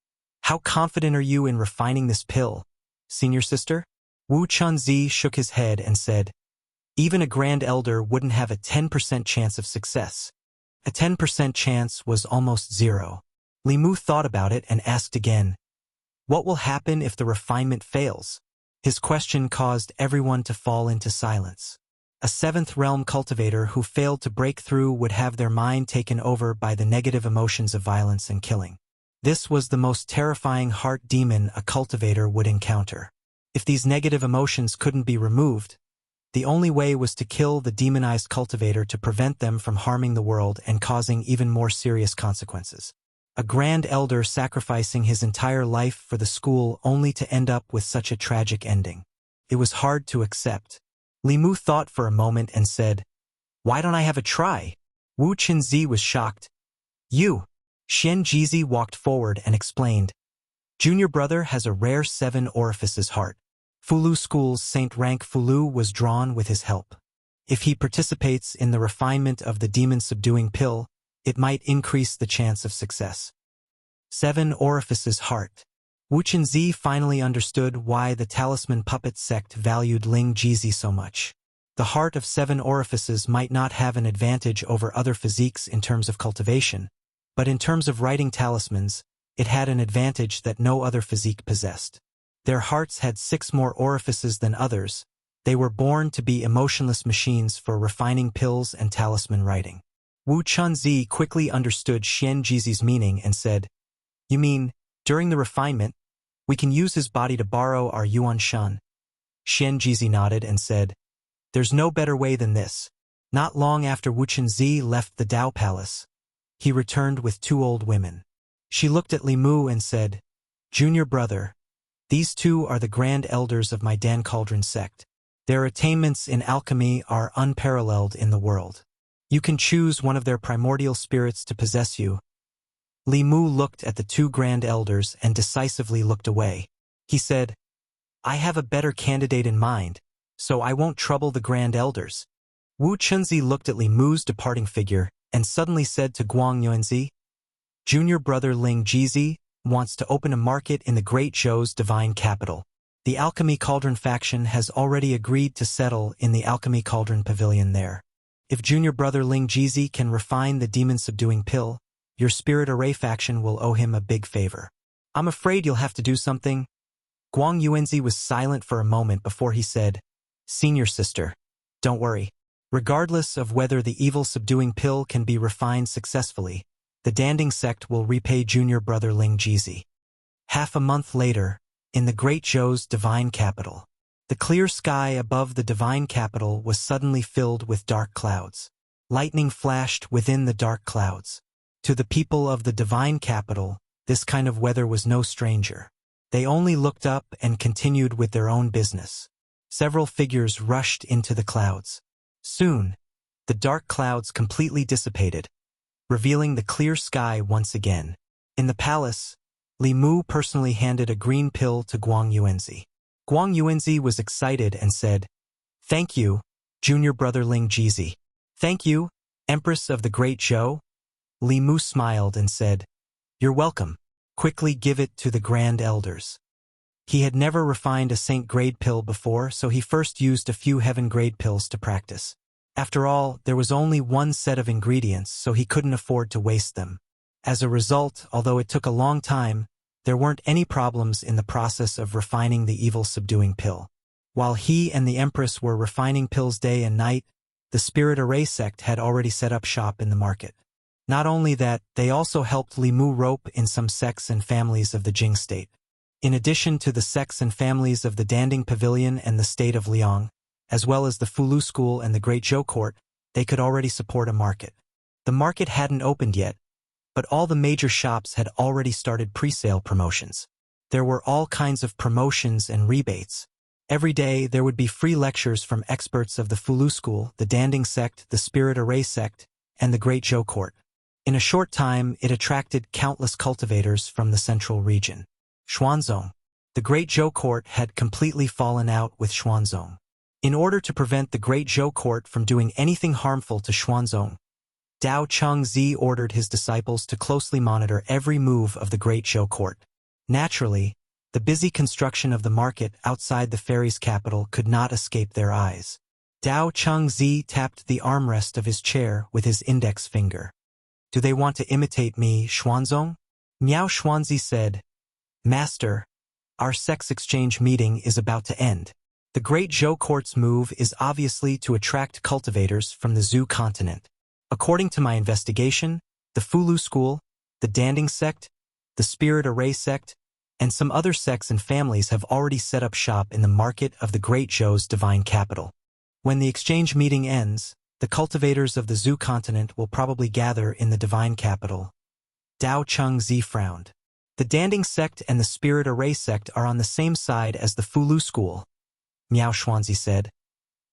"How confident are you in refining this pill, senior sister?" Wu Qinzi shook his head and said, "Even a grand elder wouldn't have a 10% chance of success." A 10% chance was almost zero. Li Mu thought about it and asked again, "What will happen if the refinement fails?" His question caused everyone to fall into silence. A 7th realm cultivator who failed to break through would have their mind taken over by the negative emotions of violence and killing. This was the most terrifying heart demon a cultivator would encounter. If these negative emotions couldn't be removed, the only way was to kill the demonized cultivator to prevent them from harming the world and causing even more serious consequences. A grand elder sacrificing his entire life for the school only to end up with such a tragic ending. It was hard to accept. Li Mu thought for a moment and said, "Why don't I have a try?" Wu Qinzi was shocked. "You." Xian Jizi walked forward and explained, "Junior brother has a rare 7 orifices heart. Fulu School's Saint Rank Fulu was drawn with his help. If he participates in the refinement of the demon-subduing pill, it might increase the chance of success." 7 orifices heart. Wu Qinzi finally understood why the Talisman Puppet sect valued Ling Jizi so much. The heart of 7 orifices might not have an advantage over other physiques in terms of cultivation, But in terms of writing talismans, it had an advantage that no other physique possessed. Their hearts had 6 more orifices than others. They were born to be emotionless machines for refining pills and talisman writing. Wu Chunzi quickly understood Xian Jizi's meaning and said, "You mean, during the refinement, we can use his body to borrow our Yuan Shan?" Xian Jizi nodded and said, "There's no better way than this." Not long after Wu Chunzi left the Dao Palace, he returned with 2 old women. She looked at Li Mu and said, "Junior brother, these 2 are the grand elders of my Dan Cauldron sect. Their attainments in alchemy are unparalleled in the world. You can choose one of their primordial spirits to possess you." Li Mu looked at the 2 grand elders and decisively looked away. He said, "I have a better candidate in mind, so I won't trouble the grand elders." Wu Chunzi looked at Li Mu's departing figure and suddenly said to Guang Yuanzi, "Junior brother Ling Jizi wants to open a market in the Great Zhou's divine capital. The Alchemy Cauldron faction has already agreed to settle in the Alchemy Cauldron pavilion there. If junior brother Ling Jizi can refine the demon-subduing pill, your Spirit Array faction will owe him a big favor. I'm afraid you'll have to do something." Guang Yuanzi was silent for a moment before he said, "Senior sister, don't worry. Regardless of whether the evil subduing pill can be refined successfully, the Danding sect will repay junior brother Ling Jizi." Half a month later, in the Great Zhou's divine capital, the clear sky above the divine capital was suddenly filled with dark clouds. Lightning flashed within the dark clouds. To the people of the divine capital, this kind of weather was no stranger. They only looked up and continued with their own business. Several figures rushed into the clouds. Soon, the dark clouds completely dissipated, revealing the clear sky once again. In the palace, Li Mu personally handed a green pill to Guang Yuanzi. Guang Yuanzi was excited and said, "Thank you, junior brother Ling Jizi." "Thank you, Empress of the Great Zhou." Li Mu smiled and said, "You're welcome. Quickly give it to the Grand Elders." He had never refined a Saint-grade pill before, so he first used a few Heaven-grade pills to practice. After all, there was only one set of ingredients, so he couldn't afford to waste them. As a result, although it took a long time, there weren't any problems in the process of refining the evil-subduing pill. While he and the Empress were refining pills day and night, the Spirit Array sect had already set up shop in the market. Not only that, they also helped Li Mu rope in some sects and families of the Jing state. In addition to the sects and families of the Danding Pavilion and the state of Liang, as well as the Fulu School and the Great Zhou Court, they could already support a market. The market hadn't opened yet, but all the major shops had already started pre-sale promotions. There were all kinds of promotions and rebates. Every day there would be free lectures from experts of the Fulu School, the Danding sect, the Spirit Array sect, and the Great Zhou Court. In a short time, it attracted countless cultivators from the central region. Xuanzong. The Great Zhou Court had completely fallen out with Xuanzong. In order to prevent the Great Zhou Court from doing anything harmful to Xuanzong, Dao Chengzi ordered his disciples to closely monitor every move of the Great Zhou Court. Naturally, the busy construction of the market outside the fairy's capital could not escape their eyes. Dao Chengzi tapped the armrest of his chair with his index finger. "Do they want to imitate me, Xuanzong?" Miao Xuanzi said, "Master, our sex exchange meeting is about to end. The Great Zhou Court's move is obviously to attract cultivators from the Zhu continent. According to my investigation, the Fulu School, the Danding sect, the Spirit Array sect, and some other sects and families have already set up shop in the market of the Great Zhou's divine capital. When the exchange meeting ends, the cultivators of the Zhu continent will probably gather in the divine capital." Dao Chengzi frowned. "The Danding sect and the Spirit Array sect are on the same side as the Fulu School," Miao Xuanzi said.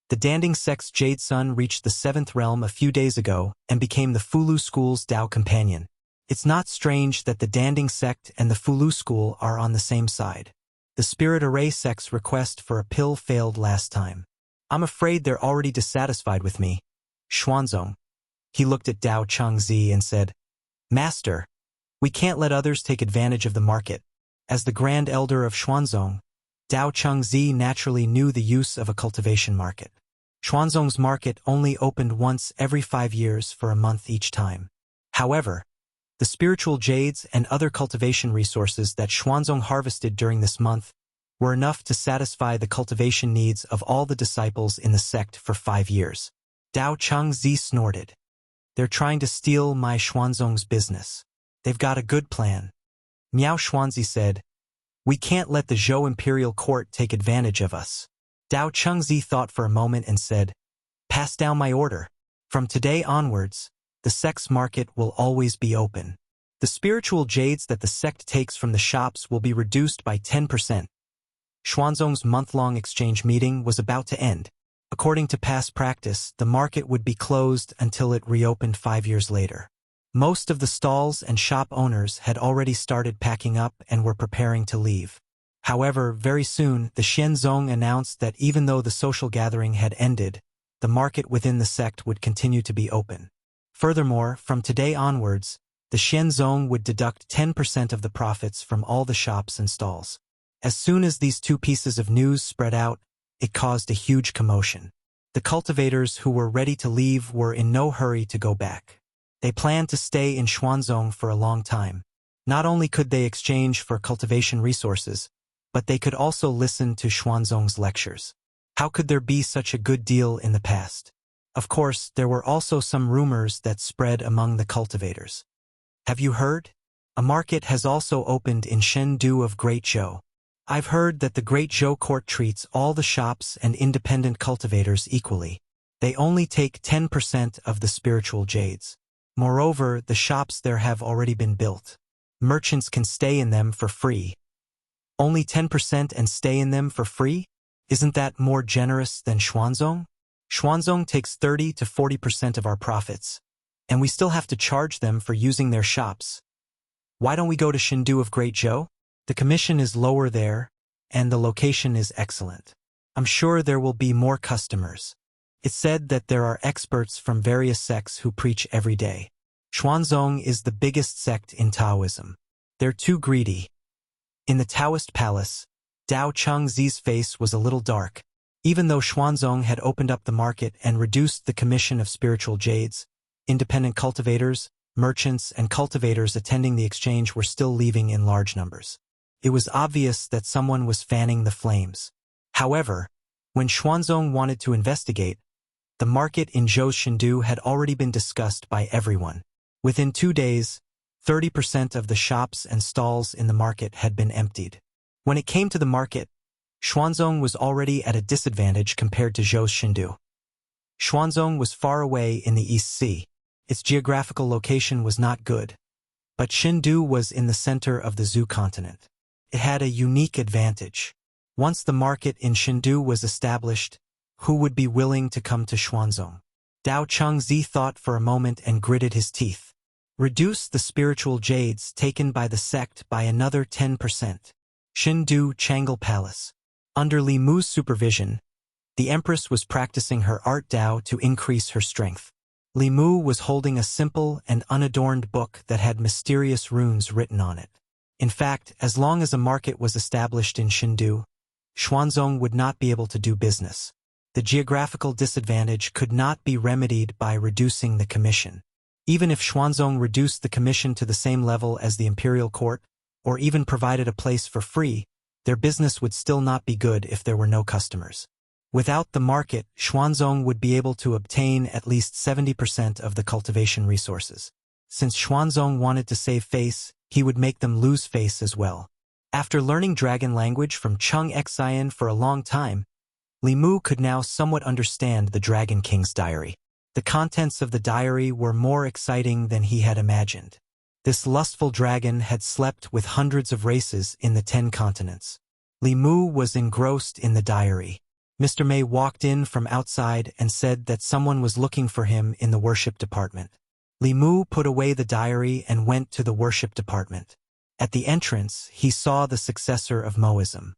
"The Danding sect's Jade Sun reached the 7th realm a few days ago and became the Fulu School's Dao companion. It's not strange that the Danding sect and the Fulu School are on the same side. The Spirit Array sect's request for a pill failed last time. I'm afraid they're already dissatisfied with me. Xuanzong." He looked at Dao Chengzi and said, "Master, we can't let others take advantage of the market." As the Grand Elder of Xuanzong, Dao Chengzi naturally knew the use of a cultivation market. Xuanzong's market only opened once every 5 years for a month each time. However, The spiritual jades and other cultivation resources that Xuanzong harvested during this month were enough to satisfy the cultivation needs of all the disciples in the sect for 5 years. Dao Changzi snorted. They're trying to steal my Xuanzong's business. They've got a good plan. Miao Xuanzi said, we can't let the Zhou imperial court take advantage of us. Dao Chengzi thought for a moment and said, pass down my order. From today onwards, the sect's market will always be open. The spiritual jades that the sect takes from the shops will be reduced by 10%. Xuanzong's month-long exchange meeting was about to end. According to past practice, the market would be closed until it reopened 5 years later. Most of the stalls and shop owners had already started packing up and were preparing to leave. However, very soon, the Xianzong announced that even though the social gathering had ended, the market within the sect would continue to be open. Furthermore, from today onwards, the Xianzong would deduct 10% of the profits from all the shops and stalls. As soon as these two pieces of news spread out, it caused a huge commotion. The cultivators who were ready to leave were in no hurry to go back. They planned to stay in Xuanzong for a long time. Not only could they exchange for cultivation resources, but they could also listen to Xuanzong's lectures. How could there be such a good deal in the past? Of course, there were also some rumors that spread among the cultivators. Have you heard? A market has also opened in Chengdu of Great Zhou. I've heard that the Great Zhou court treats all the shops and independent cultivators equally. They only take 10% of the spiritual jades. Moreover, the shops there have already been built. Merchants can stay in them for free. Only 10% and stay in them for free? Isn't that more generous than Xuanzong? Xuanzong takes 30 to 40% of our profits, and we still have to charge them for using their shops. Why don't we go to Chengdu of Great Zhou? The commission is lower there, and the location is excellent. I'm sure there will be more customers. It's said that there are experts from various sects who preach every day. Xuanzong is the biggest sect in Taoism. They're too greedy. In the Taoist palace, Dao Chengzi's face was a little dark. Even though Xuanzong had opened up the market and reduced the commission of spiritual jades, independent cultivators, merchants, and cultivators attending the exchange were still leaving in large numbers. It was obvious that someone was fanning the flames. However, when Xuanzong wanted to investigate, the market in Zhou's Chengdu had already been discussed by everyone. Within 2 days, 30% of the shops and stalls in the market had been emptied. When it came to the market, Xuanzong was already at a disadvantage compared to Zhou's Chengdu. Xuanzong was far away in the East Sea. Its geographical location was not good, but Chengdu was in the center of the Zhou continent. It had a unique advantage. Once the market in Chengdu was established, who would be willing to come to Xuanzong? Dao Chengzi thought for a moment and gritted his teeth. Reduce the spiritual jades taken by the sect by another 10%. Chengdu Changle Palace. Under Li Mu's supervision, the empress was practicing her art Dao to increase her strength. Li Mu was holding a simple and unadorned book that had mysterious runes written on it. In fact, as long as a market was established in Chengdu, Xuanzong would not be able to do business. The geographical disadvantage could not be remedied by reducing the commission. Even if Xuanzong reduced the commission to the same level as the imperial court, or even provided a place for free, their business would still not be good if there were no customers. Without the market, Xuanzong would be able to obtain at least 70% of the cultivation resources. Since Xuanzong wanted to save face, he would make them lose face as well. After learning dragon language from Cheng Xian for a long time, Li Mu could now somewhat understand the Dragon King's diary. The contents of the diary were more exciting than he had imagined. This lustful dragon had slept with hundreds of races in the 10 continents. Li Mu was engrossed in the diary. Mr. Mei walked in from outside and said that someone was looking for him in the worship department. Li Mu put away the diary and went to the worship department. At the entrance, he saw the successor of Moism.